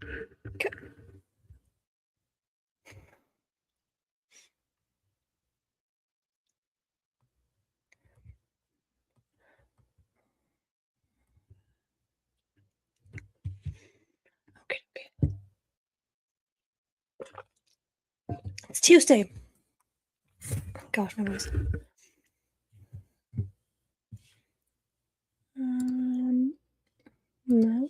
Nope. Okay. Okay. It's Tuesday. Gosh, my voice. No.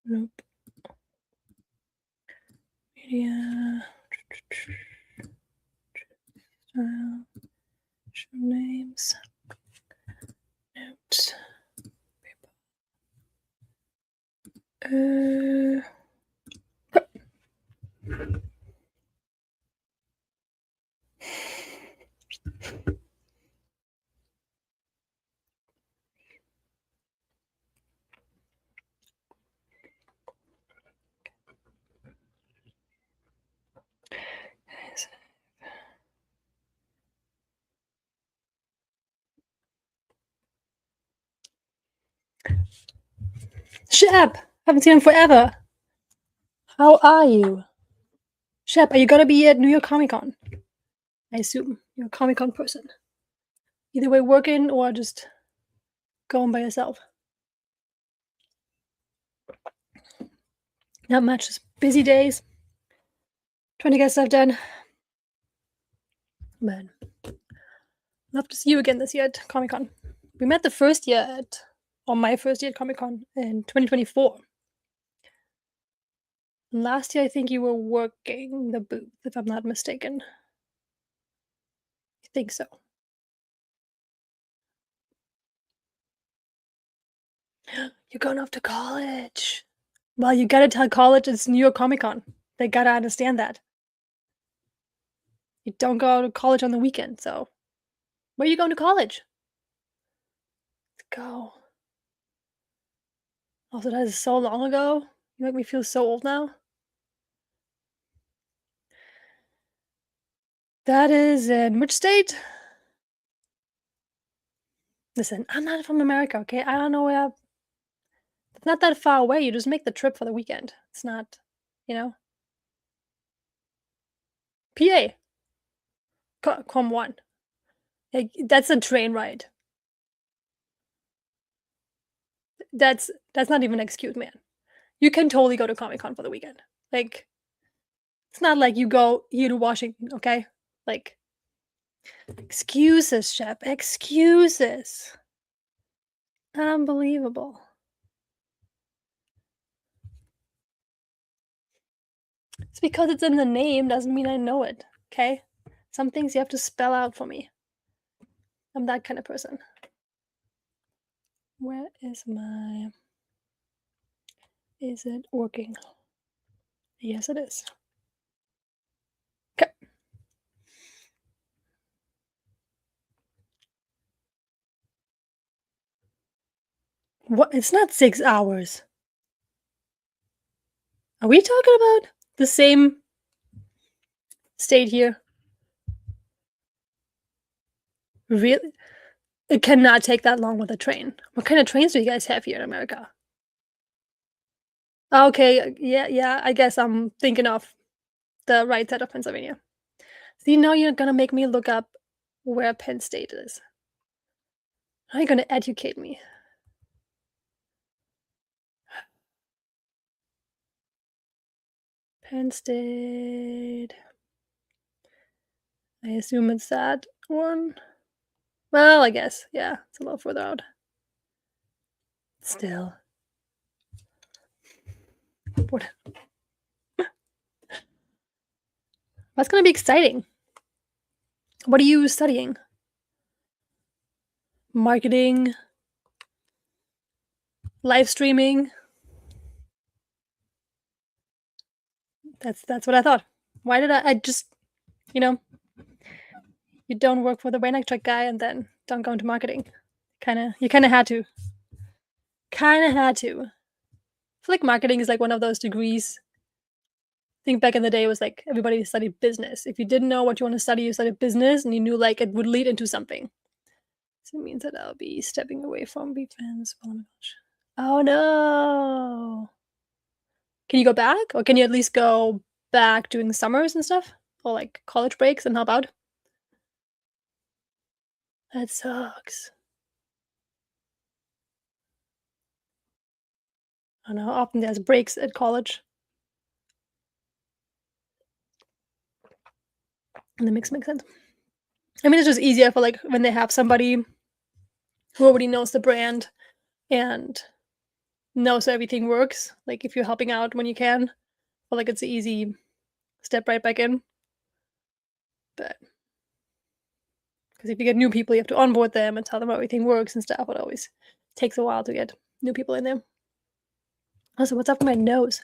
Nope. Media. Show names. Notes. Shep! Haven't seen him forever. How are you? Shep, are you gonna be at New York Comic Con? I assume you're a Comic Con person. Either way, working or just going by yourself. Not much, just busy days. Trying to get stuff done. Man, love to see you again this year at Comic Con. We met the first year my first year at Comic Con in 2024. And last year, I think you were working the booth, if I'm not mistaken. I think so. You're going off to college. Well, you gotta tell college it's New York Comic Con. They gotta understand that. You don't go to college on the weekend, so where are you going to college? Let's go. Also, that is so long ago. You make me feel so old now. That is in which state? Listen, I'm not from America, okay? I don't know where. It's not that far away. You just make the trip for the weekend. It's not, you know. PA. Come one. Like, that's a train ride. That's not even an excuse, man. You can totally go to Comic Con for the weekend. Like, it's not like you go here to Washington, okay? Like, excuses, Shep. Excuses. Unbelievable. It's because it's in the name doesn't mean I know it, okay? Some things you have to spell out for me. I'm that kind of person. Where is my... Is it working? Yes, it is. Okay. What? It's not 6 hours. Are we talking about the same state here? Really? It cannot take that long with a train. What kind of trains do you guys have here in America? Okay, yeah, I guess I'm thinking of the right side of Pennsylvania. See, now you're gonna make me look up where Penn State is. How are you gonna educate me? Penn State. I assume it's that one. Well, I guess, yeah, it's a little further out. Still. What? That's gonna be exciting. What are you studying? Marketing? Live streaming? That's what I thought. Why did I just, you know, you don't work for the Brain Electric guy and then don't go into marketing. You kinda had to. Kinda had to. I feel like marketing is like one of those degrees think back in the day, it was like everybody studied business. If you didn't know what you want to study, you studied business, and you knew like it would lead into something. So it means that I'll be stepping away from defense. Oh my gosh. Oh no. Can you go back? Or can you at least go back during summers and stuff? Or like college breaks and help out? That sucks. I don't know. Often there's breaks at college. And that makes sense. I mean, it's just easier for like when they have somebody who already knows the brand and knows everything works. Like if you're helping out when you can, or like it's an easy step right back in. But because if you get new people, you have to onboard them and tell them how everything works and stuff. It always takes a while to get new people in there. Also, what's up with my nose?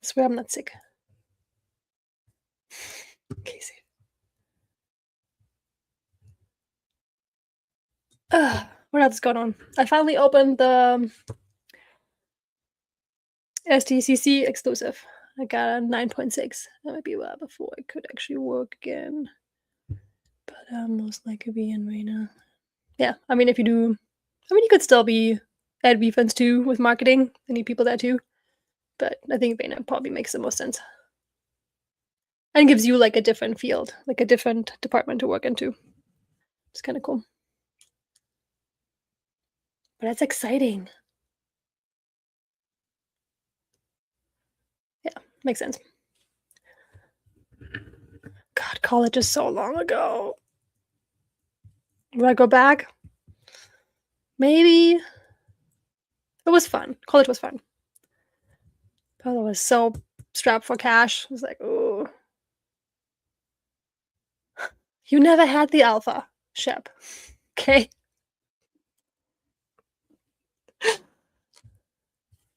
I swear I'm not sick. Casey. What else is going on? I finally opened the STCC exclusive. I got a 9.6. That might be a while before I could actually work again. But most likely be in Reina. Yeah, I mean, if you do, I mean, you could still be at VFence too with marketing. They need people there too. But I think Reina probably makes the most sense. And gives you like a different field, like a different department to work into. It's kind of cool. But that's exciting. Yeah, makes sense. God, college is so long ago. Will I go back? Maybe. It was fun. College was fun. But I was so strapped for cash. I was like, oh. You never had the alpha, Shep. Okay?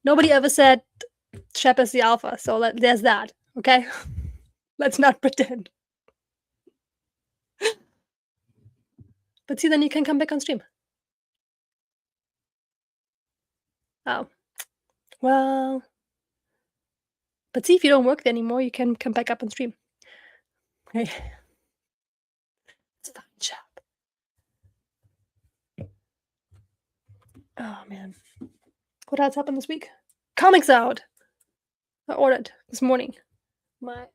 Nobody ever said Shep is the alpha, so there's that, okay? Let's not pretend. But see, then you can come back on stream. Oh. Well. But see, if you don't work there anymore, you can come back up on stream. Okay. It's fine, Shep. Oh, man. What else happened this week? Comics out! I ordered this morning. My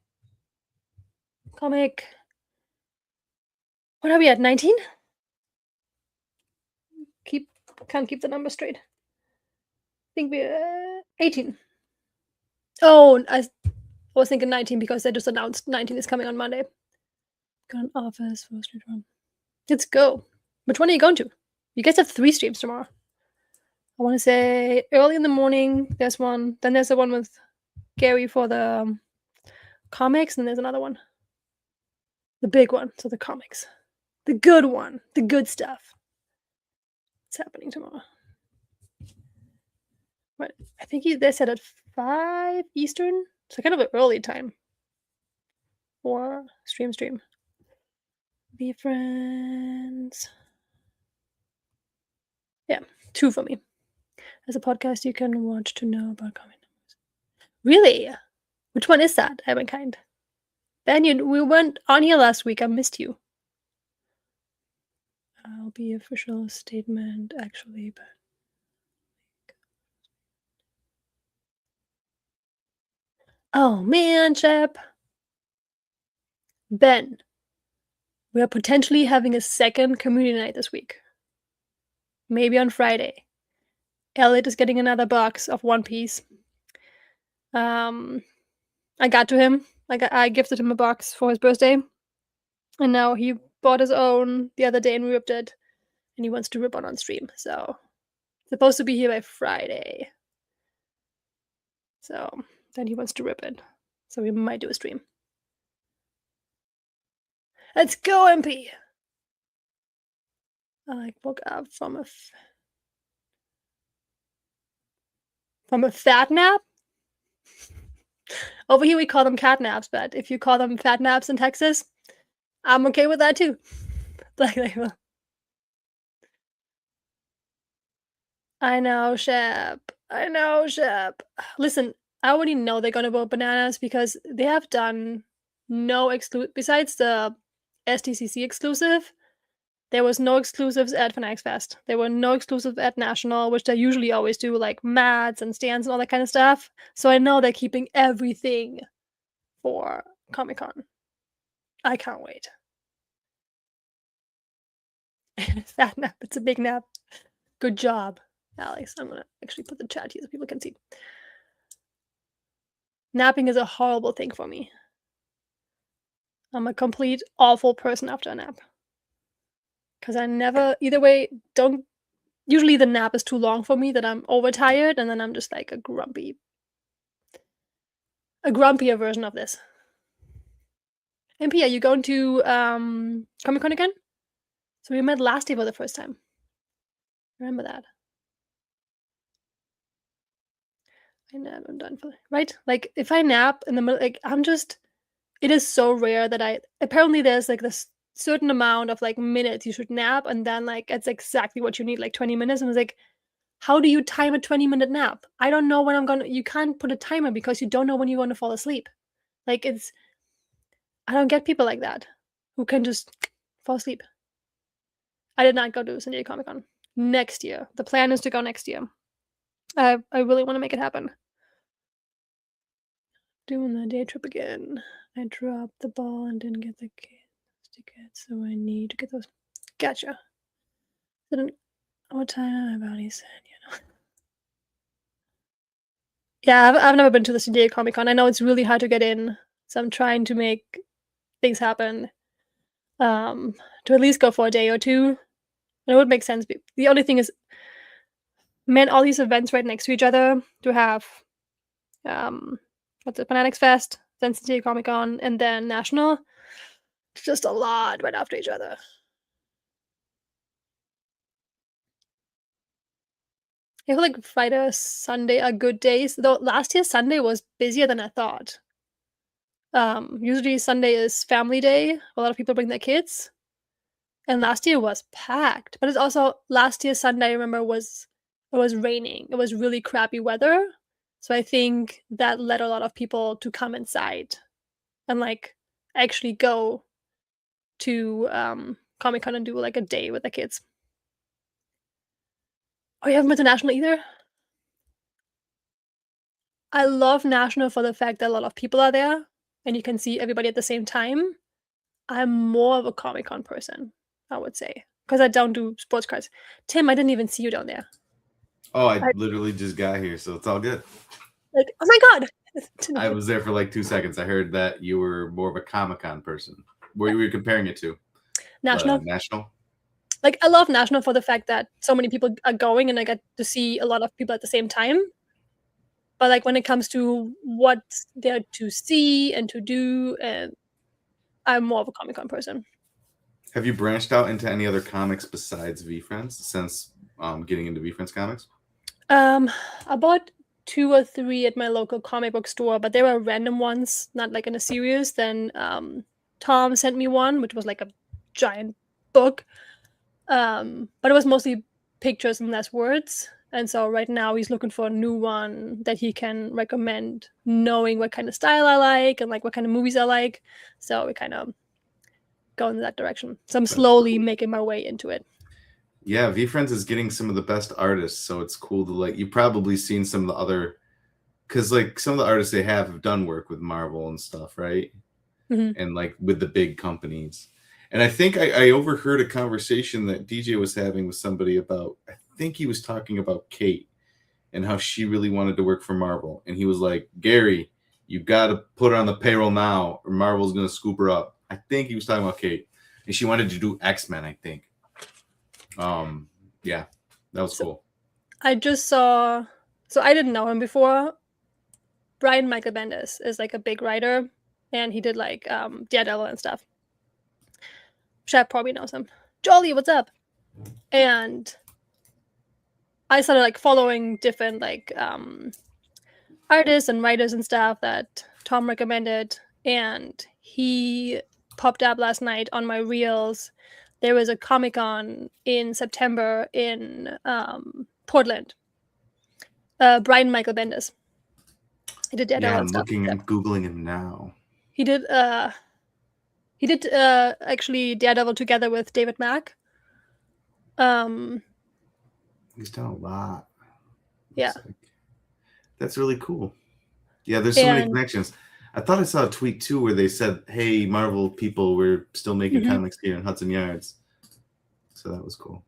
comic. What are we at? 19? Can't keep the number straight. I think we're 18. Oh, I was thinking 19 because they just announced 19 is coming on Monday. Got an office for Street Run. Let's go. Which one are you going to? You guys have 3 streams tomorrow. I want to say early in the morning, there's one. Then there's the one with Gary for the comics, and there's another one. The big one, so the comics. The good one. The good stuff. What's happening tomorrow? What? I think they said at 5 Eastern. So kind of an early time. Or stream. Be friends. Yeah, 2 for me. As a podcast you can watch to know about comic numbers. Really? Which one is that? I haven't kind. Ben, we weren't on here last week. I missed you. I'll be official statement, actually, but. Oh man, Shep. Ben, we are potentially having a second community night this week. Maybe on Friday. Elliot is getting another box of One Piece. I got to him. I gifted him a box for his birthday. And now he bought his own the other day and ripped it. And he wants to rip on stream. So, supposed to be here by Friday. So, then he wants to rip it. So we might do a stream. Let's go, MP! I woke up from a fat nap? Over here we call them cat naps, but if you call them fat naps in Texas, I'm okay with that too. I know, Shep. Listen, I already know they're gonna vote bananas because they have done no besides the SDCC exclusive. There was no exclusives at Fanatics Fest. There were no exclusives at National, which they usually always do, like mats and stands and all that kind of stuff. So I know they're keeping everything for Comic Con. I can't wait. Fat nap. It's a big nap. Good job, Alex. I'm gonna actually put the chat here so people can see. Napping is a horrible thing for me. I'm a complete awful person after a nap. Because I never, either way, don't. Usually the nap is too long for me that I'm overtired, and then I'm just like a grumpier version of this. MP, are you going to Comic Con again? So we met last year for the first time. Remember that. I nap, I'm done for right. Like if I nap in the middle, like I'm just. It is so rare that apparently there's like this certain amount of like minutes you should nap, and then like it's exactly what you need, like 20 minutes. And it's like, how do you time a 20-minute nap? I don't know when you can't put a timer because you don't know when you're going to fall asleep. Like I don't get people like that who can just fall asleep. I did not go to San Diego Comic Con. Next year. The plan is to go next year. I really want to make it happen. Doing the day trip again. I dropped the ball and didn't get the tickets, so I need to get those. Gotcha. What time my body said, Yeah, I've never been to the San Diego Comic Con. I know it's really hard to get in, so I'm trying to make things happen. To at least go for a day or two. And it would make sense. The only thing is, man, all these events right next to each other to have what's it, Fanatics Fest, then San Diego Comic Con, and then National. It's just a lot right after each other. I feel like Friday, Sunday are good days. Though last year Sunday was busier than I thought. Usually Sunday is family day. A lot of people bring their kids. And last year was packed. But it's also last year Sunday, I remember, it was raining. It was really crappy weather. So I think that led a lot of people to come inside and like actually go to Comic Con and do like a day with the kids. Oh, you haven't been to National either? I love National for the fact that a lot of people are there and you can see everybody at the same time. I'm more of a Comic Con person, I would say, because I don't do sports cards. Tim, I didn't even see you down there. Oh, I literally just got here, so it's all good. Like, oh my god! I was there for like 2 seconds. I heard that you were more of a Comic-Con person. Where were you comparing it to? National. National? Like, I love National for the fact that so many people are going and I get to see a lot of people at the same time. But like when it comes to what's there to see and to do, and I'm more of a Comic Con person. Have you branched out into any other comics besides VFriends since getting into VFriends comics? I bought 2 or 3 at my local comic book store, but they were random ones, not like in a series. Then Tom sent me one, which was like a giant book. But it was mostly pictures and less words. And so right now he's looking for a new one that he can recommend, knowing what kind of style I like and like what kind of movies I like. So we kind of go in that direction. So I'm slowly making my way into it. Yeah, VFriends is getting some of the best artists, so it's cool to like. You've probably seen some of the other, because like some of the artists they have done work with Marvel and stuff, right? Mm-hmm. And like with the big companies. And I think I overheard a conversation that DJ was having with somebody about. I think he was talking about Kate and how she really wanted to work for Marvel, and he was like, "Gary, you got to put her on the payroll now, or Marvel's going to scoop her up." I think he was talking about Kate, and she wanted to do X-Men. I think. Yeah, that was cool. I just saw. So I didn't know him before. Brian Michael Bendis is like a big writer, and he did like Daredevil and stuff. Shep probably knows him. Jolly, what's up? And I started like following different like artists and writers and stuff that Tom recommended, and he popped up last night on my reels. There was a Comic-Con in September in Portland. Brian Michael Bendis. He did Yeah, Daredevil I'm stuff. looking. Yep. I'm googling him now. He did actually Daredevil together with David Mack. He's done a lot. Yeah. Looks like. That's really cool. Yeah, there's so many And connections. I thought I saw a tweet too where they said, "Hey, Marvel people, we're still making comics here in Hudson Yards." So that was cool.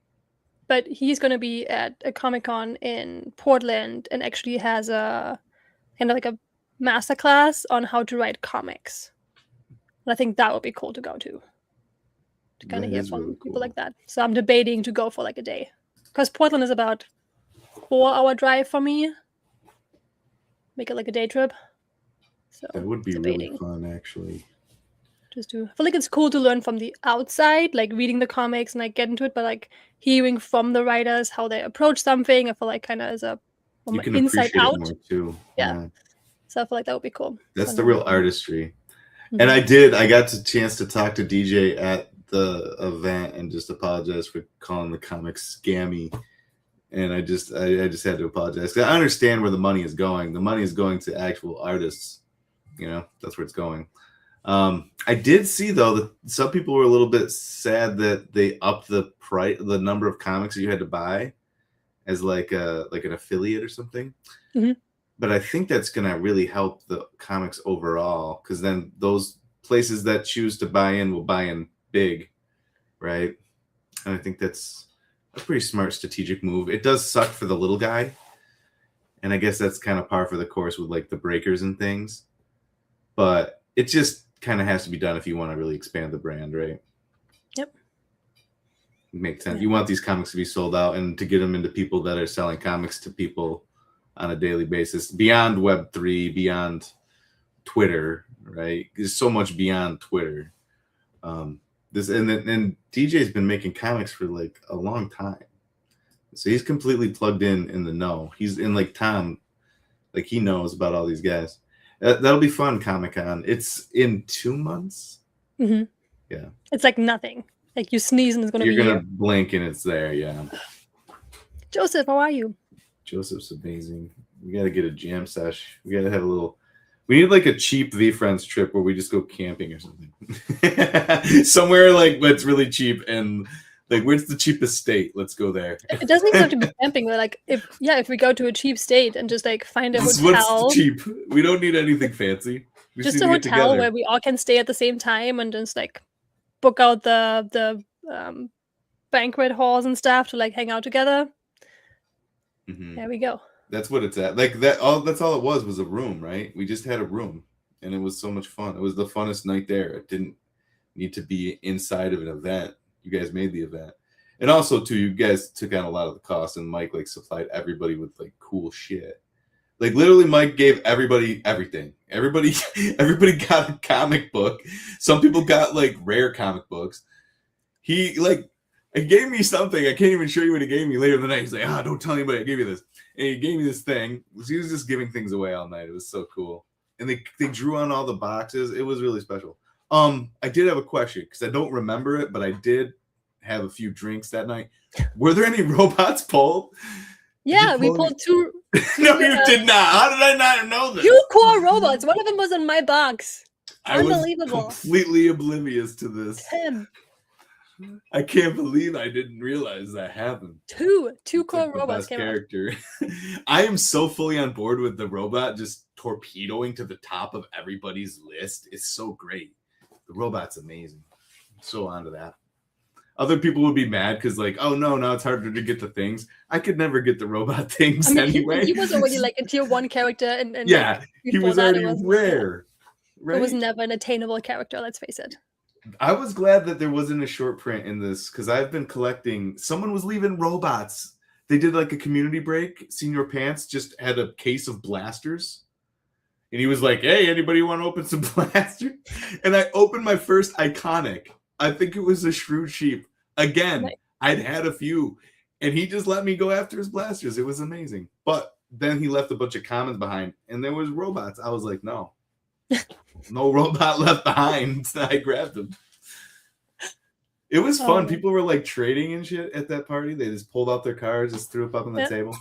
but he's going to be at a Comic-Con in Portland and actually has a kind of like a masterclass on how to write comics. And I think that would be cool to go to kind of That hear is from really people cool. like that. So I'm debating to go for like a day because Portland is about 4-hour drive for me. Make it like a day trip. So That would be debating. really fun, actually. Just to, I feel like it's cool to learn from the outside, like reading the comics and like get into it, but like hearing from the writers how they approach something, I feel like kind of is a You can inside appreciate out. it more too. Yeah. So I feel like that would be cool. That's the real artistry. Mhm. And I got a chance to talk to DJ at the event and just apologize for calling the comics scammy. And I just had to apologize. I understand where the money is going. The money is going to actual artists. You know, that's where it's going. I did see though that some people were a little bit sad that they upped the price, the number of comics that you had to buy as like an affiliate or something. Mhm. But I think that's gonna really help the comics overall, because then those places that choose to buy in will buy in big, right? And I think that's a pretty smart strategic move. It does suck for the little guy, and I guess that's kind of par for the course with like the breakers and things. But it just kind of has to be done if you want to really expand the brand, right? Yep. Makes sense. Yeah. You want these comics to be sold out and to get them into people that are selling comics to people on a daily basis, beyond Web3, beyond Twitter, right? There's so much beyond Twitter. And DJ's been making comics for like a long time, so he's completely plugged in the know. He's in like Tom, like he knows about all these guys. That'll be fun. Comic-Con. It's in 2 months. Mm-hmm. Yeah. It's like nothing. Like you sneeze and it's gonna be You're gonna here. blink and it's there. Yeah. Joseph, how are you? Joseph's amazing. We got to get a jam sesh. We got to have a little. We need like a cheap VFriends trip where we just go camping or something. Somewhere like that's really cheap and like where's the cheapest state? Let's go there. It doesn't even have to be camping, but like if we go to a cheap state and just like find a hotel. What's cheap? We don't need anything fancy. Just a hotel where we all can stay at the same time and just like book out the banquet halls and stuff to like hang out together. Mm-hmm. There we go. That's what it's at. Like that. That's all it was a room, right? We just had a room, and it was so much fun. It was the funnest night there. It didn't need to be inside of an event. You guys made the event, and also too, you guys took on a lot of the cost, and Mike like supplied everybody with like cool shit. Like literally, Mike gave everybody everything. Everybody got a comic book. Some people got like rare comic books. He gave me something. I can't even show you what he gave me later in the night. He's like, don't tell anybody I gave you this. And he gave me this thing. He was just giving things away all night. It was so cool. And they drew on all the boxes. It was really special. I did have a question because I don't remember it, but I did have a few drinks that night. Were there any robots pulled? Yeah, we pulled two. No, you did not. How did I not know this? 2 core robots. One of them was in my box. Unbelievable. I was completely oblivious to this. Tim. I can't believe I didn't realize that happened. Two core robots came character. I am so fully on board with the robot just torpedoing to the top of everybody's list. It's so great. The robot's amazing. I'm so onto that. Other people would be mad because like, oh no, now it's harder to get the things. I could never get the robot things anyway. He was already like a tier 1 character, and yeah, like, he was already rare. Right? It was never an attainable character. Let's face it. I was glad that there wasn't a short print in this because I've been collecting. Someone was leaving robots. They did like a community break. Senior Pants just had a case of blasters. And he was like, hey, anybody want to open some blasters? And I opened my first iconic. I think it was a Shrewd Sheep. Again, right. I'd had a few. And he just let me go after his blasters. It was amazing. But then he left a bunch of commons behind. And there was robots. I was like, no. No robot left behind. I grabbed him. It was fun. People were like trading and shit at that party. They just pulled out their cars, just threw it up on the table.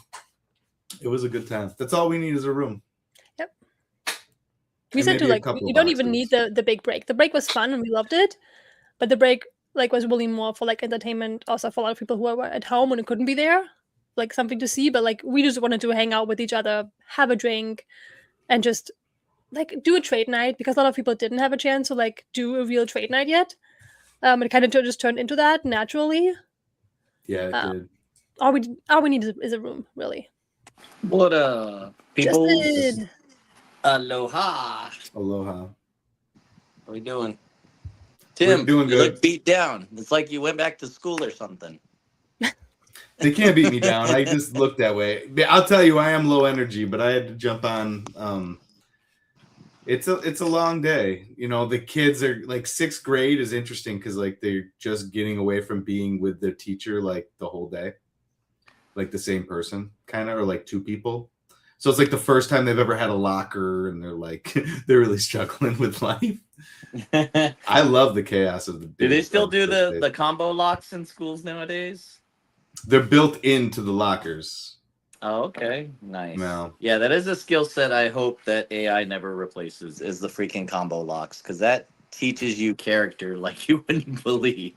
It was a good time. That's all we need is a room. Yep. We And said to maybe a like couple you don't even boxes. need the big break. The break was fun and we loved it, but the break like was really more for like entertainment, also for a lot of people who were at home and couldn't be there, like something to see. But like we just wanted to hang out with each other, have a drink, and just like do a trade night because a lot of people didn't have a chance to like do a real trade night yet. It kind of just turned into that naturally. Yeah, it Uh, did. all we need is a room, really. What people? Justin, Aloha. Aloha. What are we doing? We're Tim, doing you good. look beat down. It's like you went back to school or something. They can't beat me down. I just look that way. I'll tell you, I am low energy, but I had to jump on. It's a long day. You know, the kids are like 6th grade is interesting because like they're just getting away from being with their teacher like the whole day, like the same person, kind of, or like 2 people. So it's like the first time they've ever had a locker, and they're like they're really struggling with life. I love the chaos of the day. Do they still do the combo locks in schools nowadays? They're built into the lockers. Oh, okay. Nice. No. Yeah, that is a skill set I hope that AI never replaces, is the freaking combo locks, because that teaches you character like you wouldn't believe.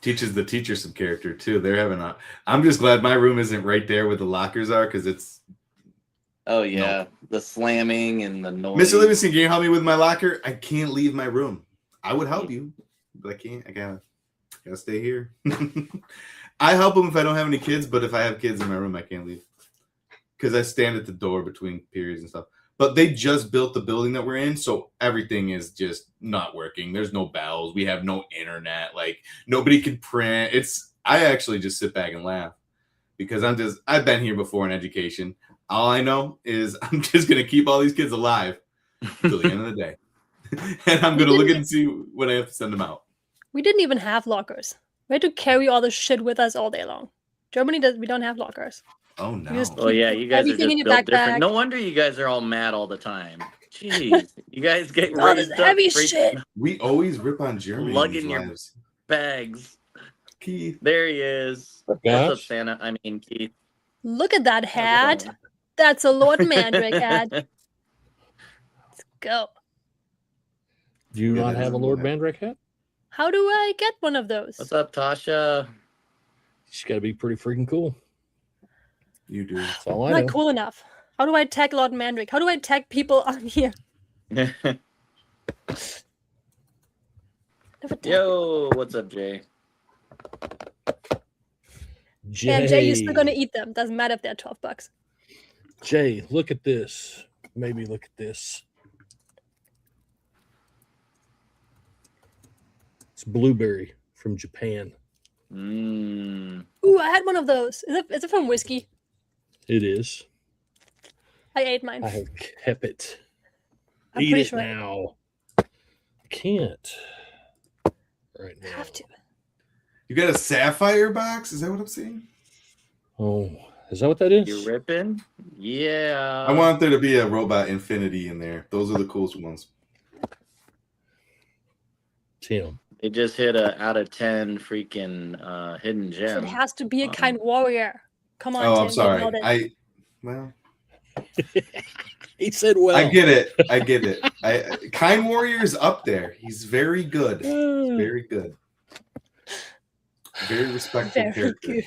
Teaches the teacher some character too. They're having a. I'm just glad my room isn't right there where the lockers are, because it's. Oh yeah, the slamming and the noise. Mr. Livingston, can you help me with my locker? I can't leave my room. I would help you, but I can't. I gotta stay here. I help them if I don't have any kids, but if I have kids in my room, I can't leave because I stand at the door between periods and stuff. But they just built the building that we're in, so everything is just not working. There's no bells. We have no internet. Like nobody can print. I actually just sit back and laugh because I've been here before in education. All I know is I'm just gonna keep all these kids alive till the end of the day, and I'm gonna look and see when I have to send them out. we didn't even have lockers. We had to carry all the shit with us all day long. Germany does. We don't have lockers. Oh no! just- Oh yeah, you guys are Everything in just your built different. backpack. No wonder you guys are all mad all the time. Jeez, you guys get All this raised up heavy freaking shit. We always rip on Germany. Lugging your- lives. bags. Keith. There he is. What's Gosh. up, Santa? I mean, Keith. Look at that How's it hat. going? That's a Lord Mandrake hat. Let's go. Do you Yeah, not that have is a a Lord good hat. Mandrake hat? How do I get one of those? What's up, Tasha? She's got to be pretty freaking cool. You do. That's all I Not know. cool enough. How do I tag Lord Mandrake? How do I tag people on here? Never tagged Yo, what's up, Jay? Jay, And Jay, you're still gonna eat them. Doesn't matter if they're $12. Jay, look at this. Maybe look at this. It's blueberry from Japan. Mm. Ooh, I had one of those. Is it from whiskey? It is. I ate mine. I have kept it. I'm Eat pretty it sure I now. Can't. Right now. have to. You got a sapphire box? Is that what I'm seeing? Oh, is that what that is? You ripping? Yeah. I want there to be a robot infinity in there. Those are the coolest ones. Tim. It just hit a out of 10 freaking hidden gem. It has to be a Uh-oh. kind warrior. Come on, Oh, Tim, I'm you sorry. nailed it. Well, He said, well. I get it. I get it. Kind Warrior is up there. He's very good. Very good. Very respectful Very character. good.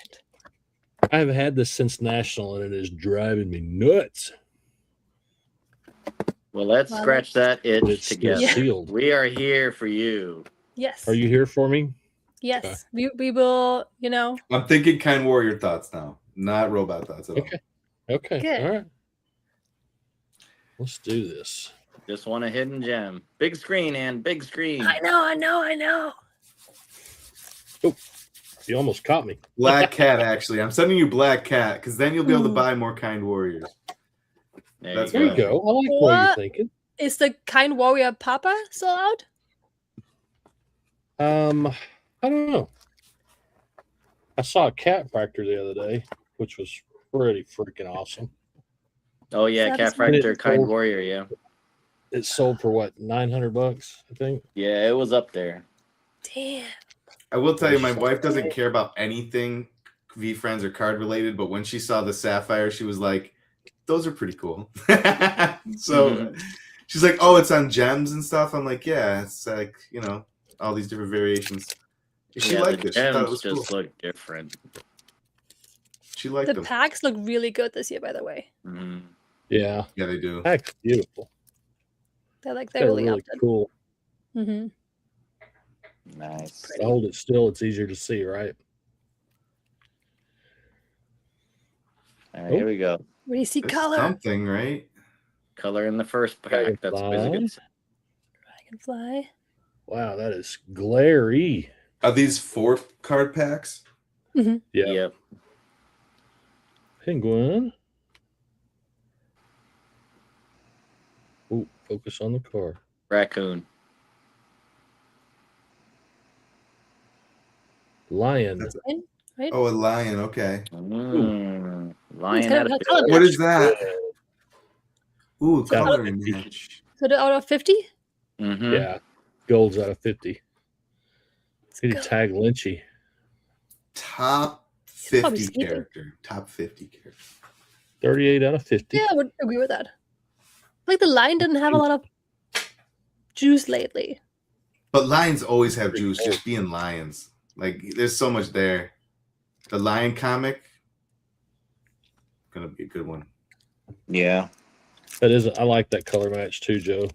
I've had this since National, and it is driving me nuts. Well, let's Well, scratch that itch But it's still together. Yeah. sealed. We are here for you. Yes. Are you here for me? Yes. We will, you know. I'm thinking Kind Warrior thoughts now, not robot thoughts at all. Okay. Okay. Good. All right. Let's do this. Just want a hidden gem. Big screen and big screen. I know. You almost caught me. Black Cat, actually. I'm sending you Black Cat because then you'll be able to Ooh. buy more Kind Warriors. There That's There you right. go. I like what you're What? thinking. Is the kind warrior Papa still out? I don't know. I saw a cat factor the other day, which was pretty freaking awesome. Oh yeah, That Cat is what Fractor, it's Kind called. Warrior. Yeah, It sold for what, $900, I think. yeah, it was up there. Damn. I will tell you, my wife doesn't care about anything V-Friends or card related, but when she saw the Sapphire, she was like, those are pretty cool. So She's like, oh, it's on gems and stuff. I'm like, yeah, it's like, you know, all these different variations. She Yeah, liked the it. She thought it gems was just cool. look different. She liked The them. packs look really good this year, by the way. Mm. Yeah, Yeah, they do. pack's beautiful. They're They're really, really upped it. cool. Mm-hmm. Nice. If I hold it still, it's easier to see, right? All right, here we go. When you see There's color, something, right? Color in the first pack. That's always a good sign. Dragonfly. Wow, that is glary. Are these 4 card packs? Yeah. Yep. Penguin. Ooh, focus on the car. Raccoon. Lion. That's Right? Oh, a lion. Okay. Lion kind out of of a color What match. is that? Ooh, So color out of 50. match. So out of 50? Mm-hmm. Yeah. Gold's out of 50. Need to go. tag Lynchy. Top probably 50 sleeping. character. Top 50 character. 38 out of 50. Yeah, I would agree with that. Like the lion didn't have a lot of juice lately. But lions always have juice, just being lions. Like, there's so much there. The lion comic, gonna be a good one. Yeah. That is, I like that color match too, Joe.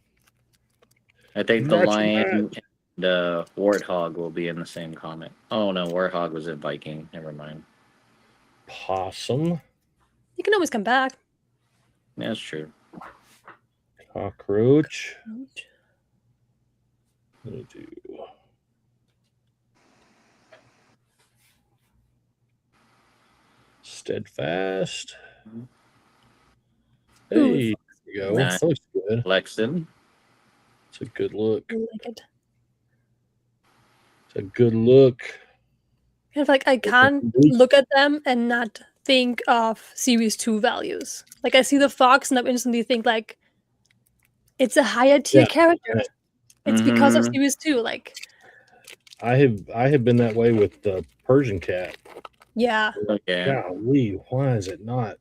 I think the Match lion match. and the warthog will be in the same comic. Oh no, warthog was in Viking. Never mind. Possum. You can always come back. That's true. Cockroach. Let me do. Steadfast. Ooh, Hey, there you go. Nice. That looks good. Lexington. It's a good look. I like it. It's a good look. Kind of like I can't look at them and not think of Series 2 values. Like I see the fox and I instantly think like it's a higher tier Yeah, character. right. It's because of Mhm. Series 2. Like, I have been that way with the Persian cat. yeah. Okay. Golly, why is it not?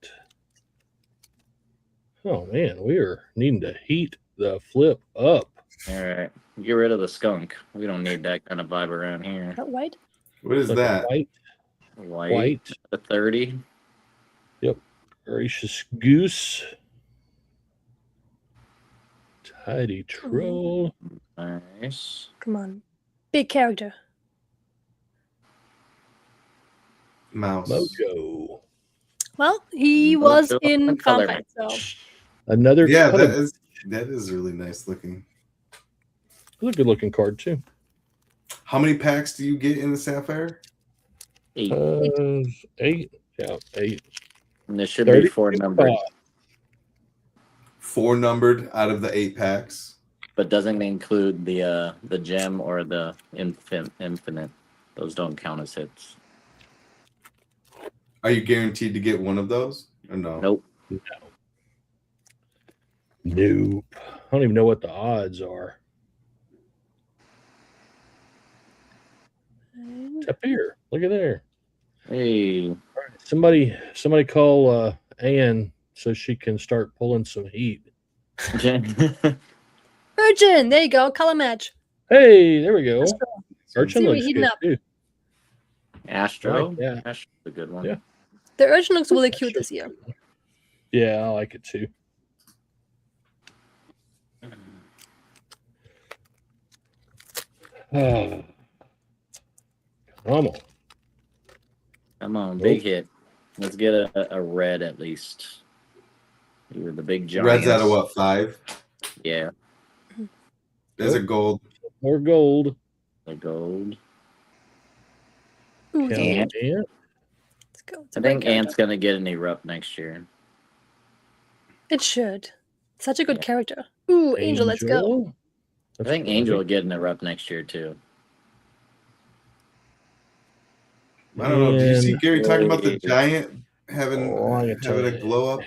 Oh man, we are needing to heat the flip up. All right. Get rid of the skunk. We don't need that kind of vibe around here. Is that white? What is Like a that? white, The 30. gracious goose, tidy troll. Nice. Come on. Big character. Mouse. Mojo. Well, he was Mojo in and color combat, so match. Another Yeah, color. that is really nice looking. That's a good looking card too. How many packs do you get in the Sapphire? 8. 8. Yeah, 8. And this should be 4 numbered, 4 numbered out of the 8 packs. but doesn't include the gem or the infinite. Those don't count as hits. Are you guaranteed to get one of those? Or no? Nope. Nope. I don't even know what the odds are. It's up here. Look at there. Hey. Somebody call Ann so she can start pulling some heat. Urchin! There you go. Color match. Hey, there we go. Astro. Urchin See, we're looks heating good up. too. Astro. Right, yeah. Astro's a good one. Yeah. The Urchin looks really cute this year. Yeah, I like it too. Oh. Come on. Come on, big hit. Let's get a red at least. Either the big giant. Red's out of what, 5? Yeah, There's a gold. More gold. the gold. Ooh, Count Ant. Ant. let's go. It's I a great think Ant's character. gonna get an erupt next year. It should. Such a good character. Ooh, Angel, let's go. Angel. I think Angel will get an erupt next year too. I don't know. Did you see And Gary talking about the giant having Orangutan. a glow up?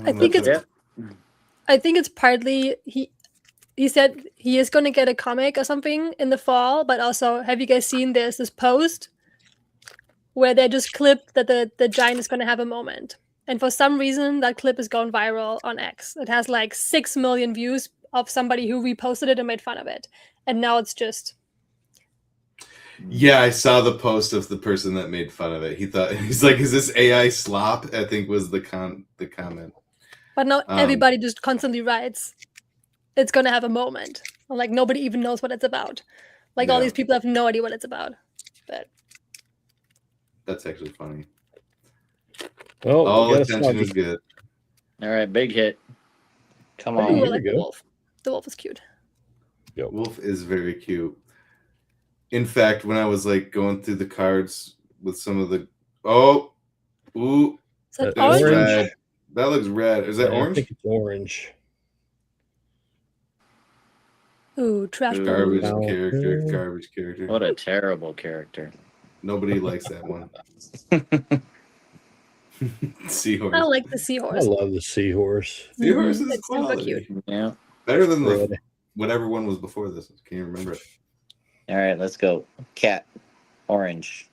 I think it's Yeah. I think it's partly he said he is going to get a comic or something in the fall, but also have you guys seen this post where they just clipped that the giant is going to have a moment. And for some reason, that clip is going viral on X. It has like 6 million views of somebody who reposted it and made fun of it. And now it's just. Yeah, I saw the post of the person that made fun of it. He's like, "Is this AI slop?" I think was the comment. But now everybody just constantly writes, it's going to have a moment. Or like nobody even knows what it's about. Like all Yeah. these people have no idea what it's about. But That's actually funny. Well, All we got a attention is Sluggy. good. All right, big hit. Come ooh, on. I here like we the go. wolf. The wolf is cute. Wolf is very cute. In fact, when I was like going through the cards with some of the Is that That's orange? orange. red. That looks red. Is that I orange? think it's orange. Ooh, trash Ooh. ball. Garbage character. What a terrible character. Nobody likes that one. Seahorse. I like the I seahorse. love the seahorse. Seahorse Mhm, is it's super quality. cute. Yeah. Better than Red. whatever one was before this. Can you remember it? All right, let's go. Cat. Orange.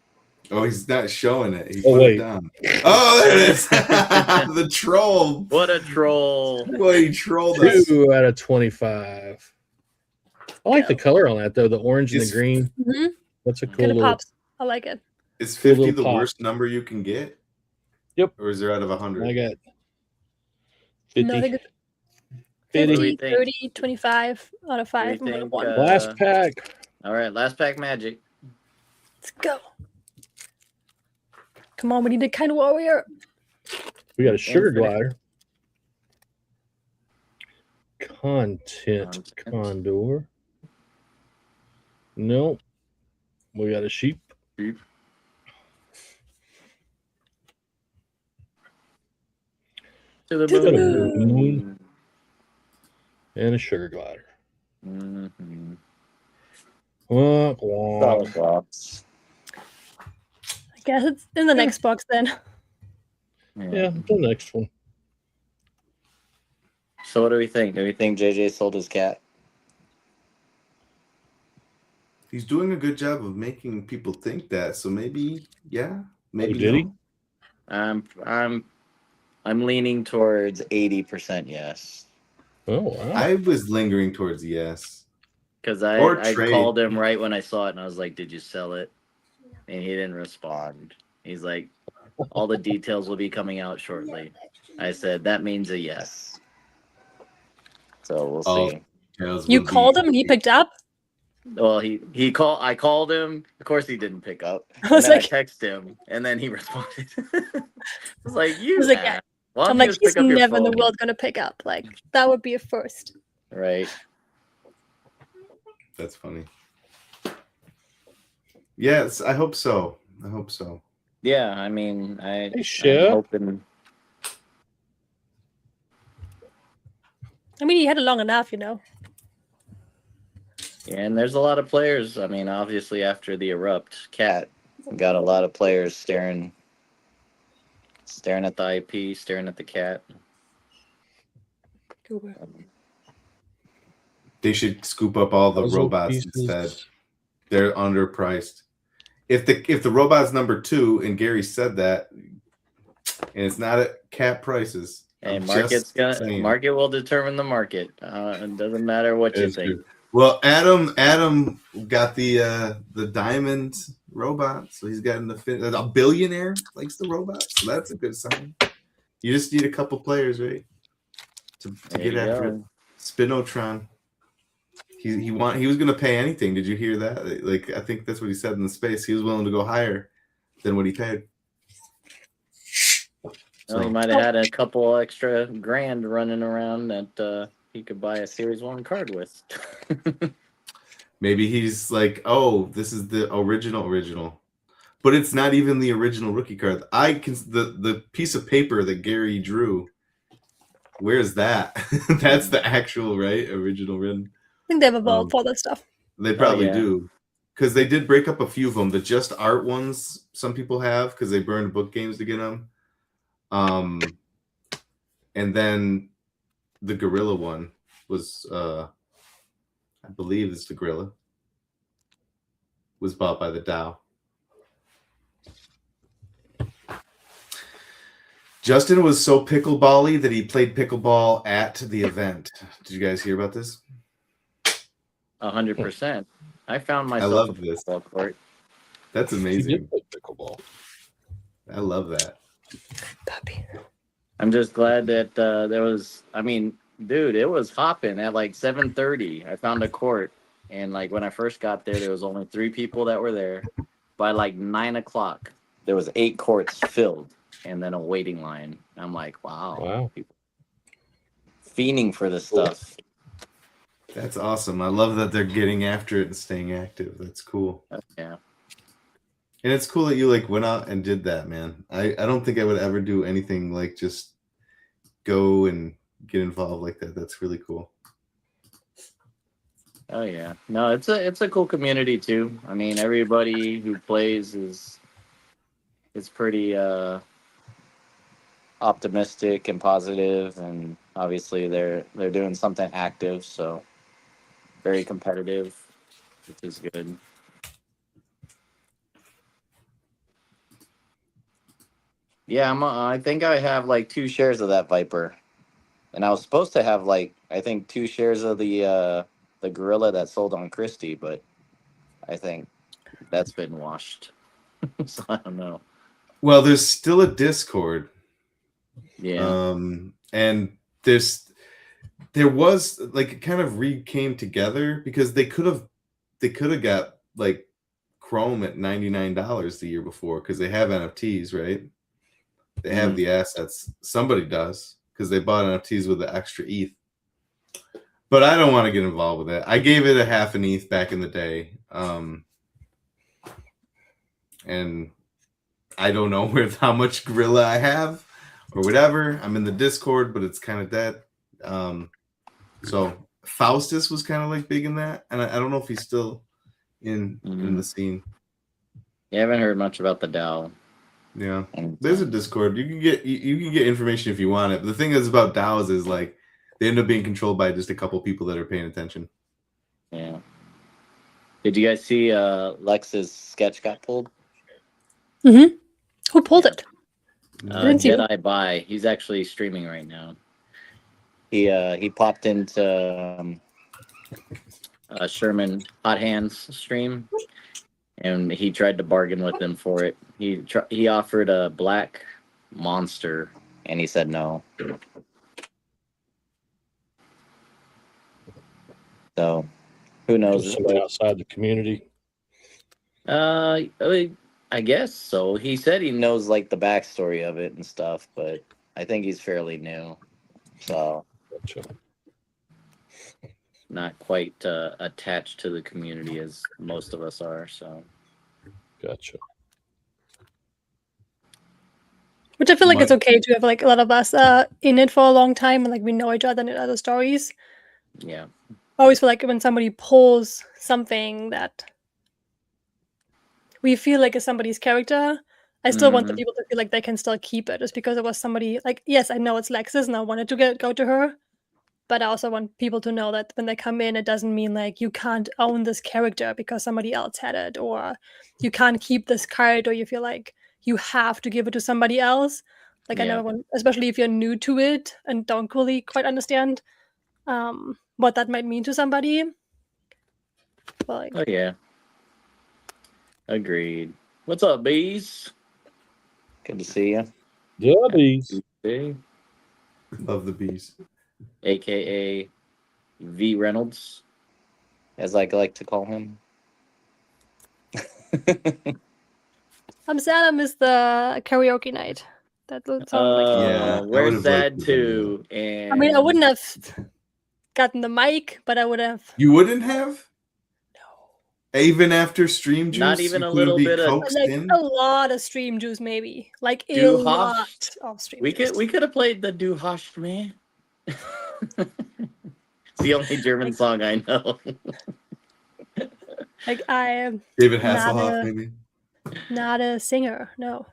Oh, he's not showing it. He Oh, put wait. it down. Oh, there it is. The troll. What a troll. Boy, he trolled us. 2 out of 25. I like the color on that though. The orange and It's- the green. Mm-hmm. That's a cool Kind of little. pops. I like it. Is Cool 50 little the pop. worst number you can get? Yep. Or is there out of 100? I got 50. No, I think it's 50. What do we 50, think? 30, 25 out of 5. What do you I'm think, one. Last pack. All right, last pack magic. Let's go. Come on, we need a kind warrior. We got a sugar Infinite. glider. Content condor. No. We got a sheep. To the To the moon. And a sugar glider. Mhm. Wah, wah. Solid blocks. I guess it's in the next box then. Yeah, the next one. So what do we think? Do we think JJ sold his cat? He's doing a good job of making people think that. So maybe, yeah. Maybe did he? no. I'm leaning towards 80% yes. Oh, wow. I was lingering towards yes. Because Or I trade. called him right when I saw it and I was like, did you sell it? And he didn't respond. He's like, all the details will be coming out shortly. I said, that means a yes. So we'll Oh. see. Tails You would be- called him and he picked up? Well, I called him. Of course he didn't pick up. I And was then like, I texted him and then he responded. I was like, you was like, ass. yeah. Why don't I'm you like, just he's pick up your never in the phone?" world going to pick up. Like, that would be a first. Right. That's funny. Yes, I hope so. I hope so. Yeah, I mean, I'm Shep. hoping. I mean, he had it long enough, you know. Yeah, and there's a lot of players. I mean, obviously after the Erupt cat, got a lot of players staring at the IP, staring at the cat. Goober. They should scoop up all the Puzzle robots pieces. instead. They're underpriced. If the robot's number 2 and Gary said that, and it's not at cap prices. Hey, I'm market just saying. will determine the market. It doesn't matter what you It's think. true. Well, Adam got the diamond robot, so he's got a billionaire likes the robot, so that's a good sign. You just need a couple players, right? To There get you after go. it. Spinotron. He was gonna pay anything. Did you hear that? Like, I think that's what he said in the space. He was willing to go higher than what he paid. Well, he might have had a couple extra grand running around that he could buy a Series 1 card with. Maybe he's like, oh, this is the original. But it's not even the original rookie card. The piece of paper that Gary drew, where's that? That's the actual, right? Original written. I think they have a vault for all that stuff. They probably yeah. do. Because they did break up a few of them. The just art ones, some people have, because they burned book games to get them. And then the Gorilla one was, I believe it's the Gorilla, was bought by the DAO. Justin was so pickleball-y that he played pickleball at the event. Did you guys hear about this? 100%. I found I myself love a this. pickleball court. That's She amazing. did play pickleball. I love that. Puppy. I'm just glad that there was. I mean, dude, it was hopping at like 7:30. I found a court, and like when I first got there was only 3 people that were there. By like 9 o'clock, there was 8 courts filled, and then a waiting line. I'm like, wow, people fiending for this stuff. That's awesome. I love that they're getting after it and staying active. That's cool. Yeah. And it's cool that you like went out and did that, man. I don't think I would ever do anything like just go and get involved like that. That's really cool. Oh yeah. No, it's a cool community too. I mean, everybody who plays is pretty optimistic and positive, and obviously they're doing something active, so very competitive, which is good. Yeah, I think I have like 2 shares of that Viper, and I was supposed to have like I think 2 shares of the Gorilla that sold on Christie, but I think that's been washed. So I don't know. Well, there's still a Discord. Yeah. And there was like it kind of came together because they could have got like Chrome at $99 the year before because they have NFTs, right? They have the assets. Somebody does because they bought NFTs with the extra ETH. But I don't want to get involved with it. I gave it a half an ETH back in the day. And I don't know how much Gorilla I have or whatever. I'm in the Discord, but it's kind of dead. So Faustus was kind of like big in that. And I don't know if he's still in the scene. Yeah, I haven't heard much about the DAO. Yeah. There's a Discord. You can get information if you want it. But the thing is about DAOs is like they end up being controlled by just a couple people that are paying attention. Yeah. Did you guys see Lex's sketch got pulled? Mm-hmm. Who pulled it? Didn't you? Jedi Bye. He's actually streaming right now. He popped into Sherman Hot Hands stream, and he tried to bargain with him for it. He offered a black monster, and he said no. So, who knows? Somebody outside the community. I guess so. He said he knows like the backstory of it and stuff, but I think he's fairly new, so Gotcha. not quite attached to the community as most of us are. So, Gotcha. Which I feel like it's okay to have like a lot of us in it for a long time and like we know each other and other stories. yeah. I always feel like when somebody pulls something that we feel like is somebody's character, I still want the people to feel like they can still keep it just because it was somebody like, yes, I know it's Lexus and I wanted to go to her, but I also want people to know that when they come in, it doesn't mean like you can't own this character because somebody else had it, or you can't keep this card, or you feel like you have to give it to somebody else. Like I never want, especially if you're new to it and don't really quite understand what that might mean to somebody. But like, Oh yeah. Agreed. What's up, bees? Good to see you. Yeah, bees. Love the bees. AKA V Reynolds, as I like to call him. I'm sad I missed the karaoke night. That would sound like Yeah, where's that too? And I mean, I wouldn't have gotten the mic, but I would have. You wouldn't have? No. Even after stream juice? Not even you a couldn't little be bit of coaxed Like in? a lot of stream juice, maybe. Like a Do lot Hosh. of stream we juice. could have played the Du Hast, man. It's the only German song I know. Like I am David not Hasselhoff, a- maybe? not a singer. No.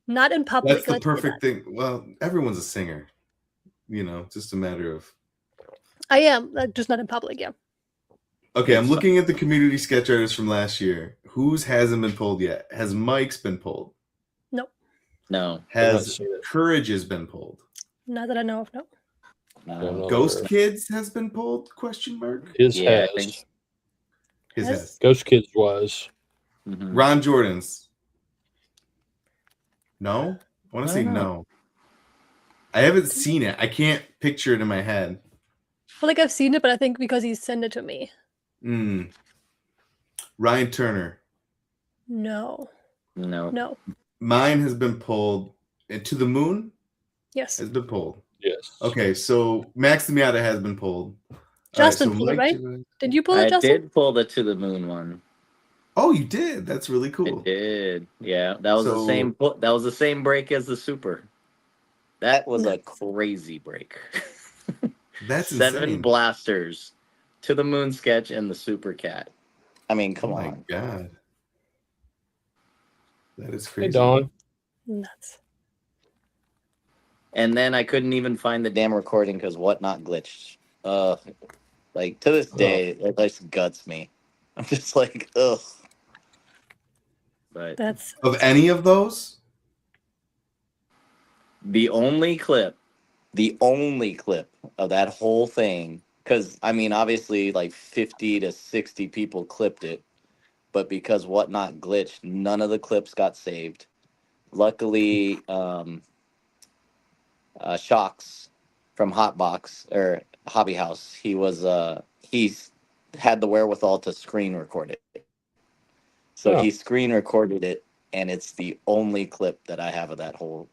Not in public. That's the let's say perfect that. thing. Well, everyone's a singer. You know, just a matter of... I am, just not in public, yeah. Okay, I'm looking at the community sketch artists from last year. Whose hasn't been pulled yet? Has Mike's been pulled? No. No. Has seen it. Courage has been pulled? Not that I know of. No. Don't know. Ghost Kids has been pulled? Question mark. His Yeah, I has. think- His Has- has. Ghost Kids was. Mhm. Ron Jordan's. No? I want I to say don't know. no. I haven't seen it. I can't picture it in my head. I feel like I've seen it, but I think because he sent it to me. Ryan Turner. No. No. No. Mine has been pulled. And To the Moon Yes. has been pulled. Yes. Okay, so Max the Miata has been pulled. Justin pulled it, right? Did you pull it, I Justin? did pull the To the Moon one. Oh, you did. That's really I cool. did. Yeah, that was the So- same. That was the same break as the Super. That was a Nice. crazy break. That's 7 insane. blasters, To the Moon sketch, and the Super Cat. I mean, come Oh my on. god. That is Hey, crazy. Dawn. Nuts. And then I couldn't even find the damn recording because Whatnot glitched. Like to this day, it just guts me. I'm just like, ugh. But That's Of any of those? the only clip of that whole thing, because I mean, obviously, like 50 to 60 people clipped it, but because Whatnot glitched, none of the clips got saved. Luckily, Shocks from Hotbox or Hobby House, he's had the wherewithal to screen record it. So Oh. he screen recorded it, and it's the only clip that I have of that whole.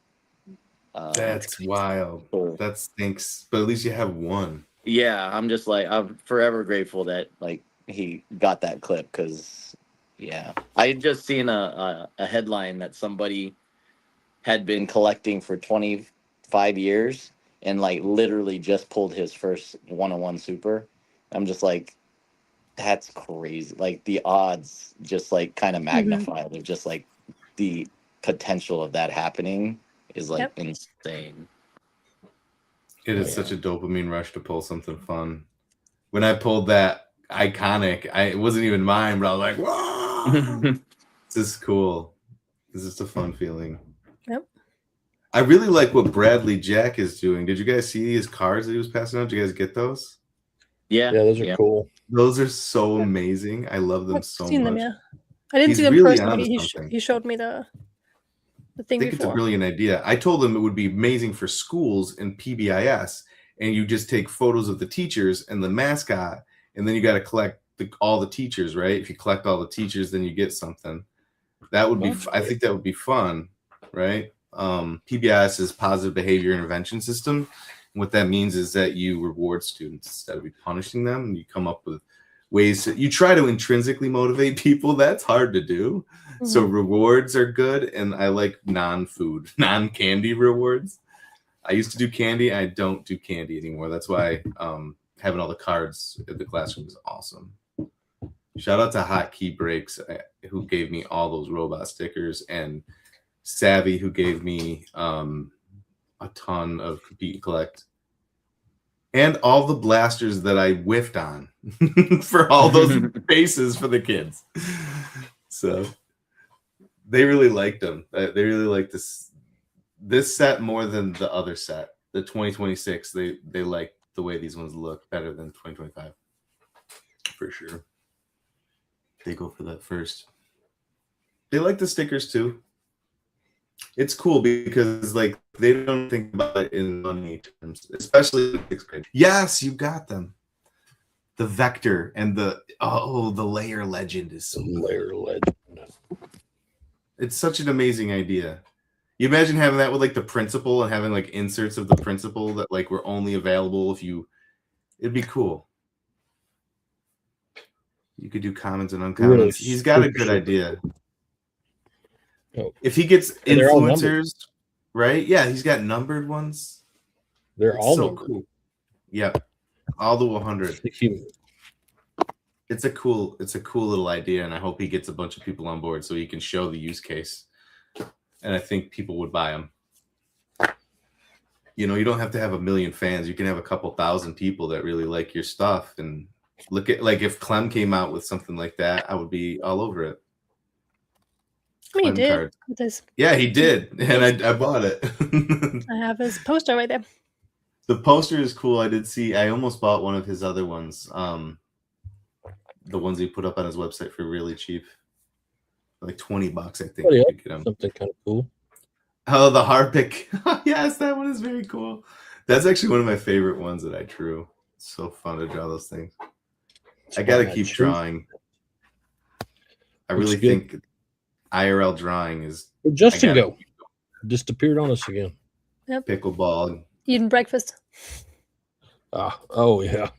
That's wild. whole- That stinks. But at least you have one. Yeah, I'm just like, I'm forever grateful that like he got that clip because, yeah, I had just seen a headline that somebody had been collecting for 25 years and like literally just pulled his first 101 Super. I'm just like, that's crazy. Like the odds just like kind of magnified of just like the potential of that happening is like Yep. insane. It is Yeah. such a dopamine rush to pull something fun. When I pulled that iconic, it wasn't even mine, but I was like, whoa! This is cool. This is a fun feeling. Yep. I really like what Bradley Jack is doing. Did you guys see his cards that he was passing out? Did you guys get those? Yeah, Yeah, those are cool. Those are so amazing. I love them I've so seen much. them, yeah. I didn't He's see them really personally. onto He, something. he showed me the I thing think it's a before. brilliant idea. I told them it would be amazing for schools and PBIS, and you just take photos of the teachers and the mascot, and then you got to collect all the teachers, right? If you collect all the teachers, then you get something. That would be. I think that would be fun, right? PBIS is Positive Behavior Intervention System. And what that means is that you reward students instead of punishing them, and you come up with ways that you try to intrinsically motivate people. That's hard to do. So rewards are good, and I like non-food, non-candy rewards. I used to do candy. I don't do candy anymore. That's why having all the cards in the classroom is awesome. Shout out to Hotkey Breaks, who gave me all those robot stickers, and Savvy, who gave me a ton of Compete and Collect, and all the blasters that I whiffed on for all those bases for the kids. So they really liked them. They really liked this set more than the other set. The 2026, they like the way these ones look better than 2025. For sure. They go for that first. They like the stickers too. It's cool because like they don't think about it in money terms, especially in 6th grade. Yes, you got them. The Vector and the Layer Legend is so good. Layer legend. It's such an amazing idea. You imagine having that with like the principal and having like inserts of the principal that like were only available if you. It'd be cool. You could do commons and uncommons. Really He's got a super, good super idea. Oh. If he gets And they're all numbered. influencers, right? Yeah, he's got numbered ones. They're It's all so numbered. cool. Yep, all the 100. It's a cool little idea, and I hope he gets a bunch of people on board so he can show the use case. And I think people would buy them. You know, you don't have to have 1 million fans. You can have a couple thousand people that really like your stuff. And look at like if Clem came out with something like that, I would be all over it. I mean, he Clem did. cards. With his, Yeah, he did, and I bought it. I have his poster right there. The poster is cool. I did see. I almost bought one of his other ones. The ones he put up on his website for really cheap, like $20, I think. Oh, yeah. You could get 'em. Something kind of cool. Oh, the Harpic. Yes, that one is very cool. That's actually one of my favorite ones that I drew. It's so fun to draw those things. I got to Why keep not? drawing. I Looks really good. think IRL drawing is Where'd Justin I gotta go? Just appeared on us again. pickleball. Eating breakfast. Oh yeah.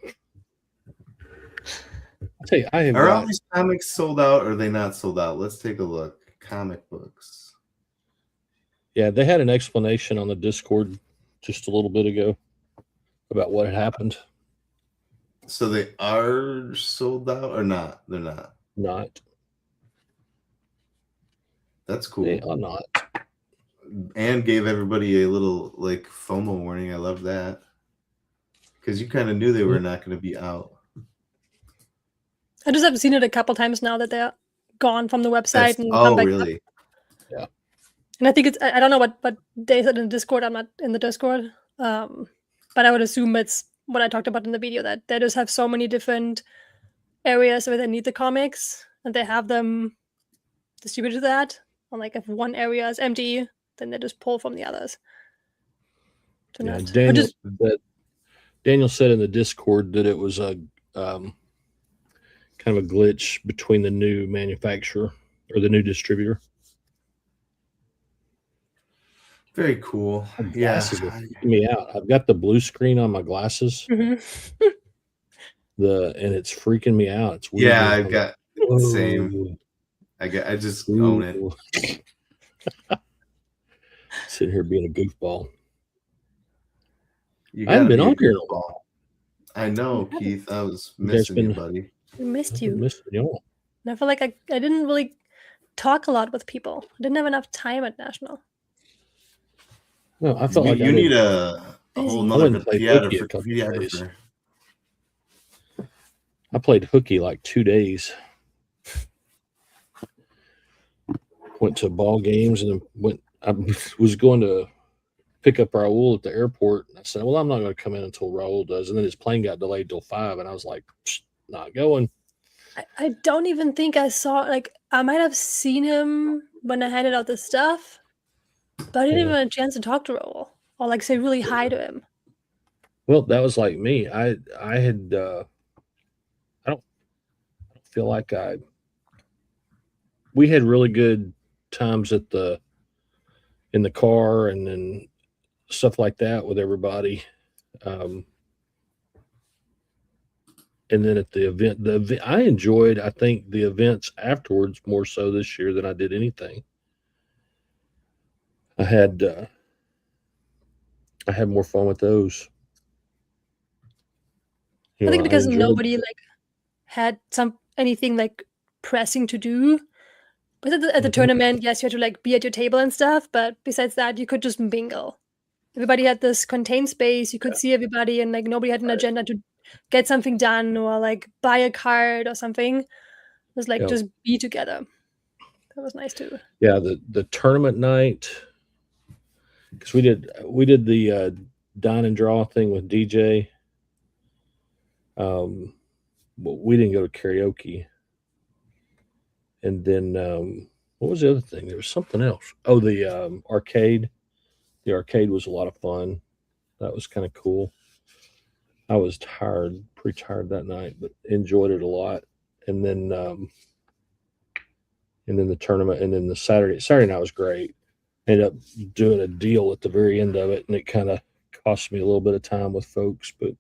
I'll tell you, I have Are all got, these comics sold out or are they not sold out? Let's take a look. Comic books. yeah, they had an explanation on the Discord just a little bit ago about what had happened. So they are sold out or not? They're not. Not. That's cool. They are not. And gave everybody a little like FOMO warning. I love that. Because you kind of knew they were not going to be out. I just have seen it a couple times now that they're gone from the website and come Oh, back up. really? And I think it's I don't know what they said in the Discord. I'm not in the Discord. But I would assume it's what I talked about in the video, that they just have so many different areas where they need the comics and they have them distributed to that. And like if one area is empty, then they just pull from the others. To Yeah, not, but Daniel, just, Daniel said in the Discord that it was a kind of a glitch between the new manufacturer or the new distributor. Very cool. My Yeah. glasses are freaking me out. I've got the blue screen on my glasses, Mhm. and it's freaking me out. It's weird. Yeah, I've got same. Ooh. I just own it. Ooh. Sitting here being a goofball. You I haven't gotta been be a on here in a goofball. while. I know, You haven't. Keith. I was You guys missing you, been- buddy. I missed I've you. been missing y'all. And I feel like I didn't really talk a lot with people. I didn't have enough time at National. No, I felt You, like you I need did. a whole Busy. I went nother and played hooky a videographer. couple of days. videographer. I played hooky like 2 days. Went to ball games and then I was going to pick up Raul at the airport. And I said, well, I'm not going to come in until Raul does. And then his plane got delayed till 5. And I was like, not going. I don't even think I saw, like, I might have seen him when I handed out the stuff, but I didn't even have a chance to talk to Raul or like say really hi to him. Well, that was like me. I had I don't feel like we had really good times in the car and then stuff like that with everybody. And then at the event, I enjoyed, I think, the events afterwards more so this year than I did anything. I had more fun with those. I think because enjoyed- nobody like had anything like pressing to do. But at the Mhm. tournament, yes, you had to like be at your table and stuff. But besides that, you could just mingle. Everybody had this contained space. You could see everybody, and like nobody had an agenda to get something done or like buy a card or something. It was like Yeah. just be together. That was nice too. Yeah, the tournament night, because we did the dine and draw thing with DJ. But we didn't go to karaoke. And then what was the other thing? There was something else. Oh, the arcade. The arcade was a lot of fun. That was kind of cool. I was pretty tired that night, but enjoyed it a lot. And then the tournament, and then the Saturday night was great. Ended up doing a deal at the very end of it, and it kind of cost me a little bit of time with folks, but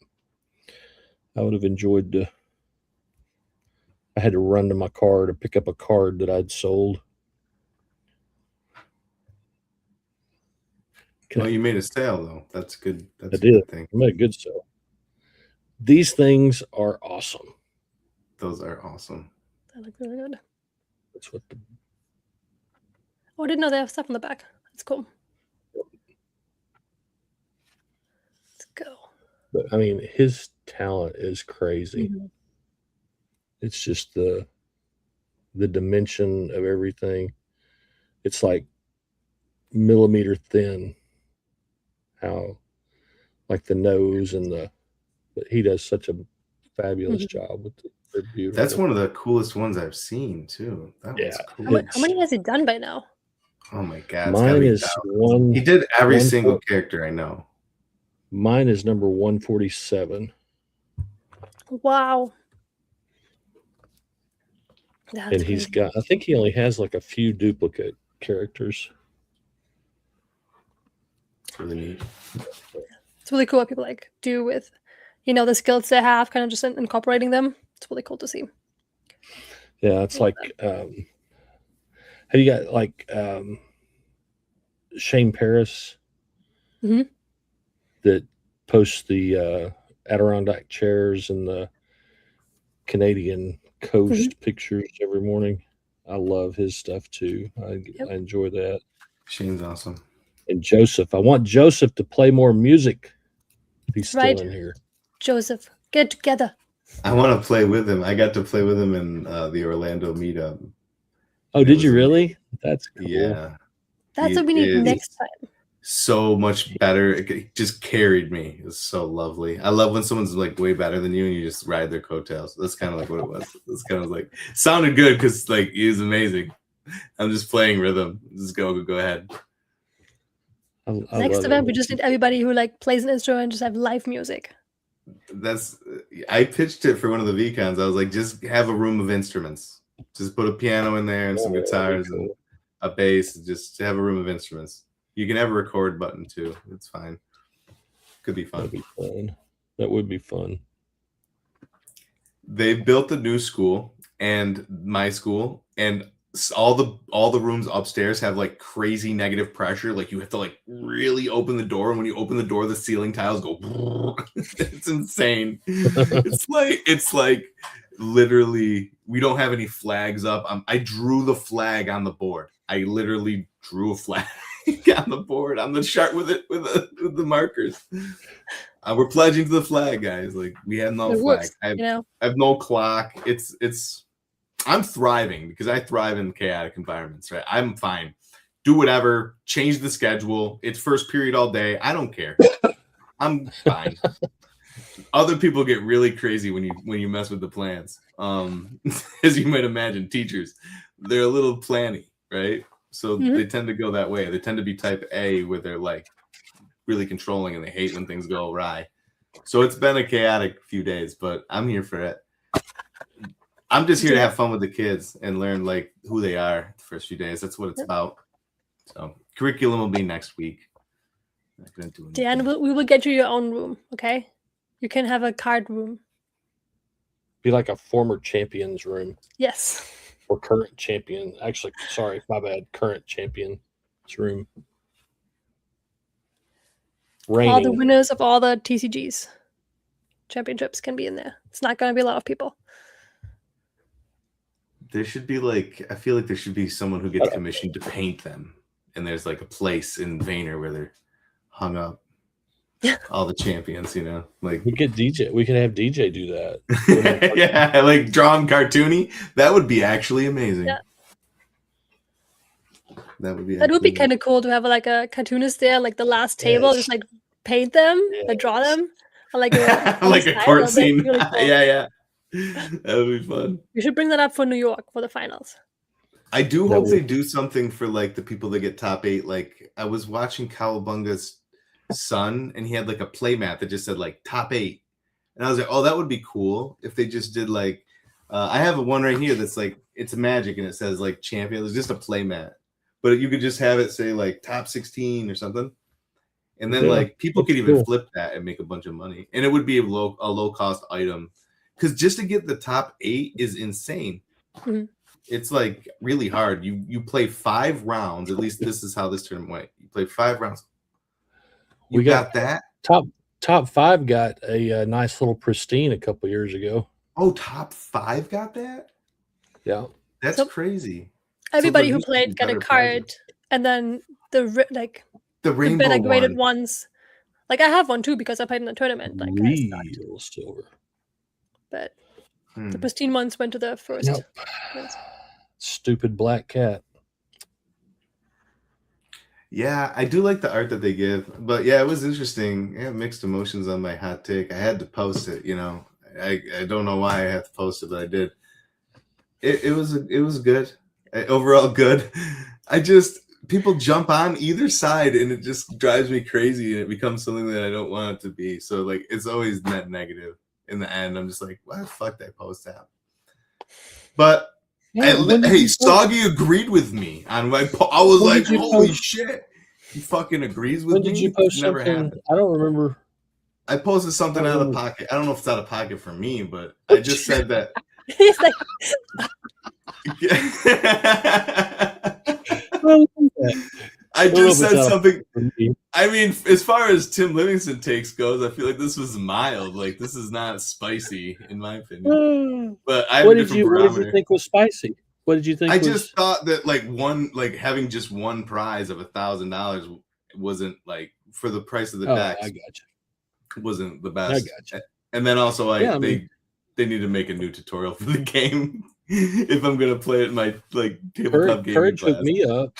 I would have enjoyed I had to run to my car to pick up a card that I'd sold. Well, you made a sale though. That's good. That's I a did. good thing. I made a good sale. These things are awesome. Those are awesome. That looked really good. That's what Oh, I didn't know they have stuff on the back. That's cool. Let's go. but I mean, his talent is crazy. Mhm. It's just the dimension of everything. it's like millimeter thin. How like the nose and but he does such a fabulous job with it. They're beautiful. That's one of the coolest ones I've seen too. That Yeah. one's cool. How many has he done by now? Oh my god. it's gotta Mine be is thousands. He did every single character I know. Mine is number 147. Wow. That's And he's crazy. got, I think he only has like a few duplicate characters. It's really neat. It's really cool what people like do with, the skills they have, kind of just incorporating them. It's really cool to see. Yeah, it's like, have you got like Shane Paris Mhm. that posts the Adirondack chairs and the Canadian coast pictures every morning? I love his stuff too. I enjoy that. Shane's awesome. And Joseph, I want Joseph to play more music. If he's still Right. in here. Joseph, get together. I want to play with him. I got to play with him in the Orlando meetup. Oh, did you really? That's cool. Yeah. That's what we He need is next time. so much better. It just carried me. It was so lovely. I love when someone's like way better than you and you just ride their coattails. That's kind of like what it was. It's kind of like sounded good because like he was amazing. I'm just playing rhythm. Just go ahead. I Next love event, it. we just need everybody who like plays an instrument and just have live music. I pitched it for one of the VCons. I was like, just have a room of instruments. Just put a piano in there and some guitars and a bass. Just have a room of instruments. You can have a record button too. It's fine. Could be fun. That'd be fun. That would be fun. They built a new school and my school, and all the rooms upstairs have like crazy negative pressure. Like you have to like really open the door, and when you open the door, the ceiling tiles go. It's insane. It's like literally we don't have any flags up. I drew the flag on the board. I literally drew a flag on the board on the chart with the markers. We're pledging to the flag, guys. Like we have no It flag. works, I have no clock. I'm thriving because I thrive in chaotic environments, right? I'm fine. Do whatever. Change the schedule. It's first period all day. I don't care. I'm fine. Other people get really crazy when you mess with the plans. As you might imagine, teachers, they're a little planny, right? So they tend to go that way. They tend to be type A where they're like really controlling and they hate when things go awry. So it's been a chaotic few days, but I'm here for it. I'm just here to have fun with the kids and learn like who they are the first few days. That's what it's about. So curriculum will be next week. Not gonna do anything. Dan, we will get you your own room, okay? You can have a card room. Be like a former champion's room Yes. or current champion. Actually, sorry, my bad. Current champion's room. All the Reigning. winners of all the TCGs championships can be in there. It's not going to be a lot of people. There should be like, I feel like there should be someone who gets commissioned to paint them. And there's like a place in Vayner where they're hung up. All the champions, like We could DJ. We could have DJ do that. yeah, like draw them cartoony. That would be actually amazing. Yeah. That would be Kind of cool to have like a cartoonist there, like the last table, just like paint them, like draw them, or, like like a court scene. Really cool. Yeah. That would be fun. You should bring that up for New York for the finals. I do hope they do something for like the people that get top 8. Like I was watching Cowabunga's son, and he had like a play mat that just said like top 8, and I was like, oh, that would be cool if they just did like. I have one right here that's like it's Magic, and it says like champion. It's just a play mat, but you could just have it say like top 16 or something, and then like people could even flip that and make a bunch of money, and it would be a low cost item, because just to get the top 8 is insane. Mm-hmm. It's like really hard. You play 5 rounds. At least this is how this tournament went. You play 5 rounds. We got that. Top 5 got a nice little pristine a couple years ago. Oh, top 5 got that? Yeah. That's crazy. Everybody who played got a card, and then the rainbow graded one. ones. Like I have one too because I played in the tournament. Like Real silver. But the pristine ones went to the first. Stupid black cat. Yeah, I do like the art that they give, but yeah, it was interesting. I had mixed emotions on my hot take. I had to post it, you know. I don't know why I had to post it, but I did. It was good. Overall good. I just people jump on either side and it just drives me crazy and it becomes something that I don't want it to be. So like it's always net negative in the end. I'm just like, why the fuck did I post that? But Yeah, when did hey, you post- Soggy agreed with me on my I was When like, did you holy post- shit. He fucking agrees with when me. did you post Never something? happened. I don't remember. I posted something I out of remember. pocket. I don't know if it's out of pocket for me, but I just said that. He's like, I don't know just if it's said out of something. For me. I mean, as far as Tim Livingston takes goes, I feel like this was mild. Like this is not spicy, in my opinion. But I have What a did different you barometer. think was spicy? What did you think I was? just thought that like having just one prize of $1,000 wasn't like for the price of the Oh, decks I got you. wasn't the I best. got you. And then also Yeah, I mean- they need to make a new tutorial for the game if I'm gonna play it in my like tabletop gaming Courage class. hooked me up.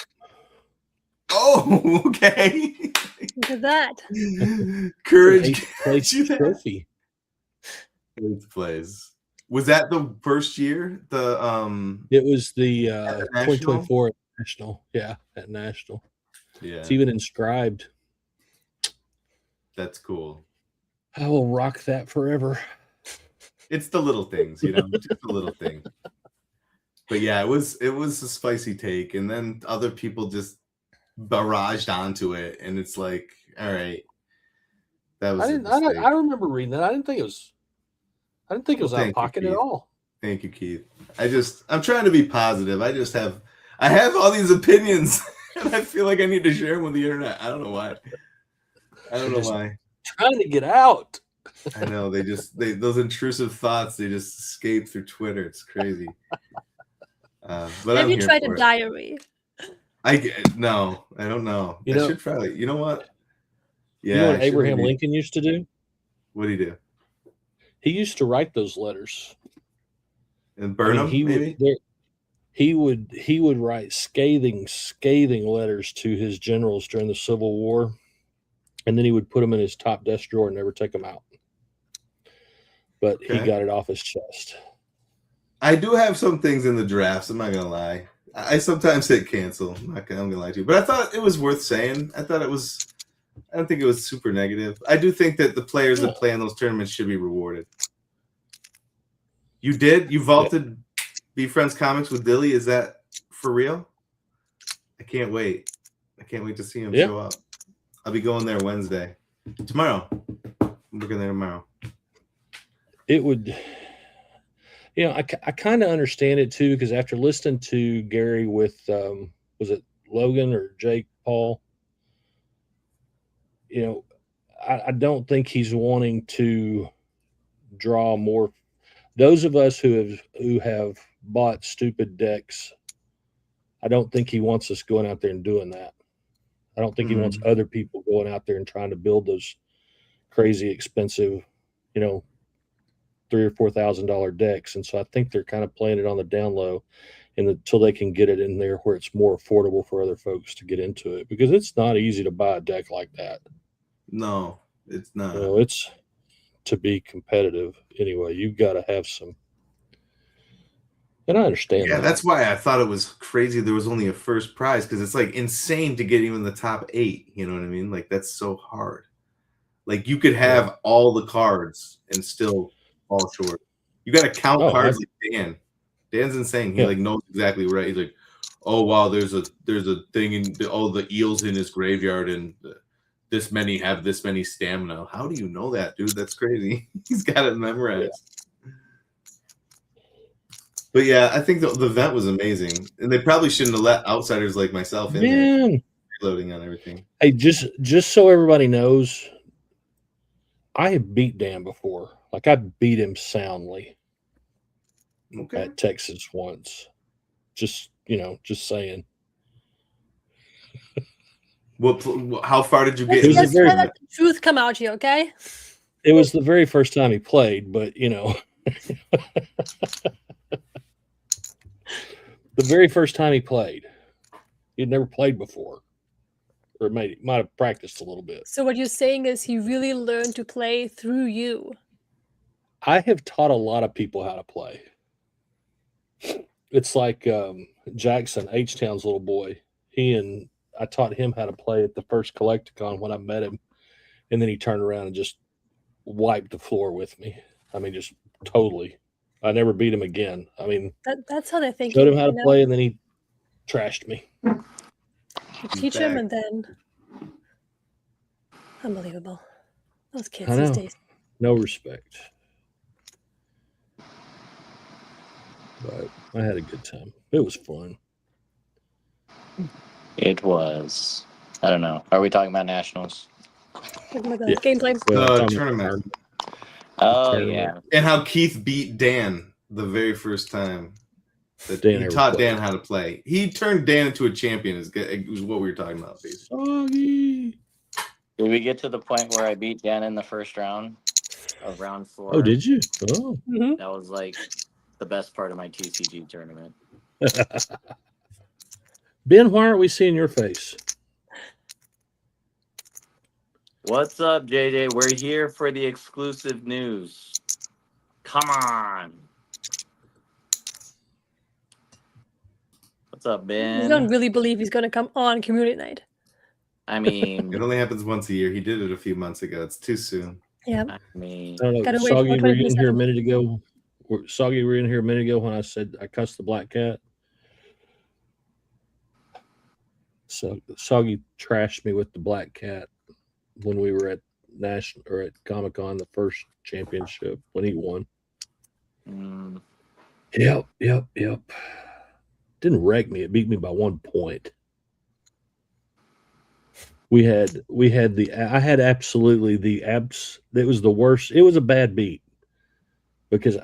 Oh, okay. look at that. Courage Eighth place you that. trophy. Eighth place. Was that the first year? The It was the National? 2024 national. Yeah, at national. yeah, It's even inscribed. that's cool. I will rock that forever. It's the little things, you know, just the little thing. But yeah, it was a spicy take, and then other people just barraged onto it, and it's like, all right, that was. I remember reading that. I didn't think it was Well, out of thank you, pocket at Keith. all. Thank you, Keith. I'm trying to be positive. I have all these opinions, and I feel like I need to share them with the internet. I don't know why. Trying to get out. I know those intrusive thoughts, they just escape through Twitter. It's crazy. But Have I'm you here tried for a it. diary? No, I don't know. You I know- should probably. You know what? Yeah. You know I what should Abraham maybe- Lincoln used to do? What do you do? He used to write those letters. And burn them? He would write scathing letters to his generals during the Civil War, and then he would put them in his top desk drawer and never take them out. But he Okay. got it off his chest. I do have some things in the drafts. I'm not gonna lie. I sometimes hit cancel. I'm gonna lie to you, but I thought it was worth saying. I don't think it was super negative. I do think that the players that play in those tournaments should be rewarded. You did? You vaulted Be Friends Comics with Dilly? Is that for real? I can't wait. I can't wait to see him show up. I'll be going there Wednesday. Tomorrow. I'm working there tomorrow. It would, I kind of understand it too, because after listening to Gary with, was it Logan or Jake Paul? I don't think he's wanting to draw more. Those of us who have bought stupid decks, I don't think he wants us going out there and doing that. I don't think he wants other people going out there and trying to build those crazy expensive, $3,000 or $4,000 decks. And so I think they're kind of playing it on the down low until they can get it in there where it's more affordable for other folks to get into it, because it's not easy to buy a deck like that. No, it's not. It's to be competitive anyway. You've got to have some. And I understand. Yeah, that's why I thought it was crazy there was only a first prize, because it's like insane to get even the top 8. You know what I mean? Like that's so hard. Like you could have all the cards and still fall short. You got to count cards like Dan. Dan's insane. He knows exactly right. He's like, oh wow, there's a thing in the eels in his graveyard, and this many have this many stamina. How do you know that, dude? That's crazy. He's got it memorized. Yeah. But yeah, I think the event was amazing, and they probably shouldn't have let outsiders like myself in there, reloading on everything. Hey, just so everybody knows, I have beat Dan before. Like I beat him soundly at Texas once. Just saying. How far did you get? Let's let the truth come out here, okay? It was the very first time he played, but the very first time he played. He'd never played before. or might have practiced a little bit. So what you're saying is he really learned to play through you. I have taught a lot of people how to play. It's like Jackson, H-Town's little boy. I taught him how to play at the first Collecticon when I met him, and then he turned around and just wiped the floor with me. I mean, just totally. I never beat him again. I mean, That's how they think. showed him how to play, and then he trashed me. You teach him, back. and then unbelievable. Those kids I these know. days. No respect. But I had a good time. It was fun. It was. I don't know. Are we talking about nationals? Talking about the Yeah. gameplay. Well, I'm talking Tournament. about Oh tournament. yeah. And how Keith beat Dan the very first time that Dan he ever taught played. Dan how to play. He turned Dan into a champion. It was what we were talking about, basically. Soggy. Did we get to the point where I beat Dan in the first round of round 4? Oh, did you? Oh. Mm-hmm. That was like the best part of my TCG tournament. Ben, why aren't we seeing your face? What's up, JJ? We're here for the exclusive news. Come on. What's up, I Ben? don't really believe he's going to come on community night. I mean, It only happens once a year. He did it a few months ago. It's too soon. Yeah. I mean, I don't know. Gotta wait Soggy, for were you in here a 2027. minute ago? Soggy, were you in here a minute ago when I said I cussed the black cat? So Soggy trashed me with the black cat when we were at Comic Con, the first championship when he won. mm, Yep. Didn't wreck me. It beat me by 1 point. I had absolutely it was the worst. It was a bad beat because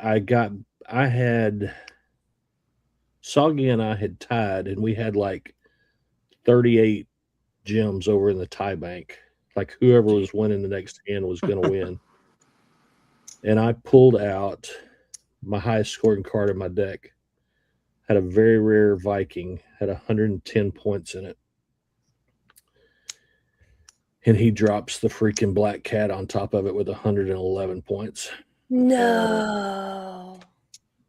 Soggy and I had tied, and we had like 38 gems over in the tie bank. Like whoever was winning the next hand was going to win. And I pulled out my highest scoring card in my deck. Had a very rare Viking, had 110 points in it. And he drops the freaking black cat on top of it with 111 points. No.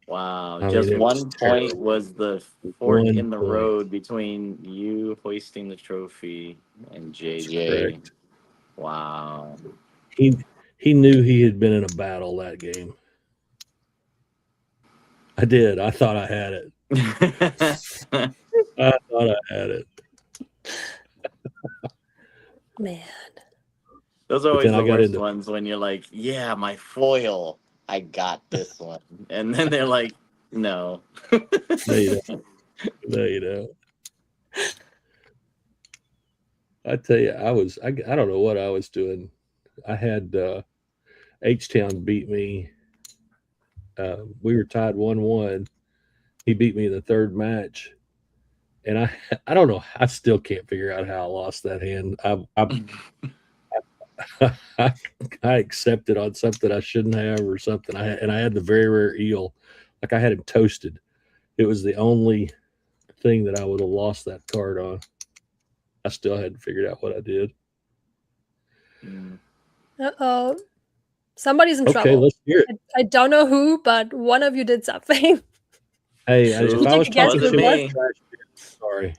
wow. I mean, Just it was 1 point terrible. was the fork 1 in the point. road between you hoisting the trophy and JJ. Correct. Wow. He knew he had been in a battle that game. I did. I thought I had it. I thought I had it. Man. Those are But always then the I got worst into- ones when you're like, yeah, my foil. I got this one. And then they're like, no. No, you don't. No, you don't. I tell you, I don't know what I was doing. I had H-Town beat me. We were tied 1-1. He beat me in the third match. And I don't know. I still can't figure out how I lost that hand. I accepted on something I shouldn't have or something. I had the very rare eel. Like I had him toasted. It was the only thing that I would have lost that card on. I still hadn't figured out what I did. Mm. Uh-oh. Somebody's in Okay, trouble. let's hear it. I don't know who, but one of you did something. Hey, So if I was take a guess talking who too it much was? trash, sorry.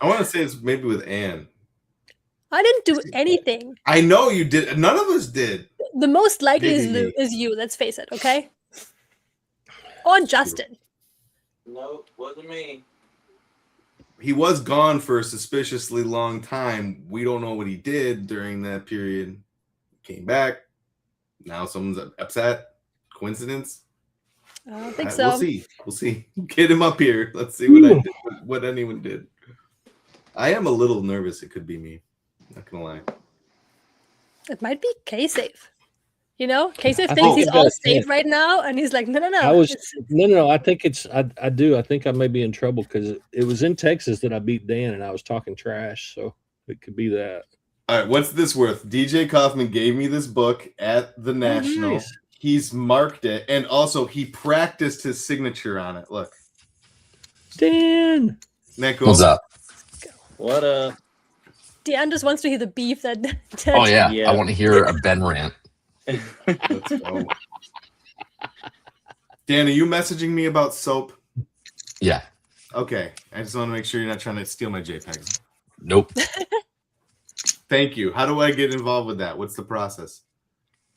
I want to say it's maybe with Anne. I didn't do anything. I know you did. None of us did. The most likely Maybe. is you, let's face it, okay? Or Justin. No, wasn't me. He was gone for a suspiciously long time. We don't know what he did during that period. Came back. Now someone's upset. Coincidence? I don't think so. We'll see. Get him up here. Let's see what anyone did. I am a little nervous. It could be me. Not gonna lie. It might be K-Safe. You know, K-Safe I thinks think he's it all does, safe yeah. right now, and he's like, no. No. I think I do. I think I may be in trouble because it was in Texas that I beat Dan and I was talking trash. So it could be that. All right, what's this worth? DJ Kaufman gave me this book at the National. nice. He's marked it, and also he practiced his signature on it. Look. Dan. Isn't that cool? What's up? What a Dan just wants to hear the beef that. Oh yeah, Yeah. I want to hear a Ben rant. Let's go. Dan, are you messaging me about soap? Yeah. Okay. I just want to make sure you're not trying to steal my JPEGs. Nope. Thank you. How do I get involved with that? What's the process?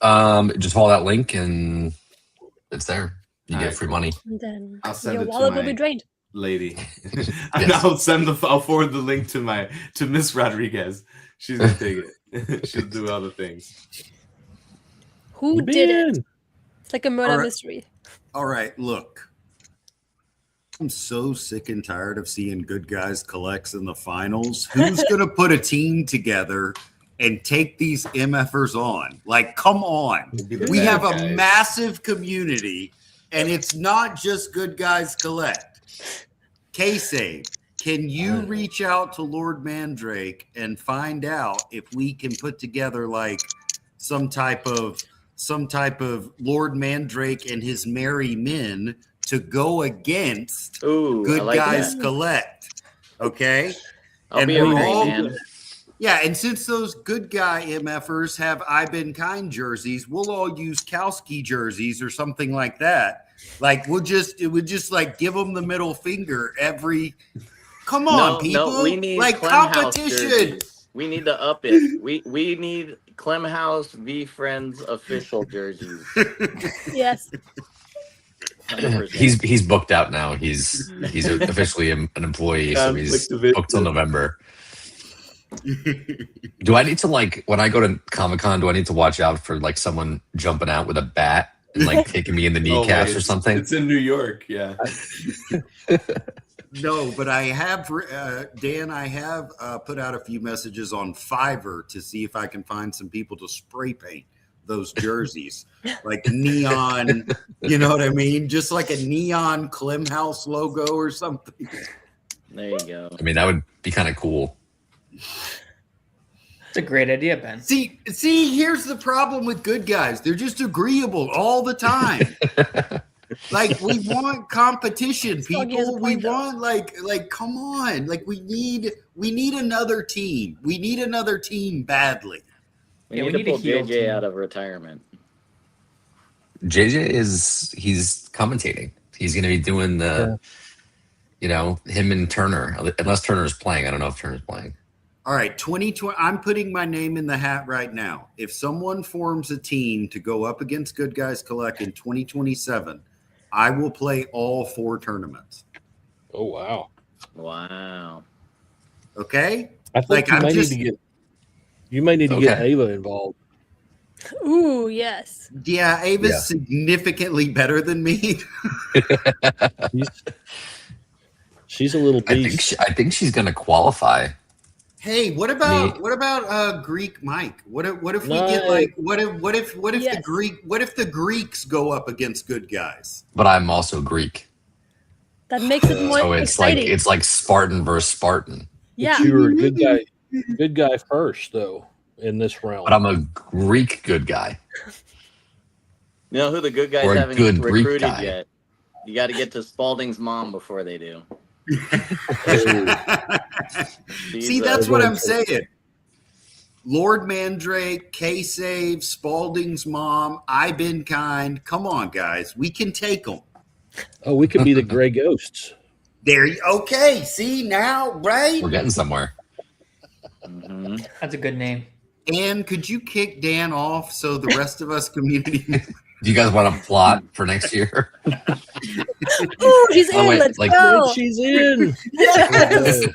Just follow that link and it's there. You All get right, free cool. money. And then I'll send your it to wallet will my- be drained. Lady. Yes. I'll forward the link to Miss Rodriguez. She's gonna take it. She'll do all the things. Who did it? Ben. It's like a murder All right. mystery. All right, look. I'm so sick and tired of seeing good guys collects in the finals. Who's going to put a team together and take these MFers on? Like, come on. We bad have a guys. massive community, and it's not just good guys collect. K-Save, can you reach out to Lord Mandrake and find out if we can put together like some type of Lord Mandrake and his merry men to go against ooh, good I like guys that. collect? Okay. I'll and be a we're great all- man. Yeah, and since those good guy MFers have I Been Kind jerseys, we'll all use Kowski jerseys or something like that. Like it would just like give them the middle finger every. Come on, people! No, we need like Clem House competition. jerseys. We need to up it. We need Clem House V Friends official jerseys. Yes. 100%. He's booked out now. He's officially an employee, so he's Conflict of booked till November. Do I need to like when I go to Comic-Con? Do I need to watch out for like someone jumping out with a bat and like kicking me in the kneecaps or something? It's in New York, yeah. No, but I have, Dan, I have put out a few messages on Fiverr to see if I can find some people to spray paint those jerseys. Like neon, you know what I mean? Just like a neon Clem House logo or something. There you go. I mean, that would be kind of cool. It's a great idea, Ben. See, here's the problem with good guys. They're just agreeable all the time. Like we want competition, Foggy has a people. We point, though. want like come on. Like we need another team. We need another team badly. We Yeah, need we to need a pull heel JJ team. out of retirement. JJ he's commentating. He's going to be doing the, him and Turner, unless Turner's playing. I don't know if Turner's playing. All right, 2020. I'm putting my name in the hat right now. If someone forms a team to go up against Good Guys Collect in 2027, I will play all 4 tournaments. Oh wow. Wow. Okay? I think Like, you I'm may just- need to get you may need to get Okay. Ava involved. Ooh, yes. Yeah, Ava's Yeah. significantly better than me. She's a little beast. I think she's going to qualify. Hey, what about Greek Mike? What if we get No. like what if Yes. the Greeks go up against Good Guys? But I'm also Greek, That makes it more so it's exciting. like Spartan versus Spartan. Yeah. You were a good guy first though in this round. But I'm a Greek good guy. You know who the good guys Or a haven't good Greek recruited guy. yet? You got to get to Spalding's mom before they do. She's, See, that's what I'm Everyone's- saying. Lord Mandrake, K-Save, Spalding's mom, I Been Kind. Come on, guys. We can take them. Oh, we could be the Gray Ghosts. Okay. See now, right? We're getting somewhere. Mhm. That's a good name. And could you kick Dan off so the rest of us community? Do you guys want to plot for next year? Ooh, she's Oh, in. wait, Let's like- go. She's in. Yes.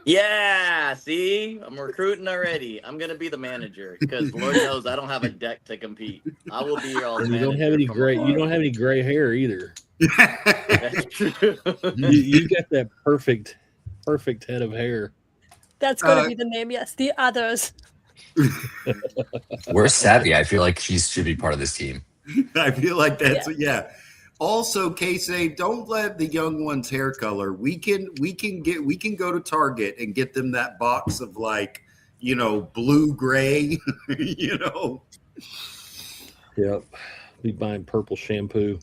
Yeah, see, I'm recruiting already. I'm gonna be the manager because Lord knows I don't have a deck to compete. I will be your all. And you don't have any gray. You don't have any gray hair either. That's true. You got that perfect head of hair. That's going to Uh, be the name. Yes. The others. Where's Savvy? I feel like she should be part of this team. I feel like that's yeah. Also, K-Save, don't let the young ones hair color. We can go to Target and get them that box of like, blue gray, Yep. Be buying purple shampoo.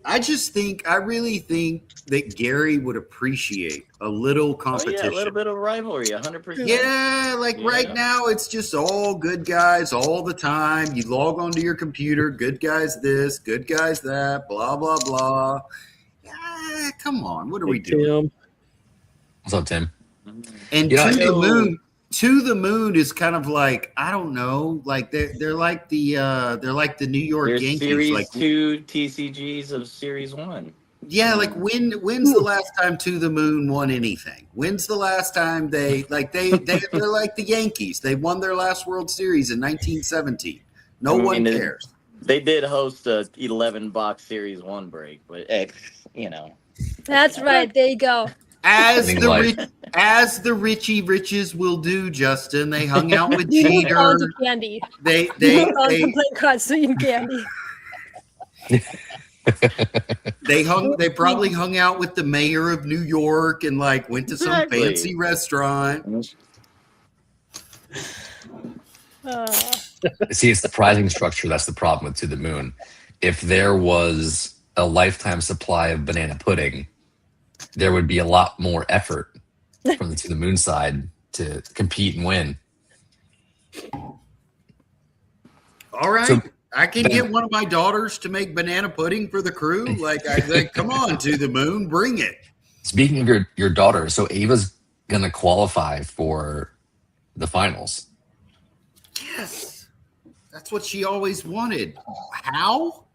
I really think that Gary would appreciate a little Oh competition. yeah, a little bit of rivalry, 100%. Yeah, like right Yeah. now, it's just all good guys all the time. You log onto your computer, good guys this, good guys that, blah, blah, blah. Yeah, come on. What are we doing? Tim, What's up, Tim? And Yeah, To the Moon is kind of like, I don't know, like they're like the New York There's Yankees. Series Like 2 TCGs of Series 1. yeah, like when's the last time To the Moon won anything? When's the last time they're like the Yankees? They won their last World Series in 1917. No I mean, one cares. They did host a 11-box Series 1 break, but you know. That's right. There you go. As Living the life. as the Richie Riches will do, Justin. They hung out with You moved Jeter. on to candy. They You they moved on they to playing cards so you can candy. they probably hung out with the mayor of New York and like went to some Exactly. fancy restaurant. See, it's the prizing structure that's the problem with To the Moon. If there was a lifetime supply of banana pudding, there would be a lot more effort from the To the Moon side to compete and win. All right. So- I can get one of my daughters to make banana pudding for the crew. Like I like, come on, To the Moon, bring it. Speaking of your daughter, so Ava's gonna qualify for the finals. Yes. That's what she always wanted. How?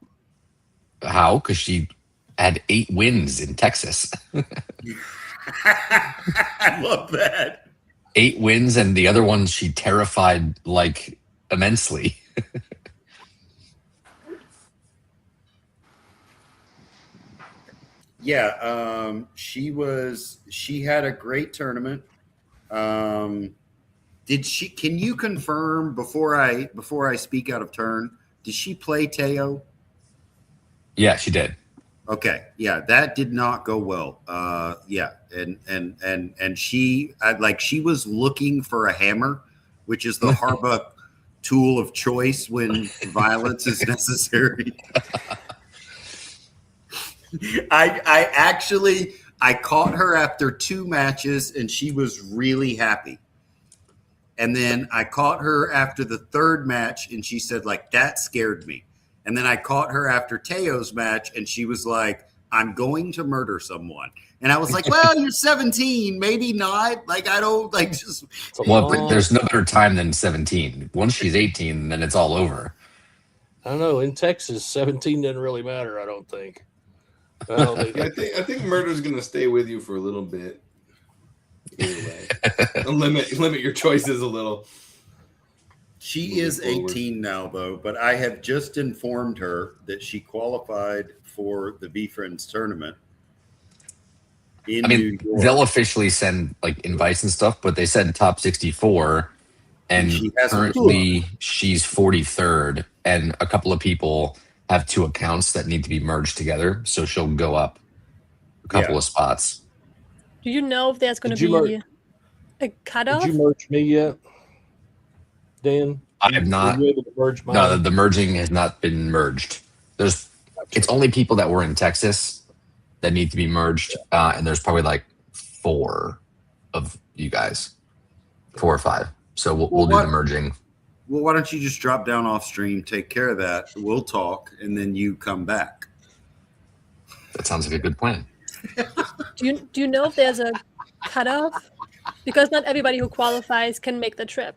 How? Because she had 8 wins in Texas. I love that. 8 wins, and the other ones she terrified like immensely. Yeah, she had a great tournament. Can you confirm before I speak out of turn, did she play Teo? Yeah, she did. Okay. Yeah, that did not go well. Yeah. And she was looking for a hammer, which is the Harba tool of choice when violence is necessary. I caught her after 2 matches and she was really happy. And then I caught her after the 3rd match and she said, like, that scared me. And then I caught her after Teo's match and she was like, I'm going to murder someone. And I was like, well, you're 17, maybe not. Like, I don't like just. it's a Well, long- there's no better time than 17. Once she's 18, then it's all over. I don't know. In Texas, 17 doesn't really matter. I don't think. Well, I think murder's gonna stay with you for a little bit. Either way. limit your choices a little. She is Moving forward. 18 now, though, but I have just informed her that she qualified for the V-Friends tournament in I mean, New York. they'll officially send like invites and stuff, but they said top 64, and She hasn't- currently she's 43rd, and a couple of people have 2 accounts that need to be merged together, so she'll go up a couple Yeah. of spots. Do you know if there's going Did to you be a cutoff? Did you merge me yet, Dan? I have not. Were you able to merge mine? No, the merging has not been merged. It's only people that were in Texas that need to be merged, and there's probably like 4 of you guys, 4 or 5. So we'll do what- the merging. Well, why don't you just drop down off stream, take care of that. We'll talk, and then you come back. That sounds like a good plan. Do you know if there's a cutoff? Because not everybody who qualifies can make the trip.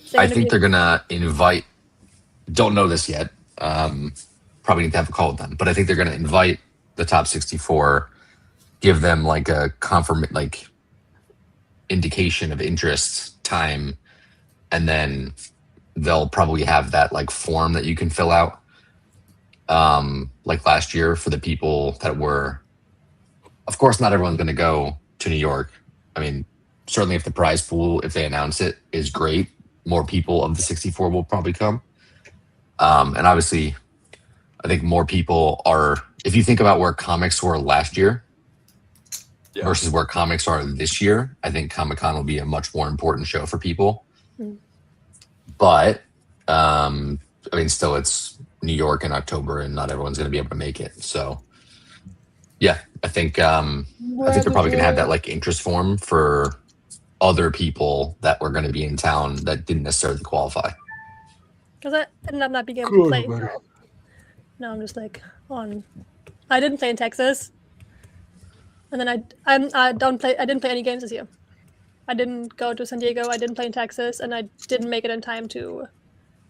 So I think they're gonna invite. Don't know this yet. Probably need to have a call with them, but I think they're gonna invite the top 64, give them like a indication of interest time, and then they'll probably have that like form that you can fill out. Like last year for the people that were. Of course, not everyone's gonna go to New York. I mean, certainly if the prize pool, if they announce it, is great, more people of the 64 will probably come. And obviously, I think more people are, if you think about where comics were last year versus where comics are this year, I think Comic-Con will be a much more important show for people. Mm. But, I mean, still, it's New York in October and not everyone's going to be able to make it. So Yeah, I think they're probably going to have that like interest form for other people that were going to be in town that didn't necessarily qualify. Because I ended up not being able to play. Now I'm just like on. I didn't play in Texas, and then I didn't play any games this year. I didn't go to San Diego. I didn't play in Texas, and I didn't make it in time to.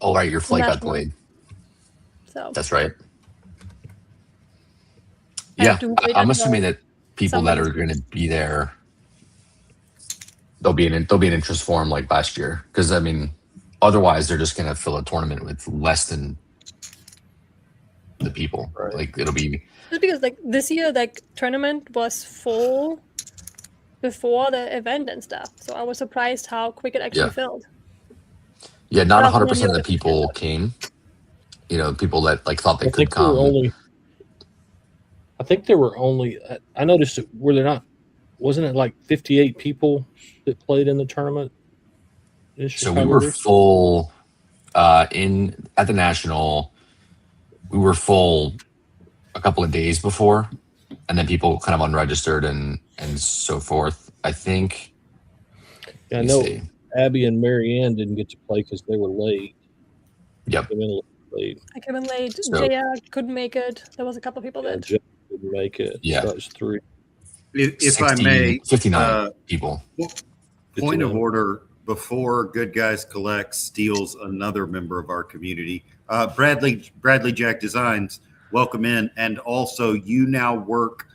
Oh, right, your flight got National. delayed. So That's right. I Yeah, have to wait I'm until assuming that people that are going to be there, there'll be an interest form like last year. Because I mean, otherwise they're just going to fill a tournament with less than the people. Right. Like it'll be. just because like this year, like tournament was full before the event and stuff. So I was surprised how quick it actually filled. Yeah, not Well, 100% of the people came. You know, people that like thought they could come. I think there were only. I noticed it. Were there not? Wasn't it like 58 people that played in the tournament? So we were full at the national. We were full a couple of days before, and then people kind of unregistered and so forth. I think. Yeah, I know Abby and Marianne didn't get to play because they were late. Yep. They came in a little late. I came in late. So, JR couldn't make it. There was a couple of people that Jeff didn't make it. Yeah. So that was 3. If I may, 59 people. Point of order before Good Guys Collect steals another member of our community. Bradley Jack Designs, welcome in. And also, you now work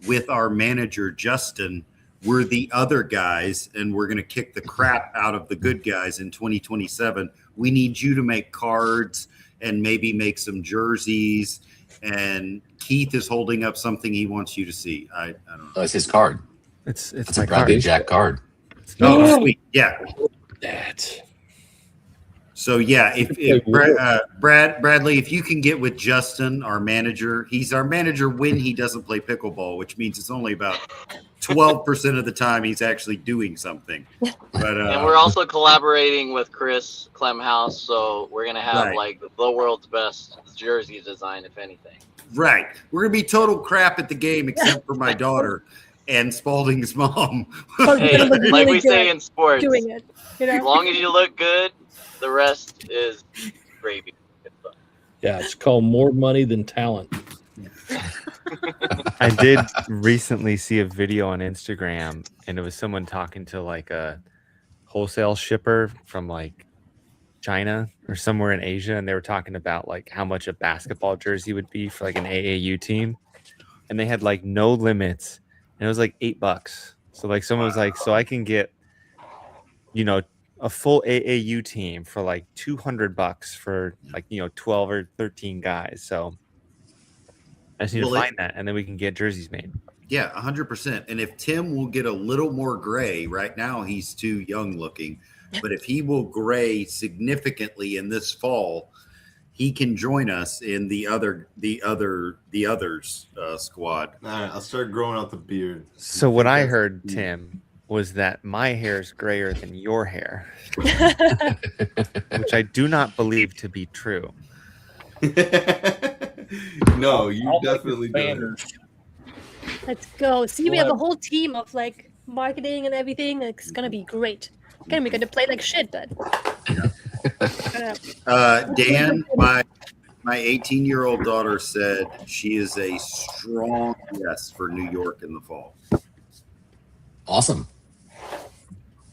with our manager, Justin. We're the other guys, and we're going to kick the crap out of the good guys in 2027. We need you to make cards and maybe make some jerseys. And Keith is holding up something he wants you to see. I don't know. It's his card. It's a Bradley Jack card. Oh, sweet. Yeah. That. So yeah, if Bradley, if you can get with Justin, our manager, he's our manager when he doesn't play pickleball, which means it's only about 12% of the time he's actually doing something. But and we're also collaborating with Chris Clemhouse, so we're gonna have like the world's best jersey design, if anything. Right, we're gonna be total crap at the game, except for my daughter and Spalding's mom. Hey, like we say in sports, doing it, you know? as long as you look good, the rest is gravy. Yeah, it's called more money than talent. I did recently see a video on Instagram, and it was someone talking to like a wholesale shipper from like China or somewhere in Asia, and they were talking about like how much a basketball jersey would be for like an AAU team, and they had like no limits, and it was like $8. So like someone was like, so I can get, you know, a full AAU team for like $200 for like, you know, 12 or 13 guys. So I just need to find that, and then we can get jerseys made. Yeah, 100%. And if Tim will get a little more gray, right now he's too young looking, but if he will gray significantly in this fall, he can join us in the others squad. All right, I'll start growing out the beard. So what I heard, Tim, was that my hair is grayer than your hair, which I do not believe to be true. No, you definitely do. Let's go. See, we have a whole team of like marketing and everything. It's gonna be great. Again, we're gonna play like shit, but Dan, my 18-year-old daughter said she is a strong yes for New York in the fall. Awesome.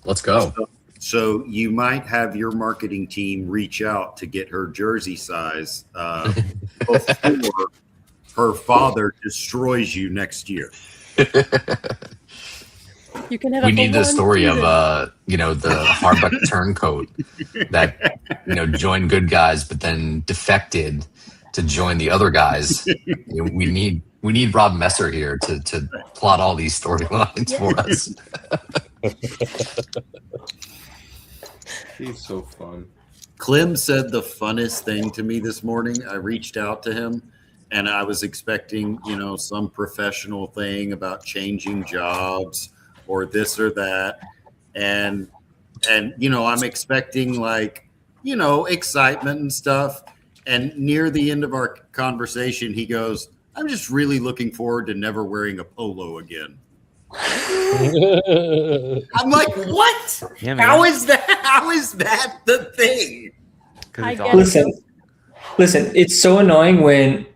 Let's go. So you might have your marketing team reach out to get her jersey size before her father destroys you next year. you can have. We need the story of you know, the Harbuck turncoat that, you know, joined Good Guys but then defected to join the other guys. You know, we need Rob Messer here to plot all these storylines for us. He's so fun. Clem said the funnest thing to me this morning. I reached out to him and I was expecting, you know, some professional thing about changing jobs or this or that. And you know, I'm expecting like, you know, excitement and stuff. And near the end of our conversation, he goes, I'm just really looking forward to never wearing a polo again. I'm like, what? Yeah, man. How is that the thing? 'Cause I it's get awesome. it. Listen, it's so annoying when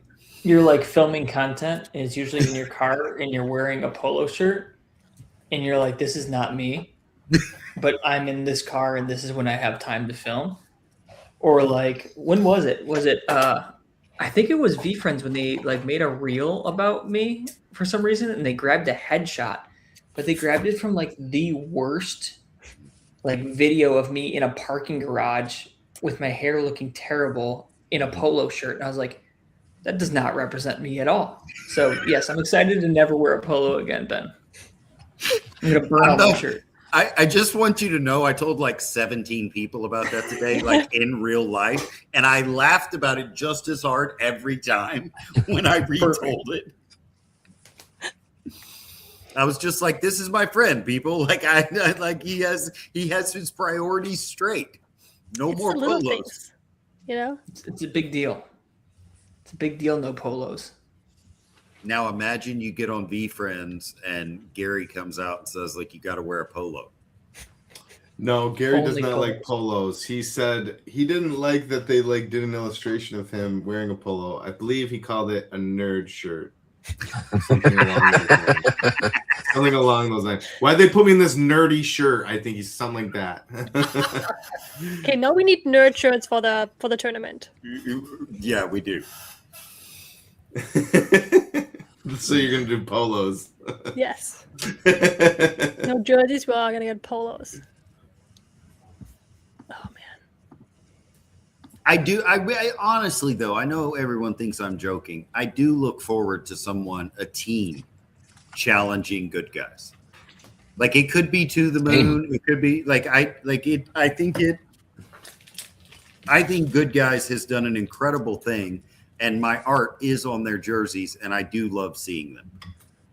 you're like filming content and it's usually in your car and you're wearing a polo shirt and you're like, this is not me, but I'm in this car and this is when I have time to film. Or like, when was it? Was it, I think it was VFriends when they like made a reel about me for some reason and they grabbed a headshot, but they grabbed it from like the worst like video of me in a parking garage with my hair looking terrible in a polo shirt. And I was like, that does not represent me at all. So yes, I'm excited to never wear a polo again, Ben. I'm going to burn out my shirt. I just want you to know I told like 17 people about that today, like in real life. And I laughed about it just as hard every time when I retold it. I was just like, this is my friend, people. Like I like he has his priorities straight. No It's more the little polos. things, you know? It's a big deal. It's a big deal, no polos. Now imagine you get on VFriends and Gary comes out and says, like, you got to wear a polo. No, Gary does Only not like polos. polos. He said he didn't like that they like did an illustration of him wearing a polo. I believe he called it a nerd shirt. Something along those lines. Something along those lines. Why'd they put me in this nerdy shirt? I think he's something like that. Okay, now we need nerd shirts for the tournament. Yeah, we do. So you're gonna do polos. Yes. No jerseys, we're all gonna get polos. Oh man. I honestly, though, I know everyone thinks I'm joking. I do look forward to a team challenging good guys. Like it could be To the Moon. It could be I think Good Guys has done an incredible thing, and my art is on their jerseys, and I do love seeing them.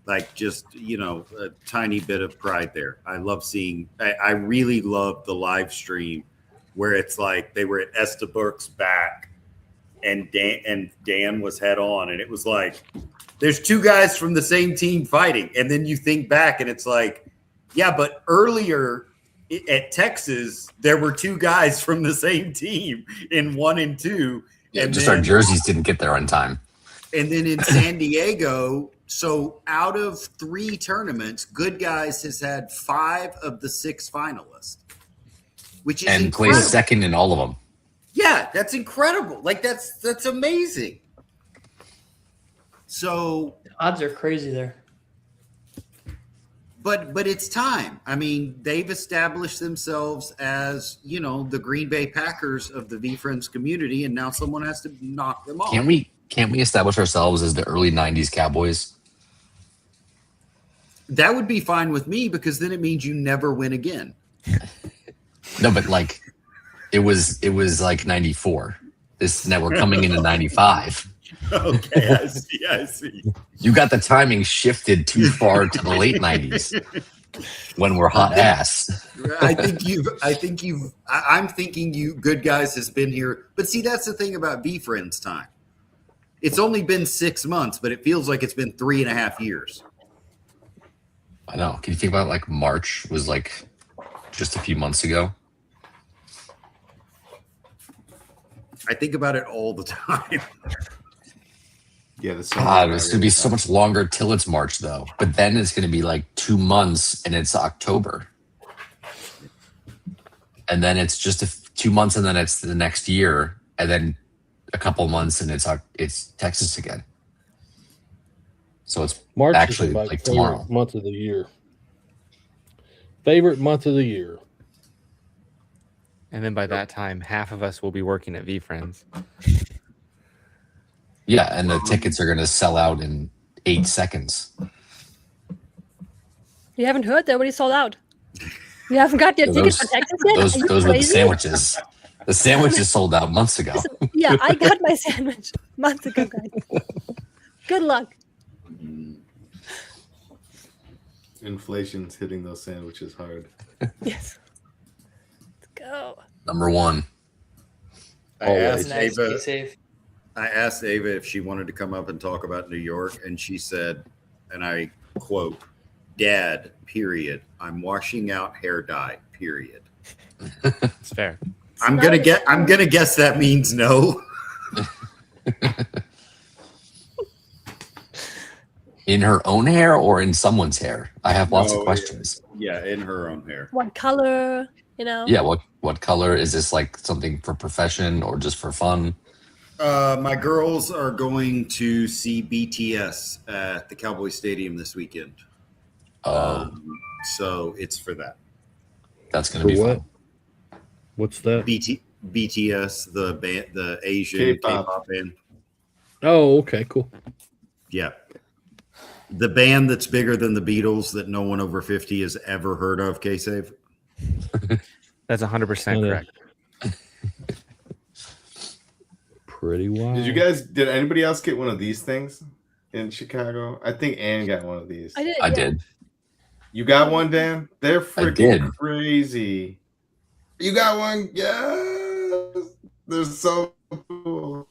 Like just, a tiny bit of pride there. I love seeing, I really love the live stream where it's like they were at Esteburg's back and Dan was head on, and it was like, there's two guys from the same team fighting. And then you think back and it's like, yeah, but earlier at Texas, there were two guys from the same team in 1 and 2. Yeah, and just then, our jerseys didn't get there on time. And then in San Diego, so out of 3 tournaments, Good Guys has had 5 of the 6 finalists, which is And incredible. plays second in all of them. Yeah, that's incredible. Like that's amazing. So, The odds are crazy there. but it's time. I mean, they've established themselves as, the Green Bay Packers of the VFriends community, and now someone has to knock them off. Can't we establish ourselves as the early 90s Cowboys? That would be fine with me because then it means you never win again. No, but like it was like 94. Now we're coming into 95. Okay, I see. You got the timing shifted too far to the late 90s when we're hot ass. I'm thinking you Good Guys has been here. But see, that's the thing about VFriends time. It's only been 6 months, but it feels like it's been 3.5 years. I know. Can you think about like March was like just a few months ago? I think about it all the time. Yeah, the God, it's going to be so much longer till it's March, though. But then it's going to be like 2 months and it's October. And then it's just 2 months and then it's the next year. And then a couple months and it's Texas again. So it's March actually is my like favorite tomorrow. month of the year. Favorite month of the year. And then by that time, half of us will be working at VFriends. Yeah, and the tickets are going to sell out in 8 seconds. You haven't heard? They already sold out. You haven't got your tickets for Texas yet? Those Are you were the crazy? sandwiches. The sandwiches sold out months ago. Yeah, I got my sandwich months ago, guys. Good luck. Inflation's hitting those sandwiches hard. Yes. Let's go. Number 1. I asked Nice, be Ava, safe. I asked Ava if she wanted to come up and talk about New York, and she said, and I quote, "Dad, period. I'm washing out hair dye, period." It's fair. I'm gonna guess that means no. In her own hair or in someone's hair? I have lots of questions. Yeah, in her own hair. What color? You know. Yeah, what color is this? Like something for profession or just for fun? My girls are going to see BTS at the Cowboy Stadium this weekend. So it's for that. That's going to be what? fun. What's that? BTS, the band, the Asian K-pop band. Oh, okay, cool. Yeah. The band that's bigger than the Beatles that no one over 50 has ever heard of, K-Save. That's 100% correct. Pretty wild. Did anybody else get one of these things in Chicago? I think Ann got one of these. I did. You got one, Dan? They're did. freaking crazy. You got one? Yes. They're so cool.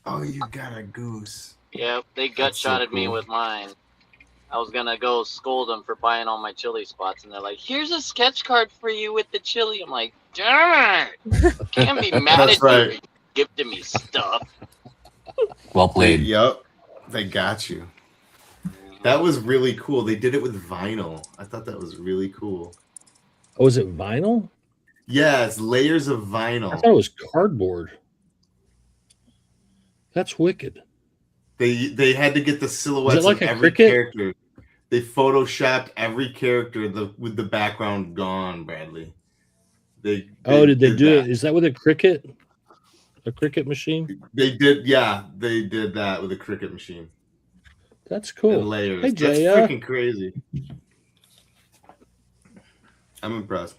Oh, you got a goose. Yep, they gut-shotted me with mine. I was gonna go scold them for buying all my chili spots, and they're like, "Here's a sketch card for you with the chili." I'm like, "Darn it! Can't be mad at you for gifting me stuff." Well played. Yep, they got you. That was really cool. They did it with vinyl. I thought that was really cool. Oh, is it vinyl? Yeah, it's layers of vinyl. I thought it was cardboard. That's wicked. They had to get the silhouettes like of a every cricket? character. They photoshopped every character with the background gone, Bradley. Did they do that. it? Is that with a cricket? A cricket machine? They did, yeah. They did that with a cricket machine. That's cool. And layers. Hey, That's Jaya. freaking crazy. I'm impressed.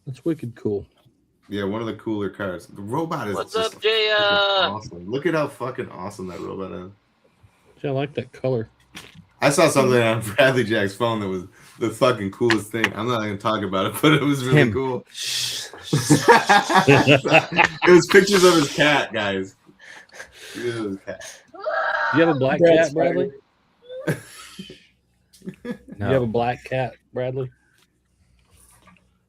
That's wicked cool. Yeah, one of the cooler cards. The robot is What's just up, Jaya? awesome. Look at how fucking awesome that robot is. Yeah, I like that color. I saw something on Bradley Jack's phone that was the fucking coolest thing. I'm not going to talk about it, but it was really cool. It was pictures of his cat, guys. Pictures of his cat. Do you have a black cat, Bradley? No. You have a black cat, Bradley?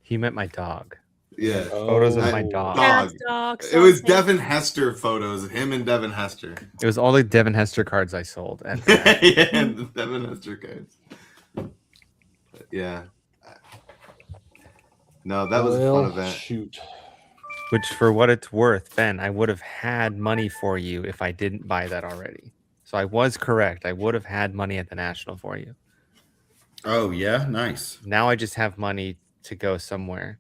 He meant my dog. Yeah. Photos of my dog. Cats, dogs, It was dogs, Devin Hester photos of him and Devin Hester. It was all the Devin Hester cards I sold. At Yeah, the Devin Hester cards. But yeah. No, that was a fun event. Shoot. Which, for what it's worth, Ben, I would have had money for you if I didn't buy that already. So I was correct. I would have had money at the National for you. Oh yeah, nice. Now I just have money to go somewhere.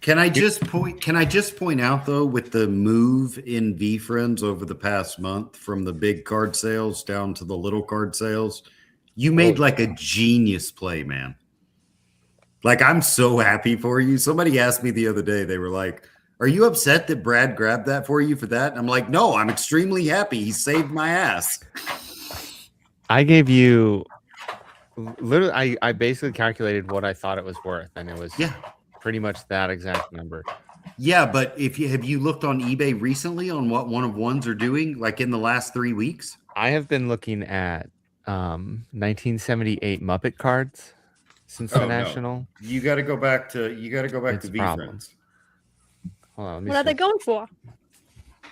Can I just point out though, with the move in VFriends over the past month from the big card sales down to the little card sales, you made like a genius play, man. Like, I'm so happy for you. Somebody asked me the other day, they were like, "Are you upset that Brad grabbed that for you for that?" And I'm like, "No, I'm extremely happy. He saved my ass." I gave you literally, I basically calculated what I thought it was worth, and it was pretty much that exact number. Yeah, but have you looked on eBay recently on what one of ones are doing, like in the last 3 weeks? I have been looking at 1978 Muppet cards since the National. No. You got to go back to It's a problem. VFriends. Hold on, let me What are see. they going for?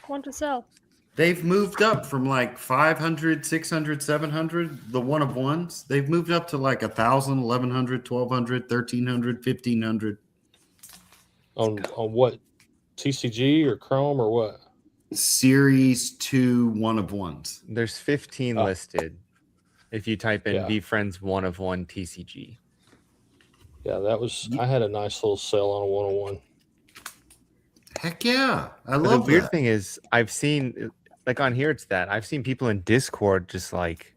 Want to sell? They've moved up from like 500, 600, 700, the one of ones. They've moved up to like 1,000, 1,100, 1,200, 1,300, 1,500. On what? TCG or Chrome or what? Series 2 one of ones. There's 15 listed if you type in Yeah. VFriends one of one TCG. Yeah, that was. I had a nice little sale on a 101. Heck yeah. I But love the weird that. thing is, I've seen, like on here, it's that I've seen people in Discord just like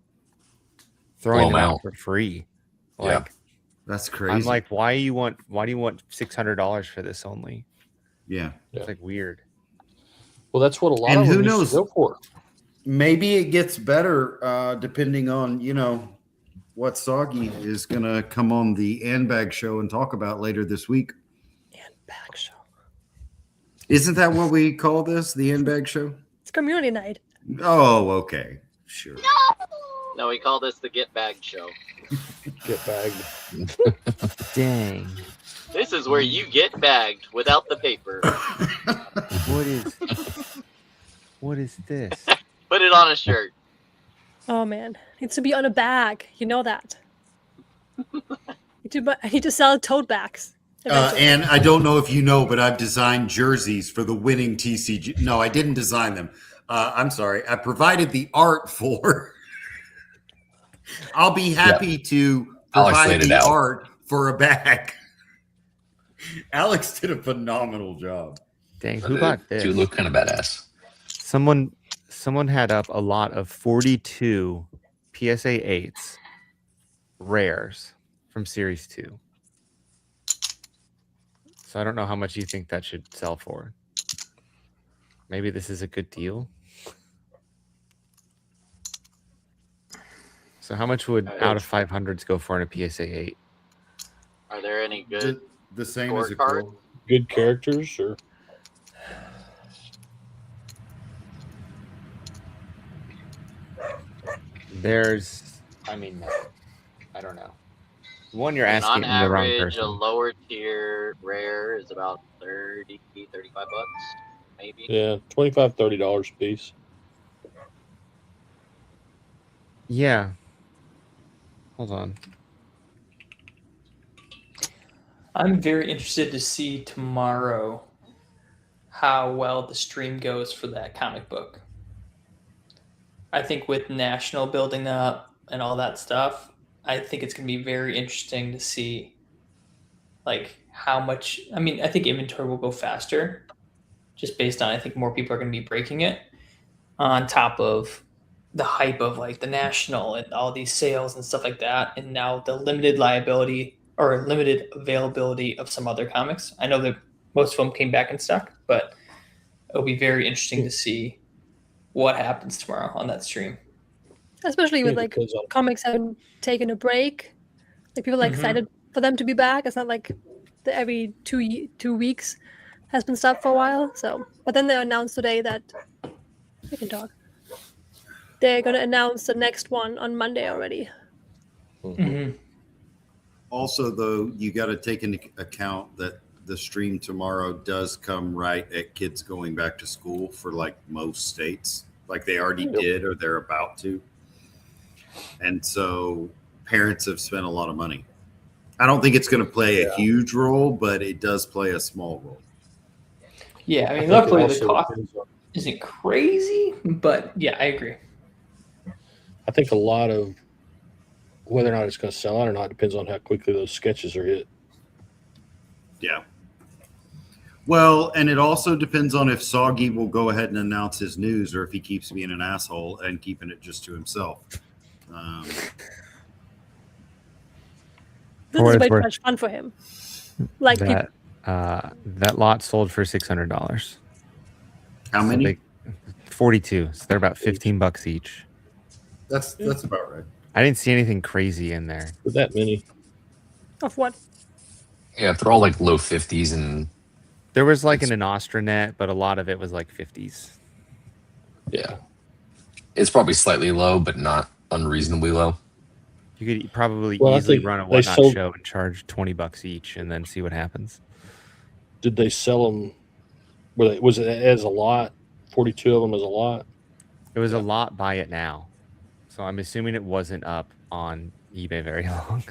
throwing Blow 'em them out out. for free. Yeah. Like, That's crazy. I'm like, why do you want $600 for this only? yeah. It's like weird. Well, that's what a lot And of who them used knows? to go for. Maybe it gets better depending on, what Soggy is going to come on the Anbag show and talk about later this week. Back show. Isn't that what we call this? The Handbag Show? It's community night. Oh, okay. Sure. No, we call this the Get Bagged Show. Get bagged. Dang. This is where you get bagged without the paper. What is this? Put it on a shirt. Oh man, needs to be on a bag. You know that. I need to sell tote bags. eventually. And I don't know if you know, but I've designed jerseys for the winning TCG. No, I didn't design them. I'm sorry. I provided the art for. I'll be happy to Alex laid provide it the out. art for a bag. Alex did a phenomenal job. Dang, who bought this? Dude, look kind of badass. Someone had up a lot of 42 PSA 8s rares from Series 2. So I don't know how much you think that should sell for. Maybe this is a good deal. So how much would out of 500s go for in a PSA 8? Are there any good? The same as a Scorecard? girl. Good characters or There's, I don't know. The one you're On asking the wrong average, person. a lower tier rare is about 30, 35 bucks, maybe. yeah, $25, $30 a piece. Yeah. Hold on. I'm very interested to see tomorrow how well the stream goes for that comic book. I think with National building up and all that stuff, I think it's going to be very interesting to see like how much. I mean, I think inventory will go faster just based on I think more people are going to be breaking it on top of the hype of like the National and all these sales and stuff like that, and now the limited liability or limited availability of some other comics. I know that most of them came back in stock, but it'll be very interesting to see what happens tomorrow on that stream. Especially with Yeah, like depends on- comics having taken a break, like people are like Mhm. excited for them to be back. It's not like every 2 weeks has been stopped for a while. So, but then they announced today that we can talk. They're gonna announce the next one on Monday already. Mm-hmm. Also, though, you got to take into account that the stream tomorrow does come right at kids going back to school for like most states, like they already did or they're about to. And so parents have spent a lot of money. I don't think it's going to play a huge role, but it does play a small role. Yeah, I mean, think luckily it the also cost depends on- isn't crazy, but yeah, I agree. I think a lot of whether or not it's going to sell out or not depends on how quickly those sketches are hit. Yeah. Well, and it also depends on if Soggy will go ahead and announce his news or if he keeps being an asshole and keeping it just to himself. This what is it's way too worth. much fun for him. Like people, That lot sold for $600. How So many? they- 42. So they're about $15 each. That's about right. I didn't see anything crazy in there. With that many, of what? Yeah, if they're all like low 50s and There was like an Astronet, but a lot of it was like 50s. yeah, it's probably slightly low, but not unreasonably low. You could probably Well, I easily think run a they whatnot sold- show and charge $20 each, and then see what happens. did they sell them? Was it as a lot? 42 of them as a lot. It was a lot. Buy it now, so I'm assuming it wasn't up on eBay very long.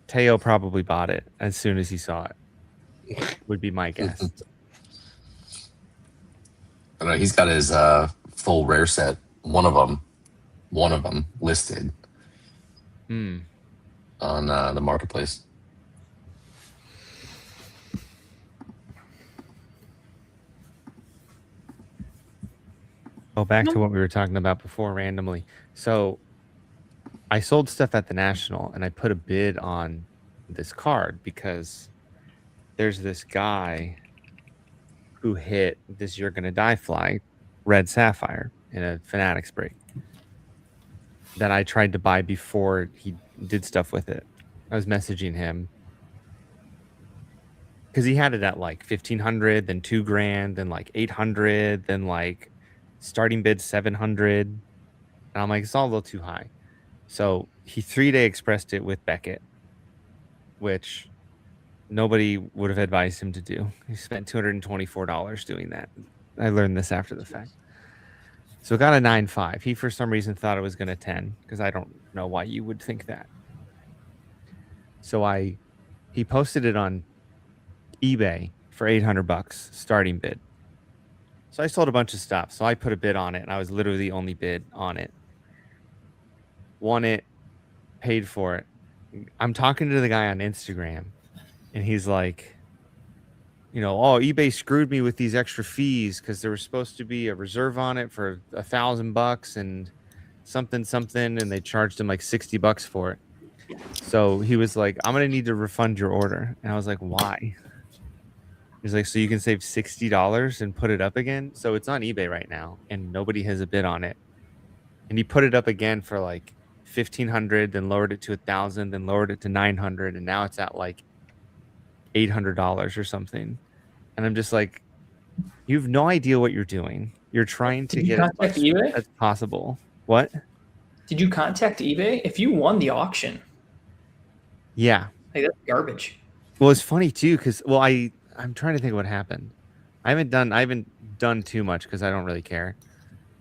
Teo probably bought it as soon as he saw it. Would be my guess. I don't know, he's got his full rare set. One of them listed Hmm. on the marketplace. Oh, back to what we were talking about before randomly. So I sold stuff at the National and I put a bid on this card because there's this guy who hit this You're Gonna Die fly, Red Sapphire, in a Fanatics break that I tried to buy before he did stuff with it. I was messaging him because he had it at like 1,500, then $2,000, then like 800, then like starting bid 700, and I'm like, it's all a little too high. So he 3-day expressed it with Beckett, which nobody would have advised him to do. He spent $224 doing that. I learned this after the fact. So it got a 9.5. He for some reason thought it was going to 10, because I don't know why you would think that. So he posted it on eBay for $800 starting bid. So I sold a bunch of stuff. So I put a bid on it, and I was literally the only bid on it. Won it, paid for it. I'm talking to the guy on Instagram, and he's like, you know, oh, eBay screwed me with these extra fees because there was supposed to be a reserve on it for $1,000 and something, and they charged him like $60 for it. So he was like, I'm gonna need to refund your order. And I was like, why? He's like, so you can save $60 and put it up again. So it's on eBay right now, and nobody has a bid on it. And he put it up again for like 1,500, then lowered it to 1,000, then lowered it to 900, and now it's at like $800 or something. And I'm just like, you have no idea what you're doing. You're trying to Did you get as contact much eBay? as possible. What? Did you contact eBay? If you won the auction, Yeah. like that's garbage. Well, it's funny too, because I'm trying to think what happened. I haven't done too much because I don't really care.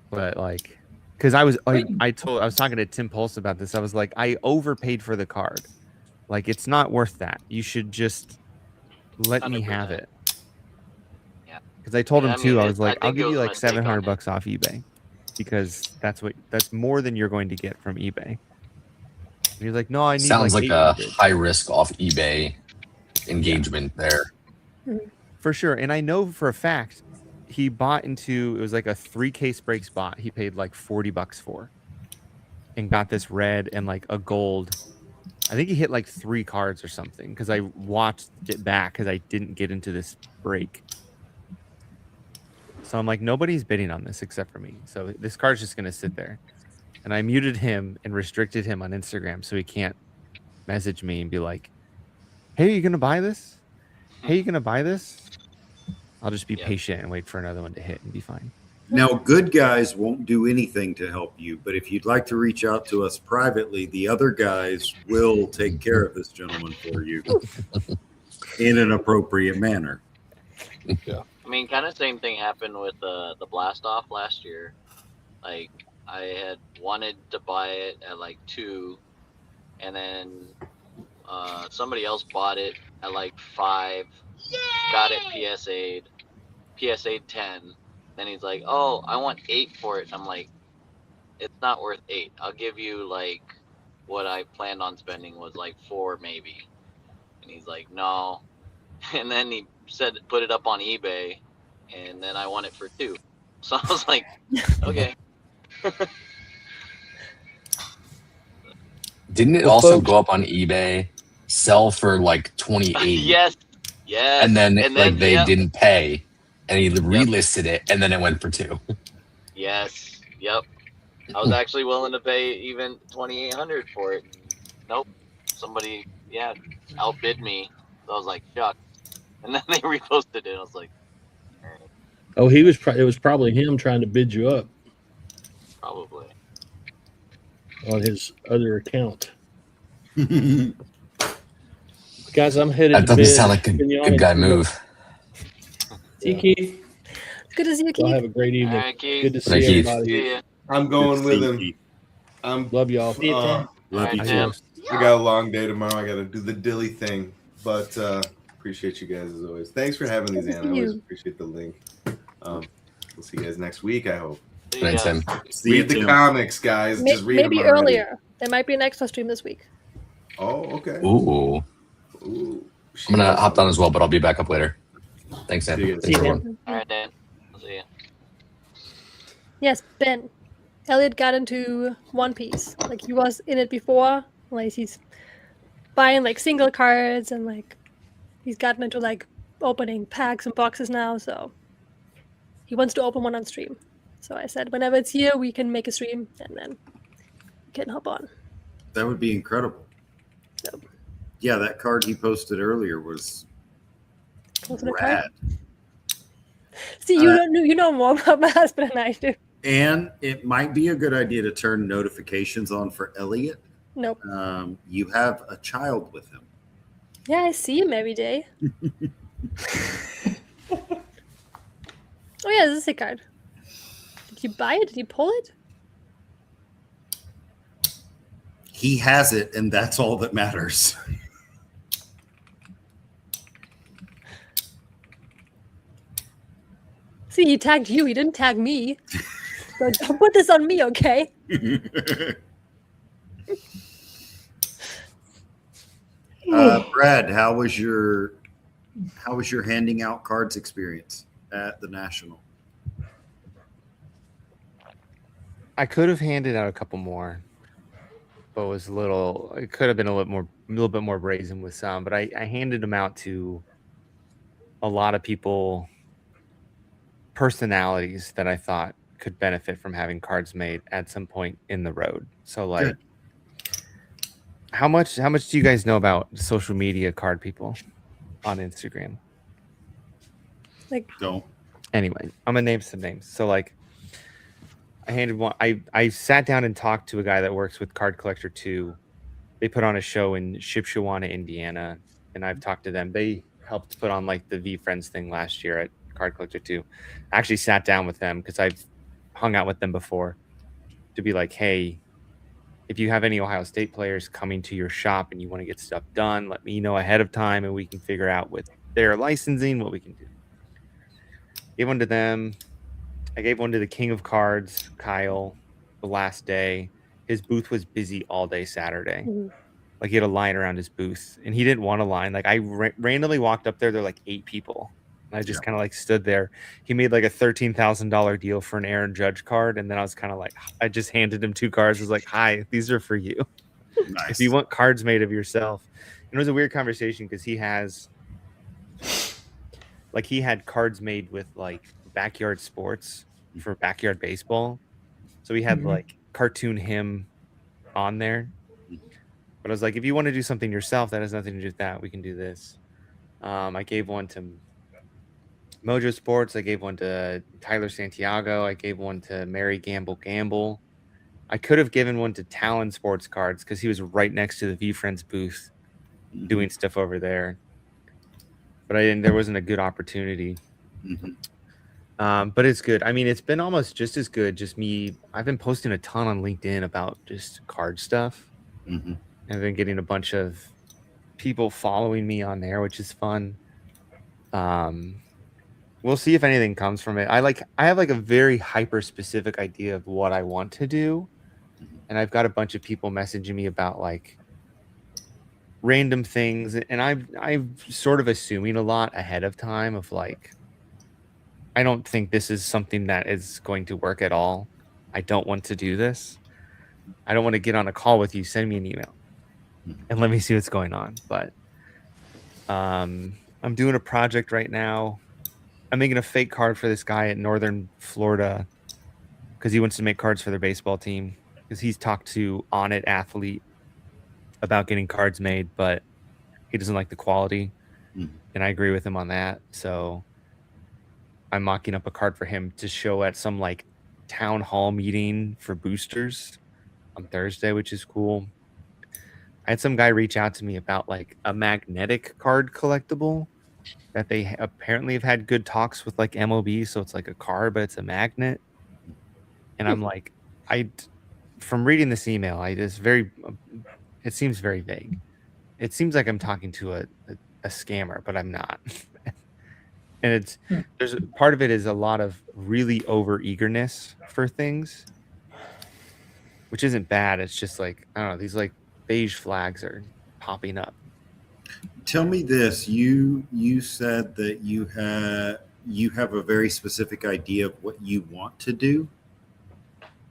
But like, because I was talking to Tim Pulse about this. I was like, I overpaid for the card. Like, it's not worth that. You should just let me have 100%. it. Yeah. Because I told Yeah, him I too. mean, I was like, I I'll think it give you was a like mistake on $700 off eBay, because that's more than you're going to get from eBay. And he's like, no, I need Sounds like a 800. high risk off eBay engagement there. For sure. And I know for a fact he bought into, it was like a 3 case breaks bot. He paid like $40 for, and got this red and like a gold. I think he hit like 3 cards or something, because I watched it back because I didn't get into this break. So I'm like, nobody's bidding on this except for me. So this card's just going to sit there. And I muted him and restricted him on Instagram so he can't message me and be like, hey, are you going to buy this? Hey, you going to buy this? I'll just be Yeah. patient and wait for another one to hit and be fine. Now, good guys won't do anything to help you, but if you'd like to reach out to us privately, the other guys will take care of this gentleman for you in an appropriate manner. I mean, kind of same thing happened with the blast off last year. Like, I had wanted to buy it at like 2, and then somebody else bought it at like 5. Got it PSA'd 10. Then he's like, oh, I want 8 for it. And I'm like, it's not worth 8. I'll give you like what I planned on spending was like 4 maybe. And he's like, no. And then he said, put it up on eBay, and then I want it for 2. So I was like, okay. Didn't it Well, also folks- go up on eBay, sell for like 28, Yes. and then like they yep. didn't pay, and he relisted it, and then it went for 2. Yes. Yep. I was actually willing to pay even $2,800 for it. Nope. Somebody, outbid me. So I was like, shucks. And then they reposted it. I was like, all right, Oh, it was probably him trying to bid you up probably. on his other account. Guys, I'm headed That to doesn't bed. sound like a good guy move. See, Keith? Good to see you, Y'all Keith. have a great evening. All right, Keith. Good to see Thank you. everybody. See ya. I'm going with him. Keith. I'm Love y'all. See you, Tim. Love you All right, too. Tim. I got a long day tomorrow. I got to do the dilly thing, but appreciate you guys as always. Thanks for having these, Good to Anna. I see always you. appreciate the link. We'll see you guys next week, I hope. See Thanks, ya. Tim. See you, Read the Tim. comics, guys. Just read Maybe them already. earlier. There might be an extra stream this week. Oh, okay. Ooh, Ooh. I'm gonna hop on as well, but I'll be back up later. Thanks, Sam. See you. Thanks, everyone. All right, Dan. I'll see ya. Yes, Ben. Elliot got into One Piece. Like, he was in it before. Like, he's buying like single cards, and like he's gotten into like opening packs and boxes now. So he wants to open one on stream. So I said, whenever it's here, we can make a stream, and then we can hop on. That would be incredible. So Yeah, that card he posted earlier was What's in the card? Rad. See, you know more about my husband than I do. And it might be a good idea to turn notifications on for Elliot. Nope. You have a child with him. Yeah, I see him every day. Oh yeah, this is a card. Did you buy it? Did you pull it? He has it, and that's all that matters. See, he tagged you. He didn't tag me. So don't put this on me, okay? Brad, how was your handing out cards experience at the National? I could have handed out a couple more, but it could have been a little bit more brazen with some, but I handed them out to a lot of people, personalities that I thought could benefit from having cards made at some point in the road. So like, Good. how much do you guys know about social media card people on Instagram? Like, Don't. Anyway, I'm gonna name some names. So like, I handed one. I sat down and talked to a guy that works with Card Collector 2. They put on a show in Shipshewana, Indiana, and I've talked to them. They helped put on like the V Friends thing last year at Card Collector 2. I actually sat down with them because I've hung out with them before to be like, hey, if you have any Ohio State players coming to your shop and you want to get stuff done, let me know ahead of time and we can figure out with their licensing what we can do. Gave one to them. I gave one to the King of Cards, Kyle, the last day. His booth was busy all day Saturday. Mhm. Like he had a line around his booth and he didn't want a line. Like I randomly walked up there. There were like 8 people. And I just kind of like stood there. He made like a $13,000 deal for an Aaron Judge card. And then I was kind of like, I just handed him 2 cards. I was like, hi, these are for you. Nice. If you want cards made of yourself. And it was a weird conversation because he had cards made with like Backyard Sports for Backyard Baseball. So we had like cartoon him on there. But I was like, if you want to do something yourself that has nothing to do with that, we can do this. I gave one to Mojo Sports. I gave one to Tyler Santiago. I gave one to Mary Gamble. I could have given one to Talon Sports Cards because he was right next to the V Friends booth doing stuff over there. But I didn't. There wasn't a good opportunity. But it's good. I mean, it's been almost just as good. Just me. I've been posting a ton on LinkedIn about just card stuff. I've been getting a bunch of people following me on there, which is fun. We'll see if anything comes from it. I have like a very hyper specific idea of what I want to do. And I've got a bunch of people messaging me about like random things. And I'm sort of assuming a lot ahead of time of like, I don't think this is something that is going to work at all. I don't want to do this. I don't want to get on a call with you. Send me an email and let me see what's going on. But I'm doing a project right now. I'm making a fake card for this guy at Northern Florida because he wants to make cards for their baseball team because he's talked to On It Athlete about getting cards made, but he doesn't like the quality. And I agree with him on that. So I'm mocking up a card for him to show at some like town hall meeting for boosters on Thursday, which is cool. I had some guy reach out to me about like a magnetic card collectible that they apparently have had good talks with like MLB. So it's like a card, but it's a magnet. And I'm like, from reading this email, it seems very vague. It seems like I'm talking to a scammer, but I'm not. And there's part of it is a lot of really over eagerness for things, which isn't bad. It's just like, I don't know, these like beige flags are popping up. Tell me this. You said that you have a very specific idea of what you want to do.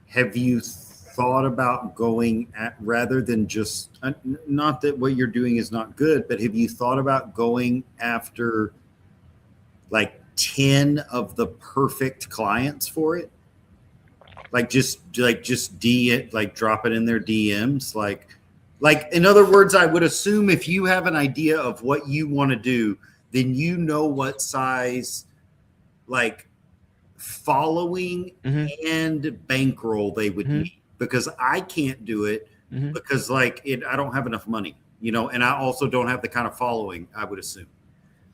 Have you thought about going at, rather than just, not that what you're doing is not good, but have you thought about going after like 10 of the perfect clients for it? Like just drop it in their DMs. Like in other words, I would assume if you have an idea of what you want to do, then you know what size like following and bankroll they would need, because I can't do it because like I don't have enough money, you know, and I also don't have the kind of following I would assume.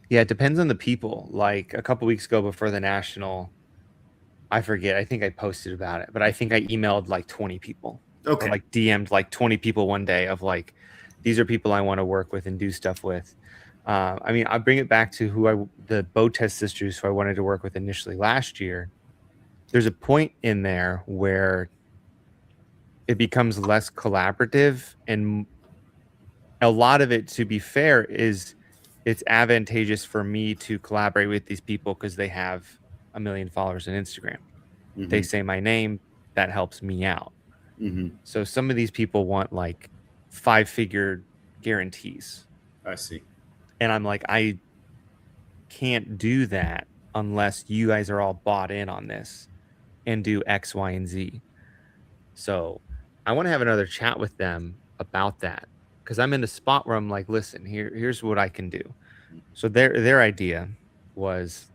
Yeah, it depends on the people. Like a couple weeks ago before the national, I forget, I think I posted about it, but I think I emailed like 20 people. Okay. Or like DM'd like 20 people one day of like, these are people I want to work with and do stuff with. I mean, I bring it back to the Botez sisters who I wanted to work with initially last year. There's a point in there where it becomes less collaborative, and a lot of it, to be fair, is it's advantageous for me to collaborate with these people because they have 1 million followers on Instagram. They say my name, that helps me out. So some of these people want like 5-figure guarantees. I see. And I'm like, I can't do that unless you guys are all bought in on this and do X, Y, and Z. So I want to have another chat with them about that, because I'm in a spot where I'm like, listen, here's what I can do. So their idea was,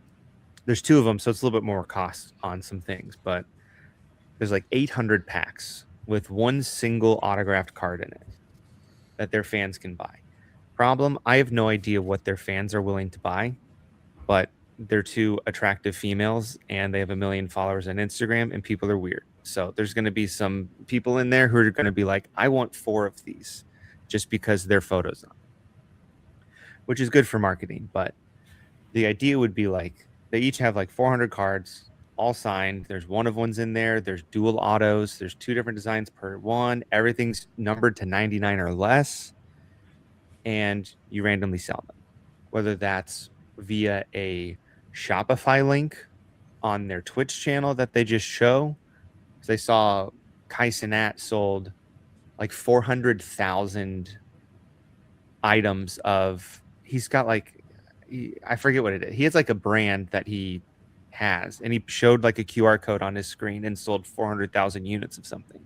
there's 2 of them, so it's a little bit more cost on some things, but there's like 800 packs with one single autographed card in it that their fans can buy. Problem, I have no idea what their fans are willing to buy, but they're 2 attractive females and they have 1 million followers on Instagram, and people are weird. So there's going to be some people in there who are going to be like, I want 4 of these just because their photos on, which is good for marketing. But the idea would be like, they each have like 400 cards, all signed. There's one of ones in there. There's dual autos. There's 2 different designs per one. Everything's numbered to 99 or less. And you randomly sell them, whether that's via a Shopify link on their Twitch channel that they just show. Because I saw Kai Cenat sold like 400,000 items of, he's got like, I forget what it is. He has like a brand that he has, and he showed like a QR code on his screen and sold 400,000 units of something.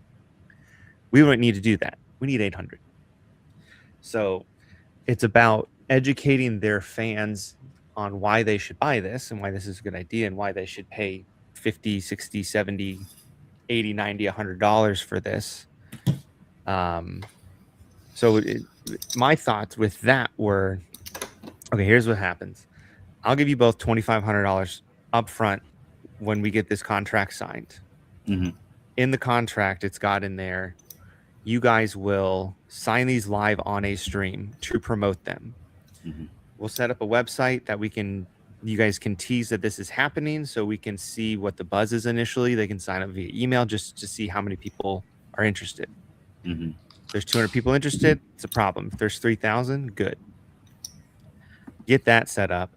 We wouldn't need to do that. We need 800. So it's about educating their fans on why they should buy this and why this is a good idea and why they should pay 50, 60, 70, 80, 90, $100 for this. So my thoughts with that were, okay, here's what happens. I'll give you both $2,500 up front when we get this contract signed. In the contract, it's got in there, you guys will sign these live on a stream to promote them. We'll set up a website that you guys can tease that this is happening, so we can see what the buzz is initially. They can sign up via email just to see how many people are interested. If there's 200 people interested, it's a problem. If there's 3,000, good. Get that set up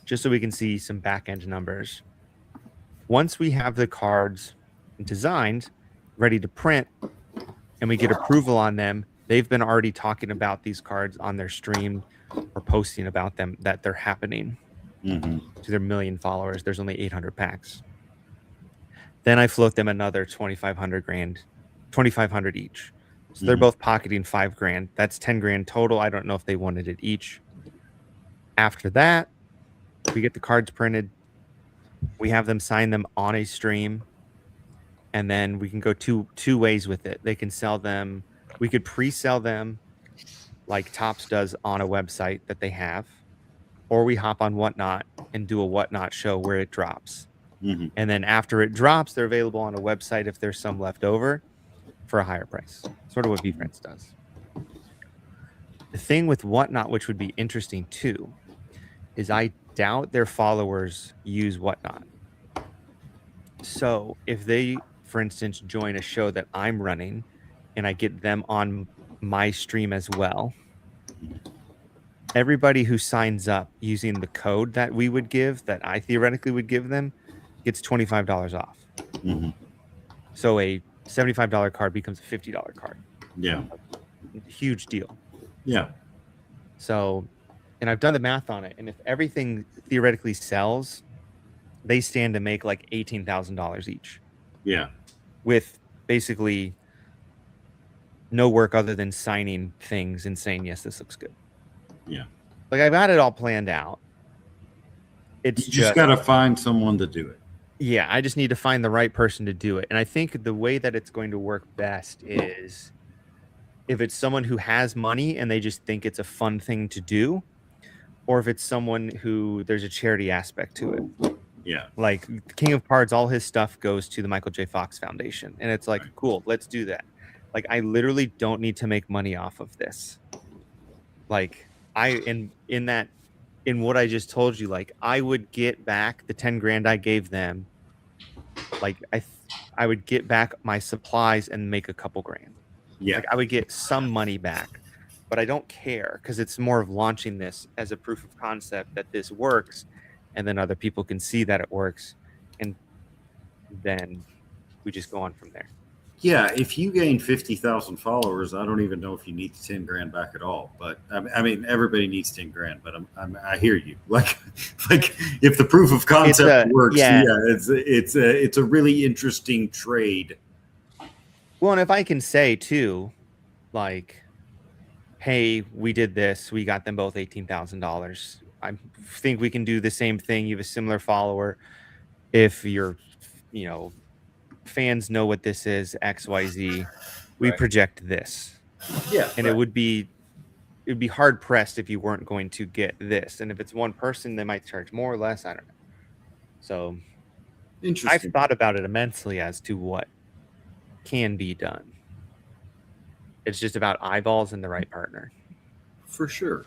just so we can see some back-end numbers. Once we have the cards designed, ready to print, and we get approval on them, they've been already talking about these cards on their stream or posting about them, that they're happening to their 1 million followers. There's only 800 packs. Then I float them another 2,500 each. So they're both pocketing $5,000. That's $10,000 total. I don't know if they wanted it each. After that, we get the cards printed. We have them sign them on a stream, and then we can go two ways with it. They can sell them. We could pre-sell them like Topps does on a website that they have, or we hop on Whatnot and do a Whatnot show where it drops. And then after it drops, they're available on a website if there's some left over for a higher price. Sort of what BeeFriends does. The thing with Whatnot, which would be interesting too, is I doubt their followers use Whatnot. So if they, for instance, join a show that I'm running and I get them on my stream as well, everybody who signs up using the code that we would give, that I theoretically would give them, gets $25 off. So a $75 card becomes a $50 card. Yeah. Huge deal. Yeah. So, and I've done the math on it, and if everything theoretically sells, they stand to make like $18,000 each. Yeah. With basically no work other than signing things and saying, yes, this looks good. Yeah. Like I've got it all planned out. It's You just got to find someone to do it. Yeah, I just need to find the right person to do it. And I think the way that it's going to work best is if it's someone who has money and they just think it's a fun thing to do, or if it's someone who there's a charity aspect to it. Yeah. Like King of Cards, all his stuff goes to the Michael J. Fox Foundation. And it's like, cool, let's do that. Like, I literally don't need to make money off of this. Like, in what I just told you, like, I would get back the 10 grand I gave them. Like, I would get back my supplies and make a couple grand. Yeah. Like, I would get some money back, but I don't care because it's more of launching this as a proof of concept that this works, and then other people can see that it works, and then we just go on from there. Yeah, if you gain 50,000 followers, I don't even know if you need the 10 grand back at all. But I mean, everybody needs 10 grand. But I hear you. Like if the proof of concept works, it's a really interesting trade. Well, and if I can say too, like, hey, we did this, we got them both $18,000. I think we can do the same thing. You have a similar follower. If you're, fans know what this is, XYZ, we project this. Yeah. And it would be hard pressed if you weren't going to get this. And if it's one person, they might charge more or less. I don't know. So Interesting. I've thought about it immensely as to what can be done. It's just about eyeballs and the right partner. For sure.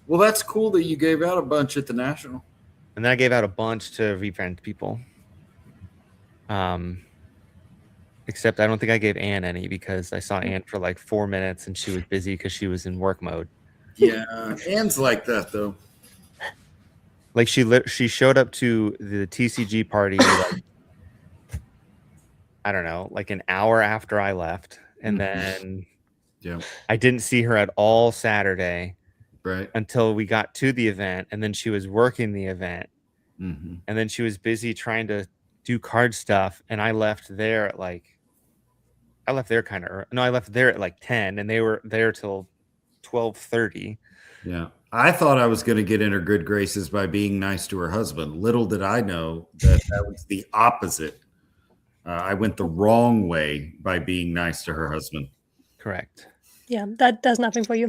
Well, that's cool that you gave out a bunch at the National. And then I gave out a bunch to refriend people. Except I don't think I gave Anne any because I saw Anne for like 4 minutes and she was busy because she was in work mode. Yeah, Anne's like that though. Like she showed up to the TCG party like, I don't know, like an hour after I left, and then I didn't see her at all Saturday, right? Until we got to the event, and then she was working the event, and then she was busy trying to do card stuff, and I left there at I left there at like 10, and they were there till 12:30. Yeah. I thought I was going to get in her good graces by being nice to her husband. Little did I know that was the opposite. I went the wrong way by being nice to her husband. Correct. Yeah, that does nothing for you.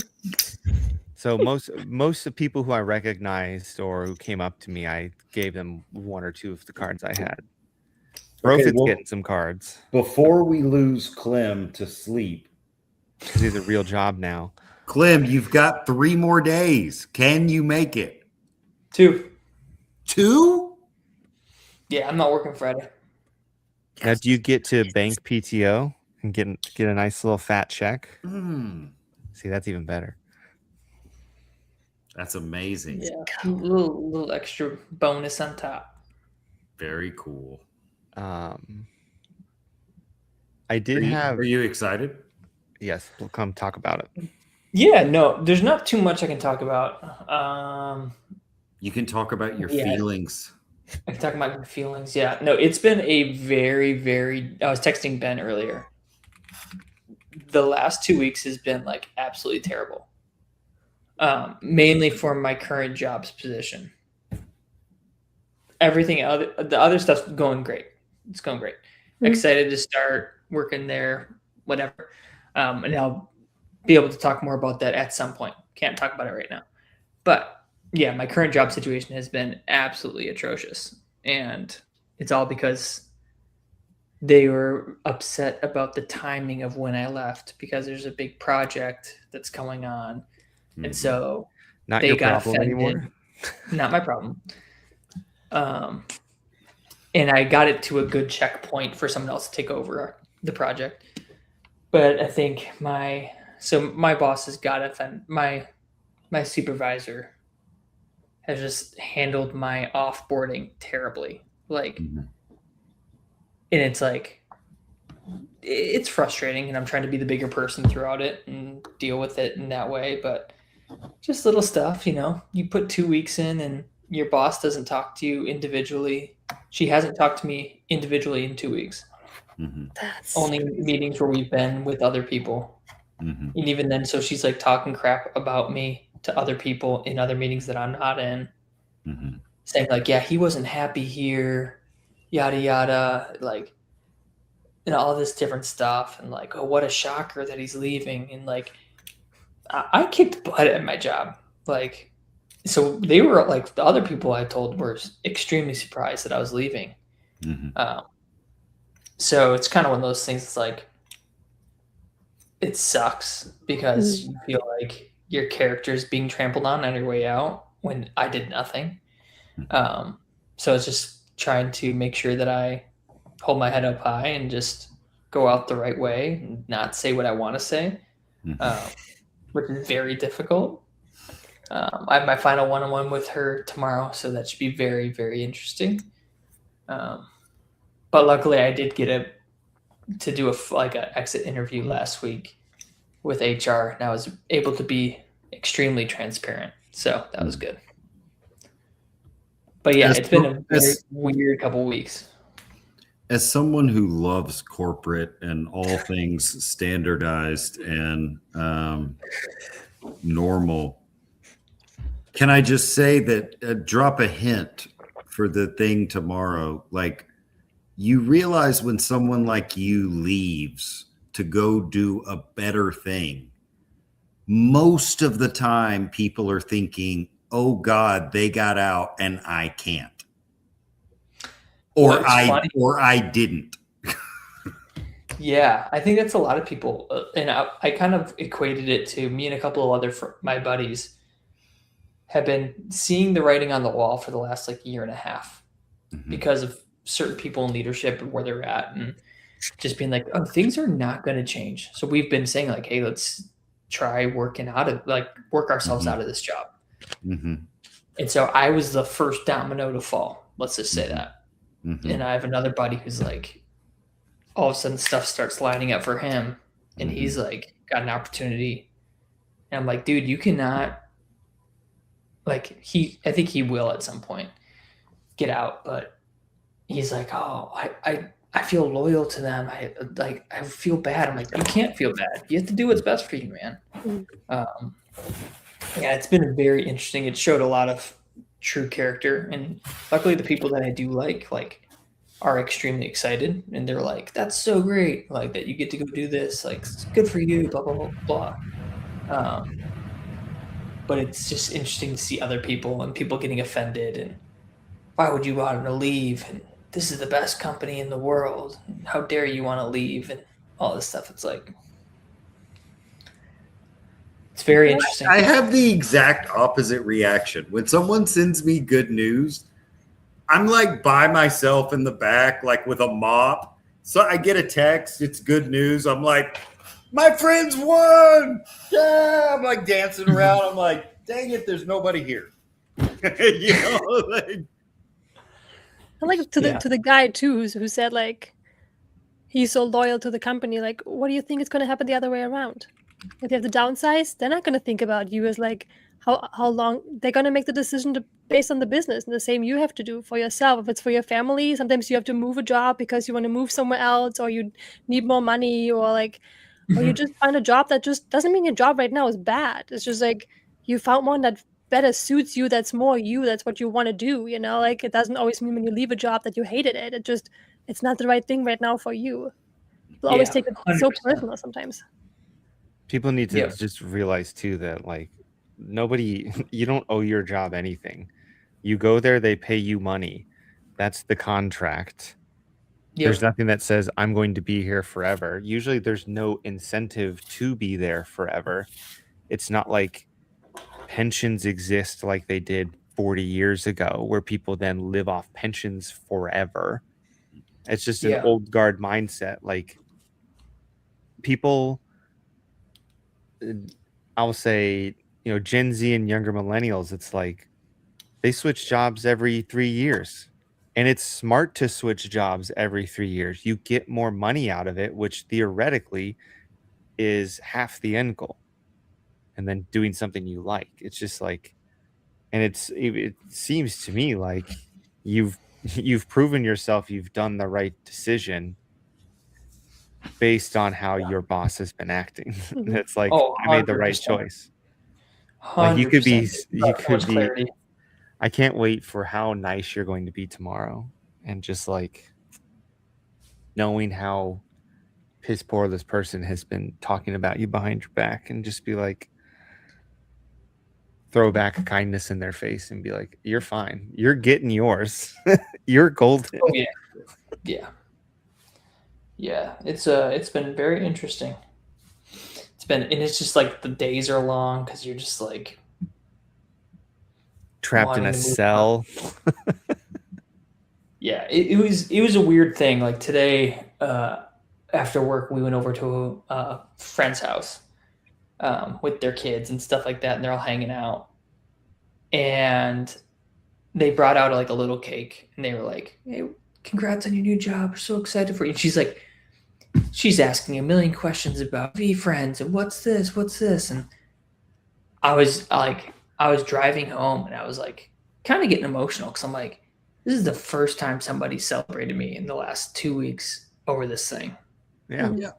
So most of the people who I recognized or who came up to me, I gave them one or two of the cards I had. Profit's getting some cards. Before we lose Clem to sleep, because he's a real job now. Clem, you've got 3 more days. Can you make it? 2. 2? Yeah, I'm not working Friday. Now, do you get to bank PTO and get a nice little fat check? See, that's even better. That's amazing. Yeah, a little extra bonus on top. Very cool. I did Are you excited? Yes, we'll come talk about it. Yeah, no, there's not too much I can talk about. You can talk about your feelings. I can talk about my feelings. Yeah, no, it's been a very, very. I was texting Ben earlier. The last 2 weeks has been like absolutely terrible. Mainly for my current job's position. The other stuff's going great. It's going great. Excited to start working there, whatever. And I'll be able to talk more about that at some point. Can't talk about it right now. But yeah, my current job situation has been absolutely atrocious. And it's all because they were upset about the timing of when I left because there's a big project that's going on. And so not they your got problem offended. anymore. Not my problem. And I got it to a good checkpoint for someone else to take over the project. But I think my boss has got offended. My supervisor has just handled my offboarding terribly. And it's like, it's frustrating, and I'm trying to be the bigger person throughout it and deal with it in that way. But just little stuff, you put 2 weeks in and your boss doesn't talk to you individually. She hasn't talked to me individually in 2 weeks. That's only meetings where we've been with other people. And even then, so she's like talking crap about me to other people in other meetings that I'm not in. Mhm. saying like, yeah, he wasn't happy here, yada yada, like, and all this different stuff, and like, oh, what a shocker that he's leaving, and like, I kicked butt at my job, like, so they were like the other people I told were extremely surprised that I was leaving. Mhm. So it's kind of one of those things. It's like it sucks because you feel like your character is being trampled on your way out when I did nothing. So it's just trying to make sure that I hold my head up high and just go out the right way and not say what I want to say, which is very difficult. I have my final one-on-one with her tomorrow, so that should be very, very interesting. But luckily, I did get to do an exit interview last week with HR, and I was able to be extremely transparent, so that was good. But yeah, it's been a very weird couple weeks. As someone who loves corporate and all things standardized and normal, can I just say that drop a hint for the thing tomorrow? Like, you realize when someone like you leaves to go do a better thing, most of the time people are thinking, oh God, they got out and I can't. Or I didn't. Yeah, I think that's a lot of people. And I kind of equated it to me and a couple of other my buddies have been seeing the writing on the wall for the last like year and a half because of certain people in leadership and where they're at, and just being like, oh, things are not going to change. So we've been saying like, hey, let's try work ourselves out of this job. And so I was the first domino to fall. Let's just say that. And I have another buddy who's like, all of a sudden stuff starts lining up for him, and he's like got an opportunity. And I'm like, dude, you cannot, like, I think he will at some point get out, but he's like, oh, I feel loyal to them. I feel bad. I'm like, you can't feel bad. You have to do what's best for you, man. Yeah, it's been very interesting. It showed a lot of true character, and luckily the people that I do like are extremely excited, and they're like, that's so great, like that you get to go do this, like it's good for you, blah blah blah blah. But it's just interesting to see other people and people getting offended, and why would you want to leave, and this is the best company in the world, and how dare you want to leave, and all this stuff. It's like, it's very interesting. I have the exact opposite reaction. When someone sends me good news, I'm like by myself in the back, like with a mop. So I get a text, it's good news. I'm like, my friends won. Yeah. I'm like dancing around. I'm like, dang it, there's nobody here. You know, like, I like to the guy too who said like he's so loyal to the company. Like, what do you think is going to happen the other way around? If they have to downsize, they're not going to think about you as like how long. They're going to make the decision based on the business, and the same you have to do for yourself. If it's for your family, sometimes you have to move a job because you want to move somewhere else, or you need more money, or like, or you just find a job that just doesn't mean your job right now is bad. It's just like you found one that better suits you, that's more you, that's what you want to do, you know? Like, it doesn't always mean when you leave a job that you hated it. It's not the right thing right now for you. People always take it 100%. So personal sometimes. People need to just realize too that like you don't owe your job anything. You go there, they pay you money. That's the contract. There's nothing that says I'm going to be here forever. Usually there's no incentive to be there forever. It's not like pensions exist like they did 40 years ago, where people then live off pensions forever. It's just an old guard mindset. Like, people, I'll say, you know, Gen Z and younger millennials, it's like they switch jobs every 3 years. And it's smart to switch jobs every 3 years. You get more money out of it, which theoretically is half the end goal. And then doing something you like. It's just like, and it seems to me like you've proven yourself, you've done the right decision based on how your boss has been acting. It's like, I made the right choice. Like, you could be I can't wait for how nice you're going to be tomorrow, and just like knowing how piss poor this person has been talking about you behind your back, and just be like, throw back a kindness in their face and be like, you're fine. You're getting yours. You're golden. Oh yeah, yeah. It's been very interesting. And it's just like the days are long because you're just like trapped in wanting a to move cell. Yeah, it was a weird thing. Like today, after work, we went over to a friend's house with their kids and stuff like that, and they're all hanging out. And they brought out like a little cake, and they were like, "Hey, congrats on your new job! We're so excited for you." And she's asking a million questions about VeeFriends and what's this, and I was driving home, and I was like, kind of getting emotional because I'm like, this is the first time somebody celebrated me in the last 2 weeks over this thing. Yeah.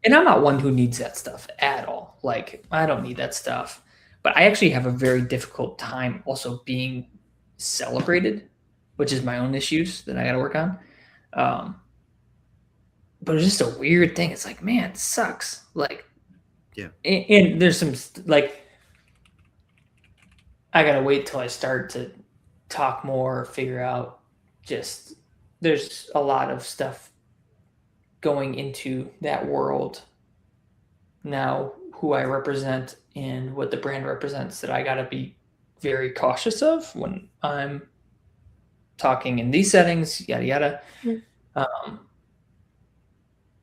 And I'm not one who needs that stuff at all. Like, I don't need that stuff. But I actually have a very difficult time also being celebrated, which is my own issues that I got to work on. But it's just a weird thing. It's like, man, it sucks. Like, yeah. And there's some, like, I got to wait till I start to talk more, figure out just, there's a lot of stuff going into that world now, who I represent and what the brand represents, that I got to be very cautious of when I'm talking in these settings, yada, yada.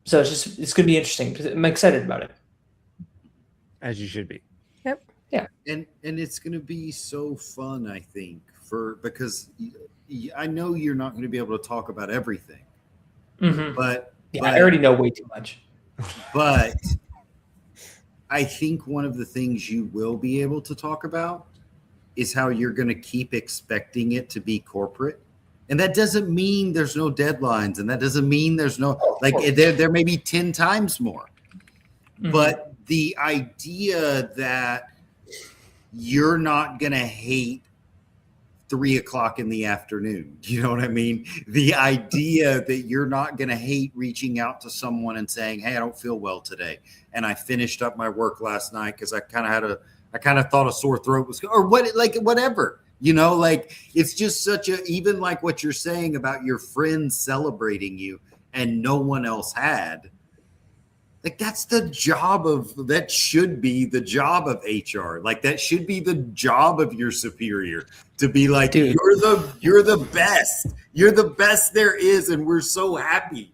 So it's going to be interesting. I'm excited about it. As you should be. Yep. Yeah. And it's going to be so fun, I think, because I know you're not going to be able to talk about everything, but I already know way too much. But I think one of the things you will be able to talk about is how you're going to keep expecting it to be corporate. And that doesn't mean there's no deadlines, and that doesn't mean there's no, like, there may be 10 times more. But the idea that you're not going to hate 3:00 in the afternoon, you know what I mean? The idea that you're not going to hate reaching out to someone and saying, hey, I don't feel well today, and I finished up my work last night because I kind of thought a sore throat was, or what, like, whatever. You know, like, it's just even like what you're saying about your friends celebrating you and no one else had. Like, that should be the job of HR. Like, that should be the job of your superior, to be like, dude, you're the best. You're the best there is, and we're so happy.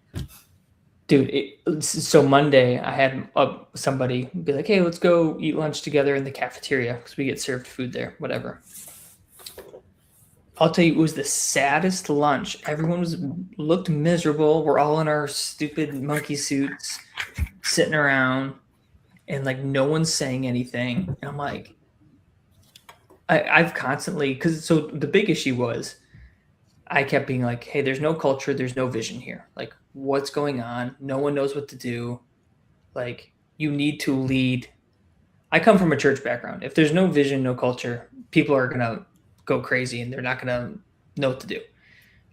Dude, so Monday I had somebody be like, hey, let's go eat lunch together in the cafeteria because we get served food there, whatever. I'll tell you, it was the saddest lunch. Everyone looked miserable. We're all in our stupid monkey suits sitting around, and like no one's saying anything. And I'm like, I've constantly, so the big issue was I kept being like, hey, there's no culture, there's no vision here. Like, what's going on? No one knows what to do. Like, you need to lead. I come from a church background. If there's no vision, no culture, people are going to go crazy and they're not going to know what to do.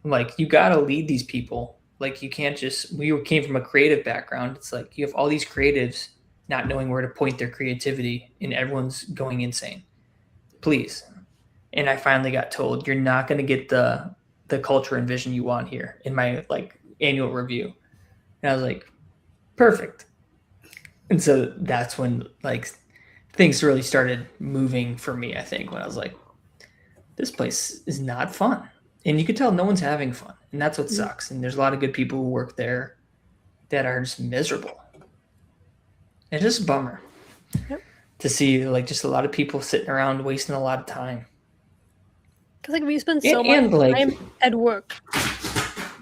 I'm like, you got to lead these people. Like, you can't just, we came from a creative background. It's like you have all these creatives not knowing where to point their creativity, and everyone's going insane. Please. And I finally got told, you're not going to get the culture and vision you want here in my like annual review. And I was like, perfect. And so that's when like things really started moving for me, I think, when I was like, this place is not fun. And you could tell no one's having fun. And that's what sucks. And there's a lot of good people who work there that are just miserable. It's just a bummer to see like just a lot of people sitting around wasting a lot of time. Because like we spend so much time at work.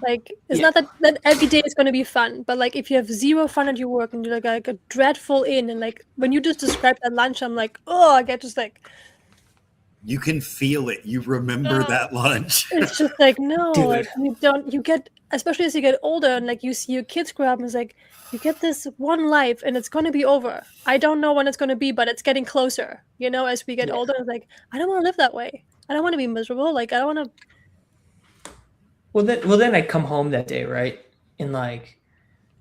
Like it's not that every day is going to be fun, but like if you have zero fun at your work and you're like a dreadful in, and like when you just described that lunch, I'm like, oh, I get just like. You can feel it. You remember that lunch. It's just like, no, like, you get, especially as you get older and like you see your kids grow up, and it's like, you get this one life and it's going to be over. I don't know when it's going to be, but it's getting closer, you know, as we get older. It's like, I don't want to live that way. I don't want to be miserable. Like, I don't want to. Well, then I come home that day, right? And like,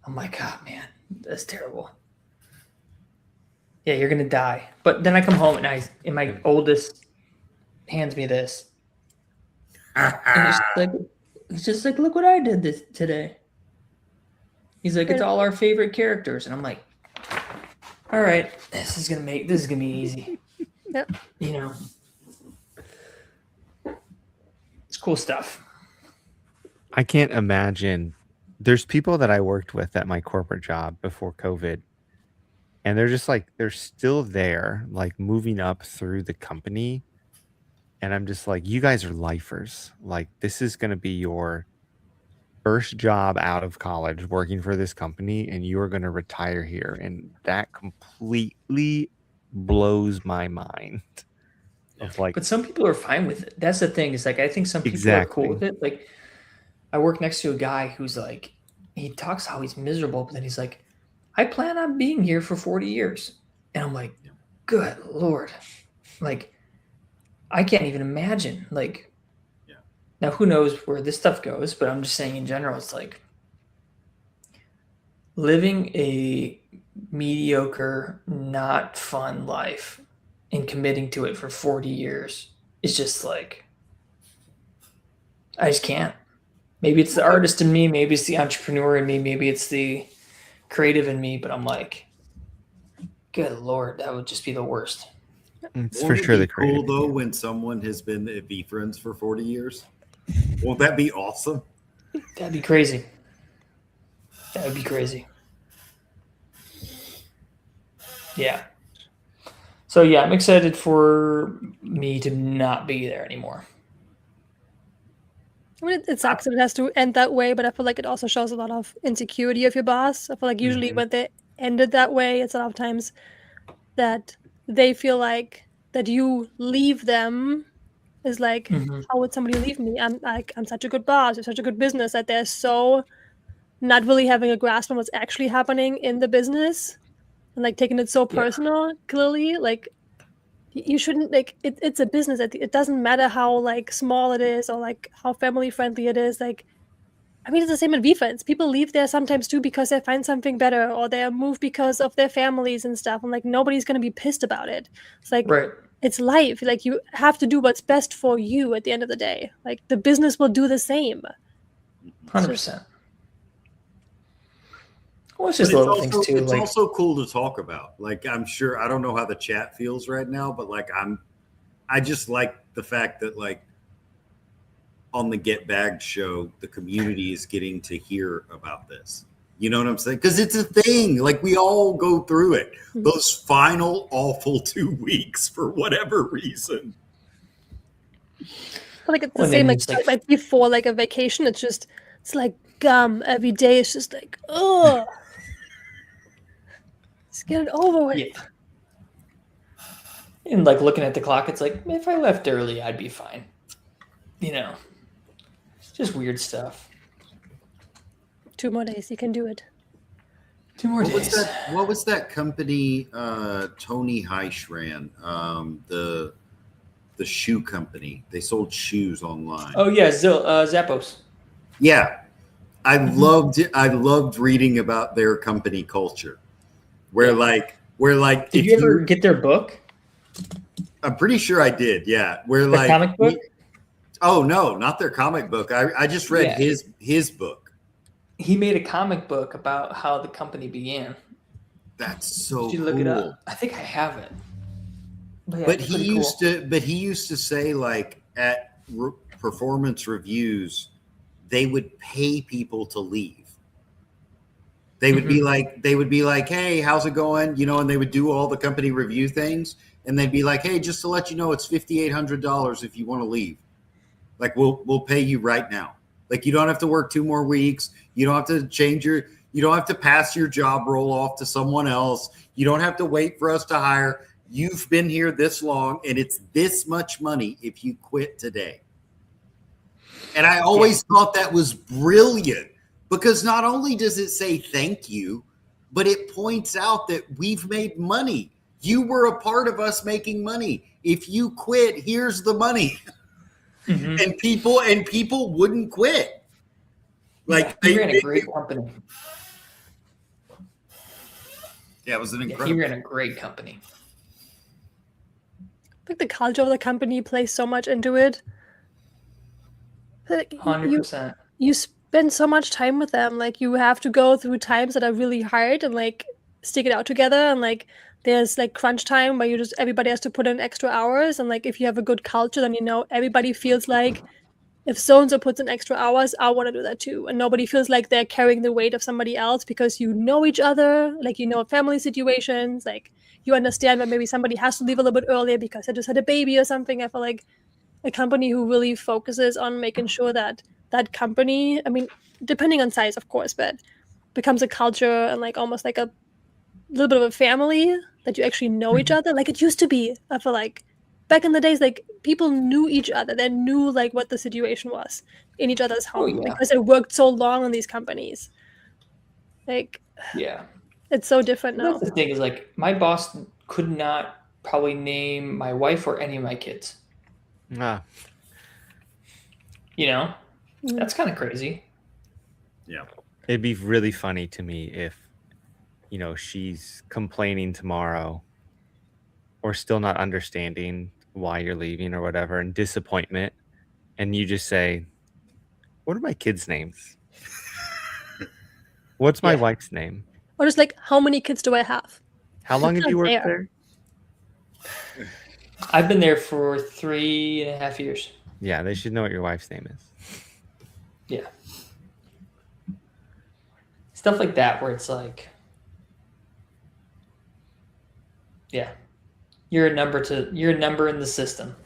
I'm like, oh man, that's terrible. Yeah, you're gonna die. But then I come home and my oldest hands me this. And it's just like, look what I did this today. He's like, it's all our favorite characters, and I'm like, all right, this is gonna be easy. Yep. You know, it's cool stuff. I can't imagine. There's people that I worked with at my corporate job before COVID, and they're just like, they're still there, like moving up through the company. And I'm just like, you guys are lifers. Like, this is going to be your first job out of college working for this company, and you're going to retire here. And that completely blows my mind. Of like, But some people are fine with it. That's the thing. Is like, I think some people are cool with it. Like, I work next to a guy who's like, he talks how he's miserable, but then he's like, I plan on being here for 40 years. And I'm like, good Lord. Like, I can't even imagine. Like, now who knows where this stuff goes, but I'm just saying in general, it's like living a mediocre, not fun life and committing to it for 40 years is just like, I just can't. Maybe it's the artist in me, maybe it's the entrepreneur in me, maybe it's the creative in me, but I'm like, good Lord, that would just be the worst. it's Won't for it sure be the cool creative. though when someone has been at Be Friends for 40 years? Won't that be awesome? That'd be crazy. That would be crazy. Yeah. So yeah, I'm excited for me to not be there anymore. I mean, it sucks that it has to end that way, but I feel like it also shows a lot of insecurity of your boss. I feel like usually when they ended that way, it's a lot of times that they feel like that you leave them is like, how would somebody leave me? I'm such a good boss, it's such a good business, that they're so not really having a grasp on what's actually happening in the business and like taking it so personal. Clearly, like, you shouldn't, like, it's a business. It doesn't matter how like small it is or like how family friendly it is. Like, I mean, it's the same in VFriends. People leave there sometimes too because they find something better, or they move because of their families and stuff. And like, nobody's gonna be pissed about it. It's like, it's life. Like, you have to do what's best for you at the end of the day. Like, the business will do the same. 100%. Well, it's just little things too. It's like, also cool to talk about. Like, I'm sure, I don't know how the chat feels right now, but like, I just like the fact that like on the Get Bagged show, the community is getting to hear about this. You know what I'm saying? Because it's a thing. Like, we all go through it. Those final awful 2 weeks for whatever reason. Like, it's the same, like before like a vacation. It's like gum every day. It's just like, oh, let's get it over with. Yeah. And like looking at the clock, it's like, if I left early, I'd be fine. You know, it's just weird stuff. 2 more days, you can do it. 2 more days. What was that company Tony Heisch ran? The shoe company. They sold shoes online. Oh yeah, Zappos. Yeah. I loved it. I loved reading about their company culture. Where did you ever get their book? I'm pretty sure I did, yeah. Where the comic book? Oh no, not their comic book. I just read his book. He made a comic book about how the company began. That's so cool. Did you look it up? I think I have it. But he used to say, like, at performance reviews, they would pay people to leave. They would be like, hey, how's it going? You know, and they would do all the company review things, and they'd be like, hey, just to let you know, it's $5,800 if you want to leave. Like, we'll pay you right now. Like, you don't have to work 2 more weeks. You don't have to you don't have to pass your job role off to someone else. You don't have to wait for us to hire. You've been here this long, and it's this much money if you quit today. And I always thought that was brilliant, because not only does it say thank you, but it points out that we've made money. You were a part of us making money. If you quit, here's the money. Mhm. and people wouldn't quit. Like he ran a great company. yeah, it was an Yeah, he incredible. ran a great company. I think the culture of the company plays so much into it. Like, 100%. you spend so much time with them. Like, you have to go through times that are really hard and like stick it out together. And like, there's like crunch time where everybody has to put in extra hours. And like, if you have a good culture, then everybody feels like if so and so puts in extra hours, I want to do that too. And nobody feels like they're carrying the weight of somebody else because you know each other, like family situations, like you understand that maybe somebody has to leave a little bit earlier because they just had a baby or something. I feel like a company who really focuses on making sure that that company, I mean, depending on size, of course, but becomes a culture and like almost like a little bit of a family that you actually know each other, like it used to be. I feel like back in the days, like people knew each other. They knew like what the situation was in each other's home because they worked so long in these companies. Like, Yeah. it's so different now. That's the thing is like my boss could not probably name my wife or any of my kids. Ah, You know, that's kind of crazy. Yeah. it'd be really funny to me if, she's complaining tomorrow or still not understanding why you're leaving or whatever, and disappointment. And you just say, what are my kids' names? What's my wife's name? Or just like, how many kids do I have? How long It's have you not worked there. there? I've been there for 3.5 years. Yeah, they should know what your wife's name is. Yeah. Stuff like that where it's like, yeah, you're a number in the system.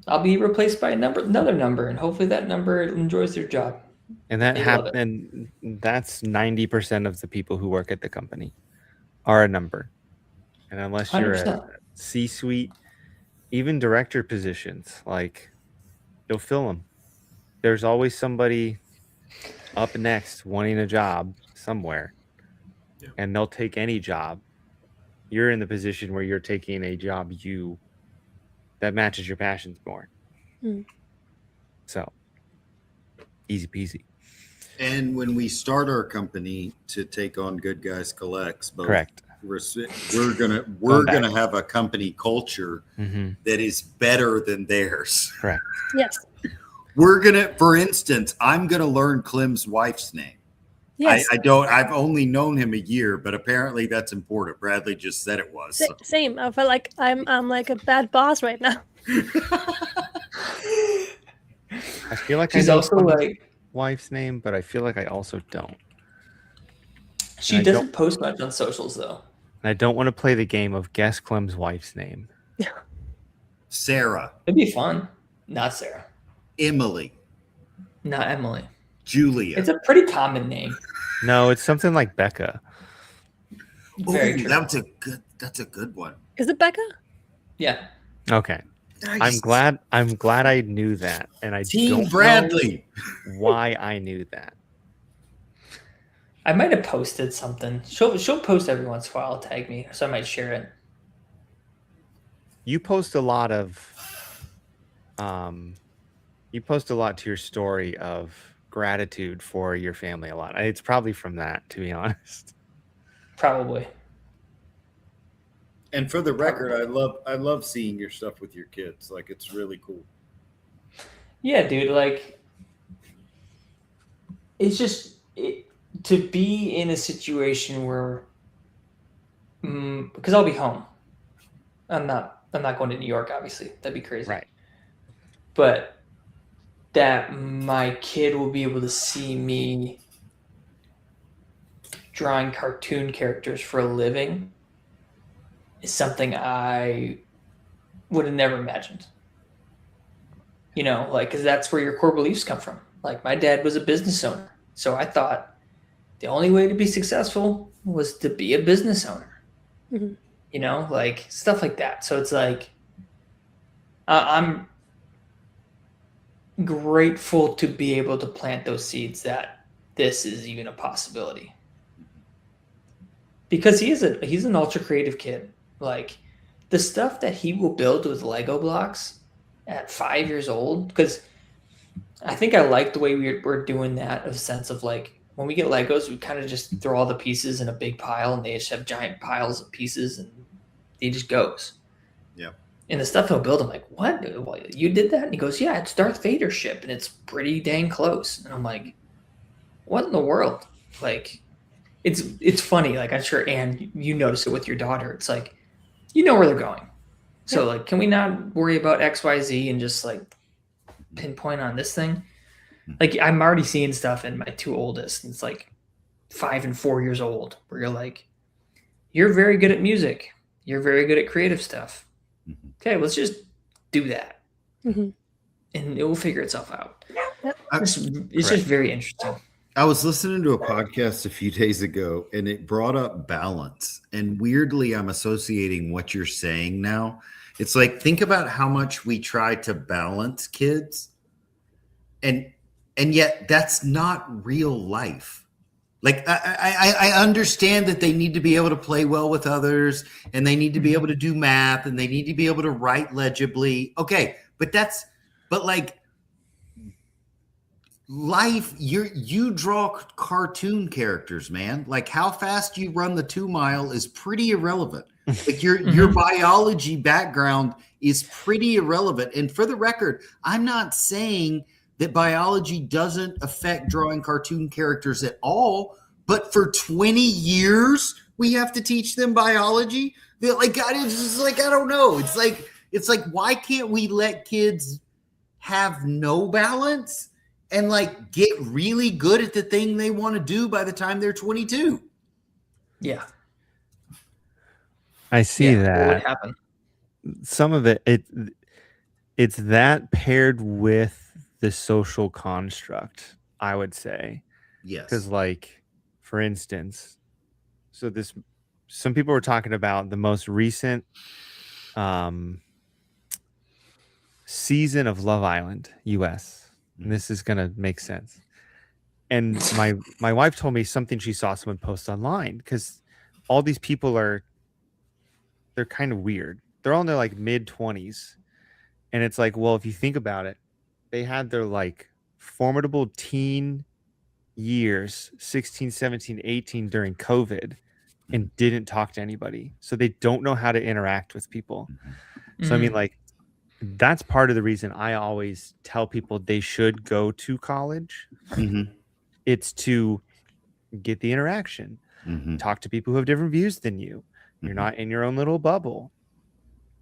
I'll be replaced by another number, and hopefully that number enjoys their job. And that They love it. and that's 90% of the people who work at the company are a number. And unless you're a 100%. C-suite, even director positions, like you'll fill them. There's always somebody up next wanting a job somewhere, and they'll take any job. You're in the position where you're taking a job that matches your passions more. So easy peasy. And when we start our company to take on Good Guys Collects, both Correct. we're gonna have a company culture that is better than theirs. Correct. Yes. For instance, I'm gonna learn Clem's wife's name. Yes. I've only known him a year, but apparently that's important. Bradley just said it was. So. Same. I feel like I'm like a bad boss right now. I feel like She's I know also someone's like, wife's name, but I feel like I also don't. she I doesn't don't- post much on socials though. And I don't want to play the game of guess Clem's wife's name. Sarah, It'd be fun. Not Sarah. Emily, Not Emily. Julia. It's a pretty common name. No, it's something like Becca. Very Ooh, true. that's a good one. Is it Becca? Yeah. Okay. Nice. I'm glad I knew that, and I Team don't Bradley. know why I knew that. I might have posted something. She'll post every once in a while, tag me, so I might share it. You post a lot to your story of gratitude for your family a lot. It's probably from that, to be honest. Probably. And for the record, I love seeing your stuff with your kids. Like it's really cool. Yeah, dude. Like, it's just to be in a situation where, because I'll be home. I'm not going to New York. Obviously, that'd be crazy. Right. But that my kid will be able to see me drawing cartoon characters for a living is something I would have never imagined. You know, like, because that's where your core beliefs come from. Like, my dad was a business owner. So I thought the only way to be successful was to be a business owner. Mhm. You know, like stuff like that. So it's like, I'm grateful to be able to plant those seeds that this is even a possibility. Because he's an ultra creative kid. Like, the stuff that he will build with Lego blocks at 5 years old, because I think I like the way we're doing that, of a sense of like, when we get Legos, we kind of just throw all the pieces in a big pile, and they just have giant piles of pieces, and he just goes. Yeah. And the stuff he'll build, I'm like, what? You did that? And he goes, yeah, it's Darth Vader's ship, and it's pretty dang close. And I'm like, what in the world? Like, it's funny. Like, I'm sure, Anne, you notice it with your daughter. It's like, you know where they're going. So, like, can we not worry about X, Y, Z and just like pinpoint on this thing? Like, I'm already seeing stuff in my two oldest, and it's like 5 and 4 years old, where you're like, you're very good at music. You're very good at creative stuff. Okay, let's just do that. Mm-hmm. And it will figure itself out. Yep. It's just very interesting. I was listening to a podcast a few days ago, and it brought up balance. And weirdly, I'm associating what you're saying now. It's like, think about how much we try to balance kids, and yet that's not real life. Like, I understand that they need to be able to play well with others, and they need to be able to do math, and they need to be able to write legibly. Okay, but like, life, you draw cartoon characters, man. Like, how fast you run the 2 mile is pretty irrelevant. Like, your biology background is pretty irrelevant. And for the record, I'm not saying that biology doesn't affect drawing cartoon characters at all, but for 20 years we have to teach them biology. Like, it's just like, I don't know. It's like, why can't we let kids have no balance and like get really good at the thing they want to do by the time they're 22? Yeah. I see What would that. happen? Some of it's that paired with the social construct, I would say. Yes. Because, like, for instance, some people were talking about the most recent season of Love Island US, and this is gonna make sense. And my wife told me something she saw someone post online, because all these people they're kind of weird. They're all in their like mid-20s, and it's like, well, if you think about it, they had their like formidable teen years, 16, 17, 18, during COVID, and didn't talk to anybody. So they don't know how to interact with people. So I mean, like, that's part of the reason I always tell people they should go to college. It's to get the interaction, talk to people who have different views than you. You're not in your own little bubble.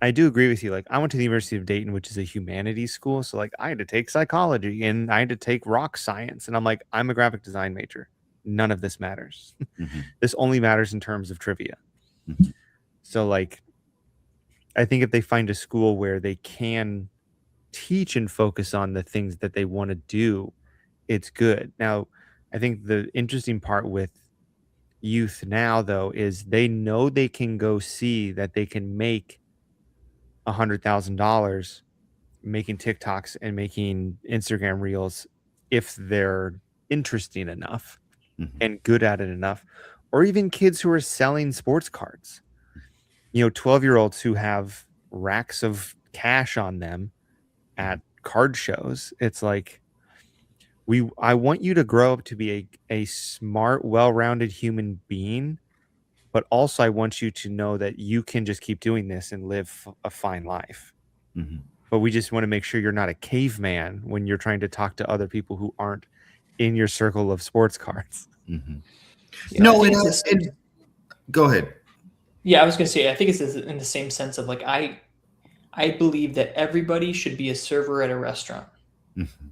I do agree with you. Like, I went to the University of Dayton, which is a humanities school. So like, I had to take psychology and I had to take rock science. And I'm like, I'm a graphic design major. None of this matters. This only matters in terms of trivia. So like, I think if they find a school where they can teach and focus on the things that they want to do, it's good. Now, I think the interesting part with youth now, though, is they know they can go see that they can make $100,000 making TikToks and making Instagram reels if they're interesting enough and good at it enough, or even kids who are selling sports cards. 12-year-olds who have racks of cash on them at card shows. It's like, I want you to grow up to be a smart, well-rounded human being, but also I want you to know that you can just keep doing this and live a fine life. But we just want to make sure you're not a caveman when you're trying to talk to other people who aren't in your circle of sports cards. No, and go ahead. Yeah, I was going to say, I think it's in the same sense of like, I believe that everybody should be a server at a restaurant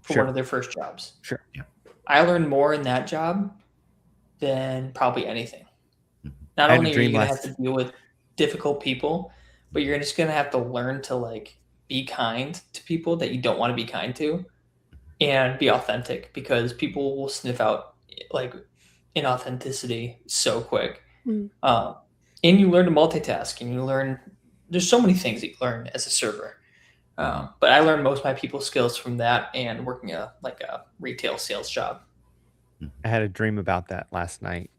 for one of their first jobs. Sure. Yeah. I learned more in that job than probably anything. Not I had a only are you dream going to last- have to deal with difficult people, but you're just going to have to learn to like be kind to people that you don't want to be kind to, and be authentic, because people will sniff out like inauthenticity so quick. And you learn to multitask, and you learn, there's so many things that you learn as a server. But I learned most of my people skills from that and working a retail sales job. I had a dream about that last night.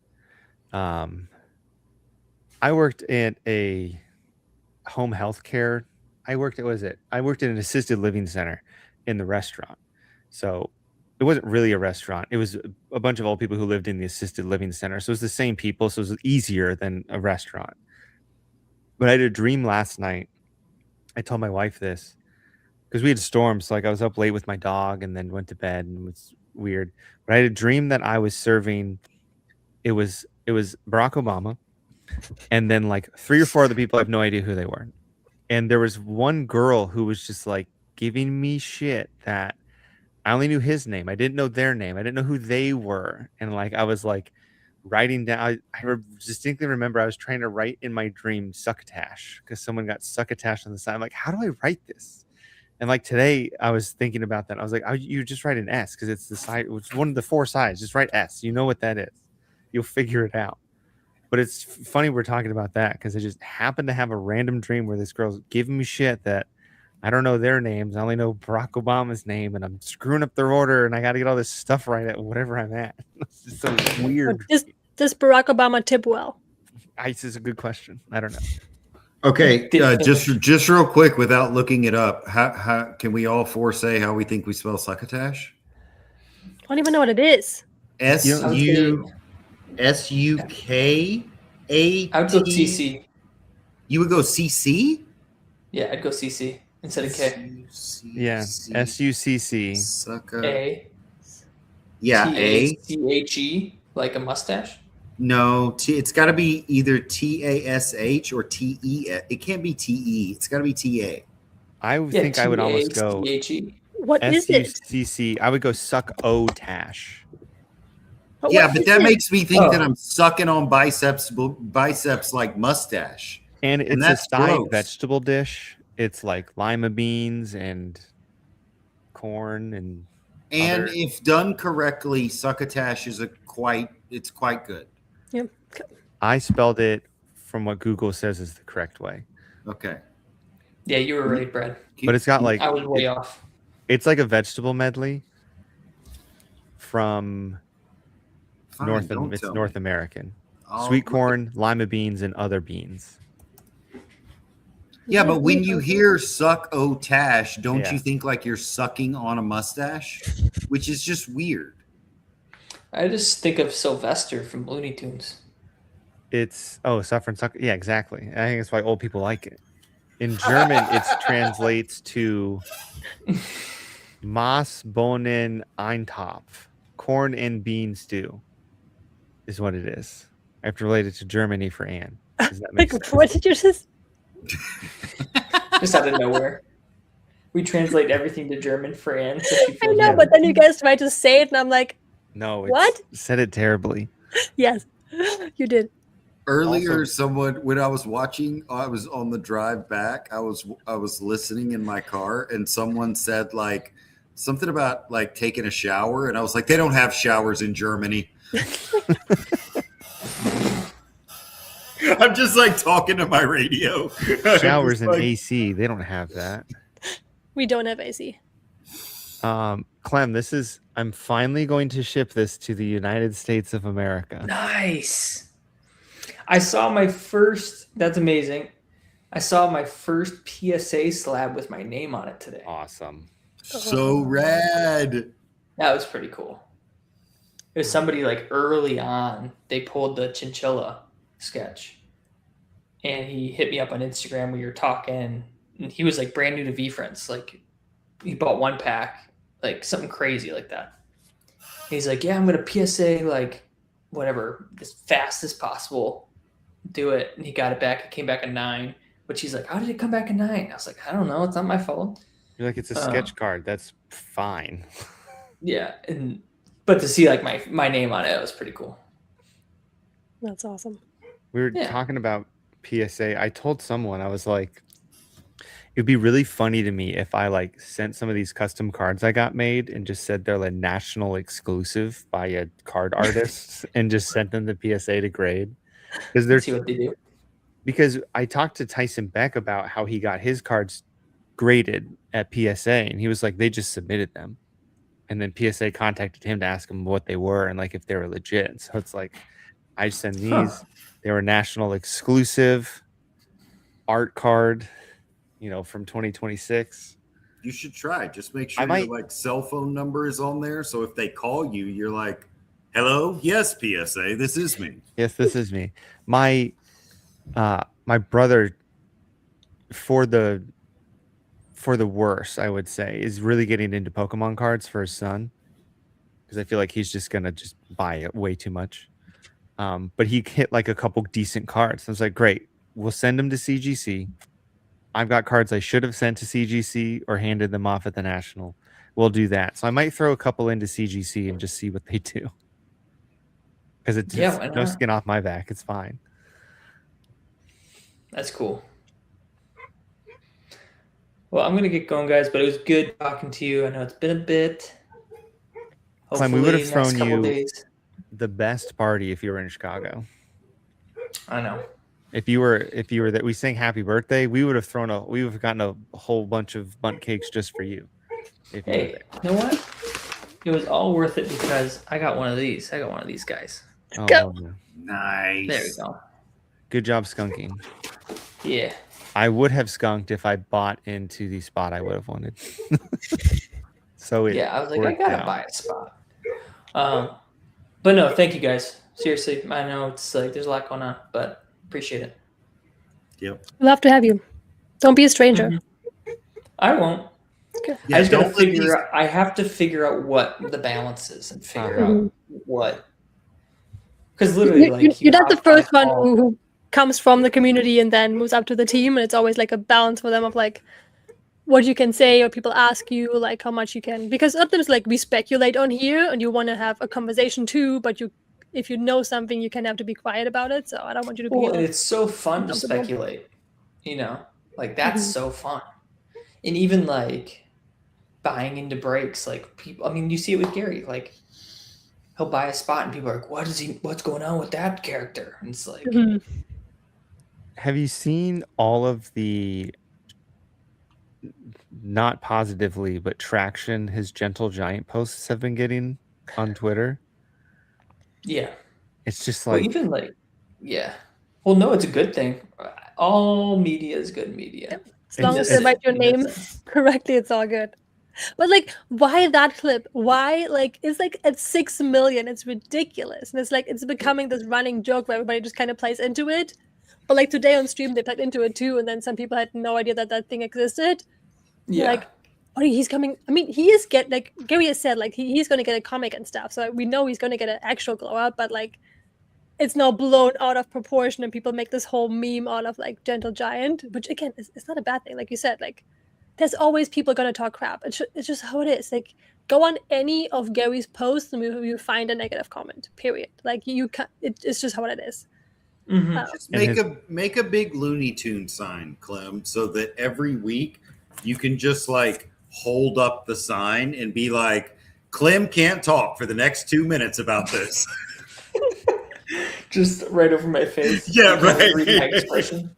I worked at a home health care I worked at an assisted living center in the restaurant. So it wasn't really a restaurant. It was a bunch of old people who lived in the assisted living center. So it was the same people. So it was easier than a restaurant. But I had a dream last night. I told my wife this because we had storms. So like I was up late with my dog and then went to bed, and it was weird. But I had a dream that I was serving. It was Barack Obama, and then like 3 or 4 other people. I have no idea who they were. And there was one girl who was just like giving me shit that I only knew his name. I didn't know their name. I didn't know who they were. And like I was like writing down. I distinctly remember I was trying to write in my dream succotash because someone got succotash on the side. I'm like, how do I write this? And like today, I was thinking about that. I was like, you just write an S because it's the side. It's one of the 4 sides. Just write S. You know what that is. You'll figure it out. But it's funny we're talking about that because I just happened to have a random dream where this girl's giving me shit that I don't know their names. I only know Barack Obama's name, and I'm screwing up their order, and I got to get all this stuff right at whatever I'm at. It's just so weird. Does Barack Obama tip well? This is a good question. I don't know. Okay, just real quick, without looking it up, how can we all 4 say how we think we spell succotash? I don't even know what it is. SUKAT. I would go CC. You would go CC? Yeah, I'd go CC instead of K. Yeah, SUCC. Succa. A. Yeah, A. TACHE, like a mustache. No, it's got to be either TASH or TE. It can't be TE. It's got to be TA. I would think I would almost go What is it? SUCC. I would go suck-o-tash. Yeah, but that makes me think that I'm sucking on biceps like mustache. And it's a side vegetable dish. It's like lima beans and corn and if done correctly, succotash is quite good. Yep. I spelled it from what Google says is the correct way. Okay. Yeah, you were right, Brad. But it's got like I was way off. It's like a vegetable medley from North American. Sweet corn, lima beans, and other beans. Yeah, but when you hear suck-o-tash, don't you think like you're sucking on a mustache? Which is just weird. I just think of Sylvester from Looney Tunes. It's suffering suck. Yeah, exactly. I think that's why old people like it. In German, it translates to Maß, Bohnen, Eintopf, corn and bean stew, is what it is. I have to relate it to Germany for Anne. Does that make sense? What did you just? Just out of nowhere. We translate everything to German for Anne. So she I feels know, better. but then you guys tried to say it, and I'm like, no. What? Said it terribly. Yes, you did. Earlier, when I was watching, I was on the drive back. I was listening in my car, and someone said like something about like taking a shower, and I was like, they don't have showers in Germany. I'm just like talking to my radio. Showers and AC, they don't have that. We don't have AC. Clem, I'm finally going to ship this to the United States of America. Nice. I saw my first, that's amazing. I saw my first PSA slab with my name on it today. Awesome. So rad. That was pretty cool. It was somebody like early on, they pulled the chinchilla sketch. And he hit me up on Instagram. We were talking, and he was like brand new to VFriends. Like he bought 1 pack, like something crazy like that. He's like, yeah, I'm going to PSA like whatever, as fast as possible. Do it. And he got it back. It came back a 9. But she's like, how did it come back a 9? I was like, I don't know. It's not my fault. You're like, it's a sketch card. That's fine. Yeah. But to see like my name on it was pretty cool. That's awesome. We were talking about PSA. I told someone, I was like, it'd be really funny to me if I like sent some of these custom cards I got made and just said they're like national exclusive by a card artist and just sent them to PSA to grade. Because they're see what they do. Because I talked to Tyson Beck about how he got his cards graded at PSA, and he was like, they just submitted them. And then PSA contacted him to ask him what they were and like if they were legit. So it's like, I send these. They were national exclusive art card. from 2026. You should try. Just make sure I might- your like cell phone number is on there. So if they call you, you're like, hello, yes, PSA, this is me. Yes, this is me. My brother, for the worse, I would say, is really getting into Pokemon cards for his son, because I feel like he's just gonna just buy it way too much. But he hit like a couple decent cards. I was like, great, we'll send him to CGC. I've got cards I should have sent to CGC or handed them off at the National. We'll do that. So I might throw a couple into CGC and just see what they do. Because it's Yeah, just why no not? skin off my back. It's fine. That's cool. Well, I'm gonna get going, guys, but it was good talking to you. I know it's been a bit. Clem, we would have Hopefully next thrown couple you days. the best party if you were in Chicago. I know. If you were that we sang happy birthday, we would have gotten a whole bunch of bundt cakes just for you. If you were Hey, there. you know what? It was all worth it because I got one of these. I got one of these guys. Oh, Go. yeah. Nice. There we go. Good job skunking. Yeah. I would have skunked if I bought into the spot I would have wanted. So it Yeah, I was like, I worked gotta out. buy a spot. But no, thank you guys. Seriously, I know it's like there's a lot going on, but appreciate it. Yep. Love to have you. Don't be a stranger. I won't. Okay. Yeah, I just gotta don't let these- figure out. I have to figure out what the balance is and figure Uh-huh. out what. Because literally, You- like you- you're not the hop on a first one call- who comes from the community and then moves up to the team, and it's always like a balance for them of like what you can say or people ask you like how much you can, because sometimes like we speculate on here and you want to have a conversation too, but if you know something you can have to be quiet about it, so I don't want you to be Well, and it's so fun to uncomfortable. speculate. Like that's Mhm. so fun, and even like buying into breaks. Like people, I mean, you see it with Gary. Like he'll buy a spot, and people are like, What's going on with that character?" And it's like, Mhm. Have you seen all of the, not positively, but traction his Gentle Giant posts have been getting on Twitter? yeah. It's just Well, like, even like, yeah. Well, no, it's a good thing. All media is good media. As long as It's- they write your in that name sense. correctly, it's all good. But like, why that clip? Why like it's like at 6 million? It's ridiculous, and it's like it's becoming this running joke where everybody just kind of plays into it. But like today on stream, they played into it too, and then some people had no idea that that thing existed. Yeah. Like, oh, he's coming. I mean, he is like Gary has said, like he's going to get a comic and stuff. So we know he's going to get an actual glow up, but like, it's now blown out of proportion, and people make this whole meme out of like Gentle Giant, which again, it's not a bad thing. Like you said, like there's always people going to talk crap. It's just how it is. Like go on any of Gary's posts and you find a negative comment. Period. Like you can't. It's just how it is. Mhm. Just And make a big Looney Tune sign, Clem, so that every week you can just like hold up the sign and be like, Clem can't talk for the next 2 minutes about this. Just right over my face. Yeah, You can't right. read my expression.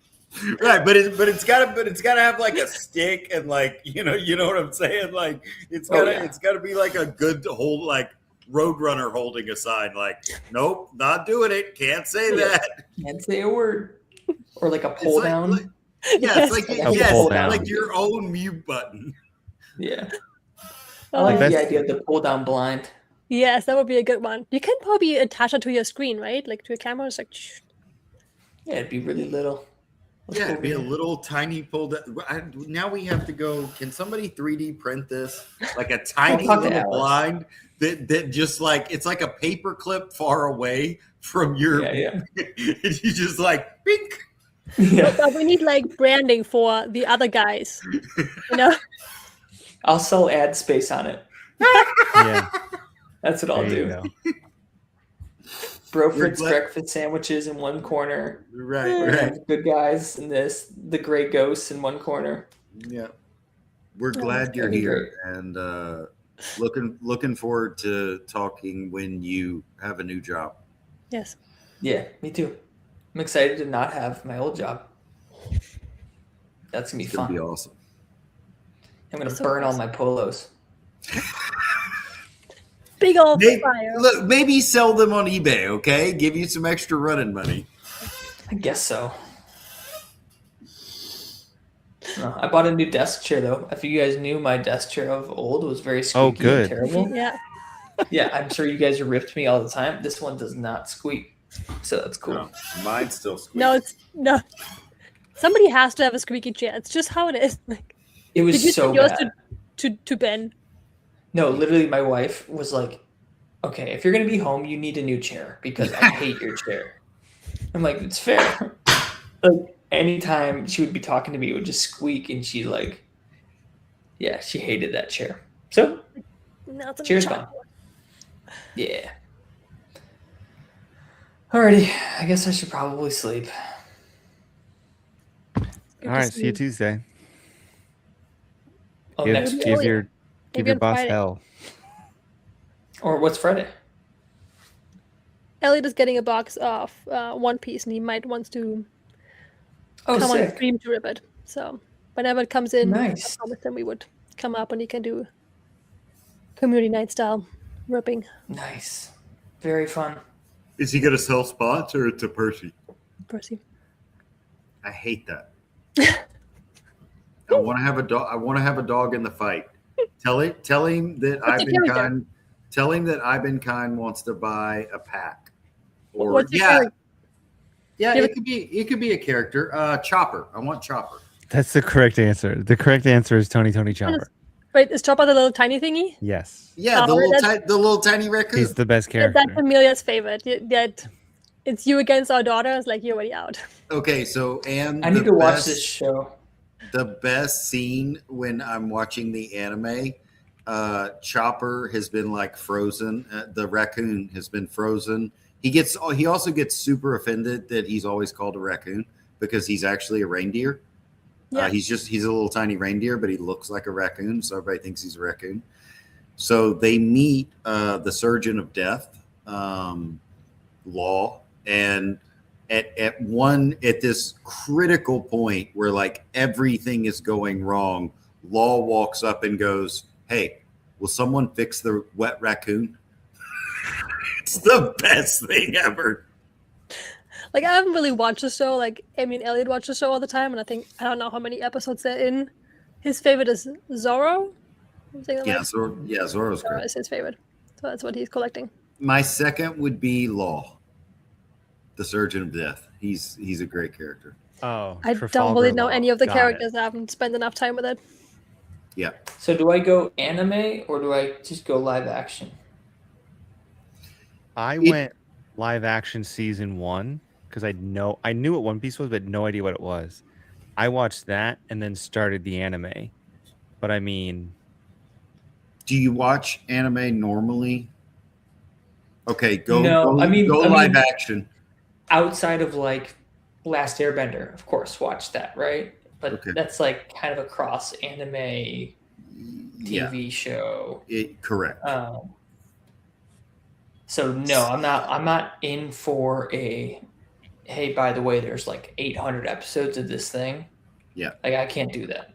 Right, but it's gotta have like a stick and like you know what I'm saying. Like it's gotta be like a good hold, like Roadrunner holding a sign. Like nope, not doing it. Can't say Yeah. that. Can't say a word. Or like a pull like- down. like- Yeah, it's like A yes, pull down. like your own mute button. Yeah. I Oh, like the That's- idea of the pull down blind. yes, that would be a good one. You can probably attach it to your screen, right? Like to a camera. It's like. Yeah, it'd be really little. Let's Yeah, go it'd be a green. little tiny pull down. Now we have to go. Can somebody 3D print this? Like a tiny talk to little Alice. blind that just like it's like a paper clip far away from your. Yeah, you just like pink. yeah. But we need like branding for the other guys. You know? I'll sell ad space on it. yeah, That's what I'll there you do. go. Bro We're Fritz glad- breakfast sandwiches in one corner. Right, We right. have good guys in this. The gray ghosts in one corner. Yeah. We're Yeah, glad you're that'd be here and looking forward to talking when you have a new job. Yes. Yeah, me too. I'm excited to not have my old job. That's gonna be It's gonna fun. be awesome. I'm gonna So burn all nice. my polos. Big old Maybe, fire. look, maybe sell them on eBay, okay? Give you some extra running money. I guess so. No, I bought a new desk chair though. If you guys knew, my desk chair of old was very squeaky and good. terrible. Yeah. Yeah, I'm sure you guys ripped me all the time. This one does not squeak, so that's cool. No, mine's still squeaky. No, it's no. Somebody has to have a squeaky chair. It's just how it is. Like, It was did you so send yours bad. to Ben? No, literally, my wife was like, "Okay, if you're gonna be home, you need a new chair because I hate your chair." I'm like, "It's fair." Like anytime she would be talking to me, it would just squeak, and she like, yeah, she hated that chair. So No, it's a Cheers, chocolate. yeah. Alrighty, I guess I should probably sleep. Good All to right, see you you. Tuesday. Oh, Give, next Maybe week. give earlier. your give Maybe your on boss Friday. hell. Or what's Friday? Elliot is getting a box of One Piece, and he might want to Oh, come on sick. stream to rip it. So whenever it comes in, Nice. I promised him we would come up and he can do community night style ripping. Nice. Very fun. Is he gonna sell spots or to Percy? Percy. I hate that. I want to have a dog. I want to have a dog in the fight. Tell him that What's I've your been character? kind. Tell him that I've been kind wants to buy a pack. Or What's your yeah, character? yeah. Give It could be a character. Chopper. I want Chopper. That's the correct answer. The correct answer is Tony Chopper. Wait, is Chopper the little tiny thingy? Yes, Yeah, Oh, that's- the little tiny raccoon. he's the best That's character. Amelia's favorite. That it's you against our daughters. Like you're already out. Okay, so and I need to watch this show. The best scene when I'm watching the anime, Chopper has been like frozen. The raccoon has been frozen. He also gets super offended that he's always called a raccoon because he's actually a reindeer. Yeah. He's a little tiny reindeer, but he looks like a raccoon, so everybody thinks he's a raccoon. So they meet the Surgeon of Death, Law, and at this critical point where like everything is going wrong, Law walks up and goes, "Hey, will someone fix the wet raccoon?" It's the best thing ever. Like I haven't really watched the show. Like I mean, Elliot watched the show all the time, and I don't know how many episodes they're in. His favorite is Zorro. Something like Zorro's Zorro great. is his favorite, so that's what he's collecting. My second would be Law, the Surgeon of Death. He's a great character. Oh, I don't Trafalgar really know Law. any of the Got it. characters. I haven't spent enough time with it. Yeah. So do I go anime or do I just go live action? I went live action season 1 because I knew what One Piece was, but no idea what it was. I watched that and then started the anime. But I mean, Do you watch anime normally? Okay, go I live mean- action. Outside of like Last Airbender, of course, watch that, right? But Okay. that's like kind of a cross anime Yeah, TV show. correct. So no, I'm not in for a. Hey, by the way, there's like 800 episodes of this thing. Yeah. Like I can't do that.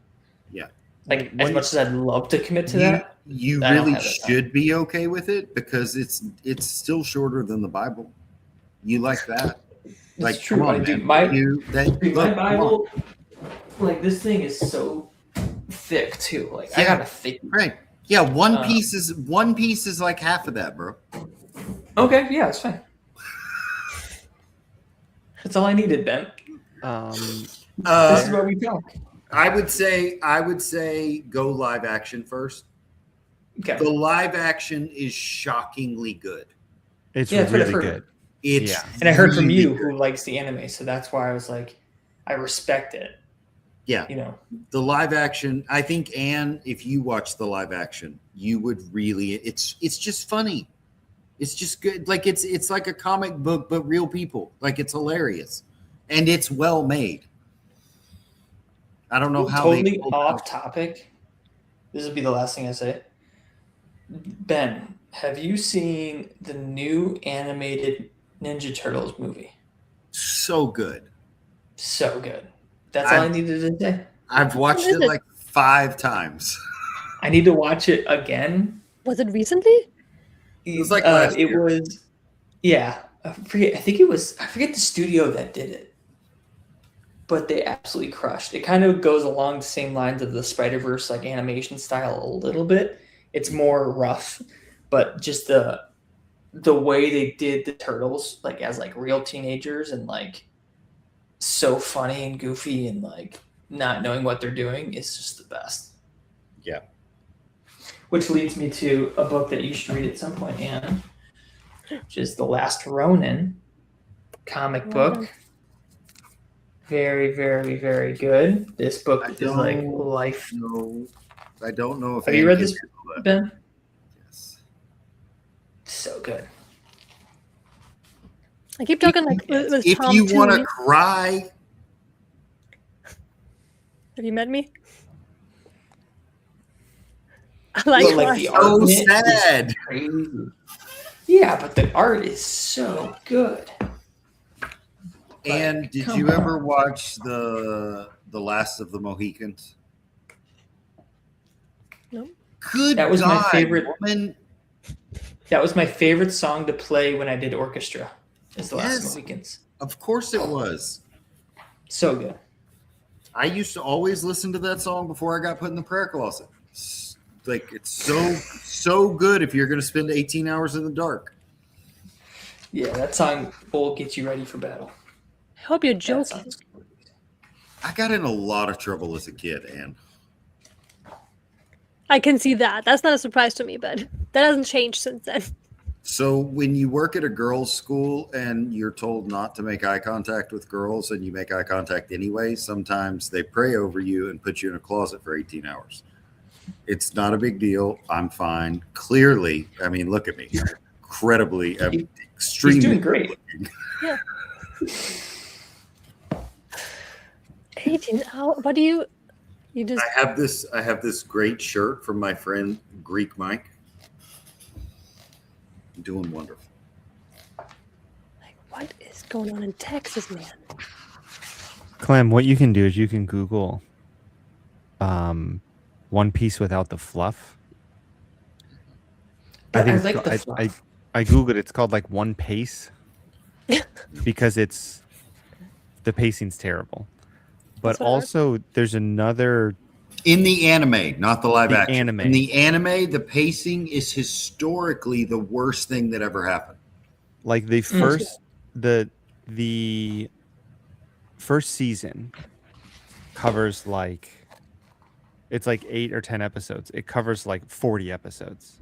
Yeah. Like as One- much as I'd love to commit to that. You I don't really have that time. should be okay with it because it's still shorter than the Bible. You like that? Like, It's true. come on, I do. man. My Dude, my come on. Bible, like this thing is so thick too. Like I Yeah. got a thick. Right? Yeah, One Uh, Piece is like half of that, bro. Okay, yeah, it's fine. That's all I needed, Ben. This is what we talk. I would say go live action first. Okay. The live action is shockingly good. it's Yeah, that's what I've really heard. good. It's Yeah. And I heard from really you good. who likes the anime, so that's why I was like, I respect it. Yeah. You know. The live action, I think, Anne, if you watch the live action, you would really. It's just funny. It's just good. Like it's like a comic book, but real people. Like it's hilarious, and it's well made. I don't know how they Totally pulled off out- topic. This will be the last thing I say. Ben, have you seen the new animated Ninja Turtles movie? So good. So good. That's all I needed to say. I've watched What is it it? like 5 times. I need to watch it again. Was it recently? It was like last it year. was, yeah. I forget the studio that did it. but they absolutely crushed. It kind of goes along the same lines of the Spider-Verse like animation style a little bit. It's more rough, but just the way they did the turtles like as like real teenagers and like so funny and goofy and like not knowing what they're doing is just the best. Yeah. Which leads me to a book that you should read at some point, Anna, which is The Last Ronin comic book. Very, very, very good. This book is like life. No, I don't know if. Have you read this, Ben? Yes. So good. I keep talking like with If Tom you want to Toomey. cry, Have you met me? I like, But, like, the art so in it is sad. crazy. Yeah, but the art is so good. And did come you on. ever watch the Last of the Mohicans? No. Good. That was my God, favorite- woman. That was my favorite song to play when I did orchestra. Is The Last Yes. Mohicans. Of course it was. So good. I used to always listen to that song before I got put in the prayer closet. Like it's so good if you're going to spend 18 hours in the dark. Yeah, that song will get you ready for battle. I hope you're That joking. song's good. I got in a lot of trouble as a kid, and I can see that. That's not a surprise to me, but that hasn't changed since then. so when you work at a girls' school and you're told not to make eye contact with girls and you make eye contact anyway, sometimes they pray over you and put you in a closet for 18 hours. It's not a big deal. I'm fine. Clearly, I mean, look at me. Incredibly, extremely. He's doing great. Yeah. 18 hours. What do you just I have this great shirt from my friend Greek Mike. Doing wonderful. like what is going on in Texas, man? Clem, what you can do is you can Google One Piece without the fluff. I it's like ca- the fluff. I Googled it. It's called like One Pace because the pacing's terrible. But That's what I heard. also, there's another. In the anime, not the live The action. anime. In the anime, the pacing is historically the worst thing that ever happened. Like the first season covers like it's like 8 or 10 episodes. It covers like 40 episodes,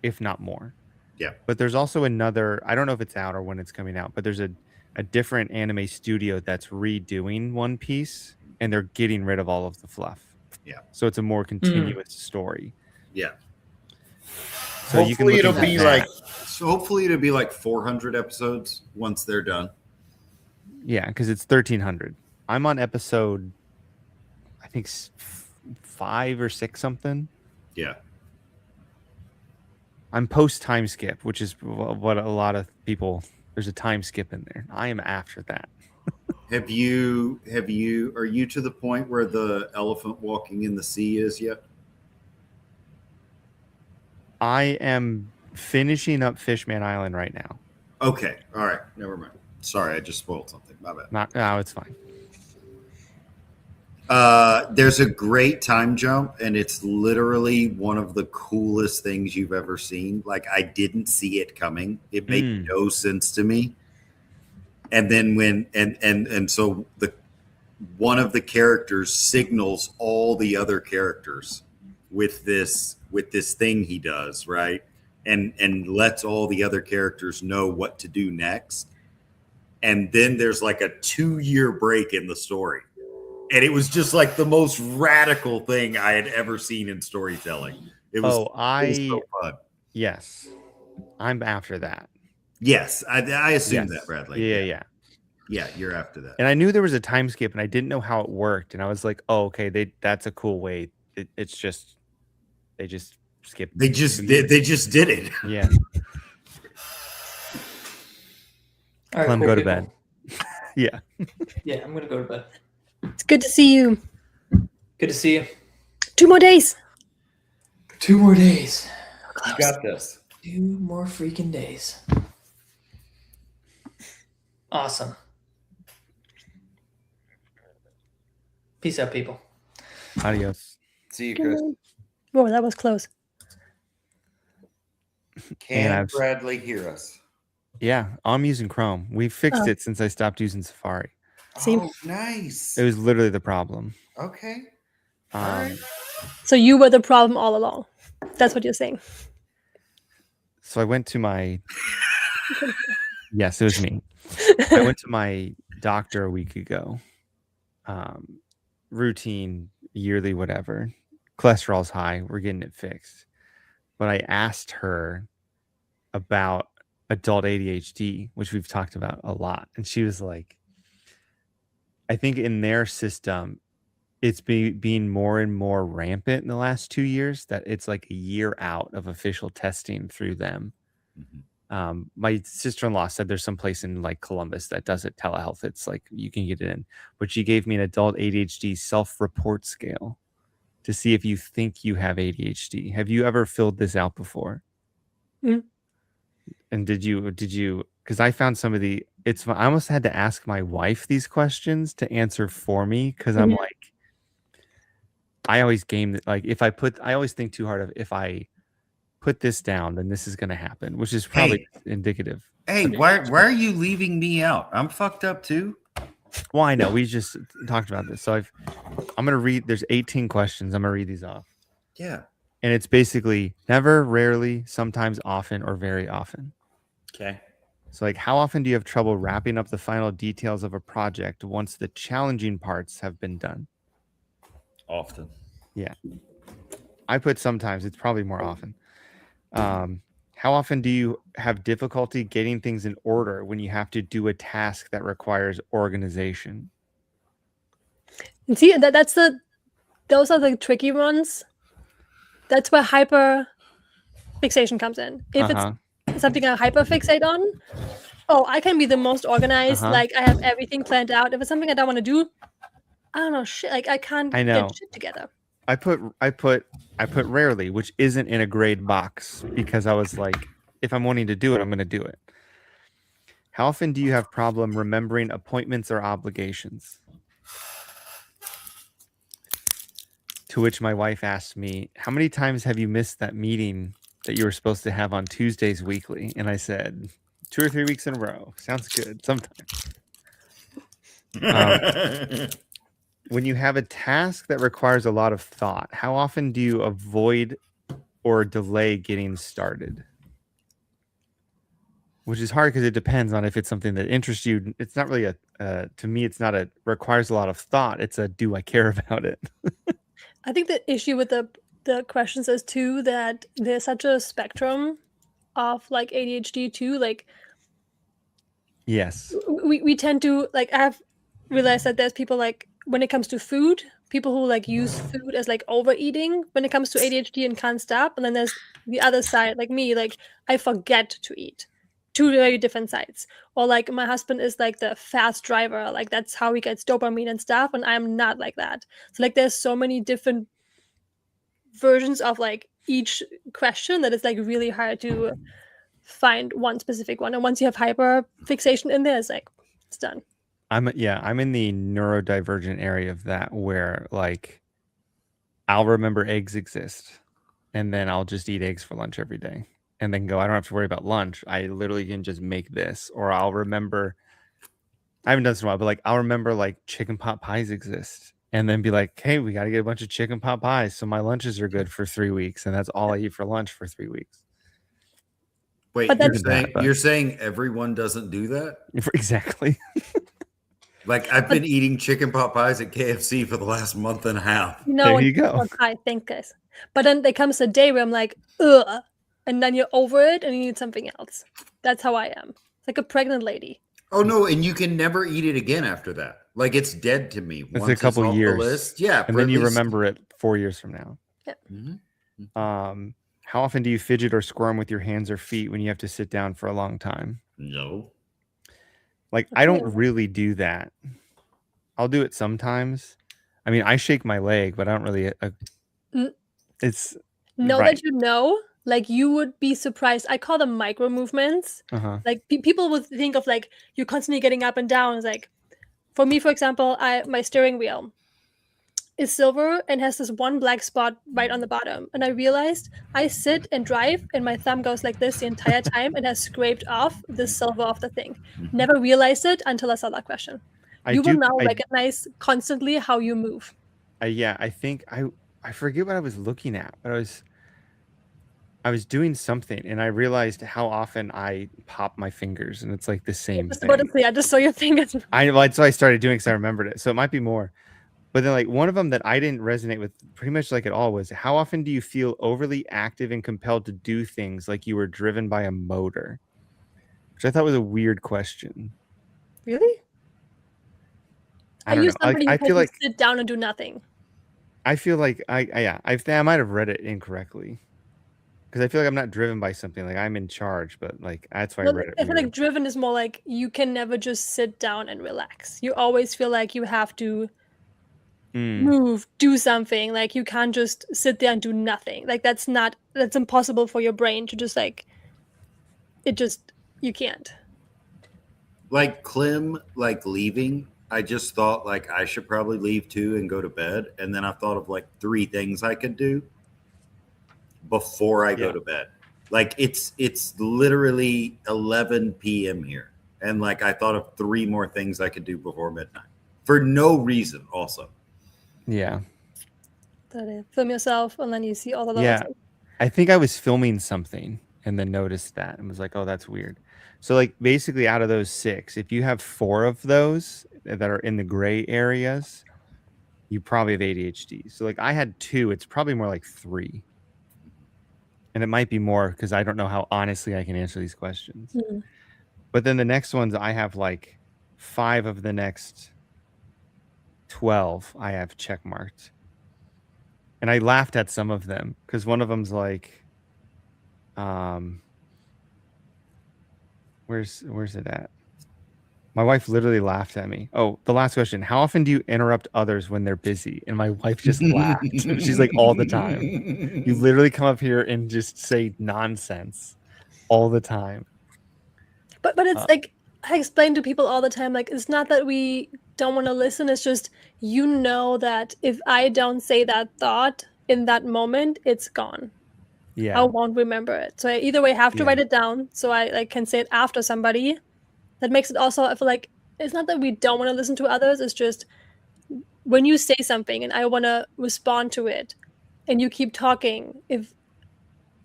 if not more. Yeah. But there's also another, I don't know if it's out or when it's coming out, but there's a different anime studio that's redoing One Piece and they're getting rid of all of the fluff. Yeah. So it's a more continuous story. Yeah. So you can hopefully look it'll into be that. hopefully it'll be like 400 episodes once they're done. Yeah, because it's 1300. I'm on episode, I think 5 or 6 something. Yeah. I'm post time skip, which is what a lot of people. There's a time skip in there. I am after that. Are you to the point where the elephant walking in the sea is yet? I am finishing up Fishman Island right now. Okay. All right. Never mind. Sorry, I just spoiled something. My bad. No, it's fine. There's a great time jump, and it's literally one of the coolest things you've ever seen. Like, I didn't see it coming. It made no sense to me. And then so one of the characters signals all the other characters with this thing he does, right? And lets all the other characters know what to do next. And then there's like a 2-year break in the story. And it was just like the most radical thing I had ever seen in storytelling. It was, it was so fun. Yes, I'm after that. Yes, I assume Yes. that, Bradley. Yeah. Yeah, you're after that. And I knew there was a time skip, and I didn't know how it worked. And I was like, "Oh, okay, that's a cool way." It's just they just skipped. They just did it. Yeah. All right, Clem, cool go to people. bed. Yeah. Yeah, I'm gonna go to bed. It's good to see you. Good to see you. 2 more days. 2 more days. Close. Got this. 2 more freaking days. Awesome. Peace out, people. Adios. See you, Good Chris. night. Oh, that was close. Can I've- Bradley hear us? Yeah, I'm using Chrome. We fixed Oh. it since I stopped using Safari. See? Oh, nice. It was literally the problem. Okay. Um, right. So you were the problem all along. That's what you're saying. So I went to my. Yes, it was me. I went to my doctor a week ago. Routine, yearly, whatever. Cholesterol's high. We're getting it fixed. But I asked her about adult ADHD, which we've talked about a lot. And she was like, I think in their system, it's being more and more rampant in the last 2 years, that it's like a year out of official testing through them. My sister-in-law said there's some place in like Columbus that does it, telehealth. It's like you can get it in. But she gave me an adult ADHD self-report scale to see if you think you have ADHD. Have you ever filled this out before? Mm. And did you, because I found some of the, I almost had to ask my wife these questions to answer for me. Cause I'm Mhm. like, I always I always think too hard of, if I put this down, then this is going to happen, which is probably indicative. Hey, why are you leaving me out? I'm fucked up too. Well, I know we just talked about this. So I'm going to read, there's 18 questions. I'm going to read these off. Yeah. And it's basically never, rarely, sometimes, often, or very often. Okay. So like, how often do you have trouble wrapping up the final details of a project once the challenging parts have been done? Often. Yeah. I put sometimes. It's probably more often. How often do you have difficulty getting things in order when you have to do a task that requires organization? And see, those are the tricky ones. That's where hyper fixation comes in. If it's something I hyper fixate on, I can be the most organized. Like I have everything planned out. If it's something I don't want to do, I don't know shit. Like I can't get shit together. I put rarely, which isn't in a grade box, because I was like, if I'm wanting to do it, I'm going to do it. How often do you have problem remembering appointments or obligations? To which my wife asked me, how many times have you missed that meeting that you were supposed to have on Tuesdays weekly? And I said, 2 or 3 weeks in a row. Sounds good. Sometimes. When you have a task that requires a lot of thought, how often do you avoid or delay getting started? Which is hard because it depends on if it's something that interests you. It's not really to me, it's not requires a lot of thought. It's do I care about it? I think the issue with the questions is too that there's such a spectrum of like ADHD too. Like, yes, we tend to like. I have realized that there's people like when it comes to food, people who like use food as like overeating when it comes to ADHD and can't stop. And then there's the other side, like me, like I forget to eat. 2 very different sides. Or like my husband is like the fast driver, like that's how he gets dopamine and stuff, and I'm not like that. So like there's so many different versions of like each question that it's like really hard to find one specific one. And once you have hyper fixation in there, it's like it's done. I'm in the neurodivergent area of that, where like I'll remember eggs exist, and then I'll just eat eggs for lunch every day. And then go, I don't have to worry about lunch. I literally can just make this. Or I'll remember, I haven't done this in a while, but like I'll remember like chicken pot pies exist. And then be like, hey, we got to get a bunch of chicken pot pies. So my lunches are good for 3 weeks. And that's all I eat for lunch for 3 weeks. Wait, you're saying everyone doesn't do that? Exactly. Like I've been eating chicken pot pies at KFC for the last month and a half. There you go. I think, guys. But then there comes a day where I'm like, ugh. And then you're over it and you need something else. That's how I am. It's like a pregnant lady. Oh no, and you can never eat it again after that. Like it's dead to me. It's a couple off years. the list. Yeah, and then you remember it 4 years from now. Yeah. Mm-hmm. How often do you fidget or squirm with your hands or feet when you have to sit down for a long time? No. Like I don't really do that. I'll do it sometimes. I mean, I shake my leg, but I don't really. It's that you know. Like you would be surprised. I call them micro movements. Like people would think of like you're constantly getting up and down. It's like, for me, for example, my steering wheel. is silver and has this one black spot right on the bottom. And I realized I sit and drive and my thumb goes like this the entire time and has scraped off the silver off the thing. Never realized it until I saw that question. You will now recognize constantly how you move. Yeah, I think I forget what I was looking at, but I was doing something and I realized how often I pop my fingers, and it's like the same thing. I just saw your fingers. That's why I started doing, because I remembered it. So it might be more. But then, like, one of them that I didn't resonate with pretty much like at all was, how often do you feel overly active and compelled to do things like you were driven by a motor? Which I thought was a weird question. Really? I don't know. Somebody I who feel can like sit down and do nothing. I feel like I might have read it incorrectly, because I feel like I'm not driven by something, like I'm in charge, but like that's why I read it. I feel like driven is more like you can never just sit down and relax. You always feel like you have to move, do something. Like you can't just sit there and do nothing. Like that's impossible for your brain to just like you can't. Like Clem, like leaving, I just thought like I should probably leave too and go to bed. And then I thought of like 3 things I could do before I go to bed. Like it's literally 11 p.m. here. And like I thought of 3 more things I could do before midnight for no reason also. Yeah. Film yourself and then you see all of those. Yeah. I think I was filming something and then noticed that and was like, oh, that's weird. So like basically out of those 6, if you have 4 of those that are in the gray areas, you probably have ADHD. So like I had 2, it's probably more like 3. And it might be more because I don't know how honestly I can answer these questions. Mm-hmm. But then the next ones, I have like 5 of the next 12 I have check marked. And I laughed at some of them because one of them's like, where's it at? My wife literally laughed at me. Oh, the last question. How often do you interrupt others when they're busy? And my wife just laughed. She's like, all the time. You literally come up here and just say nonsense all the time. But it's like I explain to people all the time, like it's not that we don't want to listen, it's just that if I don't say that thought in that moment, it's gone. Yeah. I won't remember it. So I either way have to write it down so I like can say it after somebody. That makes it also, I feel like it's not that we don't want to listen to others, it's just when you say something and I want to respond to it and you keep talking,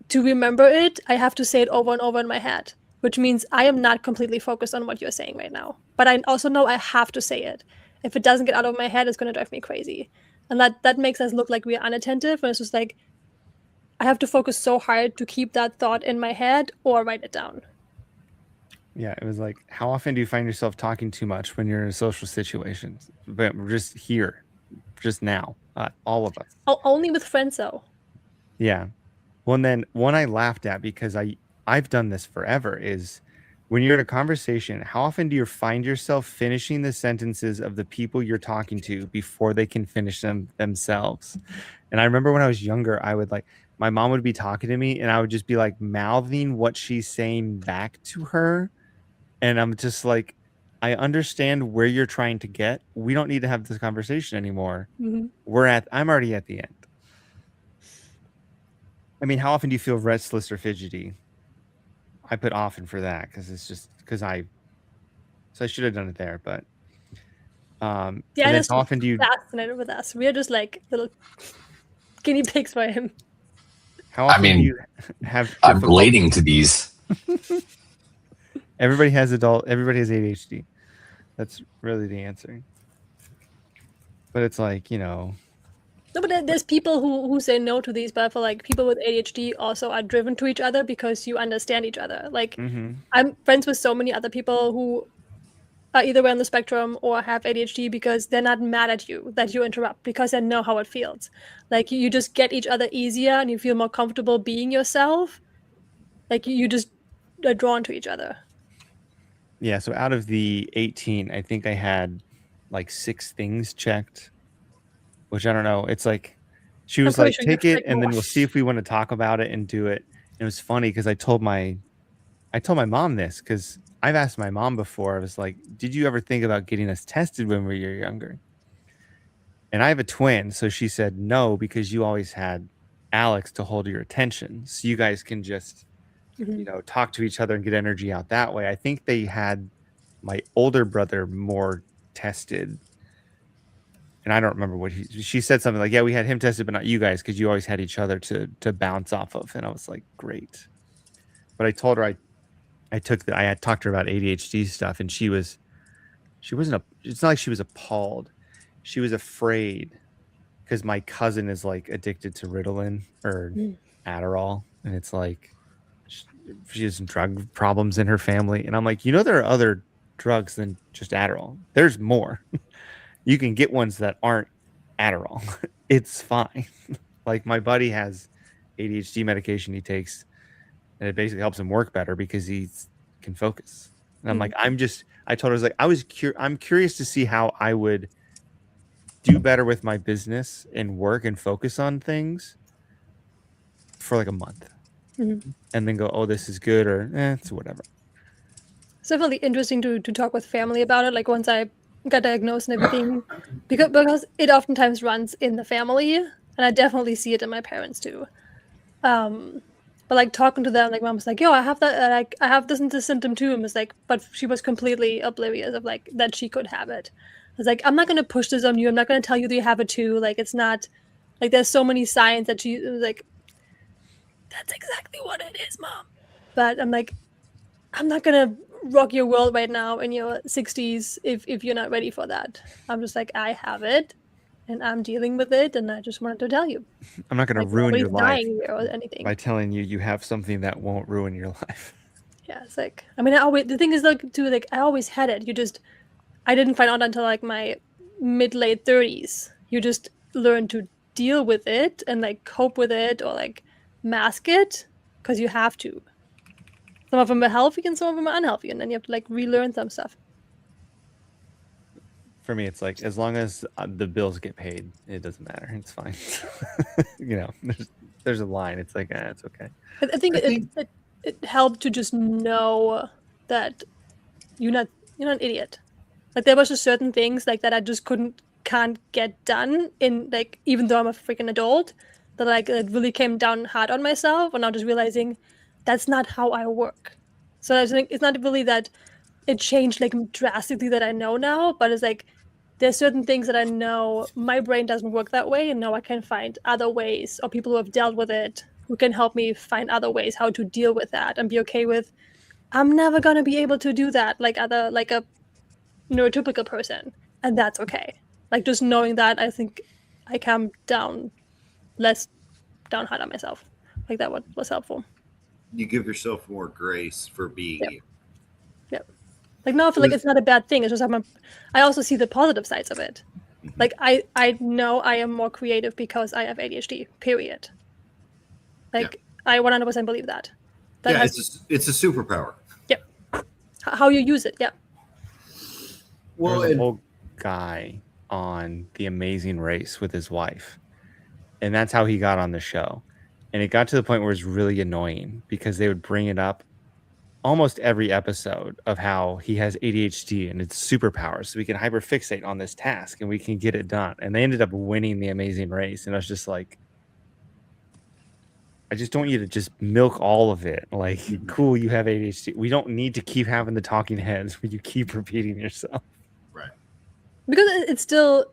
to remember it, I have to say it over and over in my head, which means I am not completely focused on what you're saying right now. But I also know I have to say it. If it doesn't get out of my head, it's going to drive me crazy. And that makes us look like we're unattentive. And it's just like, I have to focus so hard to keep that thought in my head or write it down. Yeah, it was like, how often do you find yourself talking too much when you're in a social situation? But we're just here, just now, all of us. Only with friends, though. Yeah. Well, and then one I laughed at because I've done this forever is when you're in a conversation, how often do you find yourself finishing the sentences of the people you're talking to before they can finish them themselves? And I remember when I was younger, I would like, my mom would be talking to me and I would just be like mouthing what she's saying back to her. And I'm just like, I understand where you're trying to get. We don't need to have this conversation anymore. Mm-hmm. I'm already at the end. I mean, how often do you feel restless or fidgety? I put often for that because it's just I should have done it there, but yeah. And how often do you fascinated with us? We're just like little guinea pigs for him. How often do you have? I'm relating to these. Everybody has ADHD. That's really the answer. But it's like, No, but there's people who say no to these, but I feel like people with ADHD also are driven to each other because you understand each other. Like, I'm friends with so many other people who are either on the spectrum or have ADHD because they're not mad at you that you interrupt because they know how it feels. Like, you just get each other easier and you feel more comfortable being yourself. Like, you just are drawn to each other. Yeah, so out of the 18, I think I had like 6 things checked, which I don't know. It's like, she was like, take it and then we'll see if we want to talk about it and do it. And it was funny because I told my mom this because I've asked my mom before. I was like, did you ever think about getting us tested when we were younger? And I have a twin, so she said no because you always had Alex to hold your attention, so you guys can just talk to each other and get energy out that way. I think they had my older brother more tested, and I don't remember what she said something like, yeah, we had him tested but not you guys because you always had each other to bounce off of. And I was like, great. But I told her I had talked to her about ADHD stuff, and she wasn't it's not like she was appalled. She was afraid because my cousin is like addicted to Ritalin or Adderall, and it's like she has drug problems in her family. And I'm like, there are other drugs than just Adderall. There's more. You can get ones that aren't Adderall. It's fine. Like my buddy has ADHD medication he takes, and it basically helps him work better because he can focus. And I'm like, I told her, I was like, I'm curious to see how I would do better with my business and work and focus on things for like a month. And then go, oh, this is good, or it's whatever. It's definitely interesting to talk with family about it. Like once I got diagnosed and everything, because it oftentimes runs in the family, and I definitely see it in my parents too. But like talking to them, like mom was like, yo, I have that, I have this and this symptom too. And was like, but she was completely oblivious of like that she could have it. I was like, I'm not going to push this on you. I'm not going to tell you that you have it too. Like, it's not like there's so many signs that she was like, that's exactly what it is, mom. But I'm like, I'm not going to rock your world right now in your 60s if you're not ready for that. I'm just like, I have it and I'm dealing with it, and I just wanted to tell you. I'm not going to ruin your life or anything by telling you have something that won't ruin your life. Yeah, it's like, I mean, the thing is like too, like I always had it. I didn't find out until like my mid-late 30s. You just learn to deal with it and like cope with it or like mask it because you have to. Some of them are healthy and some of them are unhealthy, and then you have to like relearn some stuff. For me, it's like, as long as the bills get paid, it doesn't matter. It's fine. There's a line. It's like, it's okay. I think it helped to just know that you're not an idiot. Like there was just certain things like that I just can't get done in like, even though I'm a freaking adult, that like it really came down hard on myself, and I'm just realizing that's not how I work. So I think it's not really that it changed like drastically that I know now, but it's like there's certain things that I know my brain doesn't work that way, and now I can find other ways, or people who have dealt with it who can help me find other ways how to deal with that and be okay with, I'm never gonna be able to do that like a neurotypical person, and that's okay. Like just knowing that, I think I calm down less down hard on myself. Like that was helpful. You give yourself more grace for being you. Yep. Like now I feel like it's not a bad thing. It's just I also see the positive sides of it. Like I know I am more creative because I have ADHD, period. Like I 100% believe that. It's a superpower. Yep. How you use it, Well, there's a whole guy on The Amazing Race with his wife, and that's how he got on the show. And it got to the point where it was really annoying because they would bring it up almost every episode of how he has ADHD and it's superpowers, so we can hyperfixate on this task and we can get it done. And they ended up winning The Amazing Race, and I was just like, I just don't want you to just milk all of it. Like, cool, you have ADHD. We don't need to keep having the talking heads where you keep repeating yourself. Right. Because it still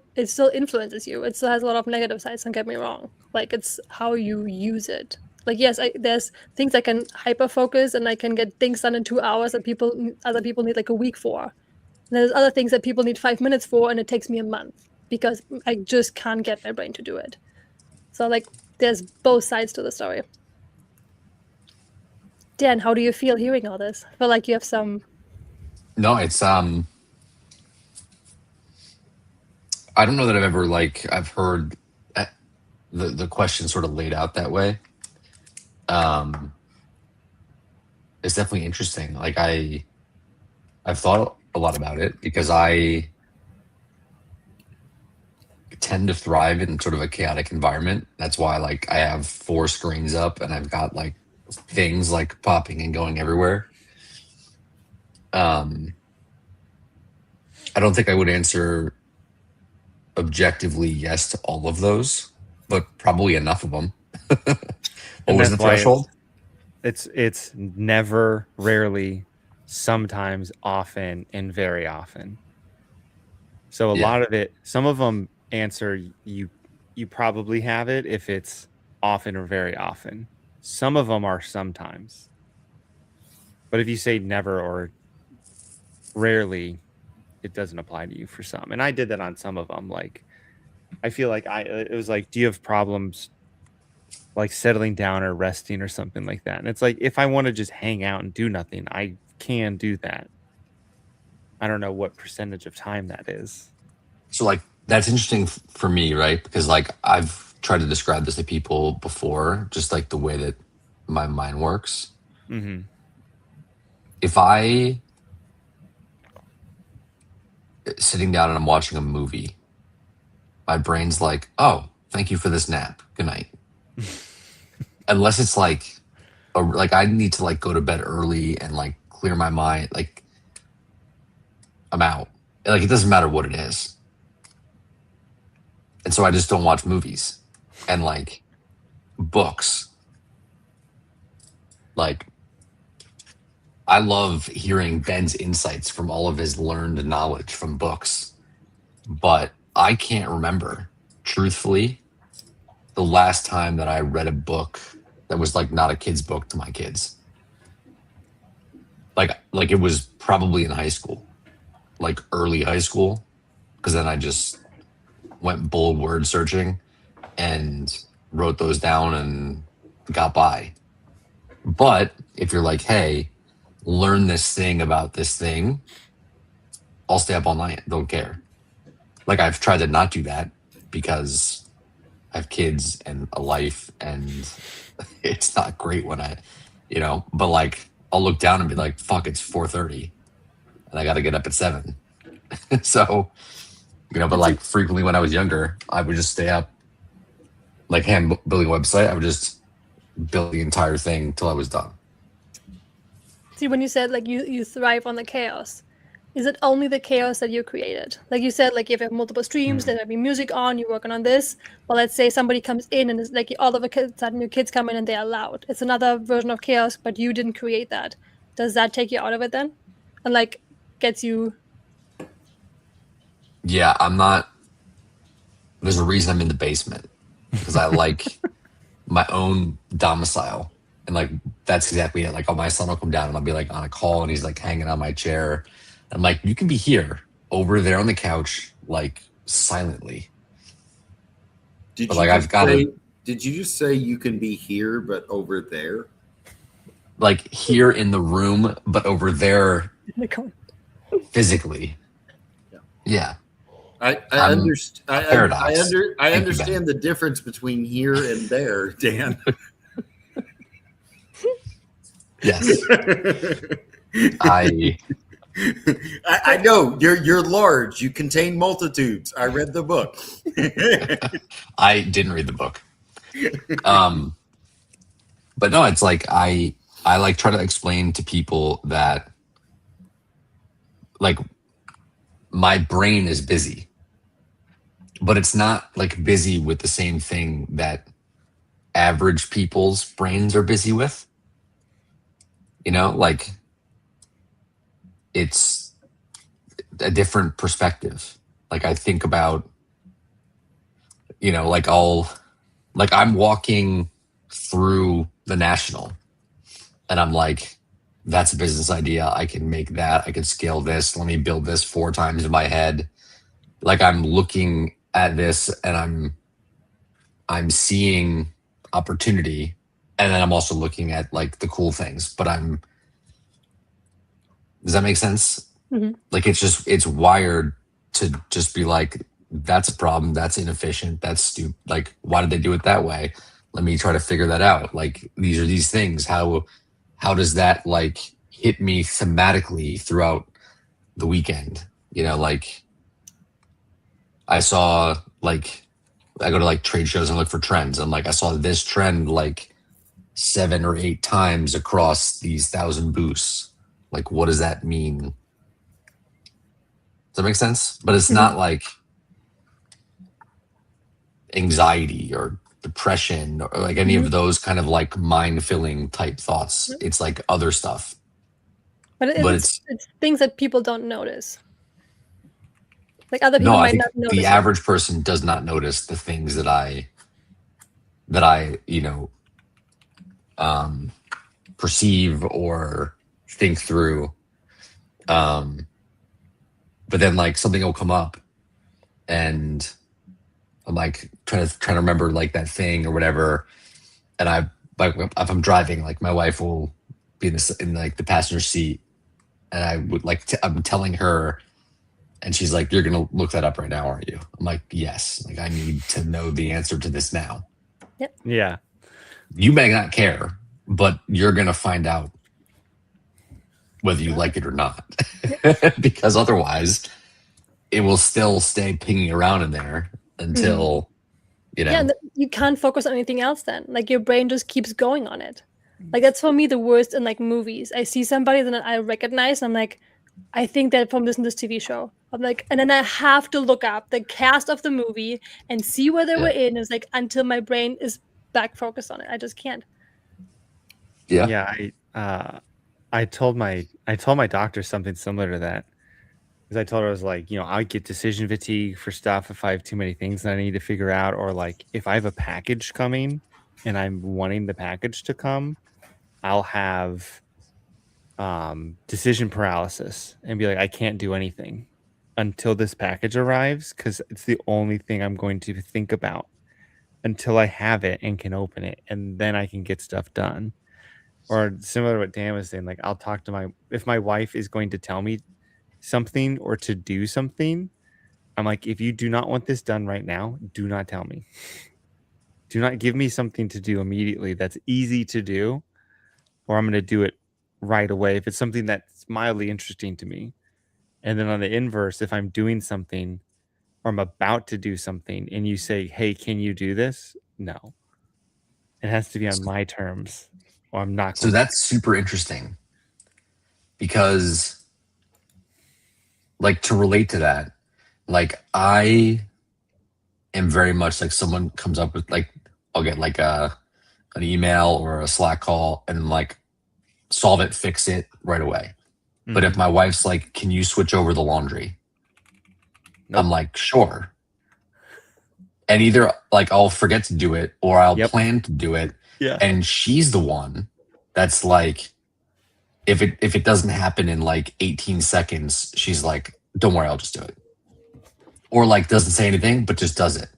influences you. It still has a lot of negative sides, don't get me wrong. Like, it's how you use it. Like, yes, there's things I can hyper focus and I can get things done in 2 hours that other people need like a week for. And there's other things that people need 5 minutes for, and it takes me a month because I just can't get my brain to do it. So like, there's both sides to the story. Dan, how do you feel hearing all this? I feel like you have some. No, it's I don't know that I've heard the question sort of laid out that way. It's definitely interesting. Like I've thought a lot about it because I tend to thrive in sort of a chaotic environment. That's why like I have 4 screens up and I've got like things like popping and going everywhere. I don't think I would answer objectively yes to all of those, but probably enough of them. What And was the that's why threshold? It's never, rarely, sometimes, often, and very often. So a Yeah. lot of it, some of them answer you probably have it if it's often or very often. Some of them are sometimes. But if you say never or rarely, it doesn't apply to you for some. And I did that on some of them. Like, I feel like it was like, do you have problems like settling down or resting or something like that? And it's like, if I want to just hang out and do nothing, I can do that. I don't know what percentage of time that is. So like that's interesting for me, right? Because like I've tried to describe this to people before, just like the way that my mind works. Mm-hmm. If I sitting down and I'm watching a movie, my brain's like, oh, thank you for this nap. Good night. Unless it's like I need to like go to bed early and like clear my mind, like I'm out. Like it doesn't matter what it is. And so I just don't watch movies and like books. Like I love hearing Ben's insights from all of his learned knowledge from books, but I can't remember, truthfully, the last time that I read a book that was like not a kid's book to my kids. Like it was probably in high school, like early high school, because then I just went bold word searching and wrote those down and got by. But if you're like, hey, learn this thing about this thing, I'll stay up all night. Don't care. Like I've tried to not do that because I have kids and a life and it's not great when but like I'll look down and be like, fuck, it's 4:30 and I got to get up at 7. So, but like frequently when I was younger, I would just stay up, like hand building a website. I would just build the entire thing till I was done. See, when you said like you thrive on the chaos, is it only the chaos that you created? Like you said, like if you have multiple streams, there'll be music on, you're working on this. But let's say somebody comes in and it's like all of a sudden your kids come in and they're loud. It's another version of chaos, but you didn't create that. Does that take you out of it then? And like gets you... Yeah, I'm not. There's a reason I'm in the basement because I like my own domicile. And like, that's exactly it. Like, my son will come down and I'll be like on a call and he's like hanging on my chair. I'm like, you can be here over there on the couch, like silently. Did But like, I've got to. Did you just say you can be here, but over there? Like here in the room, but over there physically. Yeah. I understand. Paradox. I understand the difference between here and there, Dan. Yes. I know you're large. You contain multitudes. I read the book. I didn't read the book. But no, it's like I like try to explain to people that like my brain is busy, but it's not like busy with the same thing that average people's brains are busy with. Like it's a different perspective. Like I think about, like I'm walking through the National and I'm like, that's a business idea. I can make that. I can scale this. Let me build this 4 times in my head. Like I'm looking at this and I'm seeing opportunity. And then I'm also looking at like the cool things, but does that make sense? Mm-hmm. Like it's wired to just be like, that's a problem. That's inefficient. That's stupid. Like, why did they do it that way? Let me try to figure that out. Like, these are these things. How does that like hit me thematically throughout the weekend? Like I saw like, I go to like trade shows and look for trends. And like, I saw this trend like 7 or 8 times across these 1,000 booths. Like, what does that mean? Does that make sense? But it's not like, anxiety or depression or like any of those kind of like mind-filling type thoughts. It's like other stuff. But it's things that people don't notice. Like other people No, I might think not notice. the it. average person does not notice the things that I perceive or think through. But then like something will come up and I'm like trying to remember like that thing or whatever. And I like if I'm driving, like my wife will be in like the passenger seat, and I would like I'm telling her, and she's like, "You're gonna look that up right now, aren't you?" I'm like, "Yes." Like I need to know the answer to this now. Yeah. You may not care, but you're gonna find out whether you like it or not, because otherwise, it will still stay pinging around in there until you know. Yeah, you can't focus on anything else then. Like your brain just keeps going on it. Like that's for me the worst in like movies. I see somebody that I recognize and I'm like, I think they're from this TV show. I'm like, and then I have to look up the cast of the movie and see where they were in. It's like until my brain is back focused on it. I just can't. Yeah. I told my doctor something similar to that. Because I told her I was like, I get decision fatigue for stuff if I have too many things that I need to figure out, or like if I have a package coming and I'm wanting the package to come, I'll have decision paralysis and be like, I can't do anything until this package arrives because it's the only thing I'm going to think about until I have it and can open it, and then I can get stuff done. Or similar to what Dan was saying, like I'll talk to if my wife is going to tell me something or to do something, I'm like, if you do not want this done right now, do not tell me. Do not give me something to do immediately that's easy to do, or I'm going to do it right away if it's something that's mildly interesting to me. And then on the inverse, if I'm doing something or I'm about to do something and you say, hey, can you do this? No. It has to be on my terms or I'm not. So that's super interesting because like to relate to that, like I am very much like someone comes up with like, I'll get like an email or a Slack call and like solve it, fix it right away. Mm-hmm. But if my wife's like, can you switch over the laundry? Nope. I'm like, sure. And either like I'll forget to do it or I'll plan to do it. Yeah. And she's the one that's like, if it doesn't happen in like 18 seconds, she's like, don't worry, I'll just do it. Or like doesn't say anything, but just does it.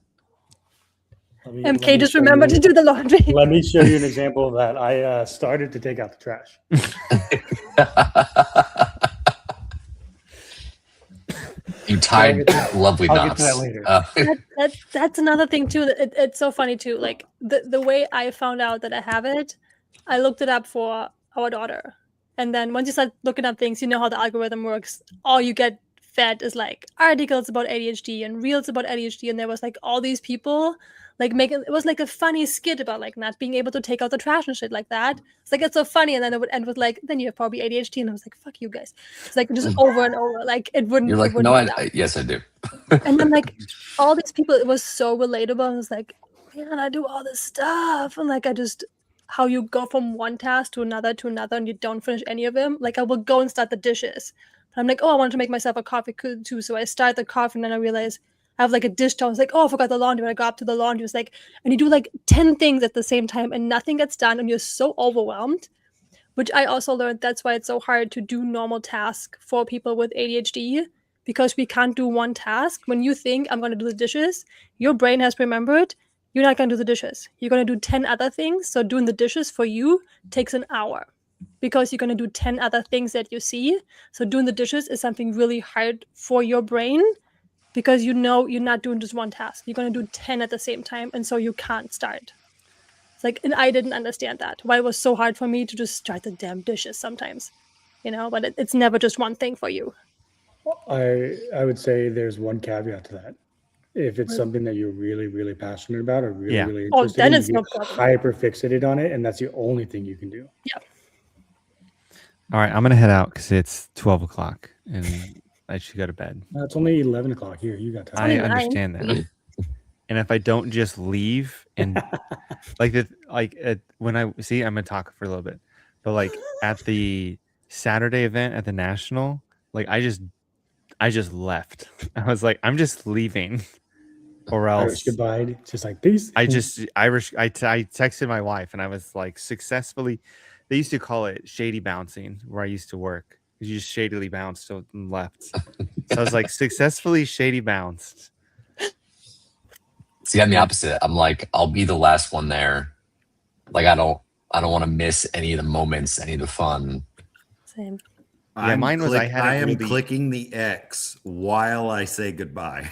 MK, just remember to do the laundry. Let me show you an example of that. I started to take out the trash. You tied lovely knots. I'll get to that later. That's another thing too. It's so funny too. Like the way I found out that I have it, I looked it up for our daughter. And then once you start looking up things, you know how the algorithm works. All you get fed is like articles about ADHD and reels about ADHD. And there was like all these people like it was like a funny skit about like not being able to take out the trash and shit like that. It's like, it's so funny. And then it would end with like, then you have probably ADHD. And I was like, fuck you guys. It's like just over and over. Like it wouldn't. You're like, no, yes, I do. And then like all these people, it was so relatable. I was like, man, I do all this stuff. And like, how you go from one task to another and you don't finish any of them. Like I will go and start the dishes. But I'm like, oh, I want to make myself a coffee too. So I start the coffee and then I realize I have like a dish towel. I was like, oh, I forgot the laundry. When I go up to the laundry, it was like, and you do like 10 things at the same time and nothing gets done and you're so overwhelmed, which I also learned that's why it's so hard to do normal tasks for people with ADHD, because we can't do one task. When you think I'm going to do the dishes, your brain has remembered you're not going to do the dishes. You're going to do 10 other things. So doing the dishes for you takes an hour because you're going to do 10 other things that you see. So doing the dishes is something really hard for your brain because you know you're not doing just one task. You're going to do 10 at the same time. And so you can't start. It's like, and I didn't understand that. Why it was so hard for me to just start the damn dishes sometimes, but it's never just one thing for you. I would say there's one caveat to that. If it's something that you're really, really passionate about or really interested then in, it's you no get problem. hyper fixated on it, and that's the only thing you can do. Yeah. All right, I'm gonna head out because it's 12 o'clock and I should go to bed. It's only 11 o'clock here. You got time. I understand that, and and if I don't just leave and when I see, I'm gonna talk for a little bit, but like at the Saturday event at the National, like I just left. I was like, I'm just leaving, or else Irish goodbye, just like peace. I texted my wife and I was like, successfully. They used to call it shady bouncing where I used to work. You just shadily bounced and left. So I was like, successfully shady bounced. See, I'm the opposite. I'm like, I'll be the last one there. Like, I don't want to miss any of the moments, any of the fun. Same. Yeah, mine was I am clicking the X while I say goodbye.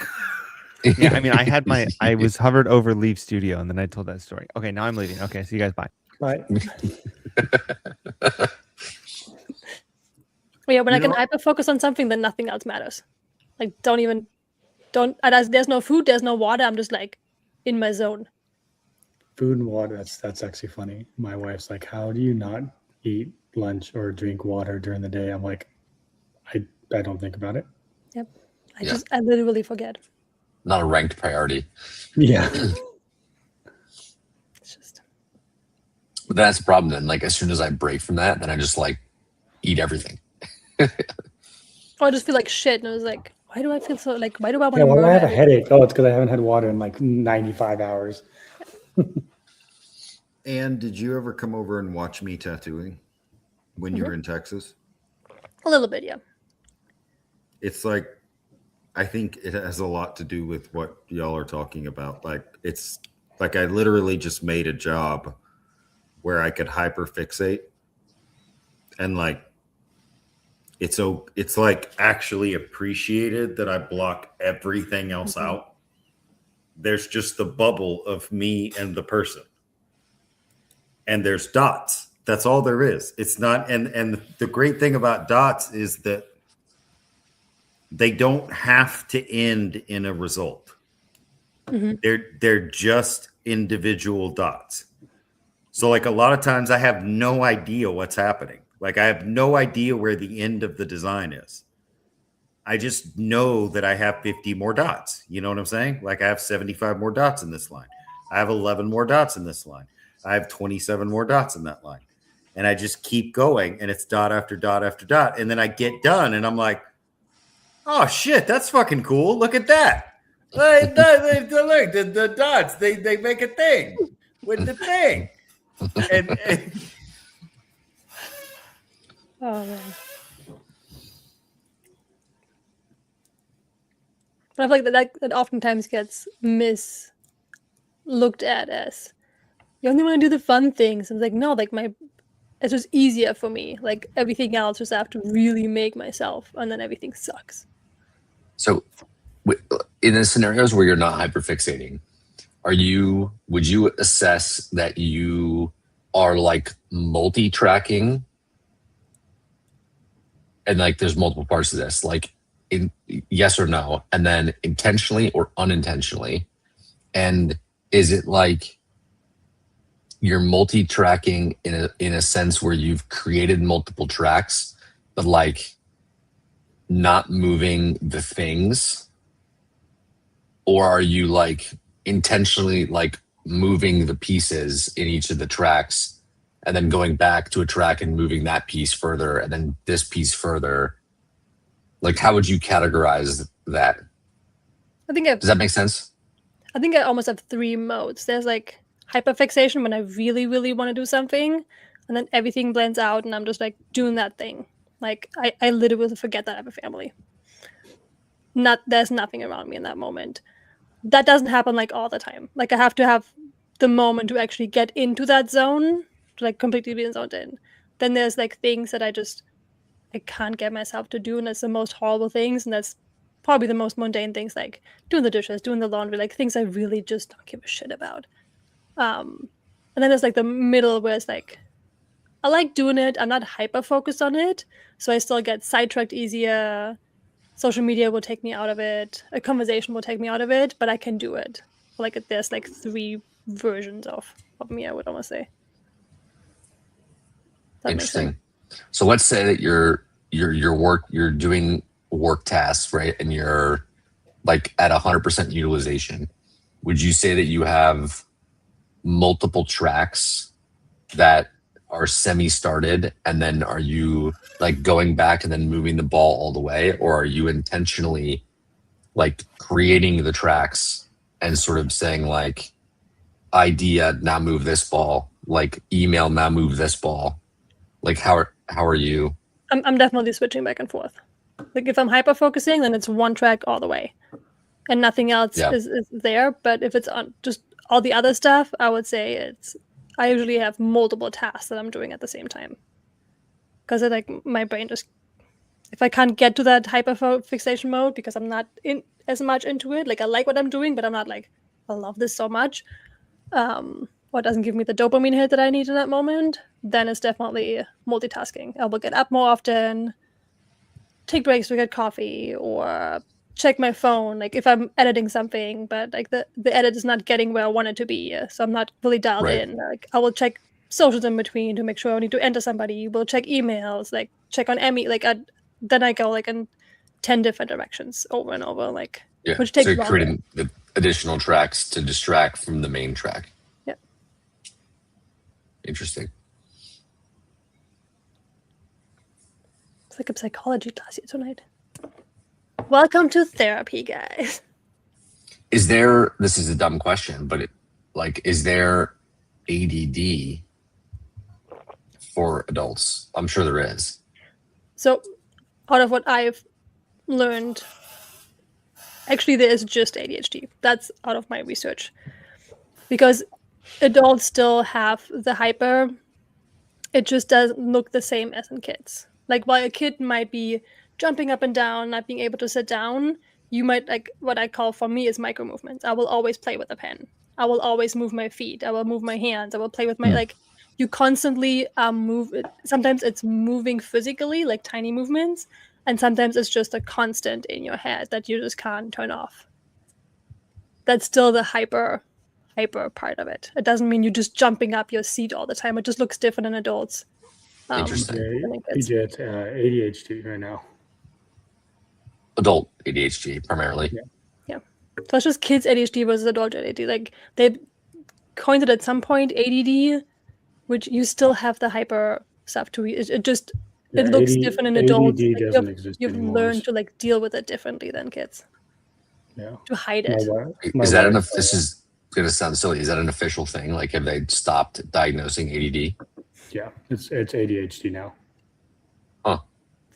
Yeah, I mean, I was hovered over leave studio, and then I told that story. Okay, now I'm leaving. Okay, see you guys. Bye. Bye. Yeah, when I can hyper focus on something, then nothing else matters. Like, there's no food, there's no water. I'm just like in my zone. Food and water. That's actually funny. My wife's like, "How do you not eat lunch or drink water during the day?" I'm like, I don't think about it. Yep. I literally forget. Not a ranked priority. Yeah. It's just. But that's the problem then. Like, as soon as I break from that, then I just like eat everything. I just feel like shit, and I was like, why do I feel so like? Why do I want to? Yeah, why do I have a headache? Oh, it's because I haven't had water in like 95 hours. And did you ever come over and watch me tattooing when you were in Texas? A little bit, yeah. It's like, I think it has a lot to do with what y'all are talking about. Like, it's like I literally just made a job where I could hyperfixate, and like it's like actually appreciated that I block everything else out. There's just the bubble of me and the person, and there's dots. That's all there is. It's not, and the great thing about dots is that they don't have to end in a result. They're just individual dots. So like a lot of times I have no idea what's happening. Like I have no idea where the end of the design is. I just know that I have 50 more dots. You know what I'm saying? Like I have 75 more dots in this line. I have 11 more dots in this line. I have 27 more dots in that line. And I just keep going, and it's dot after dot after dot. And then I get done and I'm like, oh shit, that's fucking cool. Look at that. Look, the dots, they make a thing with the thing. And oh man. But I feel like that oftentimes gets looked at as you only want to do the fun things. And it's like, no, like it's just easier for me. Like everything else, just I have to really make myself, and then everything sucks. So, in the scenarios where you're not hyperfixating, would you assess that you are like multi-tracking? And like, there's multiple parts to this, like in yes or no, and then intentionally or unintentionally. And is it like you're multi-tracking in a sense where you've created multiple tracks, but like not moving the things? Or are you like intentionally like moving the pieces in each of the tracks and then going back to a track and moving that piece further and then this piece further? Like, how would you categorize that? Does that make sense? I think I almost have 3 modes. There's like hyperfixation when I really, really want to do something, and then everything blends out and I'm just like doing that thing. Like I literally forget that I have a family. There's nothing around me in that moment. That doesn't happen like all the time. Like I have to have the moment to actually get into that zone, to like completely be zoned in. Then there's like things that I can't get myself to do, and that's the most horrible things, and that's probably the most mundane things, like doing the dishes, doing the laundry, like things I really just don't give a shit about. And then there's like the middle where it's like I like doing it, I'm not hyper focused on it, so I still get sidetracked easier. Social media will take me out of it, a conversation will take me out of it, but I can do it. Like there's like 3 versions of me, I would almost say. Interesting. So let's say that you're doing work tasks, right? And you're like at 100% utilization, would you say that you have multiple tracks that are semi-started, and then are you like going back and then moving the ball all the way, or are you intentionally like creating the tracks and sort of saying like idea, now move this ball, like email, now move this ball? Like how are you? I'm definitely switching back and forth. Like if I'm hyper focusing, then it's one track all the way, and nothing else is there. But if it's on just all the other stuff, I would say I usually have multiple tasks that I'm doing at the same time, because like my brain just, if I can't get to that hyper fixation mode because I'm not in as much into it, like I like what I'm doing, but I'm not like I love this so much, or it doesn't give me the dopamine hit that I need in that moment, then it's definitely multitasking. I will get up more often, take breaks to get coffee, or check my phone, like if I'm editing something, but like the edit is not getting where I want it to be, so I'm not fully dialed in. Like I will check socials in between to make sure I need to enter somebody. We'll check emails, like check on Emmy, like then I go like in 10 different directions over and over, like which takes so you're longer. creating the additional tracks to distract from the main track. Yeah. Interesting. It's like a psychology class here tonight. Welcome to therapy, guys. Is there, this is a dumb question, but is there ADD for adults? I'm sure there is. So out of what I've learned, actually there is just ADHD. That's out of my research. Because adults still have the hyper, it just doesn't look the same as in kids. Like while a kid might be jumping up and down, not being able to sit down, you might, like what I call for me is micro movements. I will always play with a pen. I will always move my feet. I will move my hands. I will play with my, like, you constantly move it. Sometimes it's moving physically, like tiny movements, and sometimes it's just a constant in your head that you just can't turn off. That's still the hyper part of it. It doesn't mean you're just jumping up your seat all the time. It just looks different in adults. Interesting. PJ, it's ADHD right now. Adult ADHD primarily. Yeah. So it's just kids ADHD versus adult ADHD. Like they coined it at some point, ADD, which you still have the hyper stuff too. It just it looks different in adults. ADD Like, doesn't exist you've anymore. learned to like deal with it differently than kids. Yeah. To hide it. Is that this is going to sound silly. Is that an official thing? Like have they stopped diagnosing ADD? Yeah, it's ADHD now. Huh.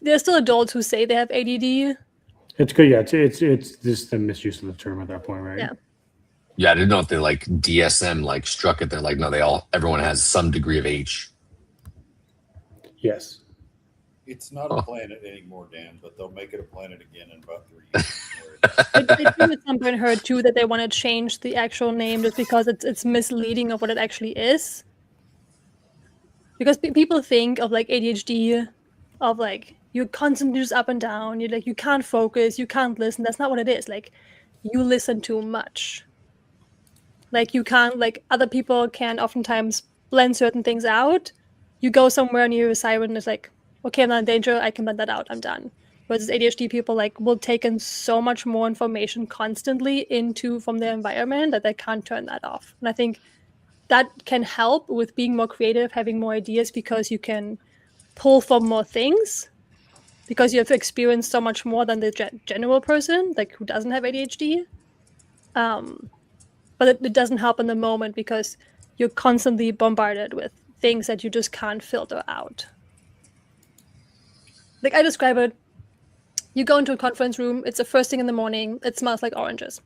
There's still adults who say they have ADD. It's good. Yeah, it's just the misuse of the term at that point, right? Yeah. Yeah, I didn't know if they like DSM like struck it. They're like, no, everyone has some degree of H. Yes. It's not a planet anymore, Dan, but they'll make it a planet again in about 3 years. I think at some point heard too that they want to change the actual name just because it's misleading of what it actually is. Because people think of like ADHD, of like you're constantly just up and down. You're like you can't focus, you can't listen. That's not what it is. Like you listen too much. Like you can't, like other people can oftentimes blend certain things out. You go somewhere and you hear a siren, and it's like, okay, I'm not in danger. I can blend that out. I'm done. Whereas ADHD people like will take in so much more information constantly from their environment that they can't turn that off. And I think that can help with being more creative, having more ideas, because you can pull from more things because you have experienced so much more than the general person, like who doesn't have ADHD. But it doesn't help in the moment because you're constantly bombarded with things that you just can't filter out. Like I describe it, you go into a conference room, it's the first thing in the morning, it smells like oranges.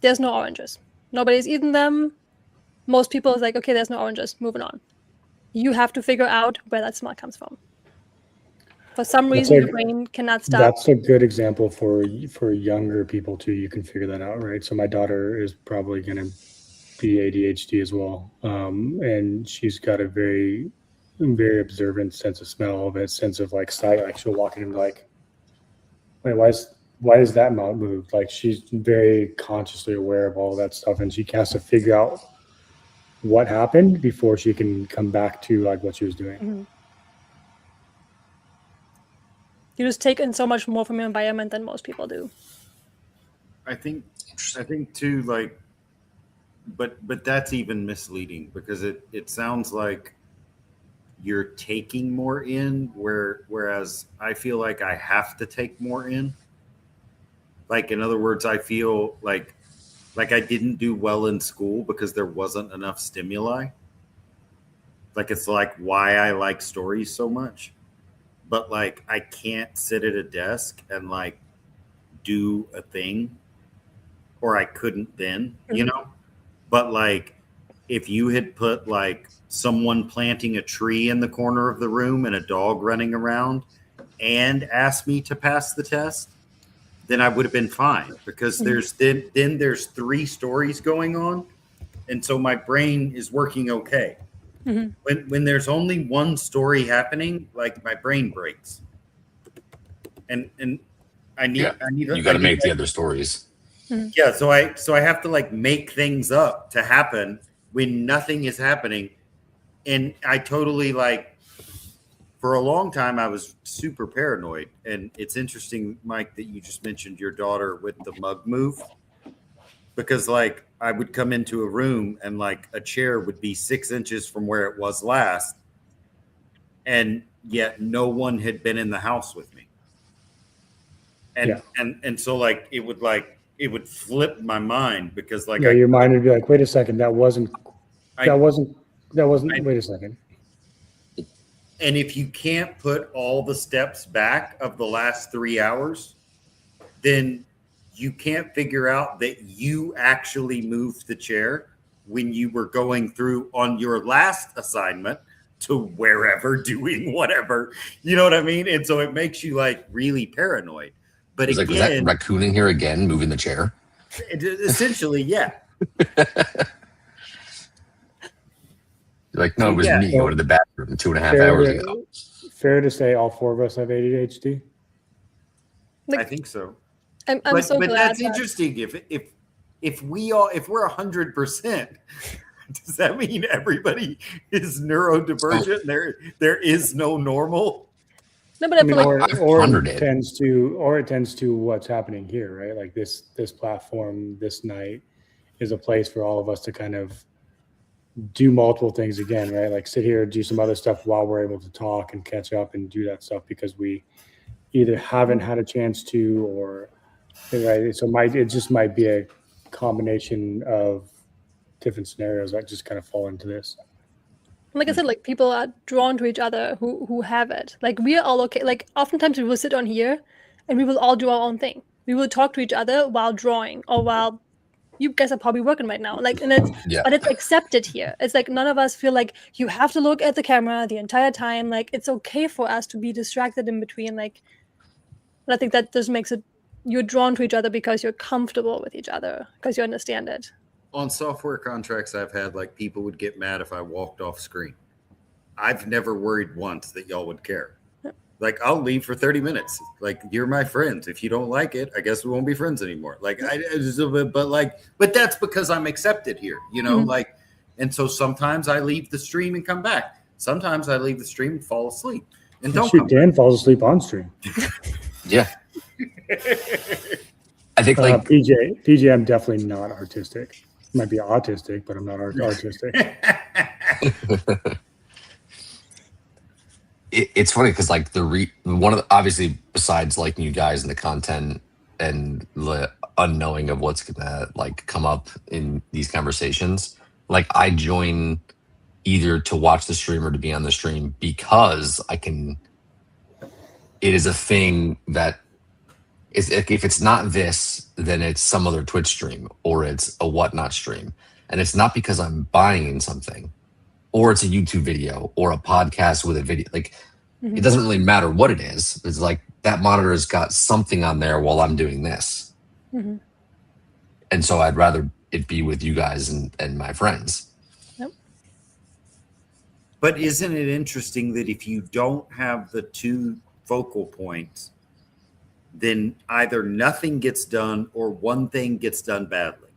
There's no oranges. Nobody's eaten them. Most people is like, okay, there's no oranges, moving on. You have to figure out where that smell comes from. For some reason, your brain cannot stop. That's a good example for younger people too. You can figure that out, right? So my daughter is probably going to be ADHD as well, and she's got a very, very observant sense of smell, of a sense of like sight. Like she'll walk in and be like, "Wait, why is that not moved?" Like she's very consciously aware of all of that stuff, and she has to figure out what happened before she can come back to like what she was doing. Mm-hmm. You just take in so much more from your environment than most people do. I think too, like but that's even misleading because it sounds like you're taking more in, whereas I feel like I have to take more in. Like, in other words, I feel like I didn't do well in school because there wasn't enough stimuli. Like, it's like why I like stories so much. But like, I can't sit at a desk and like do a thing, or I couldn't then, you know? But like, if you had put like someone planting a tree in the corner of the room and a dog running around and asked me to pass the test, then I would have been fine because there's 3 stories going on. And so my brain is working okay. When there's only one story happening, like my brain breaks. And I need you got to make the other stories. Yeah, so I have to like make things up to happen when nothing is happening. And I totally like, for a long time I was super paranoid. And it's interesting, Mike, that you just mentioned your daughter with the mug move, because like I would come into a room and like a chair would be 6 inches from where it was last, and yet no one had been in the house with me. And and so like it would flip my mind because like your mind would be like, wait a second, that wasn't wait a second. And if you can't put all the steps back of the last 3 hours, then you can't figure out that you actually moved the chair when you were going through on your last assignment to wherever doing whatever. You know what I mean? And so it makes you like really paranoid. But It's again, like, was that raccooning here again, moving the chair? Essentially, yeah. Like, no, it was me going to the bathroom 2.5 hours ago. Fair to say all 4 of us have ADHD? I think so. I'm but so glad that's that- interesting. If we're 100%, does that mean everybody is neurodivergent? There is no normal. No, but I feel like or it tends to what's happening here, right? Like this platform this night is a place for all of us to kind of do multiple things again, right? Like sit here, do some other stuff while we're able to talk and catch up and do that stuff because we either haven't had a chance to, or right. So it just might be a combination of different scenarios that just kind of fall into this. Like I said, like people are drawn to each other who have it. Like we are all okay. Like oftentimes we will sit on here and we will all do our own thing. We will talk to each other while drawing or while you guys are probably working right now. Like, and but it's accepted here. It's like none of us feel like you have to look at the camera the entire time. Like it's okay for us to be distracted in between. Like, and I think that just makes it, you're drawn to each other because you're comfortable with each other because you understand it. On software contracts I've had, like people would get mad if I walked off screen. I've never worried once that y'all would care. Like I'll leave for 30 minutes. Like you're my friends. If you don't like it, I guess we won't be friends anymore. Like but that's because I'm accepted here, you know, like, and so sometimes I leave the stream and come back. Sometimes I leave the stream and fall asleep and don't come Dan falls asleep on stream. Yeah. I think like PJ, I'm definitely not artistic. Might be autistic, but I'm not artistic. It's funny because like one of the, obviously besides liking you guys and the content and the unknowing of what's gonna like come up in these conversations, like I join either to watch the stream or to be on the stream because it is a thing that is, if it's not this, then it's some other Twitch stream or it's a whatnot stream. And it's not because I'm buying in something or it's a YouTube video or a podcast with a video. Like it doesn't really matter what it is. It's like that monitor has got something on there while I'm doing this. And so I'd rather it be with you guys and my friends. Yep. But isn't it interesting that if you don't have the 2 focal points, then either nothing gets done or one thing gets done badly?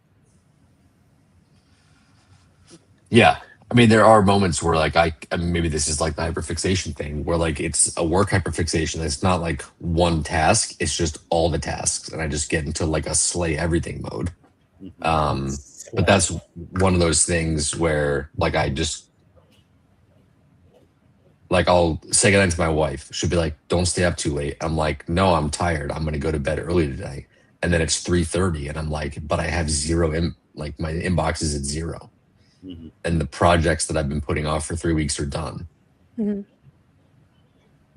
Yeah. I mean, there are moments where like I mean, maybe this is like the hyperfixation thing where like it's a work hyperfixation. It's not like one task. It's just all the tasks. And I just get into like a slay everything mode. But that's one of those things where, like, I just, like, I'll say goodnight to my wife. She'll be like, "Don't stay up too late." I'm like, "No, I'm tired. I'm going to go to bed early today." And then it's 3:30, and I'm like, "But I have like my inbox is at 0, Mhm. and the projects that I've been putting off for 3 weeks are done." Mhm.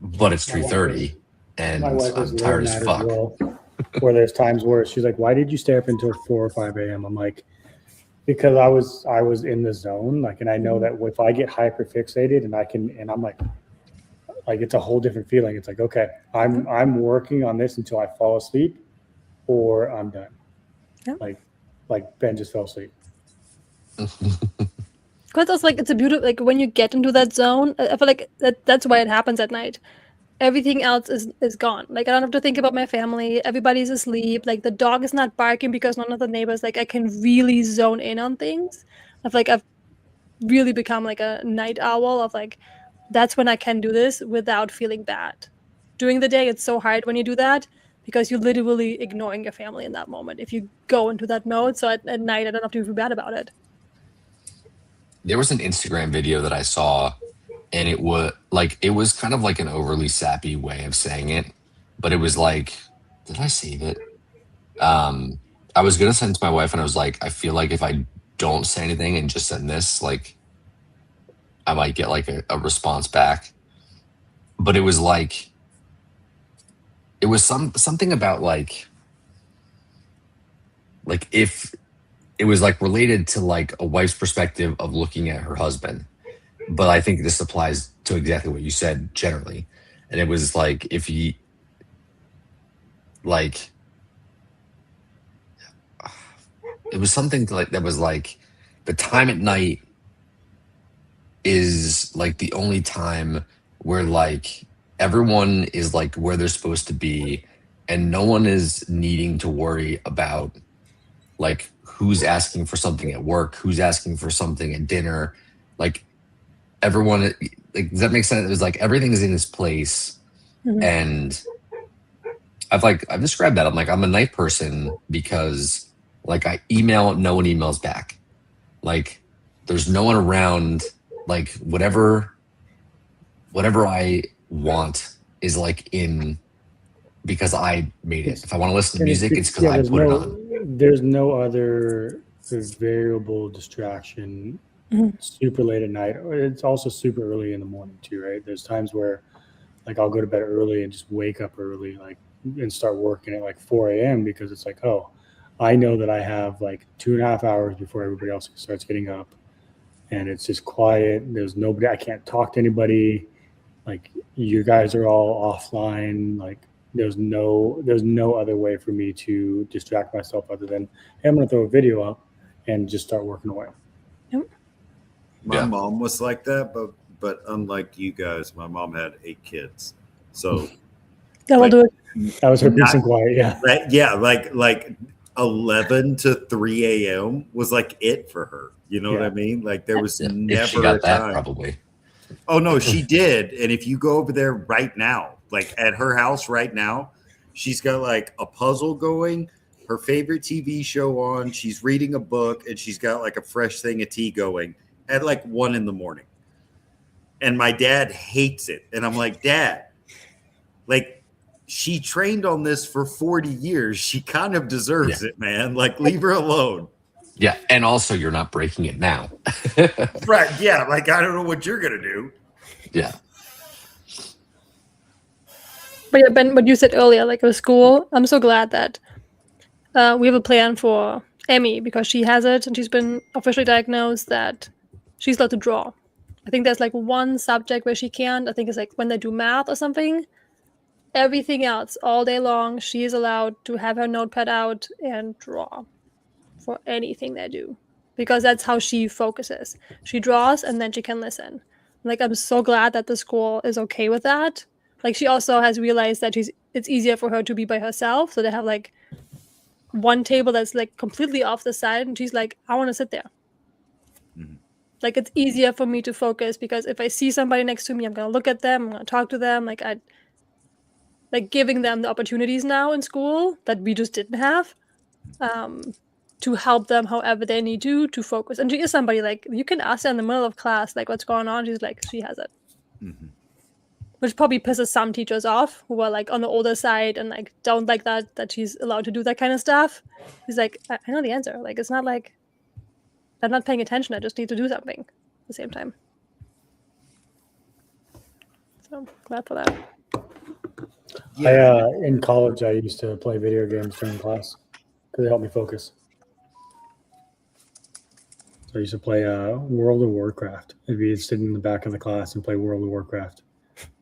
But it's 3:30, and My wife is I'm tired like as that fuck. well. Where there's times where she's like, "Why did you stay up until 4 or 5 a.m.?" I'm like, "Because I was in the zone, like, and I know that if I get hyper fixated and I'm like it's a whole different feeling. It's like, okay, I'm working on this until I fall asleep, or I'm done." Yeah. Like Ben just fell asleep. Because it's like it's a beautiful, like when you get into that zone, I feel like that's why it happens at night. Everything else is gone. Like I don't have to think about my family. Everybody's asleep. Like the dog is not barking because none of the neighbors. Like I can really zone in on things. I've really become like a night owl of like that's when I can do this without feeling bad. During the day, it's so hard when you do that because you're literally ignoring your family in that moment. If you go into that mode, so at night I don't have to feel bad about it. There was an Instagram video that I saw, and it was kind of like an overly sappy way of saying it, but it was like, did I save it? I was gonna send it to my wife, and I was like, I feel like if I don't say anything and just send this, like, I might get like a response back. But it was like, it was something about like if it was like related to like a wife's perspective of looking at her husband. But I think this applies to exactly what you said generally. And it was like, if he, like, it was something like that was like, the time at night is like the only time where like everyone is like where they're supposed to be, and no one is needing to worry about like who's asking for something at work, who's asking for something at dinner. Like everyone, like, does that make sense? It was like everything's in its place. Mhm. And I've described that. I'm like, I'm a night person because like I email, no one emails back. Like there's no one around. Like whatever I want is like in because I made it. If I want to listen to music, it's because I put it on. There's no other variable distraction Mhm. super late at night. It's also super early in the morning too, right? There's times where like I'll go to bed early and just wake up early, like, and start working at like 4 a.m. because it's like, oh, I know that I have like 2.5 hours before everybody else starts getting up, and it's just quiet. There's nobody. I can't talk to anybody. Like you guys are all offline. Like there's no other way for me to distract myself other than, hey, I'm going to throw a video up and just start working away. My mom was like that, but unlike you guys, my mom had 8 kids. So That will do it. That was her peace and quiet. Yeah. Like 11 to 3 a.m. was like it for her. You know what I mean? Like there was never If she got a that, time. probably. Oh no, she did. And if you go over there right now, like at her house right now, she's got like a puzzle going, her favorite TV show on, she's reading a book, and she's got like a fresh thing of tea going at like 1 a.m. And my dad hates it. And I'm like, Dad, like she trained on this for 40 years. She kind of deserves it, man. Like leave her alone. Yeah. And also you're not breaking it now. Right. Yeah. Like I don't know what you're gonna do. Yeah. But yeah, Ben, what you said earlier, like with school, I'm so glad that we have a plan for Emmy because she has it and she's been officially diagnosed that she's allowed to draw. I think there's like one subject where she can't. I think it's like when they do math or something. Everything else, all day long, she is allowed to have her notepad out and draw for anything they do because that's how she focuses. She draws and then she can listen. Like I'm so glad that the school is okay with that. Like she also has realized that it's easier for her to be by herself. So they have like one table that's like completely off the side and she's like, I want to sit there. Mhm. Like it's easier for me to focus because if I see somebody next to me, I'm gonna look at them, I'm gonna talk to them. Like giving them the opportunities now in school that we just didn't have. to help them however they need to focus. And she is somebody like you can ask her in the middle of class like what's going on. She's like she has it, which probably pisses some teachers off who are like on the older side and like don't like that she's allowed to do that kind of stuff. He's like, I know the answer. Like it's not like I'm not paying attention. I just need to do something at the same time. So glad for that. In college, I used to play video games during class because it helped me focus. So I used to play World of Warcraft. I'd be sitting in the back of the class and play World of Warcraft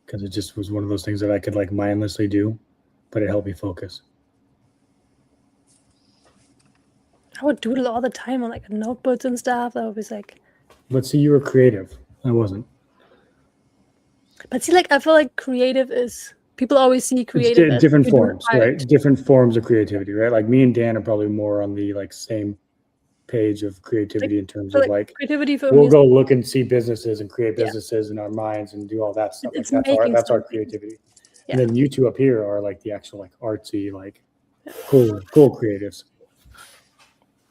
because it just was one of those things that I could like mindlessly do, but it helped me focus. I would doodle all the time on like notebooks and stuff. I was like, But see, you were creative. I wasn't. but see, like I feel like creative is people always see creative It's as different you do forms, art. right? Different forms of creativity, right? Like me and Dan are probably more on the like same page of creativity in terms So, of like creativity for we'll me is go look and see businesses and create Yeah. businesses in our minds and do all that stuff. Like It's that's making our something. creativity. Yeah. And then you two up here are like the actual like artsy, like cool creatives.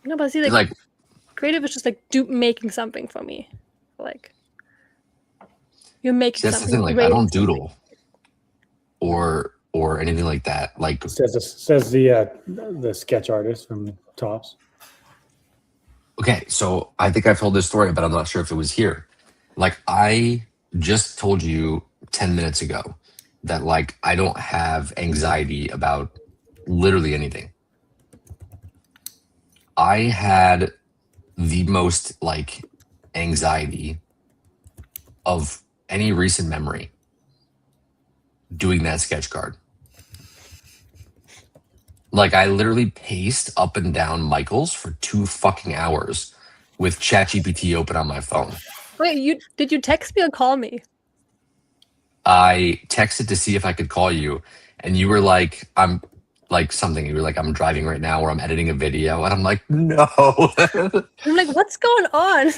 no, but see, like, Like creative is just like making something for me. Like you're making see, that's the something. thing. Like I don't creating doodle or anything like that. Like Says the sketch artist from Tops. okay, so I think I've told this story, but I'm not sure if it was here. Like I just told you 10 minutes ago that like I don't have anxiety about literally anything. I had the most like anxiety of any recent memory doing that sketch card. Like I literally paced up and down Michael's for 2 fucking hours with ChatGPT open on my phone. Wait, did you text me or call me? I texted to see if I could call you, and you were like, I'm like something. You were like, I'm driving right now, or I'm editing a video, and I'm like, no. I'm like, what's going on?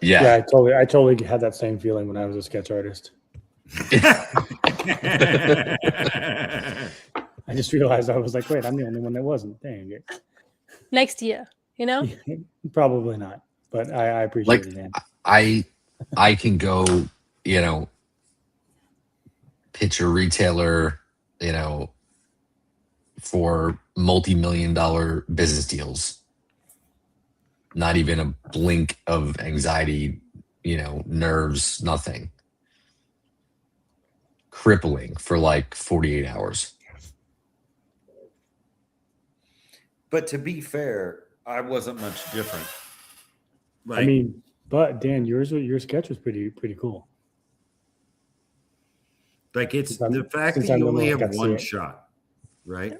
Yeah. I totally had that same feeling when I was a sketch artist. I just realized I was like, wait, I'm the only one that wasn't. Dang it. Next year, you know? Probably not, but I appreciate Like it, man. I can go, you know, pitch a retailer, you know, for multi-million-dollar business deals. Not even a blink of anxiety, you know, nerves, nothing. Crippling for like 48 hours. But to be fair, I wasn't much different. I mean, but Dan, your sketch was pretty cool. Like it's Since I'm- the fact since that I'm you the only one have that got to see one it. shot, right?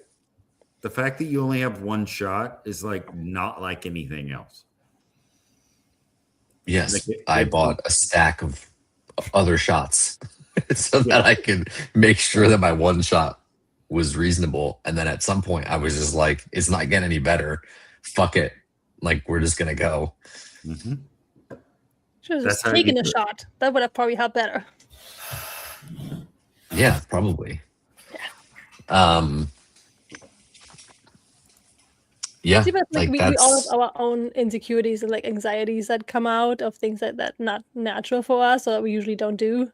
The fact that you only have one shot is like not like anything else. Yes, Like I it- bought a stack of other shots so that I could make sure that my one shot was reasonable. And then at some point, I was just like, it's not getting any better. Fuck it. Like, we're just going to go. Mm-hmm. Should have That's just how taken you a do it. shot. That would have probably helped better. Yeah, probably. Yeah, See, but like, like we all that's have our own insecurities and like anxieties that come out of things that not natural for us or that we usually don't do.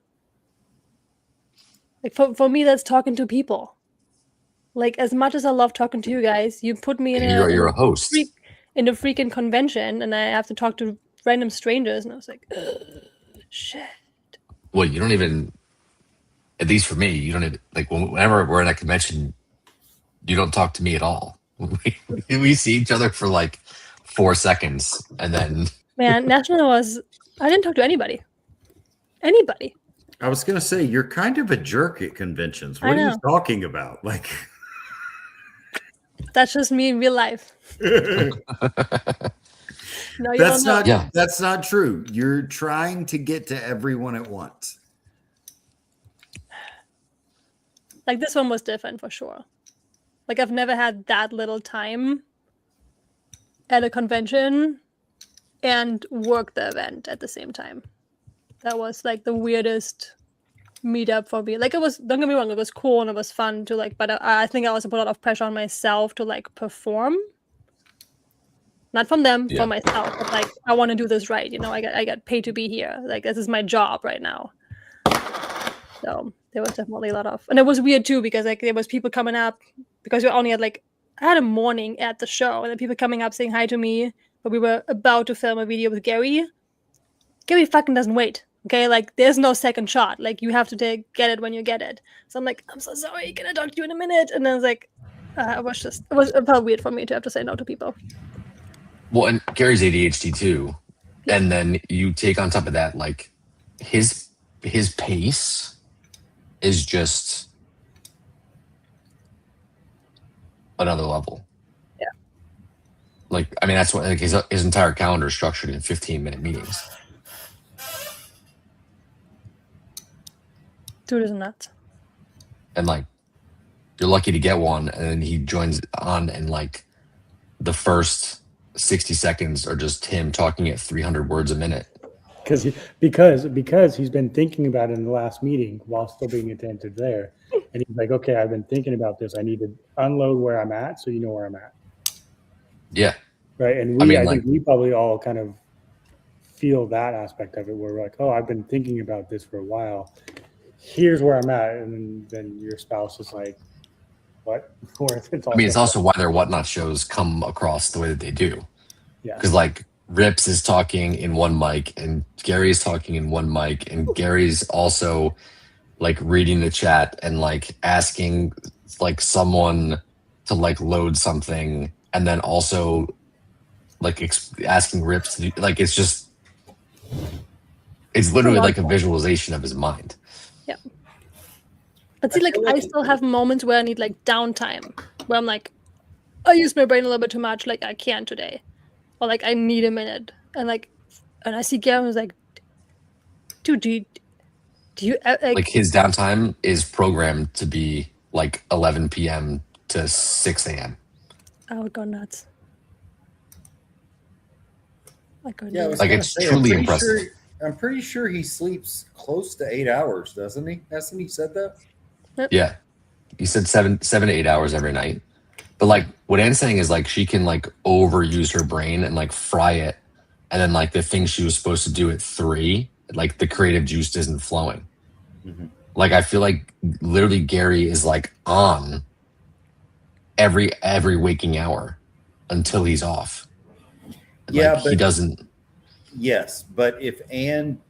Like for me, that's talking to people. Like as much as I love talking to you guys, you put me in you're a host. in a freaking convention and I have to talk to random strangers, and I was like, ugh, shit. Well, you don't even, at least for me, you don't even, like whenever we're at a convention, you don't talk to me at all. We see each other for like 4 seconds and then Man, National was I didn't talk to anybody. Anybody. I was gonna say you're kind of a jerk at conventions. I What are you know. talking about? Like That's just me in real life. No, you that's don't know. not Yeah. that's not true. You're trying to get to everyone at once. Like this one was different for sure. Like I've never had that little time at a convention and work the event at the same time. That was like the weirdest meetup for me. Like it was, don't get me wrong, it was cool and it was fun to like, but I think I also put a lot of pressure on myself to like perform not from them, Yeah. for myself. But like, I want to do this right. You know, I got paid to be here. Like, this is my job right now. So there was definitely a lot of, and it was weird too because like there was people coming up because we only had like I had a morning at the show and then people coming up saying hi to me, but we were about to film a video with Gary. Gary fucking doesn't wait. Okay, like there's no second shot. Like you have to get it when you get it. So I'm like, I'm so sorry. Can I talk to you in a minute? And then I was like, it felt weird for me to have to say no to people. Well, and Gary's ADHD too, and then you take on top of that like his pace is just another level. Yeah. Like, I mean, that's what like his entire calendar is structured in 15-minute meetings. Dude is nuts. And like, you're lucky to get one, and then he joins on, and like, the first 60 seconds are just him talking at 300 words a minute. Because he's been thinking about it in the last meeting while still being attentive there, and he's like, okay, I've been thinking about this. I need to unload where I'm at, so you know where I'm at. Yeah. Right. And I think we probably all kind of feel that aspect of it, where we're like, oh, I've been thinking about this for a while. Here's where I'm at, and then your spouse is like, what? It's also why their Whatnot shows come across the way that they do. Yeah. Because like Rips is talking in one mic and Gary's talking in one mic, and Gary's also like reading the chat and like asking like someone to like load something, and then also like asking Rips to do, like it's literally like a visualization of his mind. Yeah. But see, like, I still have moments where I need, like, downtime. Where I'm like, I use my brain a little bit too much. Like, I can't today. Or, like, I need a minute. And, like, and I see Gary was like, dude, do you like his downtime is programmed to be, like, 11 p.m. to 6 a.m. I would go nuts. Yeah, like, it's truly impressive. I'm pretty sure he sleeps close to 8 hours, doesn't he? Hasn't he said that? Yeah. He said 7 to 8 hours every night. But like what Anne's saying is like she can like overuse her brain and like fry it. And then like the thing she was supposed to do at 3, like the creative juice isn't flowing. Mm-hmm. Like I feel like literally Gary is like on every waking hour until he's off. Yeah, like, he doesn't. Yes, but if Anne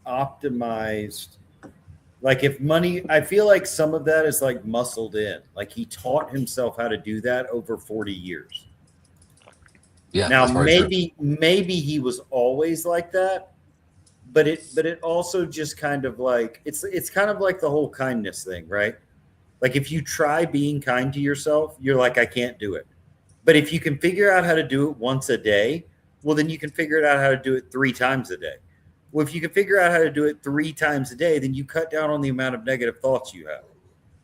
optimized, like if money, I feel like some of that is like muscled in. Like he taught himself how to do that over 40 years. Yeah. Now maybe he was always like that, but it also just kind of like it's kind of like the whole kindness thing, right? Like if you try being kind to yourself, you're like, I can't do it. But if you can figure out how to do it once a day, well, then you can figure out how to do it 3 times a day. Well, if you can figure out how to do it 3 times a day, then you cut down on the amount of negative thoughts you have.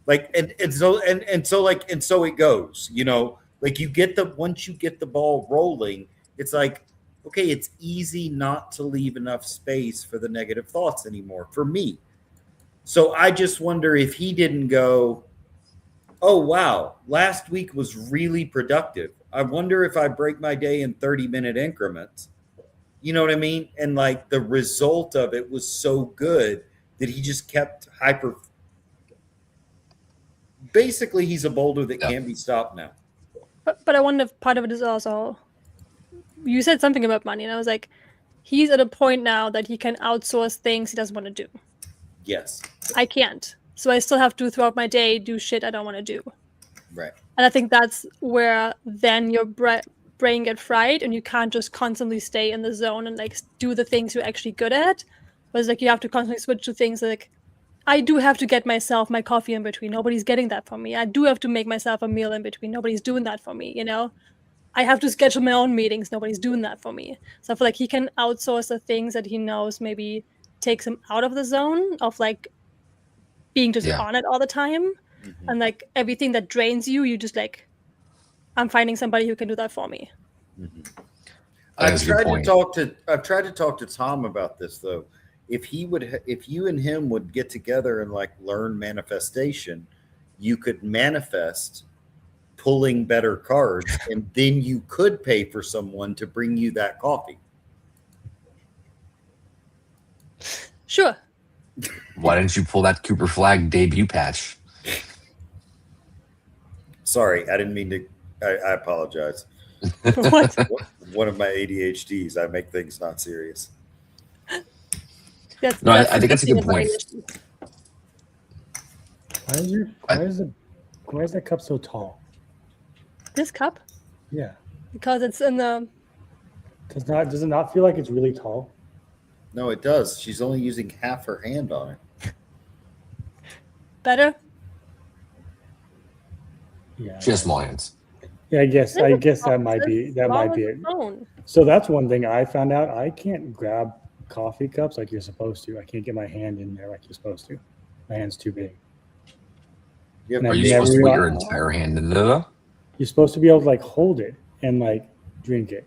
Like, and so it goes, you know, like once you get the ball rolling, it's like, okay, it's easy not to leave enough space for the negative thoughts anymore for me. So I just wonder if he didn't go, oh, wow, last week was really productive. I wonder if I break my day in 30-minute increments. You know what I mean? And like the result of it was so good that he just kept basically he's a boulder that can't be stopped now. But I wonder if part of it is also, you said something about money, and I was like, he's at a point now that he can outsource things he doesn't want to do. Yes. I can't. So I still have to, throughout my day, do shit I don't want to do. Right. And I think that's where then your brain get fried, and you can't just constantly stay in the zone and like do the things you're actually good at. But it's like you have to constantly switch to things like, I do have to get myself my coffee in between. Nobody's getting that for me. I do have to make myself a meal in between. Nobody's doing that for me, you know? I have to schedule my own meetings. Nobody's doing that for me. So I feel like he can outsource the things that he knows maybe takes him out of the zone of like being just on it all the time. Mm-hmm. And like everything that drains you, you just like, I'm finding somebody who can do that for me. Mm-hmm. I've tried to talk to Tom about this though. If you and him would get together and like learn manifestation, you could manifest pulling better cards, and then you could pay for someone to bring you that coffee. Sure. Why didn't you pull that Cooper Flag debut patch? Sorry, I didn't mean to. I apologize. What? One of my ADHDs. I make things not serious. That's, No, I the think that's a thing good about point. ADHD. Why is that cup so tall? This cup, Yeah. because it's in the. Does it not feel like it's really tall? No, it does. She's only using half her hand on it. Better. Yeah. She has small hands. Yeah, I guess It's that might be it. phone. So that's one thing I found out. I can't grab coffee cups like you're supposed to. I can't get my hand in there like you're supposed to. My hand's too big. You And have Are I've you supposed to never put your realized- entire hand in there though? You're supposed to be able to like hold it and like drink it.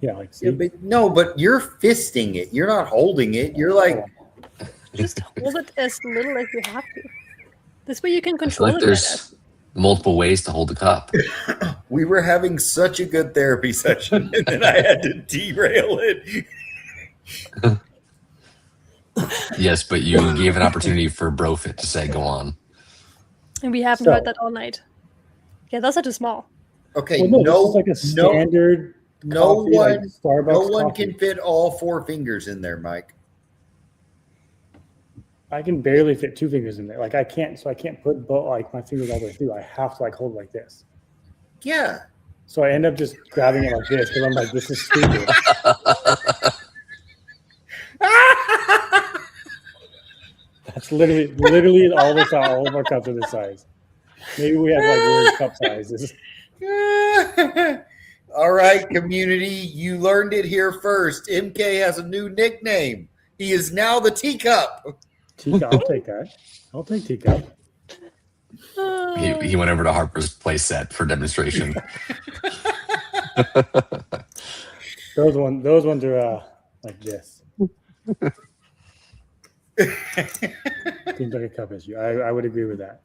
Yeah, like see? Yeah, but you're fisting it. You're not holding it. You're like, Just hold it as little as you have to. This way you can I feel control like it better. there's multiple ways to hold the cup. we were having such a good therapy session, and then I had to derail it. Yes, but you gave an opportunity for Brofit to say, "Go on." And we haven't So- heard that all night. Yeah, that's such small. Okay, Well, no, this is like a standard no coffee, like one, Starbucks no one coffee. can fit all 4 fingers in there, Mike. I can barely fit 2 fingers in there. Like I can't put both like my fingers all the way through. I have to like hold it like this. Yeah. So I end up just grabbing it like this because I'm like, this is stupid. That's literally all the time. All of our cups are this size. Maybe we have like weird cup sizes. All right, community, you learned it here first. MK has a new nickname. He is now the teacup. Teacup, I'll take that. I'll take teacup. He went over to Harper's place set for demonstration. Those ones are like this. Seems like a cup issue. I would agree with that.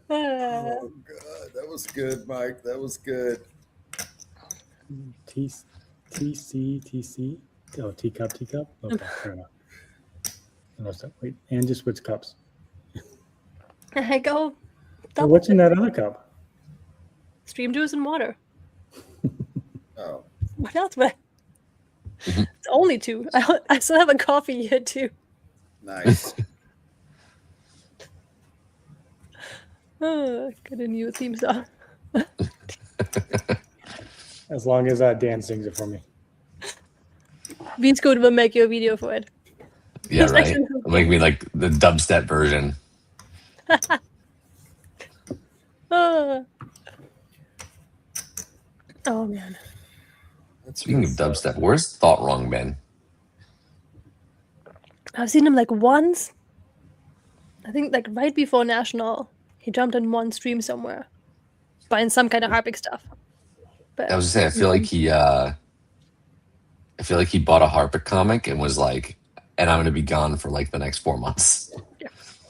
Oh God, that was good, Mike. That was good. TC. Oh, teacup. Okay, fair enough. Wait, and just switch cups. I go. Well, what's in that other cup? Stream juice and water. Oh. What else would I? It's only 2. I still have a coffee here too. Nice. Get a new theme song. As long as Dan sings it for me. Beans Code will make you a video for it. Yeah, It's right. actually- Make me like the dubstep version. Ah. Oh man. Speaking of dubstep, where's Thought Wrong been? I've seen him like once. I think like right before National, he jumped in one stream somewhere, buying some kind of Harpic stuff. But I was gonna say, I feel like he bought a Harpic comic and was like, and I'm gonna be gone for like the next 4 months.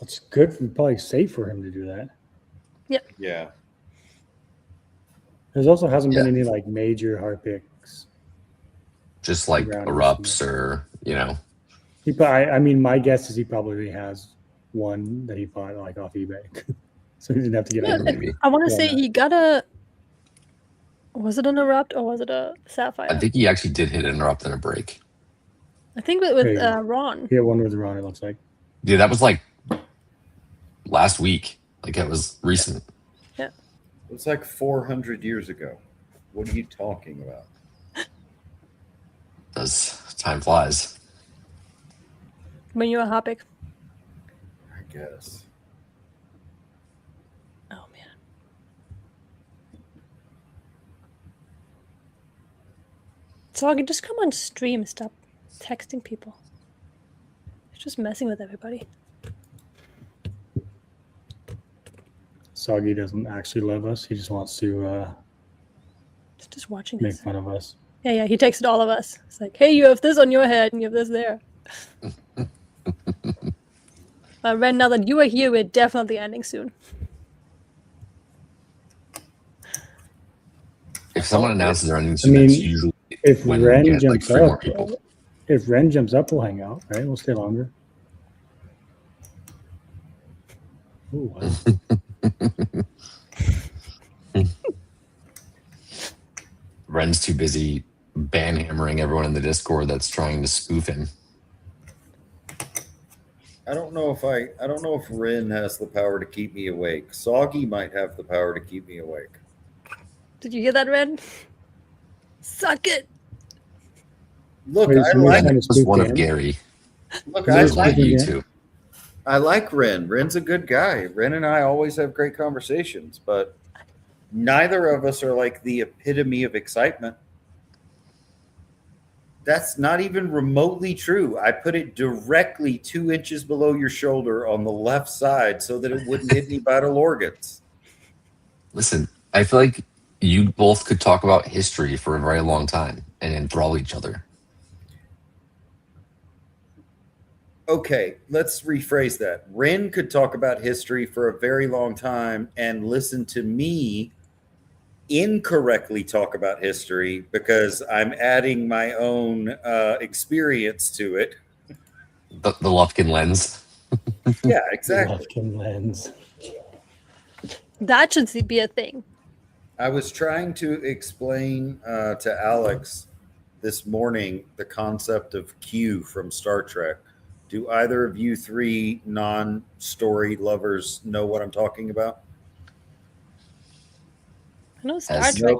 It's good, probably safe for him to do that. Yeah. There's also hasn't been any like major Harpics. Just like Around erupts or, you know. I mean, my guess is he probably has one that he bought like off eBay, so he didn't have to get Yeah, out. maybe. I want to Yeah, say no. he got a. Was it an erupt or was it a sapphire? I think he actually did hit an erupt and a break. I think with Maybe. Ron. He had one with Ron. It looks like. Yeah, that was like last week. Like it was recent. It's like 400 years ago. What are you talking about? Does time flies. When you're a Harpic. I guess. Oh man. So I can just come on stream. Stop texting people. It's just messing with everybody. Soggy doesn't actually love us. He just wants to It's just watching make this. fun of us. Yeah, he texted all of us. It's like, hey, you have this on your head and you have this there. Ren, now that you are here, we're definitely ending soon. If someone announces their earnings, I mean, that's usually If when we Ren get like jumps 3 more up, people. we'll hang out, right? We'll stay longer. Ooh, wow. Ren's too busy banhammering everyone in the Discord that's trying to spoof him. I don't know if Ren has the power to keep me awake. Soggy might have the power to keep me awake. Did you hear that, Ren? Suck it. Look, Wait, I so you're like trying to That's spoof one of Dan? Gary. look, Is I that like spooking you Dan? too. I like Ren. Ren's a good guy. Ren and I always have great conversations, but neither of us are like the epitome of excitement. That's not even remotely true. I put it directly 2 inches below your shoulder on the left side so that it wouldn't hit any vital organs. Listen, I feel like you both could talk about history for a very long time and enthrall each other. Okay, let's rephrase that. Ren could talk about history for a very long time and listen to me incorrectly talk about history because I'm adding my own experience to it. The Lufkin lens. Yeah, exactly. Lufkin lens. That should be a thing. I was trying to explain to Alex this morning the concept of Q from Star Trek. Do either of you 3 non-story lovers know what I'm talking about? I know Star As Trek.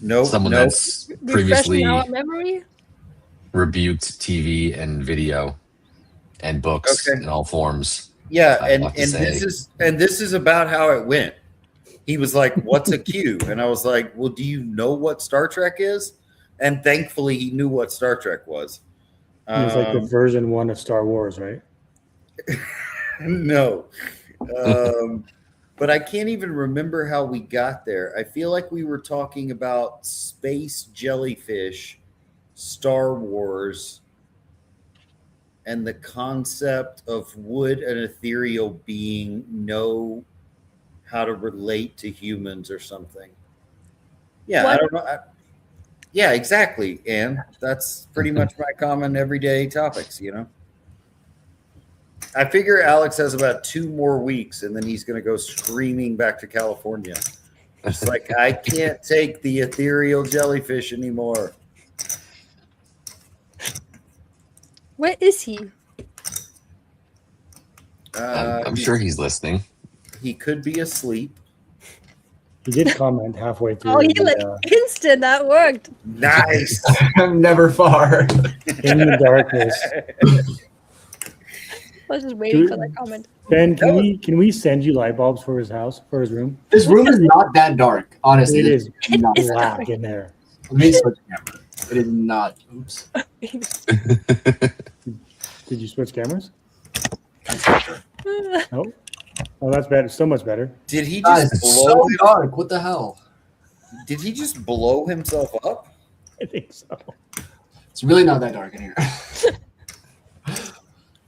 Nope. someone nope. that's Refreshing previously our memory. rebuked TV and video and books Okay. in all forms. Yeah, I'd and love to this is about how it went. He was like, "What's a Q?" And I was like, "Well, do you know what Star Trek is?" And thankfully, he knew what Star Trek was. It's like the version 1 of Star Wars, right? No, but I can't even remember how we got there. I feel like we were talking about space jellyfish, Star Wars, and the concept of would an ethereal being know how to relate to humans or something. Yeah, I What? don't know. Yeah, exactly. And that's pretty much my common everyday topics, you know. I figure Alex has about 2 more weeks and then he's going to go screaming back to California. It's like, I can't take the ethereal jellyfish anymore. Where is he? I'm sure he's listening. He could be asleep. He did comment halfway through. Oh, he the, like instant. That worked. Nice. I'm never far. in the darkness. I was just waiting Dude. for that comment. Ben, can we send you light bulbs for his house, for his room? This room is not that dark, honestly. It is not. It's black in there. Let me switch camera. It is not. Oops. Did you switch cameras? No. Oh, that's better. So much better. Did he God, just it's blow? so dark. What the hell? Did he just blow himself up? I think so. It's really not that dark in here.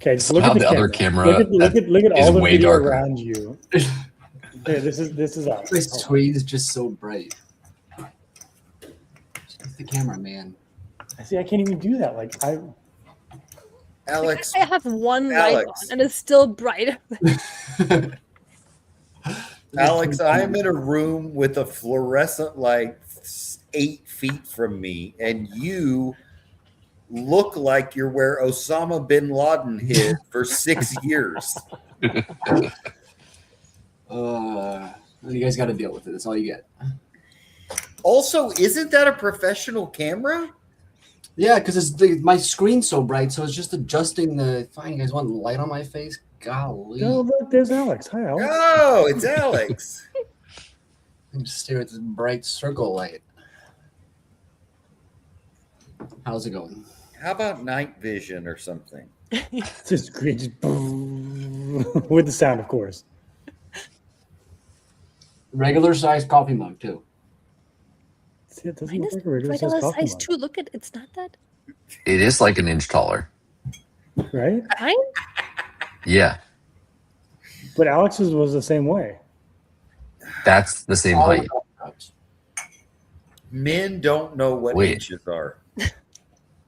Okay, just look Somehow at the, the other camera. camera Look at is all the way video darker. around you. Yeah, this is us. This screen is just so bright. It's the camera, man. See, I can't even do that. Like Alex, I have one light Alex. on and it's still bright. Alex, I am in a room with a fluorescent light 8 feet from me, and you look like you're where Osama bin Laden hid for 6 years. You guys got to deal with it. That's all you get. Also, isn't that a professional camera? Yeah, because my screen's so bright, so it's just adjusting the. Fine, you guys want light on my face? Golly. oh, look, there's Alex. Hi, Alex. Oh, it's Alex. I can just stare at this bright circle light. How's it going? How about night vision or something? Just green, just boom, with the sound, of course. Regular size coffee mug too. See, it doesn't Mine look is like a regular regular size coffee size mug, too. Look at it's not that It is like an inch taller. right? fine. Yeah, But Alex's was the same way. that's the same All height. coffee cups. Men don't know what Wait. inches are.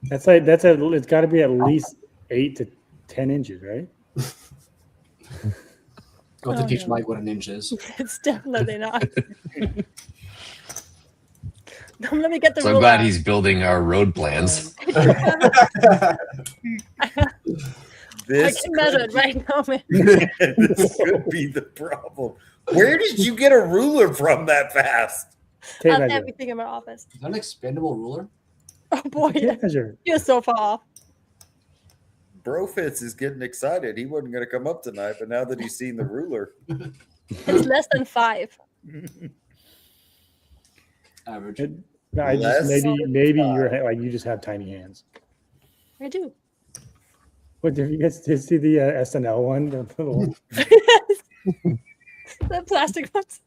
It's got to be at least 8 to 10 inches, right? Go to Oh, teach no. Mike what an inch is. It's definitely not. Don't let me get the So I'm ruler glad out. he's building our road plans. This I can measure it could right now, man. this could be the problem. Where did you get a ruler from that fast? Tape I have measure. everything in my office. Is that an expandable ruler? Oh boy, Tape measure. you're so far off. Brofitz is getting excited. He wasn't going to come up tonight, but now that he's seen the ruler, It's less than 5. Average. I just Less maybe you're like you just have tiny hands. I do. What did you guys see the SNL one? The little- The plastic ones.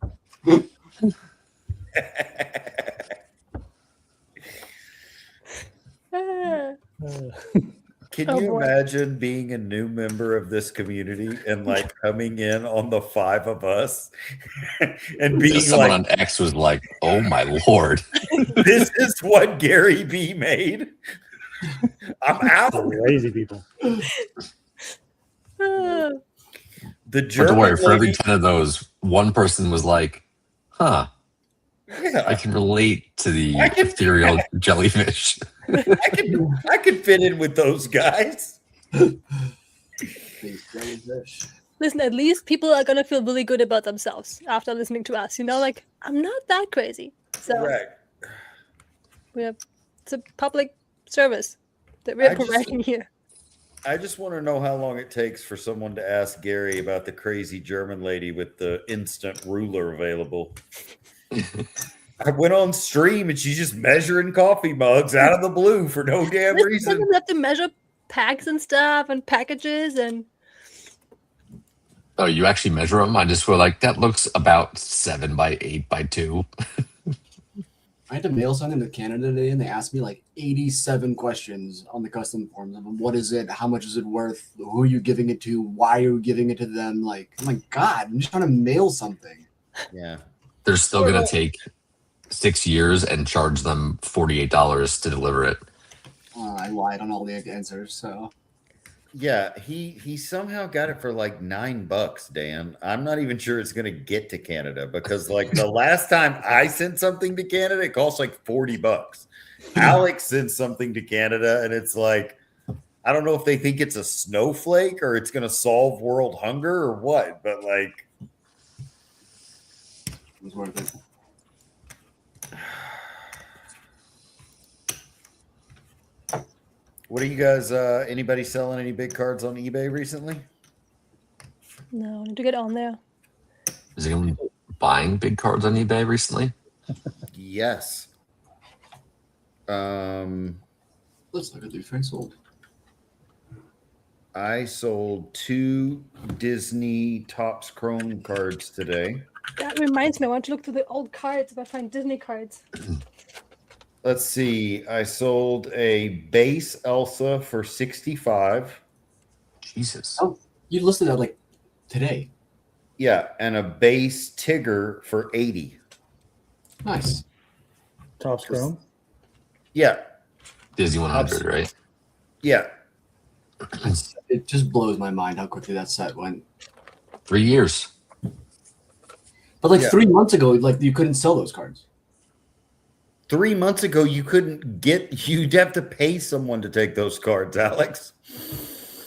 Ah. can Oh, you boy. imagine being a new member of this community and like coming in on the 5 of us and being Someone like, on X was like, "Oh my lord!" this is what Gary B made? I'm out. Crazy people. Ah. The But don't German worry, for every lady, 10 of those, one person was like, "Huh, I yeah, can relate to the I can- ethereal jellyfish." I could fit in with those guys. Big jellyfish. Listen, at least people are gonna feel really good about themselves after listening to us. You know, like I'm not that crazy. So Correct. it's a public service that we're I just- providing here. I just want to know how long it takes for someone to ask Gary about the crazy German lady with the instant ruler available. I went on stream and she's just measuring coffee mugs out of the blue for no damn This reason. doesn't have to measure packs and stuff and packages and Oh, you actually measure them? I just feel like that looks about 7 by 8 by 2. I had to mail something to Canada today, and they asked me like 87 questions on the custom forms. Of what is it? How much is it worth? Who are you giving it to? Why are you giving it to them? Like, I'm like, God, I'm just trying to mail something. Yeah. They're still going to take 6 years and charge them $48 to deliver it. I lied on all the answers, so Yeah, he somehow got it for like $9, Dan. I'm not even sure it's gonna get to Canada because like the last time I sent something to Canada, it cost like $40. Alex sent something to Canada and it's like, I don't know if they think it's a snowflake or it's gonna solve world hunger or what, but like it was worth it. what are you guys anybody selling any big cards on eBay recently? no, I need to get on there. Is anyone buying big cards on eBay recently? Yes. Let's look at the friends sold. I sold 2 Disney Topps Chrome cards today. That reminds me, I want to look through the old cards if I find Disney cards. Let's see. I sold a base Elsa for 65. Jesus. Oh, you listed that like today. Yeah, and a base Tigger for 80. Nice. Topps Chrome. Yeah, Disney 100, right? yeah. It just blows my mind how quickly that set went. 3 years. But like Yeah. 3 months ago, like you couldn't sell those cards. 3 months ago, you couldn't get. You'd have to pay someone to take those cards, Alex.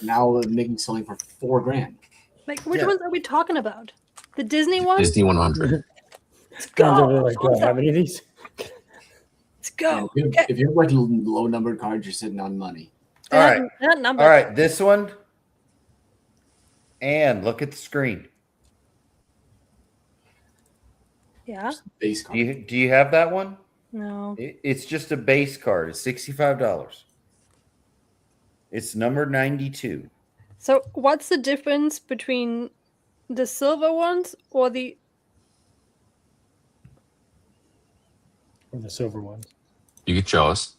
Now they're making selling for $4,000. Like, which Yeah. ones are we talking about? The Disney ones? Disney 100. Let's Guns go. over like what? How many of these? Let's go. If you have like low numbered cards, you're sitting on money. All right. They're not numbered. All right, this one. And look at the screen. Yeah. Base card. Do you have that one? No. It's just a base card. It's $65. It's number 92. So, what's the difference between the silver ones or the? Or the silver ones. You could show us.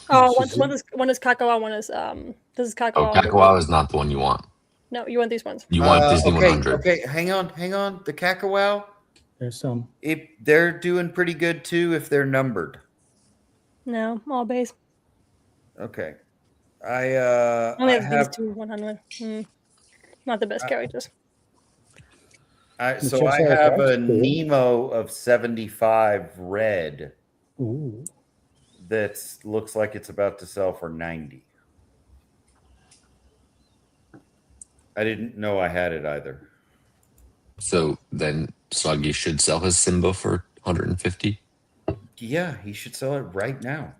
Oh, one is Kakawa, one is This is Oh, Kakawa. Kakawa is not the one you want. No, you want these ones. You want Disney okay, 100. Okay, hang on. The Kakawao. There's some. If they're doing pretty good too, if they're numbered. No, all base. Okay. Only I have these have two 100. Not the best characters. so I have a Nemo of 75 red. Ooh. That looks like it's about to sell for 90. I didn't know I had it either. So then Soggy should sell his Simba for 150. Yeah, he should sell it right now.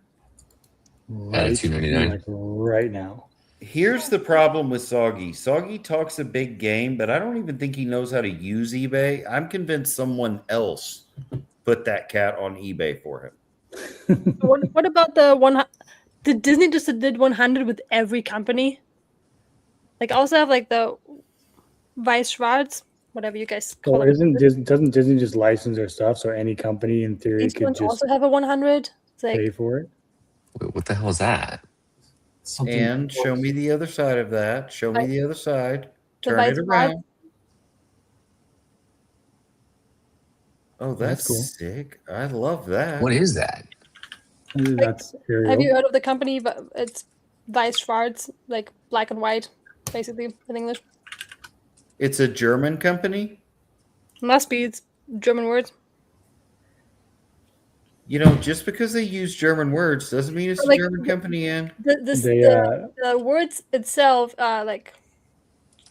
At a $299. Like right now. Here's the problem with Soggy. Soggy talks a big game, but I don't even think he knows how to use eBay. I'm convinced someone else put that cat on eBay for him. What about the one? Did Disney just did 100 with every company? Like, I also have like the Vice Schwartz, whatever you guys call Well, it. doesn't Disney just license their stuff so any company in theory These could ones just also have a 100. It's like, pay for it? Wait, what the hell is that? Something And show me the other side of that. Show me the other side. Turn it around. Oh, that's cool. sick. I love that. What is that? That's Ariel. have you heard of the company? But it's Vice Schwarz, like black and white, basically in English. It's a German company? Must be. It's German words. You know, just because they use German words doesn't mean it's Like, a German company, and The words itself are like.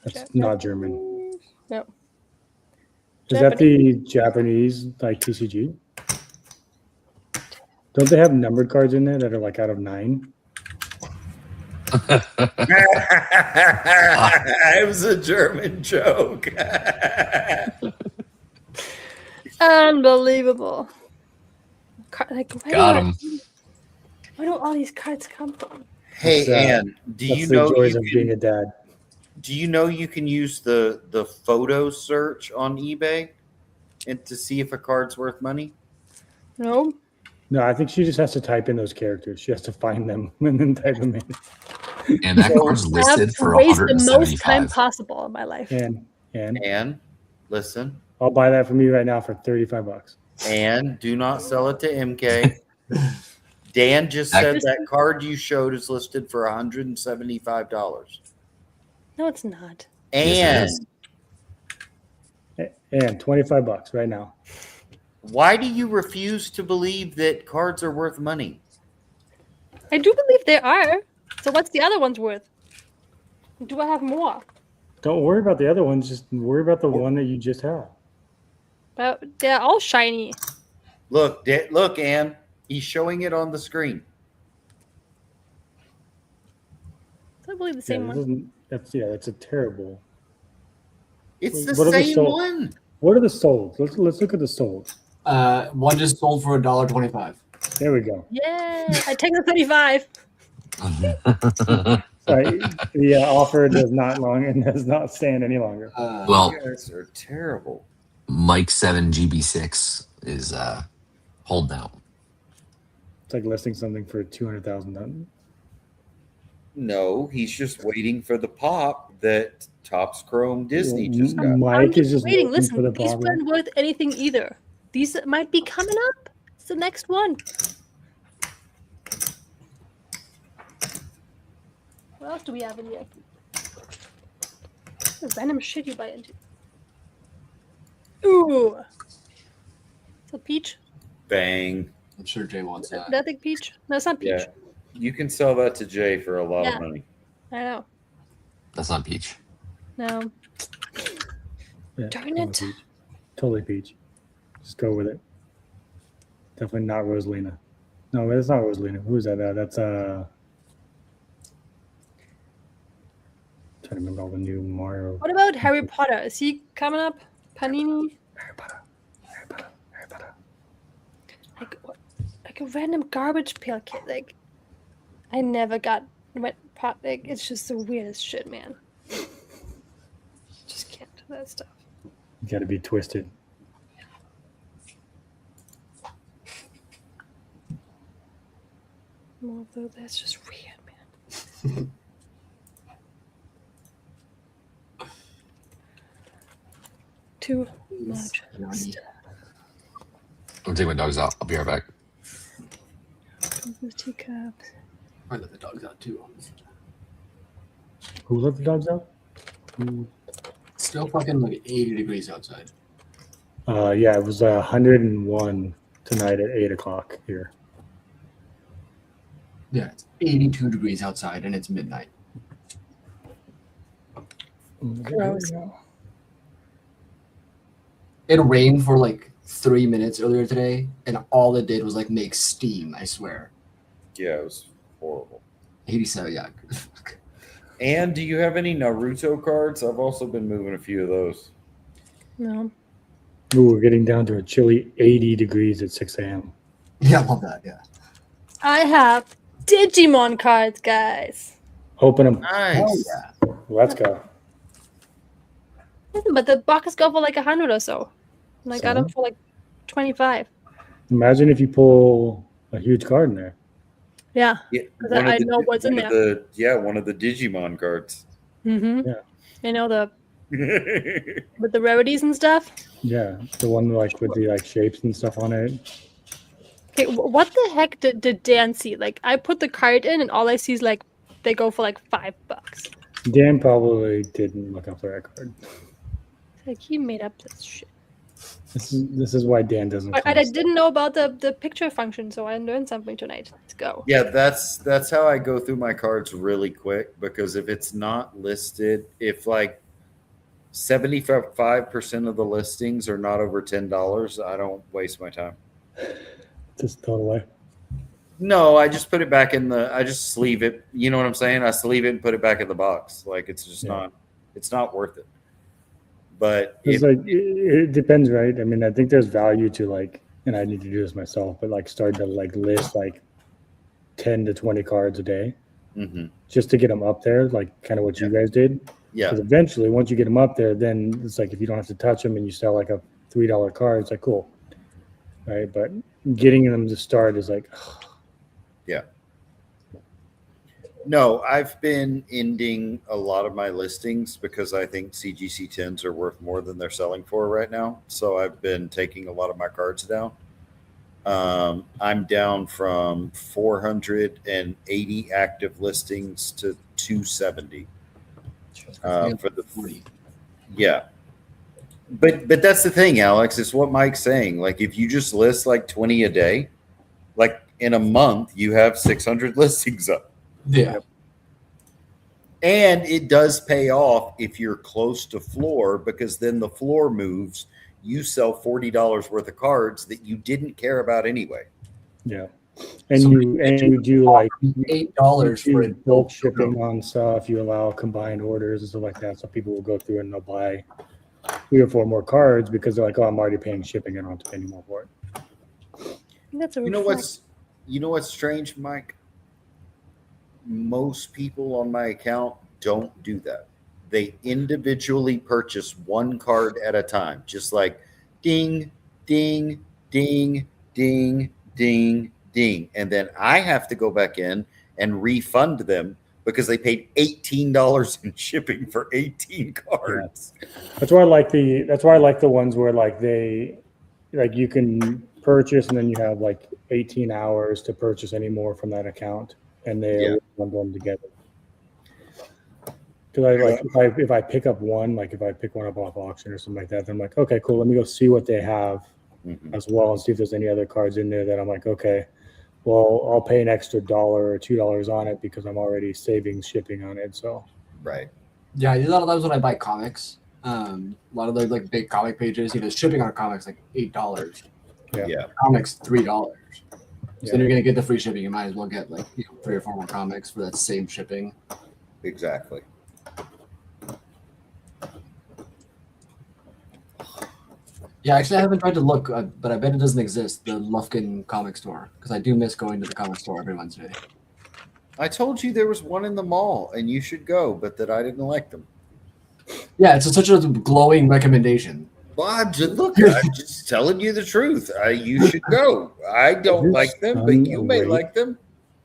That's not German. No. Is that the Japanese like TCG? Don't they have numbered cards in there that are like out of 9? It was a German joke. Unbelievable. Like, Got him. Where do all these cards come from? Hey, Ann, do you know the joys you of can, being a dad? do you know you can use the photo search on eBay and to see if a card's worth money? No. No, I think she just has to type in those characters. She has to find them and then type them in. And that card's listed for I've wasted the most time 175. possible in my life. And listen, I'll buy that from you right now for $35. and do not sell it to MK. Dan just said that card you showed is listed for $175. No, it's not. And And $25 right now. why do you refuse to believe that cards are worth money? I do believe they are. So what's the other one's worth? Do I have more? Don't worry about the other ones. Just worry about the one that you just had. But they're all shiny. Look, look, Ann. He's showing it on the screen. I believe the same one. That's a terrible. It's the What are the same sold? one. What are the solds? Let's look at the solds. One just sold for $1.25. There we go. Yeah, I take the 35. Sorry, the offer does not stand any longer. Well, You guys are terrible. Mike 7 GB6 is holding out. It's like listing something for $200,000. No, he's just waiting for the pop that Topps Chrome Disney just got. Mike is just waiting. looking for Listen, the these pop. weren't worth anything either. These might be coming up. It's the next one. What else do we have in here? What random shit you buy into? Ooh. It's a peach. Bang. I'm sure Jay wants that. That big peach? No, it's not peach. Yeah. You can sell that to Jay for a lot Yeah. of money. I know. That's not peach. No. Yeah, Darn it. Peach. Totally peach. Just go with it. Definitely not Rosalina. No, that's not Rosalina. Who is that? That's trying to remember all the new Mario. What about Harry Potter? Is he coming up? Panini? Harry Potter. Like what? Like a random garbage pail kid. Like I never got wet pot. Like it's just the weirdest shit, man. Just can't do that stuff. You got to be twisted. Although that's just weird, man. Too much stuff. I'm taking my dogs out. I'll be right back. Teacups. I let the dogs out too. Who let the dogs out? Still fucking like 80 degrees outside. Yeah, it was 101 tonight at 8 o'clock here. Yeah, it's 82 degrees outside and it's midnight. Gross. It rained for like 3 minutes earlier today, and all it did was like make steam. I swear. Yeah, it was horrible. 87, yeah. And do you have any Naruto cards? I've also been moving a few of those. No. Ooh, we're getting down to a chilly 80 degrees at 6 a.m. Yeah, I love that. Yeah. I have Digimon cards, guys. Open them. Nice. Yeah. Let's go. But the boxes go for like 100 or so. And I got them So? for like 25. Imagine if you pull a huge card in there. Yeah. Yeah, Because I know what's in there. One of the Digimon cards. Mm-hmm. Yeah. I know with the rarities and stuff. Yeah, the one like with the like shapes and stuff on it. Okay, what the heck did Dan see? Like, I put the card in, and all I see is like they go for like $5. Dan probably didn't look up for that card. Like he made up this shit. This is why Dan doesn't. I didn't know about the picture function, so I learned something tonight. Let's go. Yeah, that's how I go through my cards really quick, because if it's not listed, if like 75% of the listings are not over $10, I don't waste my time. Just throw it away. No, I just put it back I just sleeve it. You know what I'm saying? I sleeve it and put it back in the box. Like it's just it's not worth it. But It's like it depends, right? I mean, I think there's value to like, and I need to do this myself, but like start to like list like 10 to 20 cards a day, just to get them up there, like kind of what you guys did. Yeah. Because eventually, once you get them up there, then it's like if you don't have to touch them and you sell like a $3 card, it's like cool, right? But getting them to start is like, yeah. No, I've been ending a lot of my listings because I think CGC 10s are worth more than they're selling for right now. So I've been taking a lot of my cards down. I'm down from 480 active listings to 270 for the 40. Yeah. But that's the thing, Alex, is what Mike's saying. Like if you just list like 20 a day, like in a month, you have 600 listings up. Yeah. And it does pay off if you're close to floor, because then the floor moves. You sell $40 worth of cards that you didn't care about anyway. yeah. And you do like $8 for a bulk shipping on stuff. You allow combined orders and stuff like that. So people will go through and they'll buy 3 or 4 more cards because they're like, oh, I'm already paying shipping. I don't have to pay any more for it. That's a You know what's strange, Mike? Most people on my account don't do that. They individually purchase one card at a time, just like ding, ding, ding, ding, ding, ding. And then I have to go back in and refund them because they paid $18 in shipping for 18 cards. Yeah. That's why I like the ones where like you can purchase and then you have like 18 hours to purchase any more from that account, and they bundle them together. Because if I pick up one, like if I pick one up off auction or something like that, then I'm like, okay, cool. Let me go see what they have as well and see if there's any other cards in there that I'm like, okay, well, I'll pay an extra $1 or $2 on it because I'm already saving shipping on it. So right. Yeah, I do that a lot when I buy comics. A lot of the like big comic pages, shipping on comics like $8. Yeah. Comics $3. So then you're gonna get the free shipping. You might as well get like 3 or 4 more comics for that same shipping. Exactly. Yeah, actually, I haven't tried to look, but I bet it doesn't exist. The Lufkin comic store, because I do miss going to the comic store every Wednesday. I told you there was one in the mall, and you should go, but that I didn't like them. Yeah, it's such a glowing recommendation. Well, I'm just telling you the truth. You should go. I don't like them, but you may like them.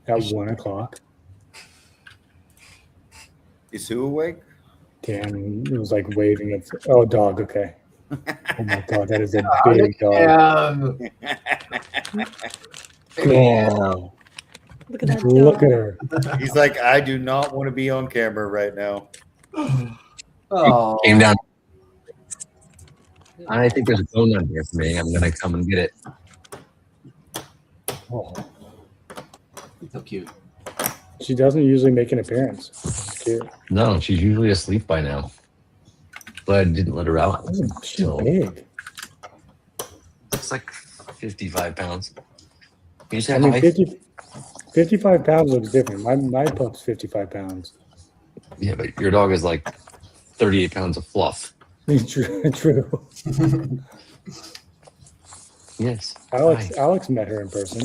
At 1 o'clock. Is who awake? Dan, it was like waving at. Oh, dog. Okay. Oh my god, that is a big dog. Oh, Look at that look dog. at her. He's like, I do not want to be on camera right now. Oh, Came down. I think there's a phone on here for me. I'm gonna come and get it. Oh, so cute. she doesn't usually make an appearance. It's cute. No, she's usually asleep by now. But I didn't let her out. She's So big. it's like 55 pounds. Can you say I mean, hi? 55 pounds looks different. My pup's 55 pounds. Yeah, but your dog is like 38 pounds of fluff. True. Yes. Alex met her in person.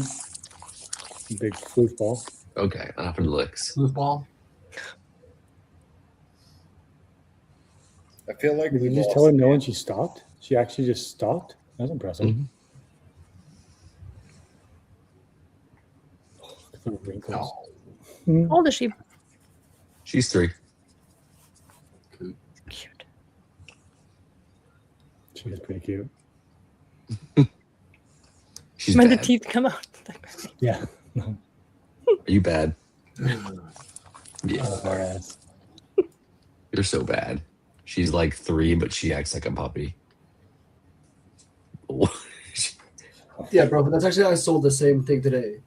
Big foosball. Okay, enough of the licks. Foosball. I feel like Did we you just lost tell her no it. and she stopped? She actually just stopped? That's impressive. Mhm. Oh, look at the wrinkles. How old is she? She's 3. Cute. She is pretty cute. She's When the bad. teeth come out. Yeah. Are you bad? Yeah, Oh, her ass. you're so bad. She's like 3, but she acts like a puppy. Yeah, bro. But that's actually I sold the same thing today.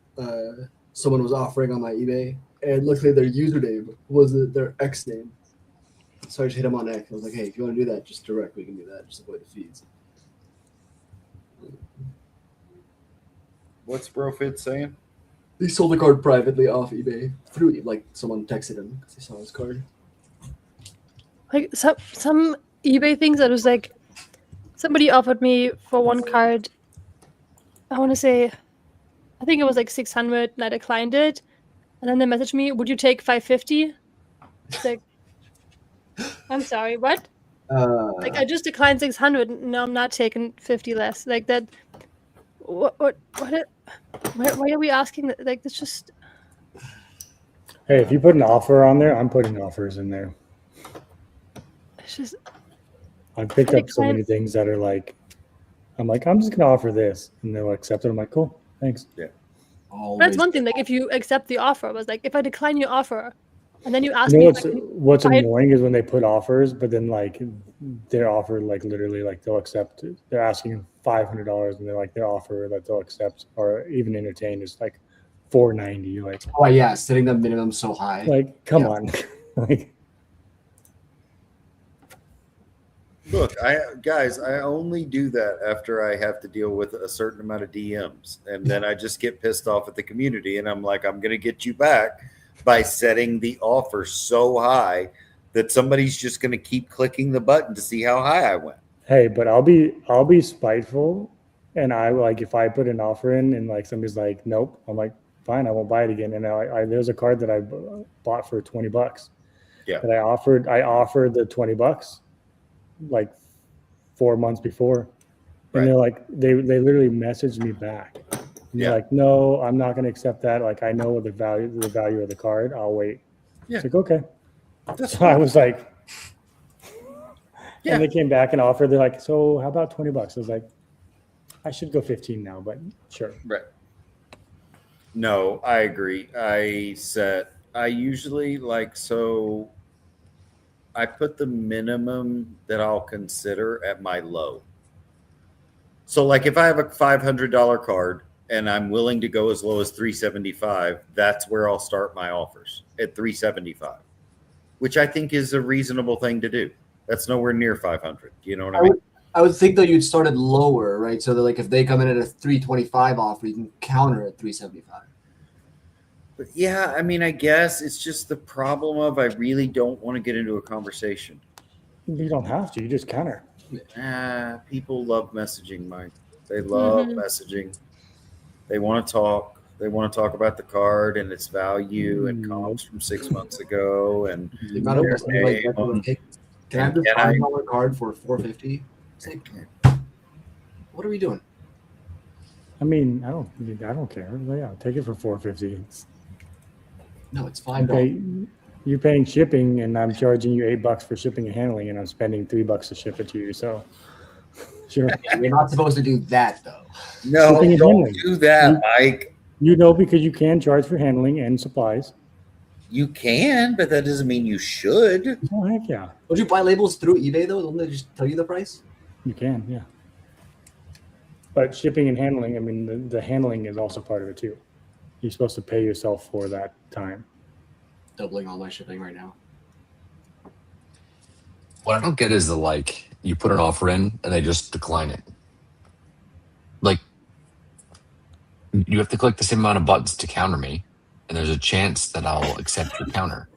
Someone was offering on my eBay, and luckily their username was their X name. So I just hit him on X. I was like, hey, if you want to do that, just direct. We can do that. Just avoid the feeds. What's Brofit saying? He sold the card privately off eBay through like someone texted him because he saw his card. Like some eBay things that was like somebody offered me for one card. I want to say, I think it was like 600, and I declined it. And then they messaged me, "Would you take 550?" It's like, I'm sorry, what? Like I just declined 600. No, I'm not taking 50 less. Like that. What? Why are we asking that? Like it's just. Hey, if you put an offer on there, I'm putting offers in there. It's just. I picked I up so many things that are like, I'm just gonna offer this, and they'll accept it. I'm like, cool, thanks. Yeah. That's one thing. Like if you accept the offer, was like if I decline your offer, and then you ask You know me. what's buy it- annoying is when they put offers, but then like their offer, like literally, like they'll accept. They're asking $500, and they're like their offer that they'll accept or even entertain is like $490. You're like, Oh yeah, setting the minimum so high. like come Yeah. on, like. Look, guys, I only do that after I have to deal with a certain amount of DMs, and then I just get pissed off at the community, and I'm like, I'm gonna get you back by setting the offer so high that somebody's just gonna keep clicking the button to see how high I went. Hey, but I'll be spiteful, and I like if I put an offer in and like somebody's like, nope, I'm like, fine, I won't buy it again. And I there's a card that I bought for $20. Yeah. That I offered the $20 like 4 months before, and Right. they're like they literally messaged me back. And Yeah. they're like, no, I'm not going to accept that. Like I know the value of the card. I'll wait. Yeah. It's like okay. That's So I was like, Yeah. and they came back and offered. They're like, so how about $20? I was like, I should go 15 now, but sure. Right. No, I agree. I usually like, so I put the minimum that I'll consider at my low. So like if I have a $500 card and I'm willing to go as low as $375, that's where I'll start my offers at $375, which I think is a reasonable thing to do. That's nowhere near 500. You know what I mean? I would think that you'd start it lower, right? So that like if they come in at a 325 offer, you can counter at 375. But yeah, I mean, I guess it's just the problem of I really don't want to get into a conversation. You don't have to. You just counter. People love messaging, Mike. They love messaging. They want to talk. They want to talk about the card and its value and comps from 6 months ago and The amount of their customers like that name. would take- Can I have this And I- $5 card for $450? It's like, what are we doing? I mean, I don't care. But yeah, take it for $450. No, it's $5. You're paying shipping, and I'm charging you $8 for shipping and handling, and I'm spending $3 to ship it to you. So Sure. You're not supposed to do that though. No, Shipping and don't handling. do that, Mike. You know, because you can charge for handling and supplies. You can, but that doesn't mean you should. Oh, heck yeah. Would you buy labels through eBay though? Don't they just tell you the price? You can, yeah. But shipping and handling, I mean, the handling is also part of it too. You're supposed to pay yourself for that time. Doubling all my shipping right now. What I don't get is you put an offer in and they just decline it. Like, you have to click the same amount of buttons to counter me, and there's a chance that I'll accept your counter.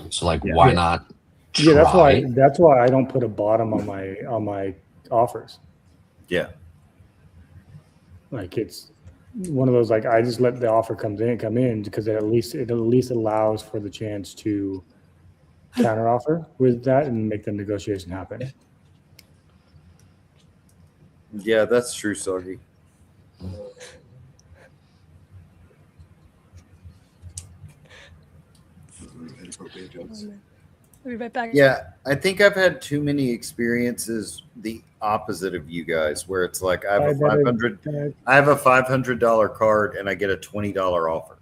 So why not try? Yeah, that's why I don't put a bottom on my offers. Yeah. Like it's one of those I just let the offer come in because it at least allows for the chance to counter offer with that and make the negotiation happen. Yeah, that's true, Soggy. I'll be right back. Yeah, I think I've had too many experiences the opposite of you guys, where it's like I have a $500 card and I get a $20 offer.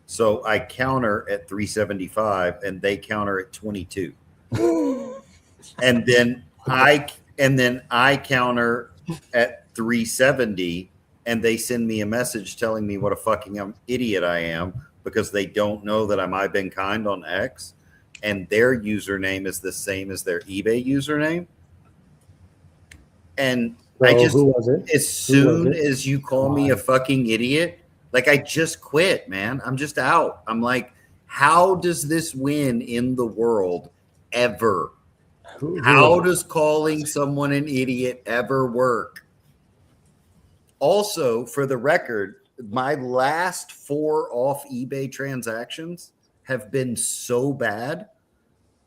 So I counter at $375 and they counter at $22. and then I counter at $370 and they send me a message telling me what a fucking idiot I am because they don't know that I've been kind on X. And their username is the same as their eBay username. And So I just, who was it? as soon as you call me a fucking idiot, I just quit, man. I'm just out. I'm like, how does this win in the world ever? How does calling someone an idiot ever work? Also, for the record, my last 4 off eBay transactions have been so bad,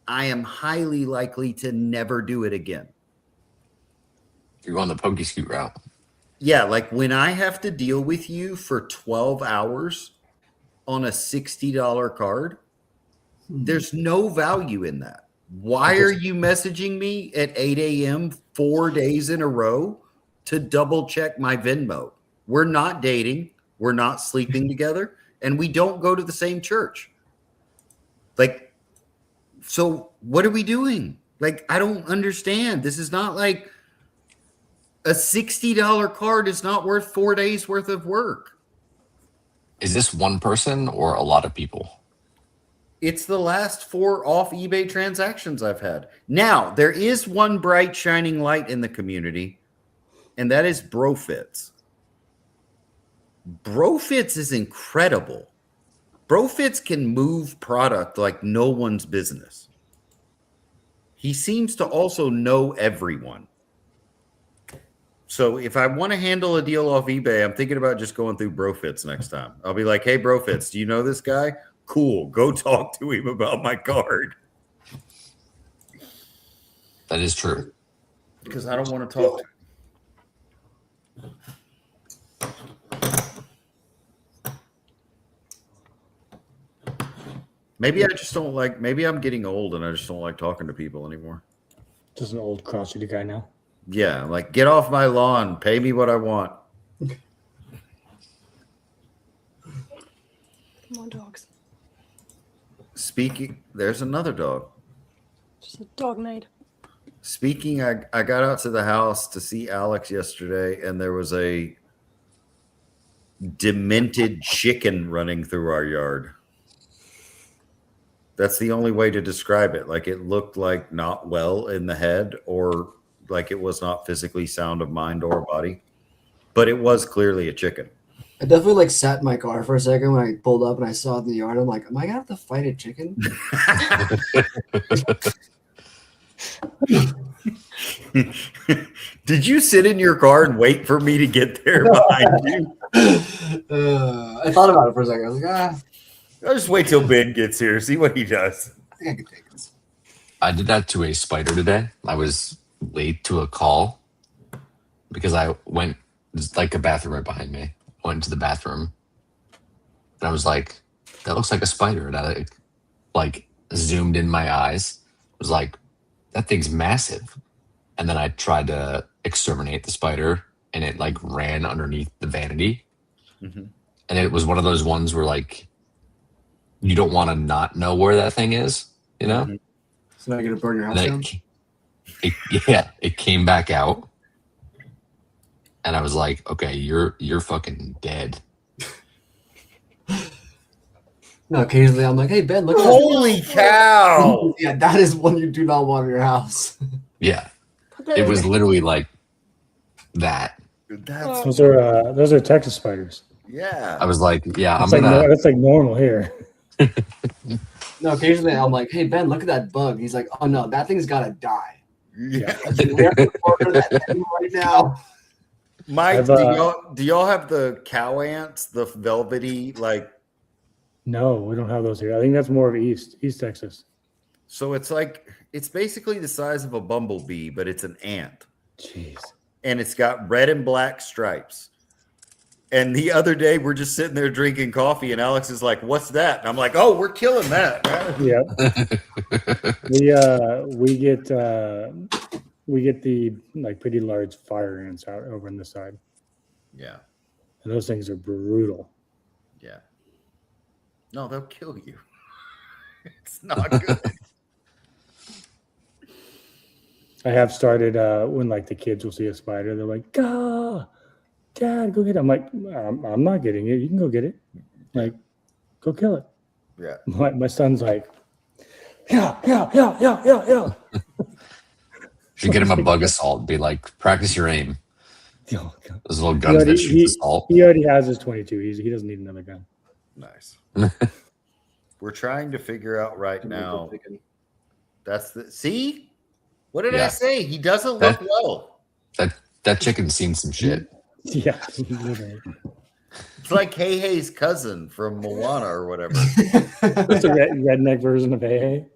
I am highly likely to never do it again. You're on the pokey scoot route. Yeah, when I have to deal with you for 12 hours on a $60 card, there's no value in that. Why are you messaging me at 8 a.m. 4 days in a row to double check my Venmo? We're not dating. We're not sleeping together. And we don't go to the same church. So what are we doing? I don't understand. This is not a $60 card is not worth 4 days worth of work. Is this one person or a lot of people? It's the last 4 off eBay transactions I've had. Now, there is one bright shining light in the community, and that is BroFits. BroFits is incredible. BroFits can move product like no one's business. He seems to also know everyone. So if I want to handle a deal off eBay, I'm thinking about just going through BroFits next time. I'll be like, hey, BroFits, do you know this guy? Cool. Go talk to him about my card. That is true. Because I don't want to talk to him. Maybe I just don't maybe I'm getting old and I just don't like talking to people anymore. Just an old crotchety guy now. Yeah, get off my lawn. Pay me what I want. Come on, dogs. Speaking, there's another dog. Just a dog maid. Speaking, I got out to the house to see Alex yesterday, and there was a demented chicken running through our yard. That's the only way to describe it. It looked not well in the head, or it was not physically sound of mind or body, but it was clearly a chicken. I definitely sat in my car for a second when I pulled up and I saw it in the yard. I'm like, am I gonna have to fight a chicken? Did you sit in your car and wait for me to get there behind you? I thought about it for a second. I was like, I'll just wait till Ben gets here, see what he does. I think I could take this. I did that to a spider today. I was late to a call because I went, there's a bathroom right behind me. Went to the bathroom and I was like, that looks like a spider. And I zoomed in my eyes. I was like, that thing's massive. And then I tried to exterminate the spider, and it like ran underneath the vanity. Mhm. And it was one of those ones where like you don't want to not know where that thing is, you know? Mhm. So now you're gonna burn your And house then down. it came back out, and I was like, okay, you're fucking dead. No, occasionally I'm like, hey Ben, look. At Holy this. cow! Yeah, that is one you do not want in your house. Yeah, it was literally like that. That's Those are Texas spiders. yeah. I was like, yeah, I'm That's like gonna. that's like normal here. No, occasionally I'm like, hey Ben, look at that bug. He's like, oh no, that thing's gotta die. Yeah. We have to murder that thing right now. Mike, I've, do y'all have the cow ants, the velvety like? No, we don't have those here. I think that's more of East Texas. So it's basically the size of a bumblebee, but it's an ant. Jeez. And it's got red and black stripes. And the other day we're just sitting there drinking coffee, and Alex is like, "What's that?" And I'm like, "Oh, we're killing that." Yeah. we get the like pretty large fire ants out over on the side. Yeah. And those things are brutal. Yeah. No, they'll kill you. It's not good. I have started when like the kids will see a spider, they're like, "Go, Dad, go get it." I'm like, I'm not getting it. You can go get it. Like, go kill it. Yeah. My son's like, yeah. Should get him a bug assault and be like, practice your aim. Oh, God. Those little guns that shoot assault. He already has his 22. He doesn't need another gun. Nice. We're trying to figure out right now. That's the see? What did I Yeah. say? He doesn't look well. That chicken's seen some shit. Yeah. It's like Hey Hey's cousin from Moana or whatever. It's a redneck version of Hey.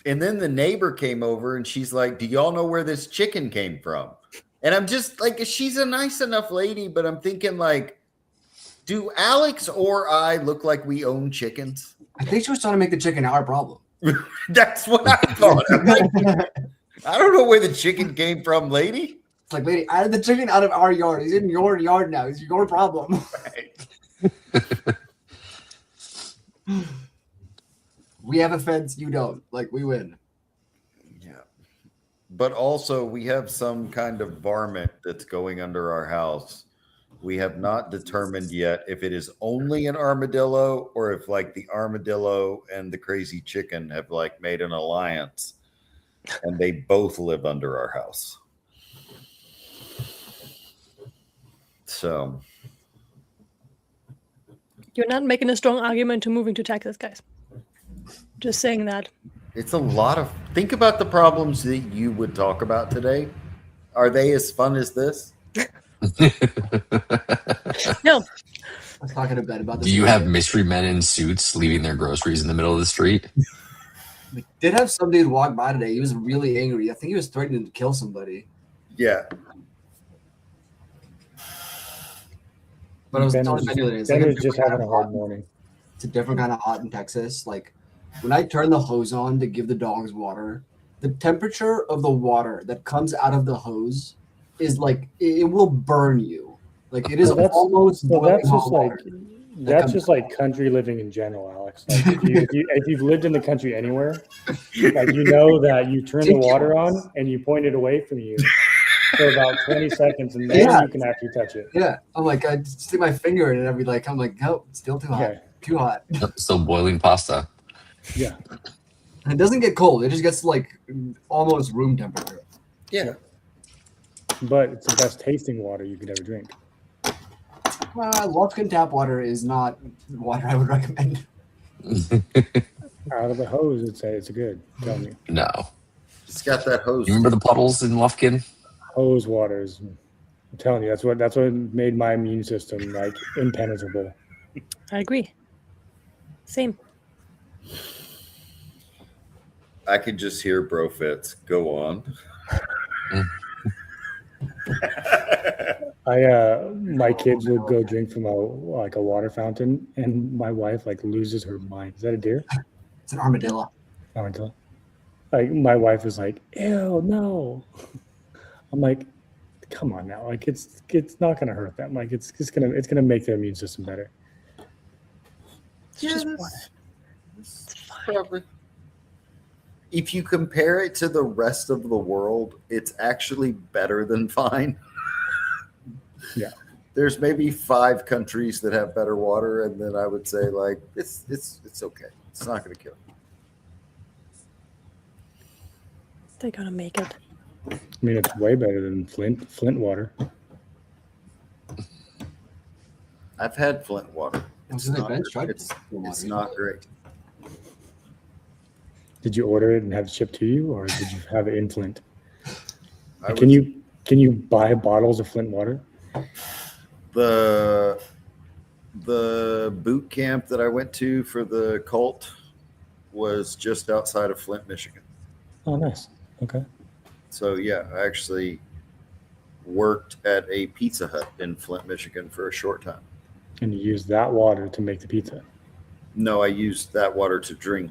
And then the neighbor came over and she's like, "Do y'all know where this chicken came from?" And I'm just like, she's a nice enough lady, but I'm thinking like, do Alex or I look like we own chickens? I think she was trying to make the chicken our problem. That's what I thought. I'm like, I don't know where the chicken came from, lady. It's like, lady, I had the chicken out of our yard. He's in your yard now. It's your problem. We have a fence. You don't. Like, we win. Yeah. But also, we have some kind of varmint that's going under our house. We have not determined yet if it is only an armadillo or if, like, the armadillo and the crazy chicken have, like, made an alliance and they both live under our house. So, You're not making a strong argument to moving to Texas, guys. Just saying that. it's a lot of. Think about the problems that you would talk about today. Are they as fun as this? No. I was talking to Ben about this. Do you have mystery men in suits leaving their groceries in the middle of the street? We did have some dude walk by today. He was really angry. I think he was threatening to kill somebody. Yeah. But I was Ben telling was Ben the other day, it's Ben like a was just different having a kind of hard hot. morning. It's a different kind of hot in Texas. Like when I turn the hose on to give the dogs water, the temperature of the water that comes out of the hose is like it will burn you. Like it is Well, that's- almost Well, boiling that's just hot like water. that's just like country living in general, Alex. Like if you've lived in the country anywhere, like you know that you turn the water on and you point it away from you for about 20 seconds, and then Yeah. you can actually touch it. Yeah, I'm like I just stick my finger in it and I'd be like, I'm like, nope, it's still too hot, Yeah. too hot. Still boiling pasta. Yeah. It doesn't get cold. It just gets like almost room temperature. Yeah. But it's the best tasting water you could ever drink. Lufkin tap water is not water I would recommend. Out of the hose, it's good. Tell me. No. It's got that hose. You remember the puddles in Lufkin? Hose waters. I'm telling you, that's what made my immune system like impenetrable. I agree. Same. I could just hear Brofits go on. My kids would go drink from a water fountain, and my wife like loses her mind. Is that a deer? It's an armadillo. Armadillo. like my wife was like, "Ew, no." I'm like, "Come on now, like it's not gonna hurt them. Like it's gonna make their immune system better." It's just water. It's probably. If you compare it to the rest of the world, it's actually better than fine. Yeah. There's maybe 5 countries that have better water, and then I would say like it's okay. It's not going to kill you. They're gonna make it. I mean, it's way better than Flint water. I've had Flint water. I was gonna say, Ben's tried It's Flint water. not great. Did you order it and have it shipped to you, or did you have it in Flint? I Can would- you buy bottles of Flint water? The boot camp that I went to for the cult was just outside of Flint, Michigan. Oh, nice. Okay. So yeah, I actually worked at a Pizza Hut in Flint, Michigan for a short time. And you use that water to make the pizza. No, I used that water to drink.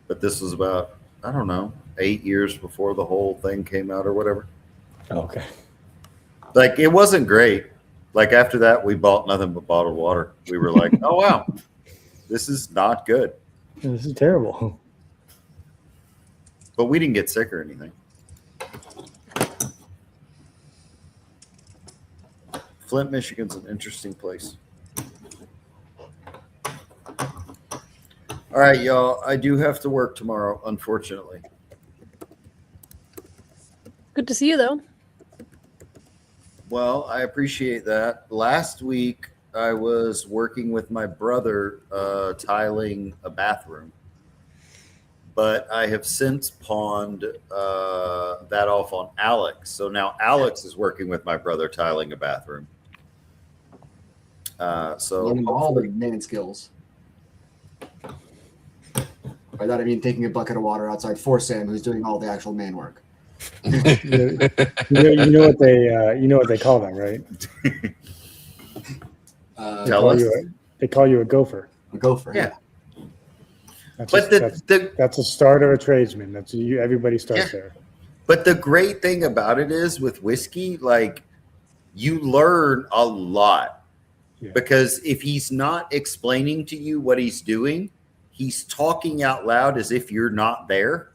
But this was about, I don't know, 8 years before the whole thing came out or whatever. Oh, okay. Like, it wasn't great. Like, after that, we bought nothing but bottled water. We were like, oh, wow, this is not good. This is terrible. But we didn't get sick or anything. Flint, Michigan's an interesting place. All right, y'all. I do have to work tomorrow, unfortunately. Good to see you though. Well, I appreciate that. Last week, I was working with my brother tiling a bathroom, but I have since pawned that off on Alex. So now Alex is working with my brother tiling a bathroom. So Learning all the man skills. By that I mean taking a bucket of water outside for Sam, who's doing all the actual man work. You know what they call that, right? Tell us. They call you a gopher. A gopher. Yeah. That's But that's a start of a tradesman. That's you. Everybody starts there. But the great thing about it is with whiskey, like you learn a lot because if he's not explaining to you what he's doing, he's talking out loud as if you're not there.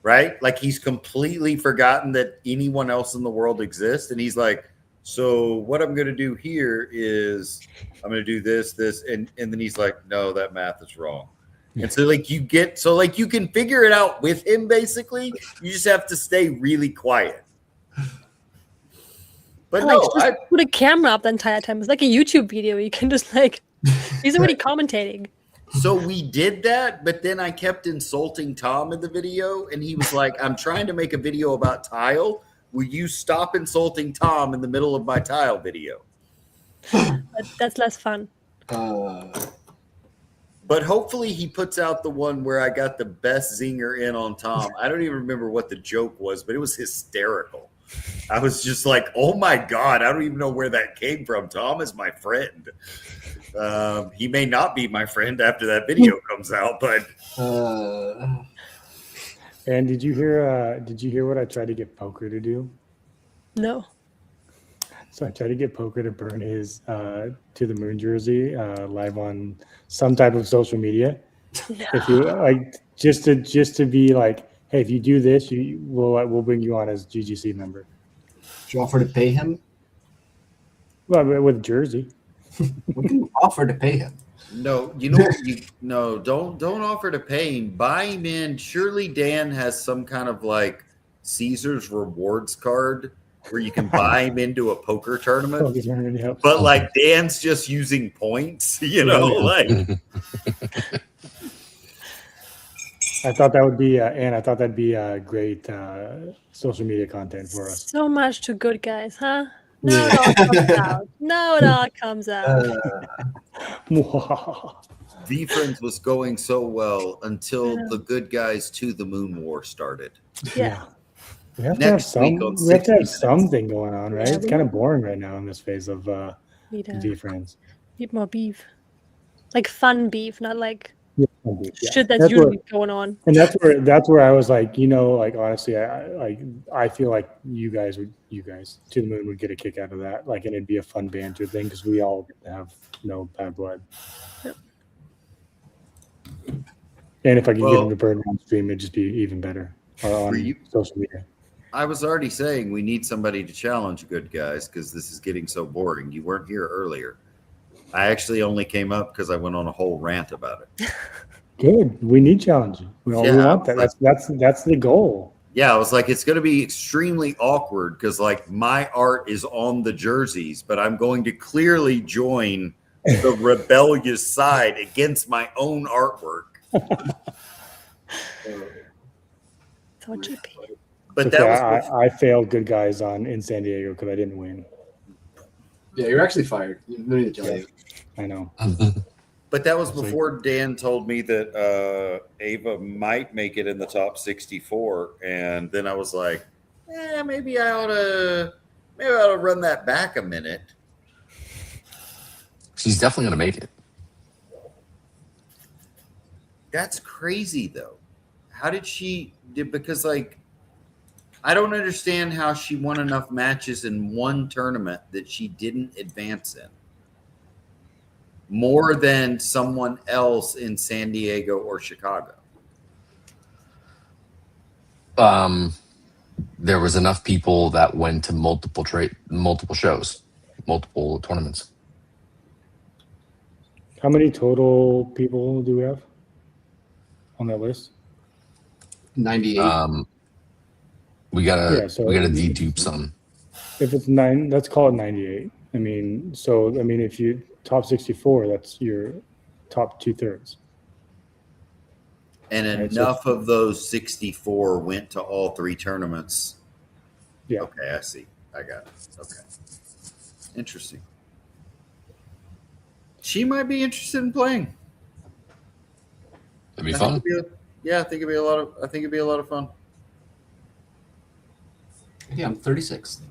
Right? Like he's completely forgotten that anyone else in the world exists. And he's like, so what I'm going to do here is I'm going to do this, and then he's like, no, that math is wrong. And so like you can figure it out with him basically. You just have to stay really quiet. But Alex, just put a camera up the entire time. It's like a YouTube video. You can just like he's already commentating. So we did that, but then I kept insulting Tom in the video, and he was like, I'm trying to make a video about tile. Will you stop insulting Tom in the middle of my tile video? That's less fun. But hopefully he puts out the one where I got the best zinger in on Tom. I don't even remember what the joke was, but it was hysterical. I was just like, oh my God, I don't even know where that came from. Tom is my friend. He may not be my friend after that video comes out, but And did you hear what I tried to get Poker to do? No. So I tried to get Poker to burn his To the Moon jersey live on some type of social media. No. If you like, just to be like, hey, if you do this, we'll bring you on as GGC member. Did you offer to pay him? Well, with a jersey. What can you offer to pay him? no, you know, don't offer to pay him. Buy him in. Surely Dan has some kind of like Caesar's rewards card where you can buy him into a poker tournament. But like Dan's just using points, you know, like. I thought that would be, and I thought that'd be great social media content for us. So much to good guys, huh? Now it all comes out. Now it all comes out. V-Friends was going so well until the Good Guys to the Moon War started. Yeah. We have Next to week on have, we have to 60 have Minutes. something going on, right? Yeah, It's we kind of boring right now in this phase of Need V-Friends. more beef. Like fun beef, not like Yeah. shit that's That's where- usually going on. And that's where I was like, like honestly, I feel like you guys To the Moon would get a kick out of that, like, and it'd be a fun banter thing because we all have no bad blood. Yep. And if I could get Well- him to burn on stream, it'd just be even better or on social media. I was already saying we need somebody to challenge Good Guys because this is getting so boring. You weren't here earlier. I actually only came up because I went on a whole rant about it. Good. We need challenges. We all Yeah, want that. That's the goal. Yeah, I was like, it's going to be extremely awkward because, like, my art is on the jerseys, but I'm going to clearly join the rebellious side against my own artwork. So GP. But Okay, that was I failed Good Guys in San Diego because I didn't win. Yeah, you're actually fired. No need to tell you. I know. But that was before Dan told me that Ava might make it in the top 64, and then I was like, maybe I ought to run that back a minute. She's definitely going to make it. That's crazy, though. How did she? Because, like, I don't understand how she won enough matches in one tournament that she didn't advance in. More than someone else in San Diego or Chicago. There was enough people that went to multiple shows, multiple tournaments. How many total people do we have on that list? 98. We gotta Yeah, so- dedupe some. If it's 9, let's call it 98. If you top 64, that's your top 2/3. And Right, so- enough of those 64 went to all three tournaments. Yeah. Okay, I see. I got it. Okay. Interesting. She might be interested in playing. It'd be I fun. think it'd be I think it'd be a lot of fun. Yeah, I'm 36.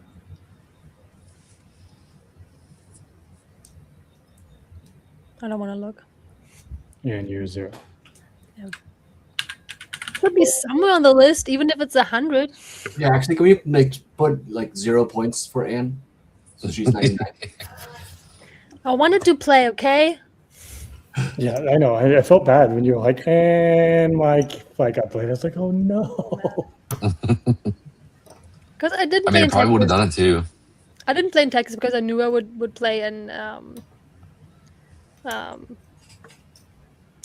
I don't want to look. And you're 0. Should be somewhere on the list, even if it's 100. Yeah, actually, can we put 0 points for Anne? So she's 99. I wanted to play, okay? Yeah, I know. I felt bad when you were like, and Mike, I played. I was like, oh no. Because I didn't. I play mean, in I probably would have Texas. done it too. I didn't play in Texas because I knew I would play in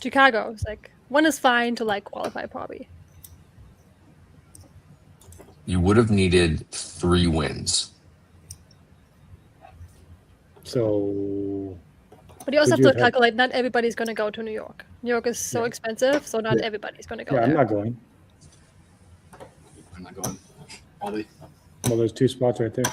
Chicago. It's like one is fine to qualify probably. You would have needed 3 wins. So But you also Would have you to have had- calculate. Not everybody's going to go to New York. New York is so expensive, so not Yeah. everybody's going to go yeah, I'm there. not going. I'm not going. Probably. Well, there's 2 spots right there.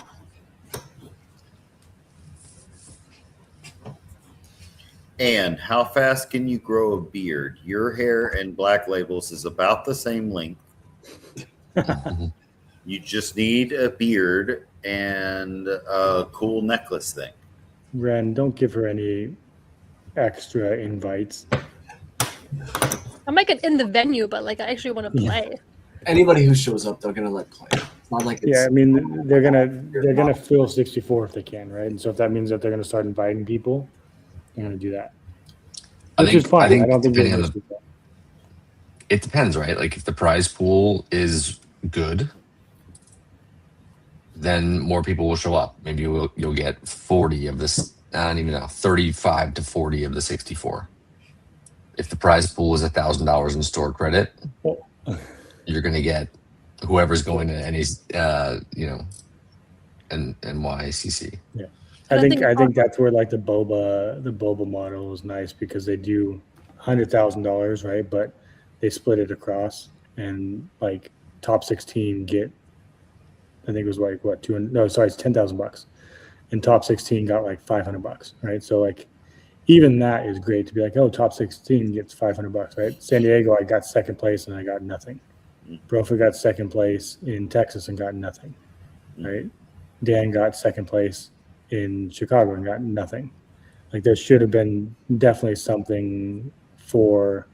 And how fast can you grow a beard? Your hair and Black Labels is about the same length. You just need a beard and a cool necklace thing. Ren, don't give her any extra invites. I might get in the venue, but I actually want to play. Anybody who shows up, they're gonna let play. It's not like it's Yeah, I mean they're gonna fill 64 if they can, right? And so if that means that they're gonna start inviting people, they're gonna do that. Which is fine. I don't think depending they're on it depends, right? Like if the prize pool is good, then more people will show up. Maybe you'll get 40 of this. I don't even know, 35 to 40 of the 64. If the prize pool is $1,000 in store credit, you're going to get whoever's going to any, NYCC. Yeah, I I don't think think- that's where the boba model is nice because they do $100,000, right? But they split it across, and top 16 get, I think it was what 200? No, sorry, it's $10,000, and top 16 got $500, right? So even that is great to be top 16 gets $500, right? San Diego, I got second place and I got nothing. Brofa got second place in Texas and got nothing, right? Dan got second place in Chicago and got nothing. There should have been definitely something for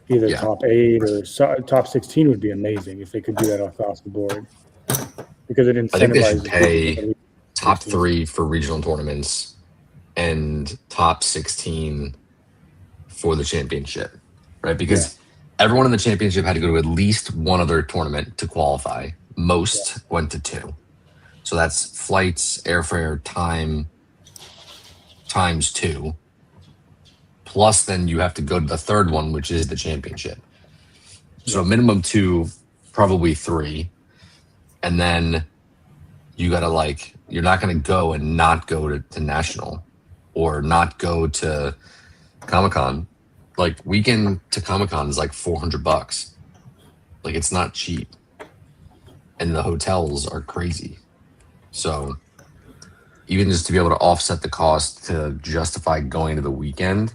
either Yeah. top 8 or top 16 would be amazing if they could do that across the board, because it incentivizes I think they should people pay to top 3 for regional tournaments and top 16 for the championship, right? Because everyone in the championship had to go to at least one other tournament to qualify. Most went to 2. So that's flights, airfare, time times 2. Plus then you have to go to the third one, which is the championship. So minimum 2, probably 3. And then you got to like, you're not going to go and not go to national or not go to Comic-Con. Like weekend to Comic-Con is like $400. Like it's not cheap. And the hotels are crazy. So even just to be able to offset the cost to justify going to the weekend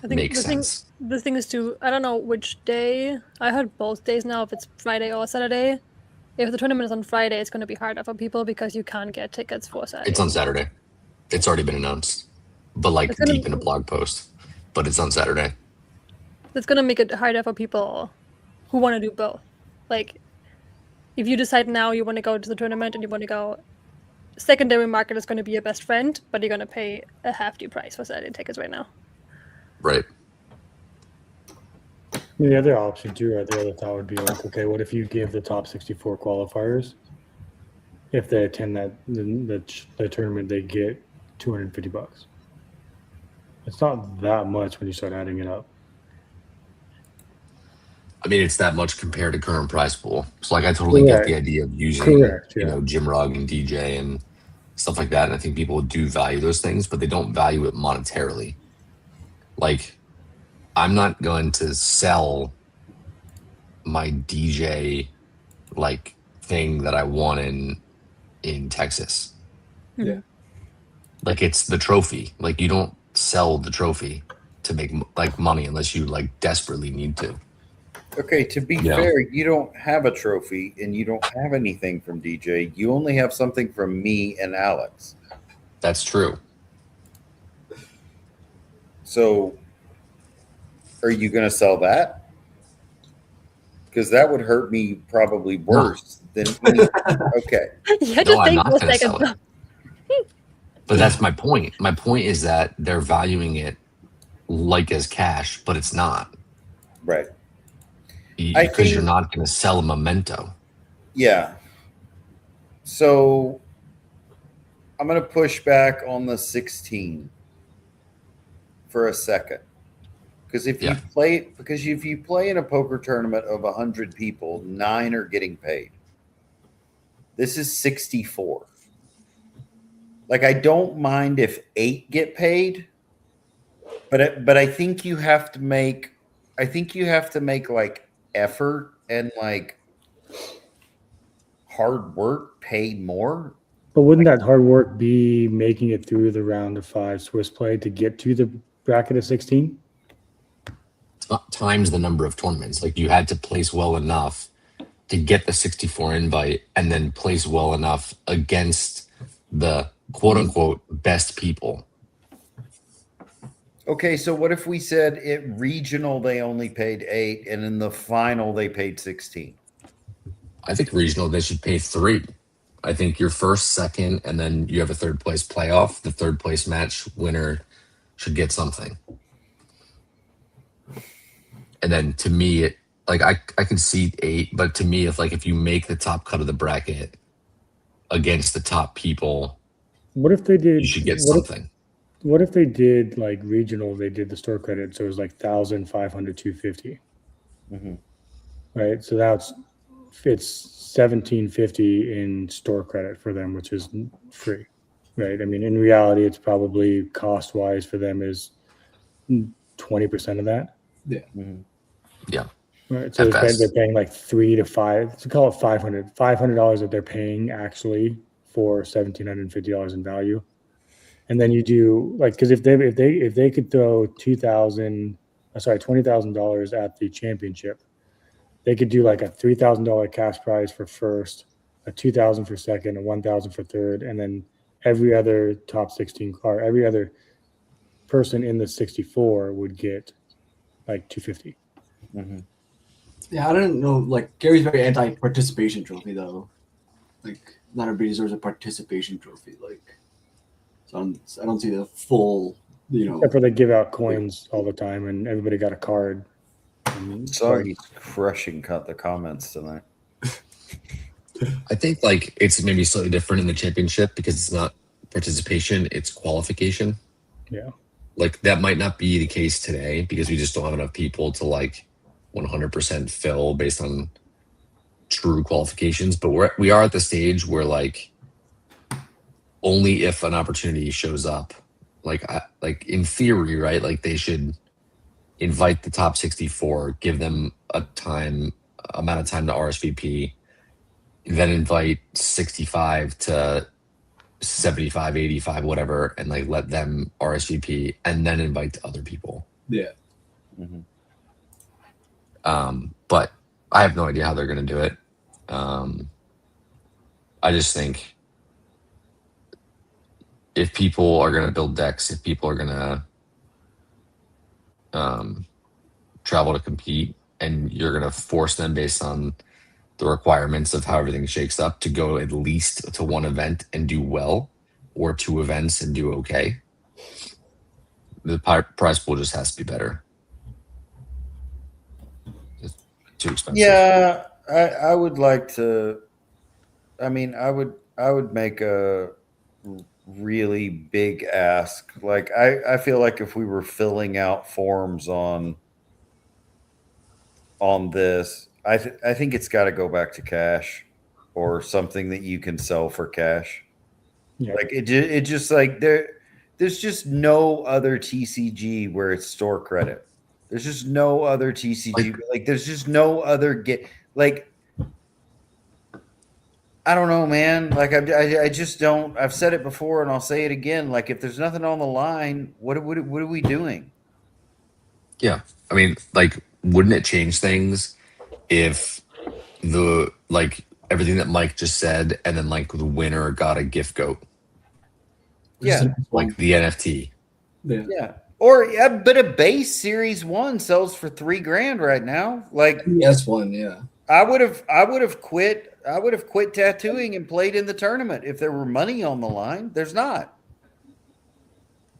makes sense. The thing is too, I don't know which day. I heard both days now, if it's Friday or Saturday. If the tournament is on Friday, it's going to be harder for people because you can't get tickets for Saturday. It's on Saturday. It's already been announced, but like deep in a blog post. But it's on Saturday. It's going to make it harder for people who want to do both. Like, if you decide now you want to go to the tournament and you want to go, secondary market is going to be your best friend, but you're going to pay a half the price for Saturday tickets right now. Right. The other option too, or the other thought would be like, okay, what if you give the top 64 qualifiers, if they attend the tournament, they get $250. It's not that much when you start adding it up. I mean, it's that much compared to current prize pool. So like, I totally get the idea of using, you know, Jim Rugg and DJ and stuff like that. And I think people do value those things, but they don't value it monetarily. Like, I'm not going to sell my DJ like thing that I won in Texas. Yeah. Like it's the trophy. Like you don't sell the trophy to make like money unless you like desperately need to. Okay, to be fair, you don't have a trophy and you don't have anything from DJ. You only have something from me and Alex. That's true. So are you going to sell that? Because that would hurt me probably worse than any. Okay. Yeah, No, I'm not going to sell it. But that's my point. My point is that they're valuing it like as cash, but it's not. Right. Because you're not going to sell a memento. Yeah. So I'm going to push back on the 16 for a second. Because if you play in a poker tournament of 100 people, 9 are getting paid. This is 64. Like, I don't mind if 8 get paid, but I think you have to make like effort and like hard work pay more. But wouldn't that hard work be making it through the round of 5 Swiss play to get to the bracket of 16? Times the number of tournaments. Like you had to place well enough to get the 64 invite and then place well enough against the quote unquote best people. Okay, so what if we said at regional they only paid 8 and in the final they paid 16? I think regional they should pay 3. I think your first, second, and then you have a third place playoff. The third place match winner should get something. And then to me, it like I can see 8, but to me, if you make the top cut of the bracket against the top people, what if they did? You should get something. What if they did like regional? They did the store credit, so it was like 1,500, 250. Mm-hmm. Right, so it's 1,750 in store credit for them, which is free. Right, I mean, in reality, it's probably cost wise for them is 20% of that. Yeah. Mm-hmm. Yeah. Right. So they're paying like 3 to 5. So call it $500 that they're paying actually for $1,750 in value. And then you do like, because if they could throw $20,000 at the championship, they could do like a $3,000 cash prize for first, a $2,000 for second, a $1,000 for third, and then every other top 16 car, every other person in the 64 would get like 250. Mm-hmm. Yeah, I don't know. Like Gary's very anti-participation trophy though. Like not everybody deserves a participation trophy. Like, so I don't see the full. Except for they give out coins all the time, and everybody got a card. Sorry, he's crushing the comments tonight. I think like it's maybe slightly different in the championship because it's not participation, it's qualification. Yeah. Like that might not be the case today because we just don't have enough people to like 100% fill based on true qualifications. But we are at the stage where like only if an opportunity shows up, like in theory, right? Like they should invite the top 64, give them a amount of time to RSVP, then invite 65 to 75, 85, whatever, and like let them RSVP and then invite the other people. Yeah. Mm-hmm. But I have no idea how they're going to do it. I just think if people are going to build decks, if people are going to travel to compete, and you're going to force them based on the requirements of how everything shakes up to go at least to one event and do well, or 2 events and do okay, the prize pool just has to be better. It's too expensive. Yeah, I would like to. I mean, I would make a really big ask. Like I feel like if we were filling out forms on this, I think it's got to go back to cash or something that you can sell for cash. Yeah. Like it just like there's just no other TCG where it's store credit. There's just no other TCG. Like there's just no other like I don't know, man. Like I just don't. I've said it before and I'll say it again. Like if there's nothing on the line, what are we doing? Yeah, I mean, like, wouldn't it change things if the like everything that Mike just said, and then like the winner got a gift goat? Yeah, like the NFT. Yeah. Or but a base series 1 sells for $3,000 right now. Like S1, yeah. I would have quit tattooing and played in the tournament if there were money on the line. There's not.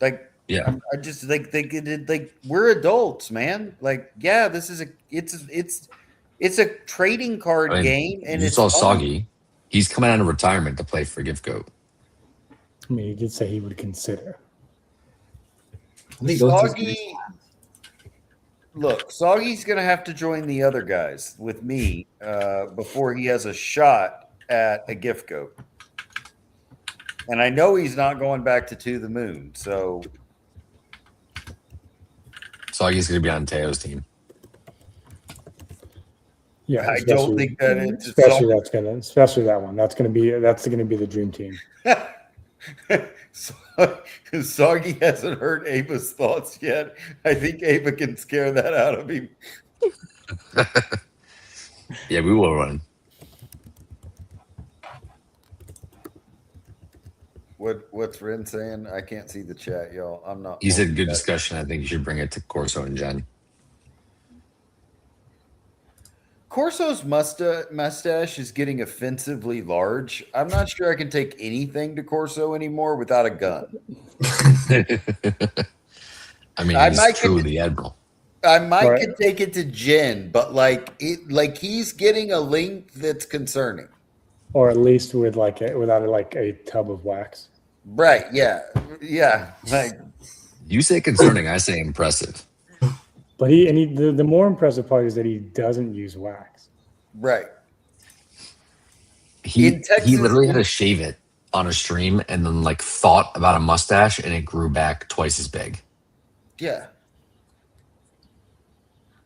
Like yeah, I just like we're adults, man. Like yeah, this is it's a trading card game, and it's all Soggy. He's coming out of retirement to play for gift goat. I mean, he did say he would consider. Soggy, look, Soggy's going to have to join the other guys with me before he has a shot at a gift goat. And I know he's not going back to the Moon, so Soggy's going to be on Teo's team. Yeah, I don't think that it's especially that one. That's gonna be the dream team. Soggy hasn't heard Ava's thoughts yet. I think Ava can scare that out of him. Yeah, we will run. What's Ren saying? I can't see the chat, y'all. I'm not. He said good discussion. I think you should bring it to Corso and Jen. Corso's mustache is getting offensively large. I'm not sure I can take anything to Corso anymore without a gun. I mean, he's truly the admiral. I might could take it to Jen, but like he's getting a length that's concerning. Or at least without a tub of wax. Right? Yeah. Like you say concerning, I say impressive. But the more impressive part is that he doesn't use wax. Right. He literally had to shave it on a stream and then like thought about a mustache and it grew back twice as big. Yeah.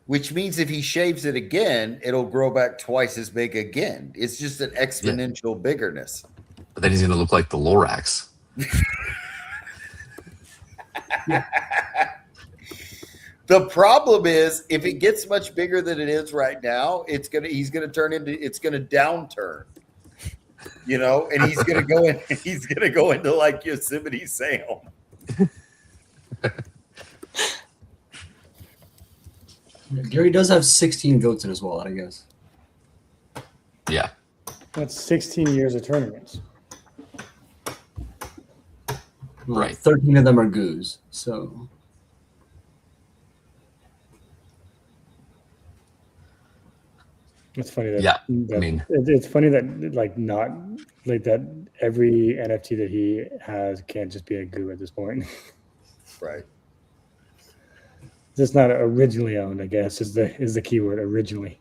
Which means if he shaves it again, it'll grow back twice as big again. It's just an exponential biggerness. But then he's going to look like the Lorax. The problem is if it gets much bigger than it is right now, it's gonna downturn. You know, and he's gonna go into like Yosemite Sam. Gary does have 16 goats in his wallet, I guess. Yeah. That's 16 years of tournaments. Right. 13 of them are goos. So It's funny that, Yeah, that I mean, it's funny that like not like that every NFT that he has can't just be a goo at this point. Right. Just not originally owned, I guess, is the keyword, originally.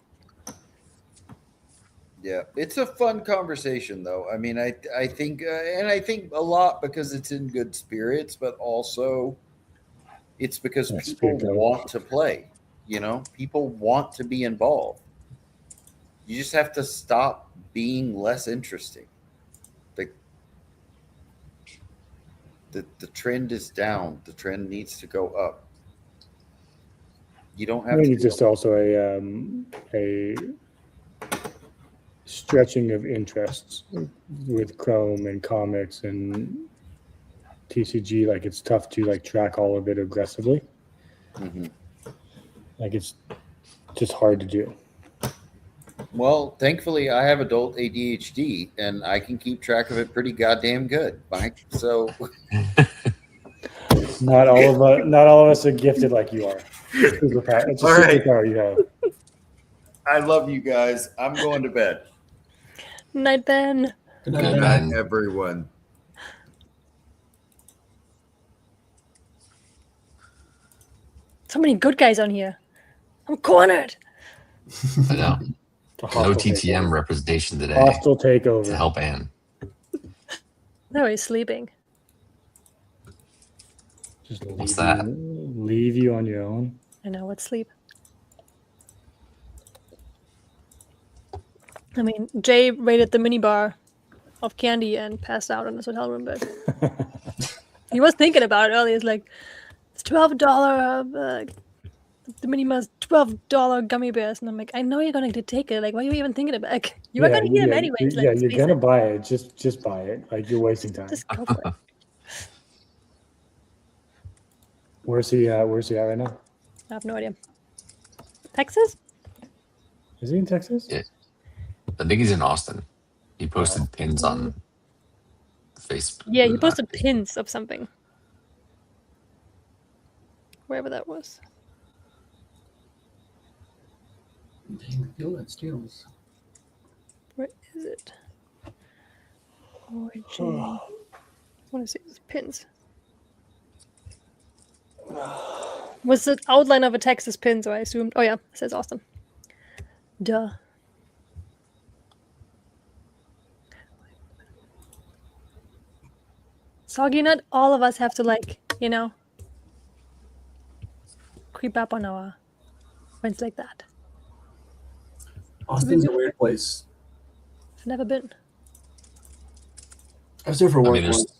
Yeah, it's a fun conversation, though. I mean, I think, and I think a lot because it's in good spirits, but also it's because Yeah, people spirit want to play. You know, people want to be involved. You just have to stop being less interesting. The trend is down. The trend needs to go up. You don't I have think to it's just also a stretching of interests with Chrome and comics and TCG. Like it's tough to like track all of it aggressively. Mhm. Like it's just hard to do. Well, thankfully, I have adult ADHD, and I can keep track of it pretty goddamn good, Mike. So Not all of us are gifted like you are. Superpower. It's a All right. superpower you have. I love you guys. I'm going to bed. Night, Ben. good Good night, night. Ben. Everyone. So many good guys on here. I'm cornered. I know. A No hostile TTM takeover. representation today Hostile to takeover. help Anne. No, he's sleeping. Just What's that? leave you on your own. I know what's sleep. I mean, Jay raided the minibar of candy and passed out in his hotel room bed. He was thinking about it earlier. He's like, it's $12. The minibar's $12 gummy bears, and I'm like, I know you're going to take it. Like, why are you even thinking about it? Like, you are going to eat them anyways. Like, yeah, let's you're face gonna it. buy it. Just buy it. Like you're wasting time. Just go for it. Where's he at right now? I have no idea. Texas? Is he in Texas? Yeah. I think he's in Austin. He posted pins on Facebook. Yeah, he posted pins of something. Wherever that was. Steal that steals. Where is it? Origin. I want to see these pins. Was the outline of a Texas pin, so I assumed. Oh, yeah, it says Austin. Duh. Soggy Nut, all of us have to, like, you know, creep up on our friends like that. Austin's a weird place. I've never been. I was there for I work mean, once.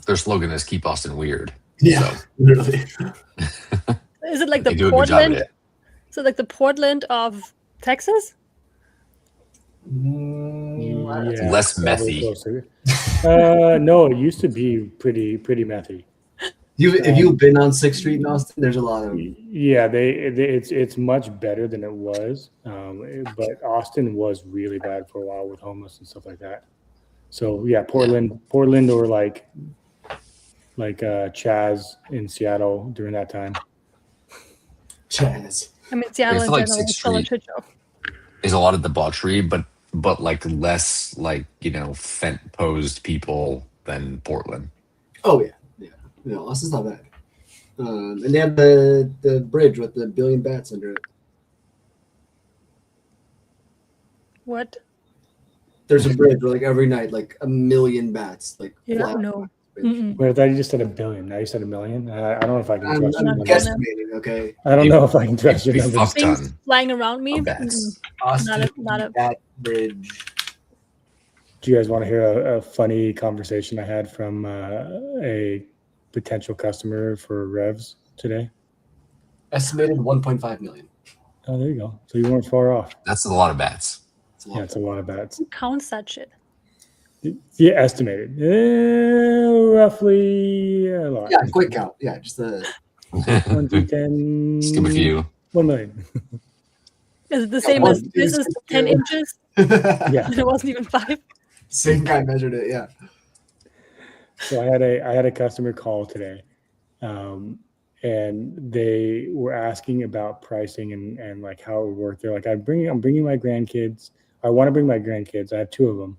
their slogan is "Keep Austin Weird." Yeah, So literally. Is it like they the do a good job at Portland? it. Is it like the Portland of Texas? Yeah, Less probably methy. closer. No, it used to be pretty methy. If you've been on 6th Street in Austin, there's a lot of Yeah, it's much better than it was. But Austin was really bad for a while with homeless and stuff like that. So yeah, Portland, or like Chaz in Seattle during that time. Chaz. I mean, Seattle I in feel like general 6th is still a Street shit show. is a lot of debauchery, but like less like fent posed people than Portland. Oh yeah. No, Austin's not bad. And they have the bridge with the billion bats under it. What? There's a bridge where like every night, like 1 million bats like Yeah, fly no. across the bridge. Mm-mm. Wait, I thought you just said 1 billion. Now you said 1 million. I don't know if I can I'm trust your numbers. guesstimating, okay? I don't know if I can trust your Be numbers. fuck Things ton flying around me. of bats. Austin, Not a- bat bridge. Do you guys want to hear a funny conversation I had from a potential customer for Revs today? Estimated 1.5 million. Oh, there you go. So you weren't far off. That's a lot of bats. It's a lot. Yeah, it's a lot of bats. Who counts that shit? Yeah, estimated. Roughly a lot. Yeah, quick count. Yeah, just the 1 to 10. Skip a few. 1 million. Is it the same as one, this two, is 10 two. inches? Yeah. And it wasn't even 5. Same guy measured it. Yeah. So I had a customer call today, and they were asking about pricing and like how it would work. They're like, I'm bringing my grandkids. I want to bring my grandkids. I have 2 of them,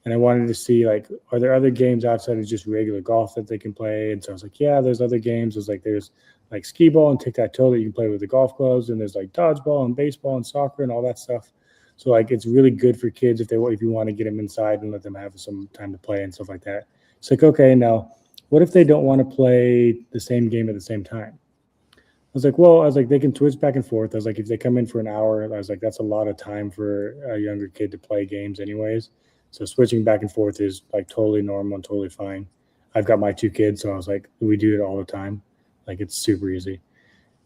and I wanted to see like, are there other games outside of just regular golf that they can play? And so I was like, yeah, there's other games. There's like skee ball and tic-tac-toe that you can play with the golf clubs, and there's like dodgeball and baseball and soccer and all that stuff. So like it's really good for kids if you want to get them inside and let them have some time to play and stuff like that. It's like, okay, now what if they don't want to play the same game at the same time? I was like, they can switch back and forth. I was like, if they come in for an hour, I was like, that's a lot of time for a younger kid to play games anyways. So switching back and forth is like totally normal and totally fine. I've got my 2 kids, so I was like, we do it all the time. Like it's super easy.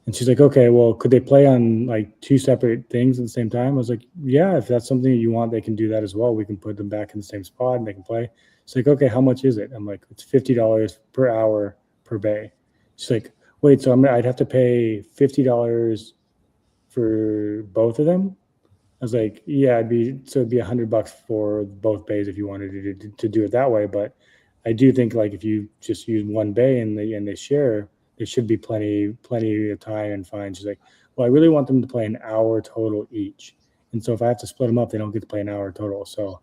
And she's like, okay, well, could they play on like 2 separate things at the same time? I was like, yeah, if that's something that you want, they can do that as well. We can put them back in the same spot and they can play. She's like, okay, how much is it? I'm like, it's $50 per hour per bay. She's like, wait, so I'd have to pay $50 for both of them? I was like, yeah, it'd be $100 for both bays if you wanted to do it that way. But I do think like if you just use one bay and they share, there should be plenty of time and fine. She's like, well, I really want them to play an hour total each. And so if I have to split them up, they don't get to play an hour total. So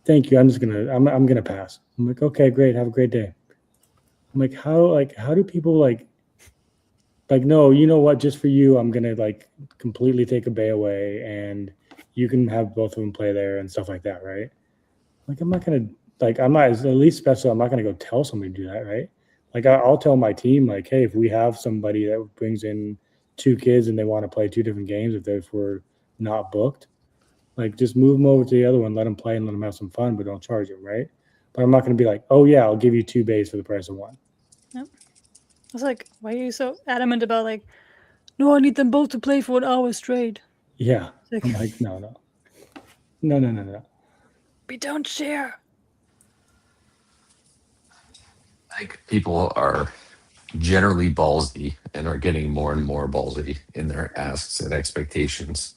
thank you. I'm gonna pass. I'm like, okay, great. Have a great day. I'm like, how do people like, no, you know what? Just for you, I'm gonna like completely take a bay away, and you can have both of them play there and stuff like that, right? Like, I'm not at least special. I'm not gonna go tell somebody to do that, right? Like, I'll tell my team, like, hey, if we have somebody that brings in 2 kids and they want to play 2 different games, if we're not booked, like, just move them over to the other one, let them play and let them have some fun, but don't charge them, right? But I'm not going to be like, oh yeah, I'll give you 2 bays for the price of 1. Yep. I was like, why are you so adamant about like, no, I need them both to play for an hour straight? Yeah. Like, I'm like, no. We don't share. Like people are generally ballsy and are getting more and more ballsy in their asks and expectations.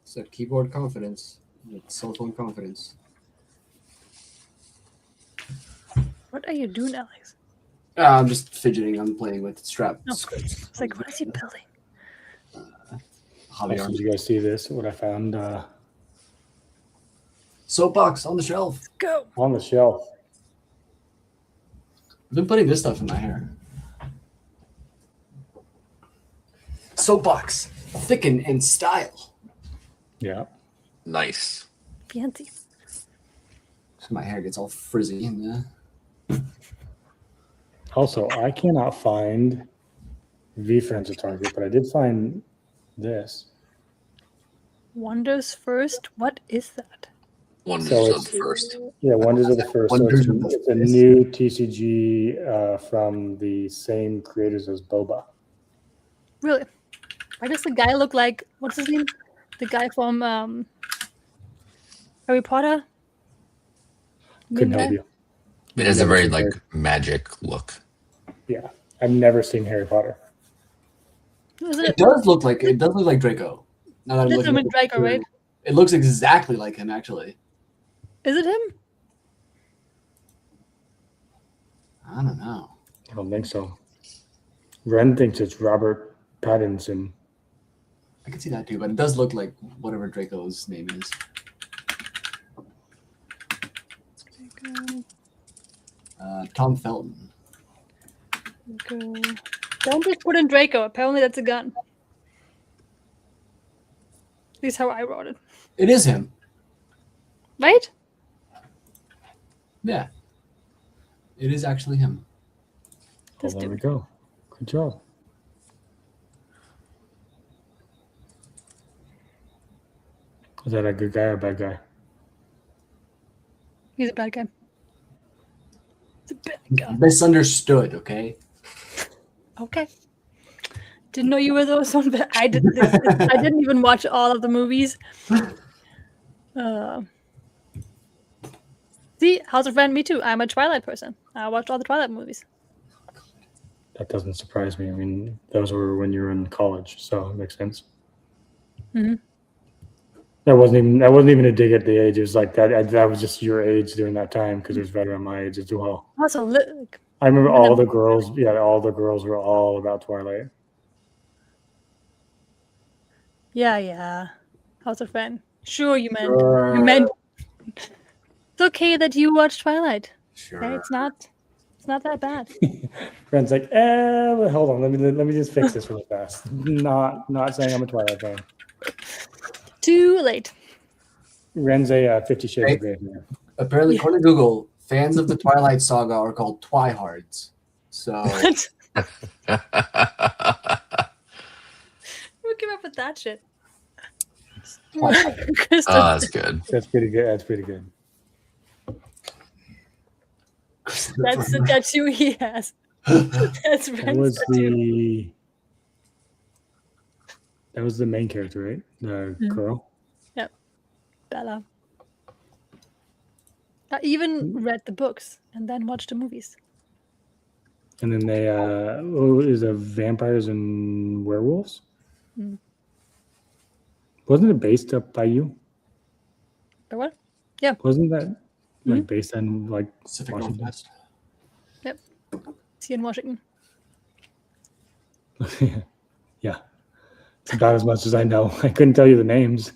So keyboard confidence, cell phone confidence. What are you doing, Alex? I'm just fidgeting. I'm playing with strap. No. It's like, what is he building? Also, did you guys see this? What I found Soapbox on the shelf. Go. on the shelf. I've been putting this stuff in my hair. Soapbox, thicken and style. Yeah. Nice. Fancy. So my hair gets all frizzy in there. Also, I cannot find V-Friends at Target, but I did find this. Wonders First. What is that? Wonders So of it's- the first. Yeah, Wonders of the First. So Wonders it's, of the it's a First. new TCG from the same creators as Boba. Really? Why does the guy look like, what's his name? The guy from Harry Potter? Couldn't Main help guy? you. It has a Never very seen like Harry- magic look. Yeah, I've never seen Harry Potter. Isn't It it? does look like Draco. Now that I'm That's looking him at and it, Draco, right? It looks exactly like him, actually. Is it him? I don't know. I don't think so. Ren thinks it's Robert Pattinson. I can see that too, but it does look like whatever Draco's name is. Tom Felton. Draco. Don't just put in Draco. Apparently that's a gun. At least how I wrote it. It is him. Right? Yeah. It is actually him. This Oh, there we dude. go. Good job. Is that a good guy or a bad guy? He's a bad guy. He's a bad guy. Misunderstood, okay? Okay. Didn't know you were those on. I didn't even watch all of the movies. See, House of Friend, me too. I'm a Twilight person. I watched all the Twilight movies. That doesn't surprise me. I mean, those were when you were in college, so it makes sense. Mhm. That wasn't even a dig at the age. It was like that. That was just your age during that time because it was right around my age as well. Also, like, I remember When all I'm- the girls. Yeah, all the girls were all about Twilight. yeah. House of Friend. Sure, you meant. It's okay that you watch Twilight. Sure. Okay, it's not that bad. Friends like, well, hold on. Let me just fix this really fast. Not saying I'm a Twilight fan. Too late. Ren's a 50 Shades of Grey fan. Apparently, according to Google, fans of the Twilight Saga are called Twihards. So What? Who came up with that shit? Krista. That's good. That's pretty good. That's pretty good. That's the tattoo he has. That's That Ren's was tattoo. the main character, right? The Mhm. girl. Yep. Bella. I even read the books and then watched the movies. And then they is it vampires and werewolves? Mm. Wasn't it based up by you? But what? Yeah. Wasn't that like based on like Pacific Washington? Northwest. Yep. See you in Washington. Yeah. It's about as much as I know. I couldn't tell you the names.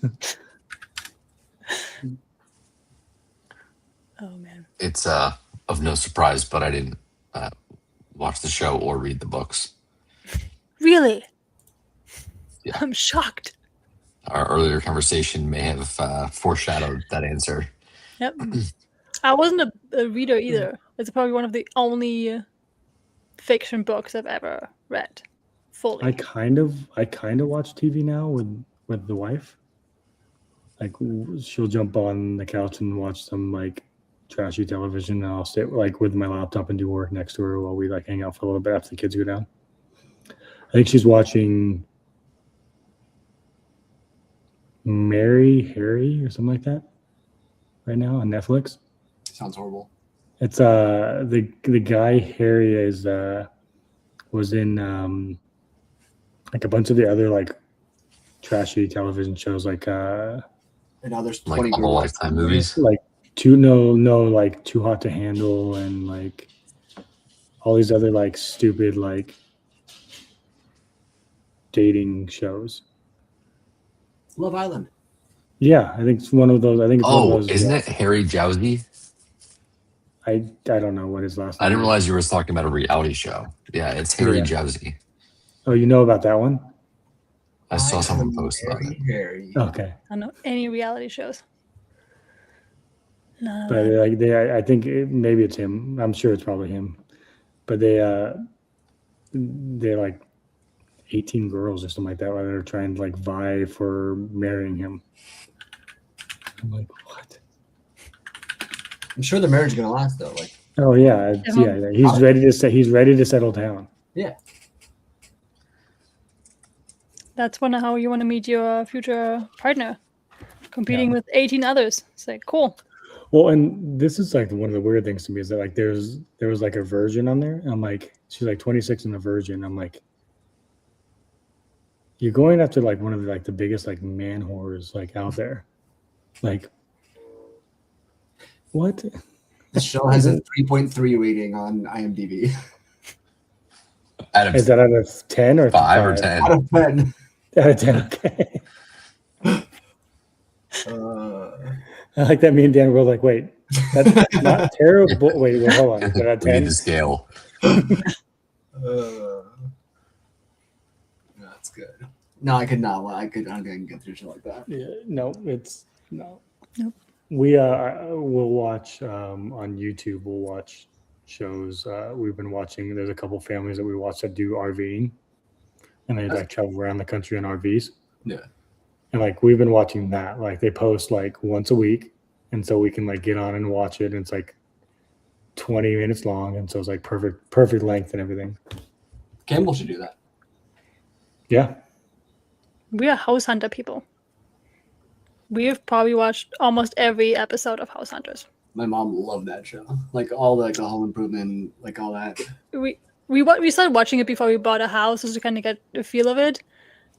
Oh man. It's of no surprise, but I didn't watch the show or read the books. Really? Yeah. I'm shocked. Our earlier conversation may have foreshadowed that answer. Yep. I wasn't a reader either. It's probably one of the only fiction books I've ever read fully. I kind of watch TV now with the wife. Like she'll jump on the couch and watch some like trashy television, and I'll sit like with my laptop and do work next to her while we like hang out for a little bit after the kids go down. I think she's watching Mary Harry or something like that right now on Netflix. Sounds horrible. It's the guy Harry is was in like a bunch of the other like trashy television shows like And now there's Like 20 all the Lifetime movies. like like Too Hot to Handle and like all these other like stupid like dating shows. Love Island. Yeah, I think it's one of those. I think it's one of Oh, those. isn't it Harry Jowsey? I don't know what his last name I didn't is. realize you were talking about a reality show. Yeah, it's Harry Yeah. Jowsey. Oh, you know about that one? I saw someone post about it. Harry. Okay. I don't know any reality shows. No. But like I think maybe it's him. I'm sure it's probably him. But they're like 18 girls or something like that, where they're trying to like vie for marrying him. I'm like, what? I'm sure the marriage is gonna last though. Like, Oh yeah, yeah. He's ready to settle down. yeah, That's how you want to meet your future partner. Competing with 18 others. It's like, cool. Well, and this is like one of the weird things to me is that like there was like a virgin on there. And I'm like, she's like 26 and a virgin. I'm like, you're going after like one of the, like the biggest like man whores like out there. Like, what? the show has a 3.3 rating on IMDb. Out of Is that out of 10 or 5 or 10? Out of 10. Out of 10. Okay. I like that. Me and Dan were like, wait, that's not terrible. Wait, hold on. Is that out of We need 10? the scale. That's good. No, I could not. I'm gonna get through shit like that. Yeah, no, it's no. Nope. We we'll watch on YouTube. We'll watch shows. We've been watching. There's a couple families that we watch that do RVing, and they like travel around the country in RVs. Yeah. And like we've been watching that. Like they post like once a week, and so we can like get on and watch it. And it's like 20 minutes long, and so it's like perfect length and everything. Campbell should do that. Yeah. We are House Hunter people. We have probably watched almost every episode of House Hunters. My mom loved that show. Like all the Home Improvement, like all that. We started watching it before we bought a house just to kind of get a feel of it,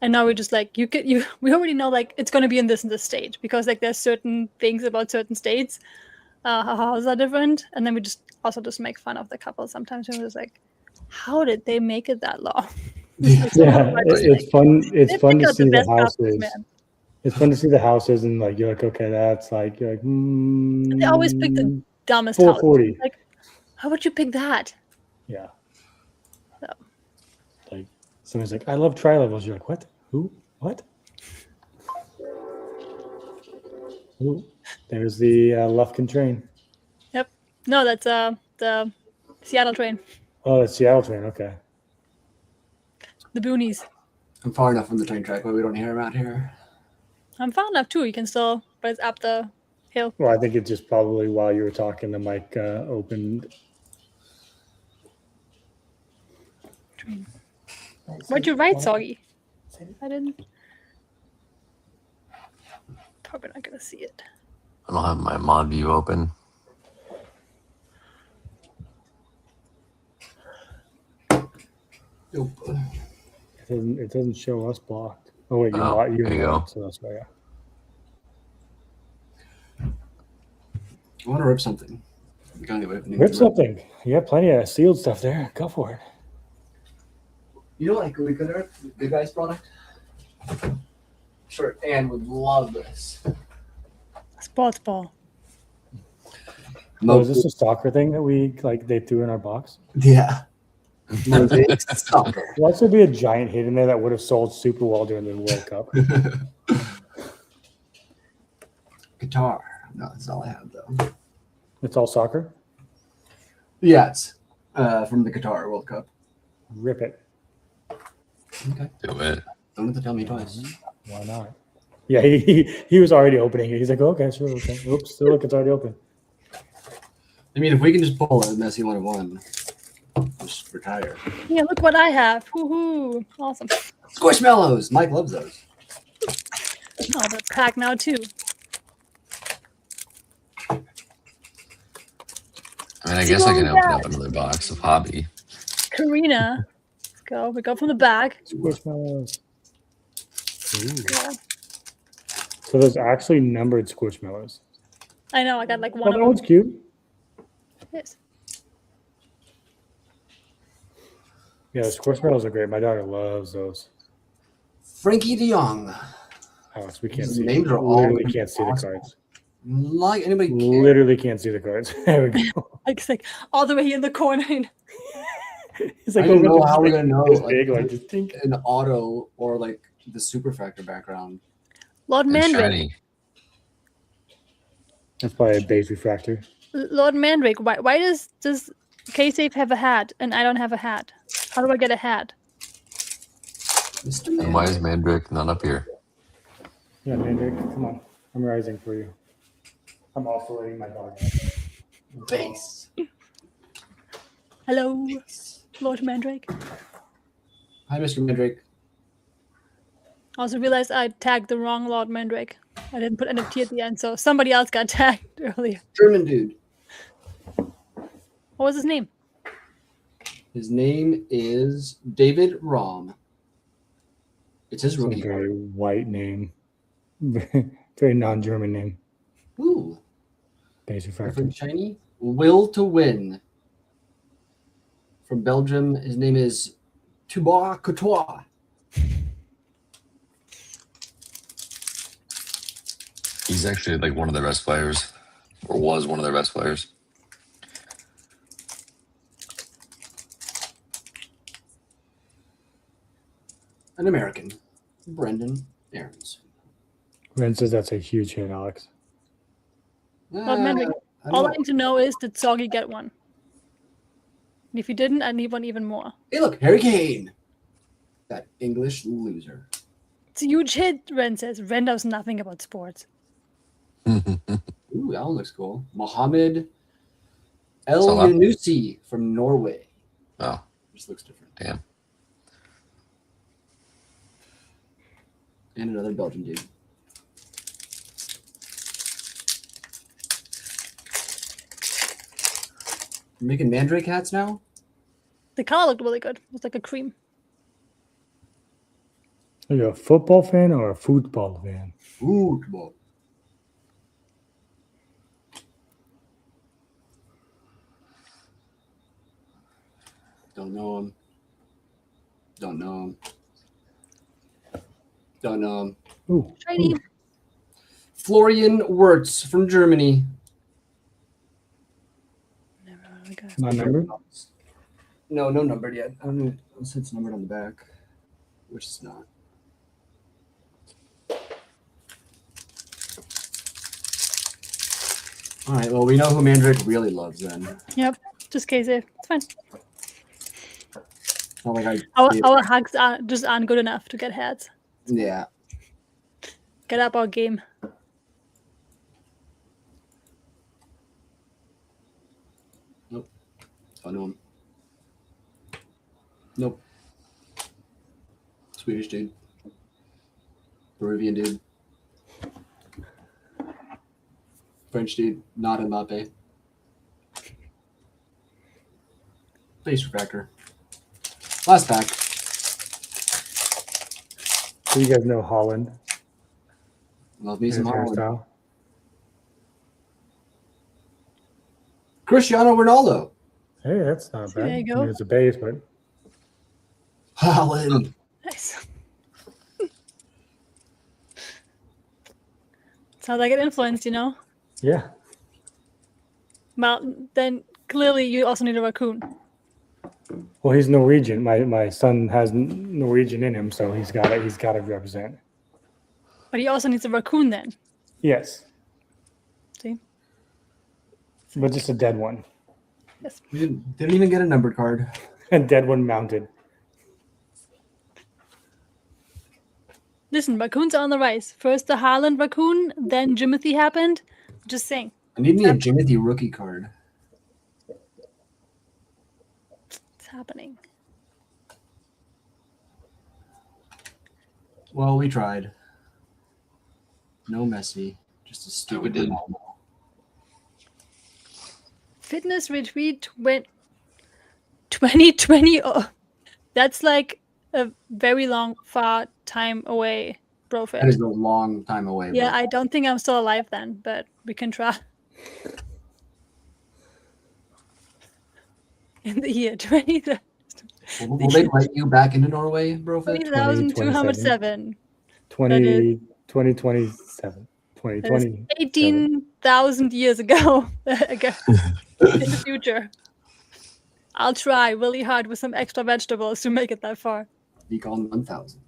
and now we're just like we already know like it's going to be in this state because like there's certain things about certain states, how houses are different, and then we just also just make fun of the couple sometimes. We're just like, how did they make it that long? Yeah, it's fun. It's they fun pick to out the see the best couples, houses. man. It's fun to see the houses, and like you're like, okay, that's like you're like. And they always pick the dumbest house. 440. Like, how would you pick that? Yeah. So. Like somebody's like, I love tri-levels. You're like, what? Who? What? Ooh, there's the Lufkin train. Yep. No, that's the Seattle train. Oh, it's Seattle train. Okay. The boonies. I'm far enough from the train track, but we don't hear him out here. I'm far enough too. You can still, but it's up the hill. Well, I think it's just probably while you were talking, the mic opened. Train. What'd you write, Soggy? I didn't. Probably not gonna see it. I don't have my mod view open. Nope. It doesn't show us blocked. Oh wait, Oh, you there you go. so that's why. Yeah. I want to rip something. I'm going to Rip something. You have plenty of sealed stuff there. Go for it. You know, like we could rip Big Guy's product. Sure, Anne would love this. Sports ball. Oh, is this a soccer thing that we like they threw in our box? Yeah. Mosaic soccer. Why should there be a giant hit in there that would have sold super well during the World Cup? Guitar. No, that's all I have though. It's all soccer? Yes. From the Qatar World Cup. Rip it. Okay. Do it. Don't have to tell me twice. Why not? Yeah, he was already opening it. He's like, okay, sure, okay. Oops, look, it's already open. I mean, if we can just pull a Messi 101, just retire. Yeah, look what I have. Woohoo! Awesome. Squishmallows. Mike loves those. Oh, they're packed now too. I mean, I guess I can open up another box of hobby. Karina. Let's go. We go from the back. Squishmallows. Yeah. So there's actually numbered Squishmallows. I know. I got like Oh, one that of one's them. cute. Yes. Yeah, the Squishmallows are great. My daughter loves those. Frankie De Jong. Alex, we can't These see. names are all Literally can't see the awesome. cards. Like anybody care? Literally can't see the cards. There we go. Like, all the way in the corner. It's I like, don't oh, know this how we're big- gonna know this like, big, like just think. an auto or like the super factor background. Lord And Mandrake. shiny. That's probably a base refractor. Lord Mandrake. Why does K-Safe have a hat and I don't have a hat? How do I get a hat? Mr. And why is Mandrake not up here? Yeah, Mandrake, come on. I'm rising for you. I'm also letting my dog out. Base. Hello, Lord Mandrake. Hi, Mr. Mandrake. Also realized I tagged the wrong Lord Mandrake. I didn't put NFT at the end, so somebody else got tagged earlier. German dude. What was his name? His name is David Rahm. It's his It's a rookie very card. white name. Very non-German name. Ooh. Base refractor. From shiny. Will to win. From Belgium. His name is Thibaut Courtois. He's actually like one of their best players, or was one of their best players. An American. Brendan Aarons. Ren says that's a huge hit, Alex. Lord Mandrake. I All don't I need to know is did Soggy get one? And if you didn't, I need one even more. Hey, look, Harry Kane. That English loser. It's a huge hit, Ren says. Ren knows nothing about sports. Ooh, that one looks cool. Mohammed Salah. El-Yunusi from Norway. Oh, Just looks different. damn. And another Belgian dude. You're making Mandrake hats now? The color looked really good. It was like a cream. Are you a football fan or a football fan? Football. Don't know him. Don't know him. Don't know him. Ooh. Shiny. Florian Wirtz from Germany. Not numbered? No, no numbered yet. I don't know if it's numbered on the back, which is not. All right, well, we know who Mandrake really loves then. Yep. Just Casey. It's fine. It's not like Our hugs just aren't good enough to get hats. Yeah. Get up our game. Nope. Don't know him. Nope. Swedish dude. Peruvian dude. French dude. Not Mbappe. Face refractor. Last pack. So you guys know Holland? Love me some His Holland. hairstyle? Cristiano Ronaldo. Hey, that's not bad. There you I go. mean, it's a base, but Holland. Nice. That's how they get influenced, you know? yeah. Well, then clearly you also need a raccoon. Well, he's Norwegian. My son has Norwegian in him, so he's got to represent. But he also needs a raccoon then. Yes, See? but just a dead one. Yes. We didn't even get a numbered card. A dead one mounted. Listen, raccoons are on the rise. First the Haaland raccoon, then Jimothy happened. Just saying. I need me a Jimothy rookie card. It's happening. Well, we tried. No Messi. Just a stupid did. Ronaldo. Fitness retreat went 2020. Oh, that's like a very long, far time away, bro. That is a long time away. Yeah, bro. I don't think I'm still alive then, but we can try. In the year 20,000. Will they let you back into Norway, bro? 20,207. 2027. 2020. 18,000 years ago. Ago. In the future. I'll try really hard with some extra vegetables to make it that far. Be gone 1,000.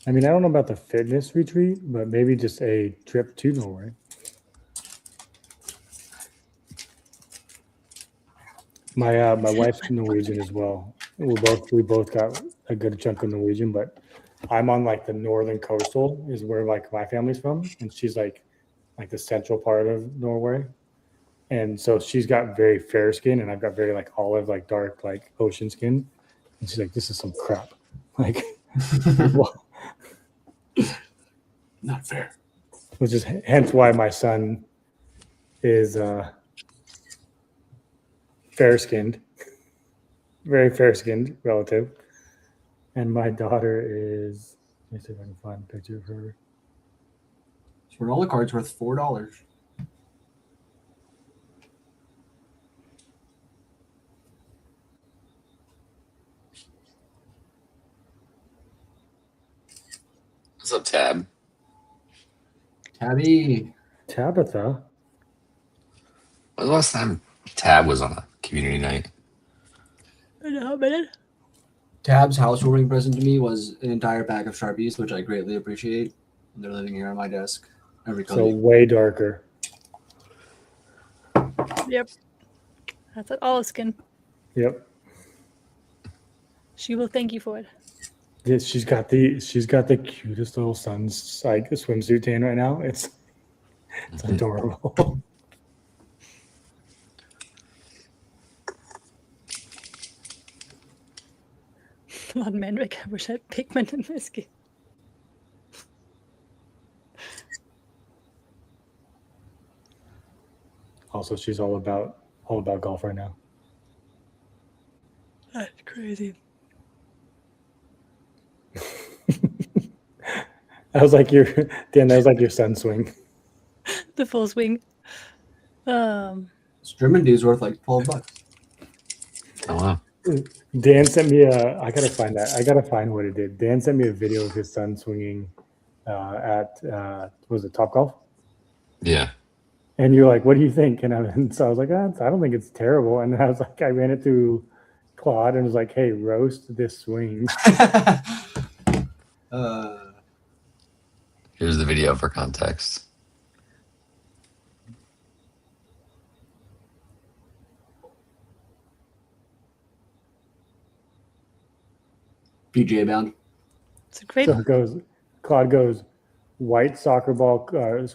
I mean, I don't know about the fitness retreat, but maybe just a trip to Norway. My wife's Norwegian as well. We both got a good chunk of Norwegian, but I'm on like the northern coastal is where like my family's from, and she's like the central part of Norway, and so she's got very fair skin, and I've got very like olive, like dark, like ocean skin, and she's like, "This is some crap," like, Not fair. which is hence why my son is fair-skinned, very fair-skinned relative, and my daughter is. Let me see if I can find a picture of her. So Ronaldo card's worth $4. What's up, Tab? Tabby. Tabitha. When was the last time Tab was on a community night? I know how many. Tab's housewarming present to me was an entire pack of Sharpies, which I greatly appreciate. They're living here on my desk. Every So color. way darker. Yep. That's an olive skin. Yep. She will thank you for it. Yeah, she's got the cutest little son's like swimsuit tan right now. It's adorable. Lord Mandrake, I wish I had pigment in my skin. Also, she's all about golf right now. That's crazy. That was like your Dan. That was like your sun swing. The full swing. This German dude's worth like $12. Oh wow. Dan sent me a. I gotta find that. I gotta find what it did. Dan sent me a video of his son swinging at was it Topgolf? Yeah. And you're like, "What do you think?" And so I was like, I don't think it's terrible. And then I was like, I ran it through Claude and was like, "Hey, roast this swing." Here's the video for context. PGA bound. It's a great. So it goes. Claude goes, white soccer ball Crocs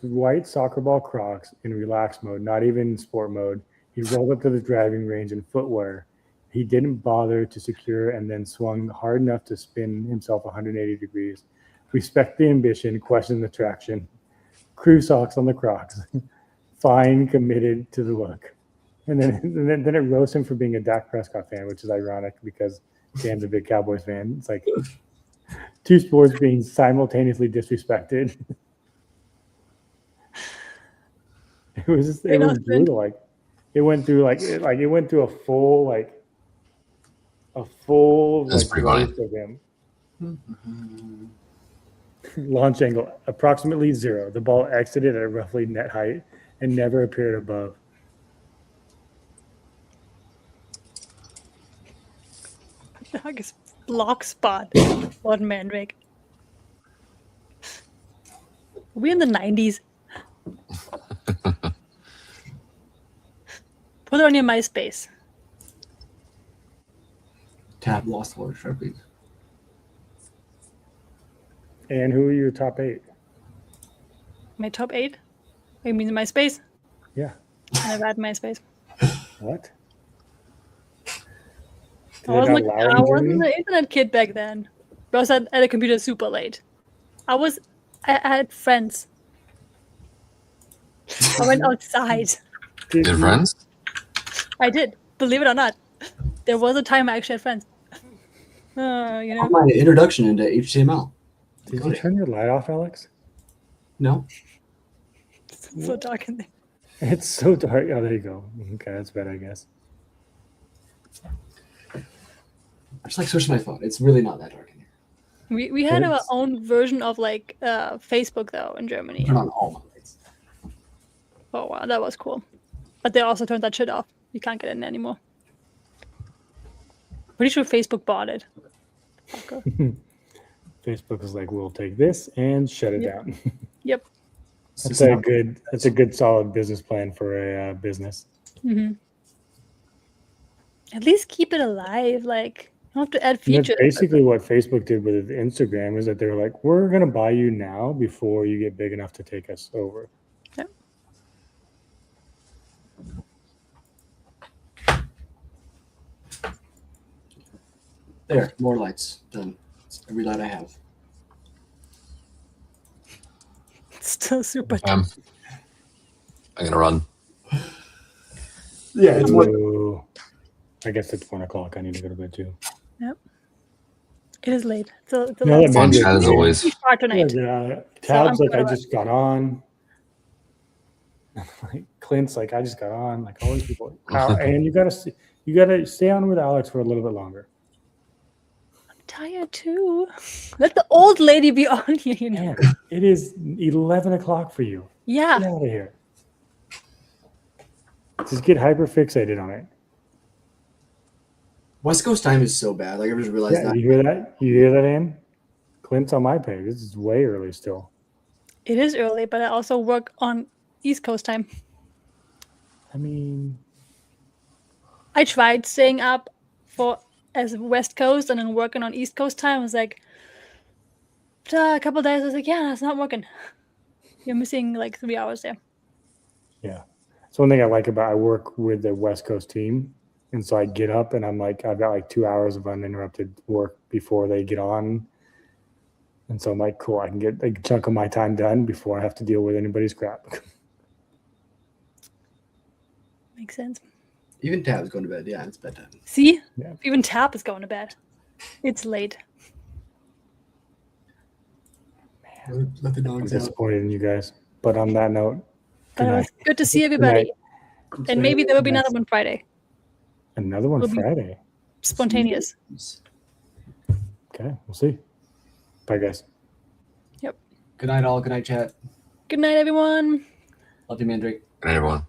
in relaxed mode, not even sport mode. He rolled up to the driving range in footwear. He didn't bother to secure and then swung hard enough to spin himself 180 degrees. Respect the ambition, question the traction. Crew socks on the Crocs. Fine, committed to the look. And then it roasts him for being a Dak Prescott fan, which is ironic because Dan's a big Cowboys fan. It's like two sports being simultaneously disrespected. It was brutal. Like it went through a full That's pretty funny. roast of him. Launch angle approximately 0. The ball exited at roughly net height and never appeared above. Dog is block spot. Lord Mandrake. Are we in the 90s? Put it on your MySpace. Tab lost water Sharpies. And who are your top 8? My top 8? Oh, you mean MySpace? Yeah. I never had MySpace. What? I wasn't an internet kid back then. But I was at a computer super late. I had friends. I went outside. You had friends? I did. Believe it or not. There was a time I actually had friends. You know. My introduction into HTML. Did you turn your light off, Alex? No. It's so dark in there. It's so dark. Oh, there you go. Okay, that's better, I guess. I just like switching my phone. It's really not that dark in here. We had our own version of like Facebook though in Germany. Turn on all my lights. Oh wow, that was cool. But they also turned that shit off. You can't get in anymore. Pretty sure Facebook bought it. Facebook is like, we'll take this and shut it down. Yep. That's a good solid business plan for a business. Mm-hmm. At least keep it alive. Like you don't have to add And features. that's basically what Facebook did with Instagram is that they were like, we're going to buy you now before you get big enough to take us over. Yep. There, more lights. Done. It's every light I have. It's still super. I'm gonna run. Yeah, it's I guess it's 1 o'clock. I need to go to bed too. Yep. It is late. It's a No, late. Fun chat as always. Start tonight. Yeah, Tab's I'm like, I gonna- just got on. Like Clint's like, I just got on. Like all these people. And you gotta stay on with Alex for a little bit longer. Tired too. Let the old lady be on here, you know. Man, it is 11 o'clock for you. Yeah. Get out of here. Just get hyper fixated on it. West Coast time is so bad. Like I just realized Yeah, that. you hear that? You hear that, Ann? Clint's on my page. This is way early still. It is early, but I also work on East Coast time. I mean, I tried staying up as West Coast and then working on East Coast time. I was like, a couple of days, I was like, yeah, it's not working. You're missing like 3 hours there. yeah. It's one thing I like about I work with the West Coast team. And so I get up and I'm like, I've got like 2 hours of uninterrupted work before they get on. And so I'm like, cool, I can get a chunk of my time done before I have to deal with anybody's crap. Makes sense. Even Tab's going to bed. Yeah, it's bedtime. See? Yeah. Even Tap is going to bed. It's late. Let the I'm dogs out. disappointed in you guys. But on that note, But good it night. was good to see Good everybody. night. And maybe there will be Nice. another one Friday. Another one It'll be- Friday. Spontaneous. Okay, we'll see. Bye, guys. Good night, all. Good night, chat. Good night, everyone. Love you, Mandrake. Good night, everyone.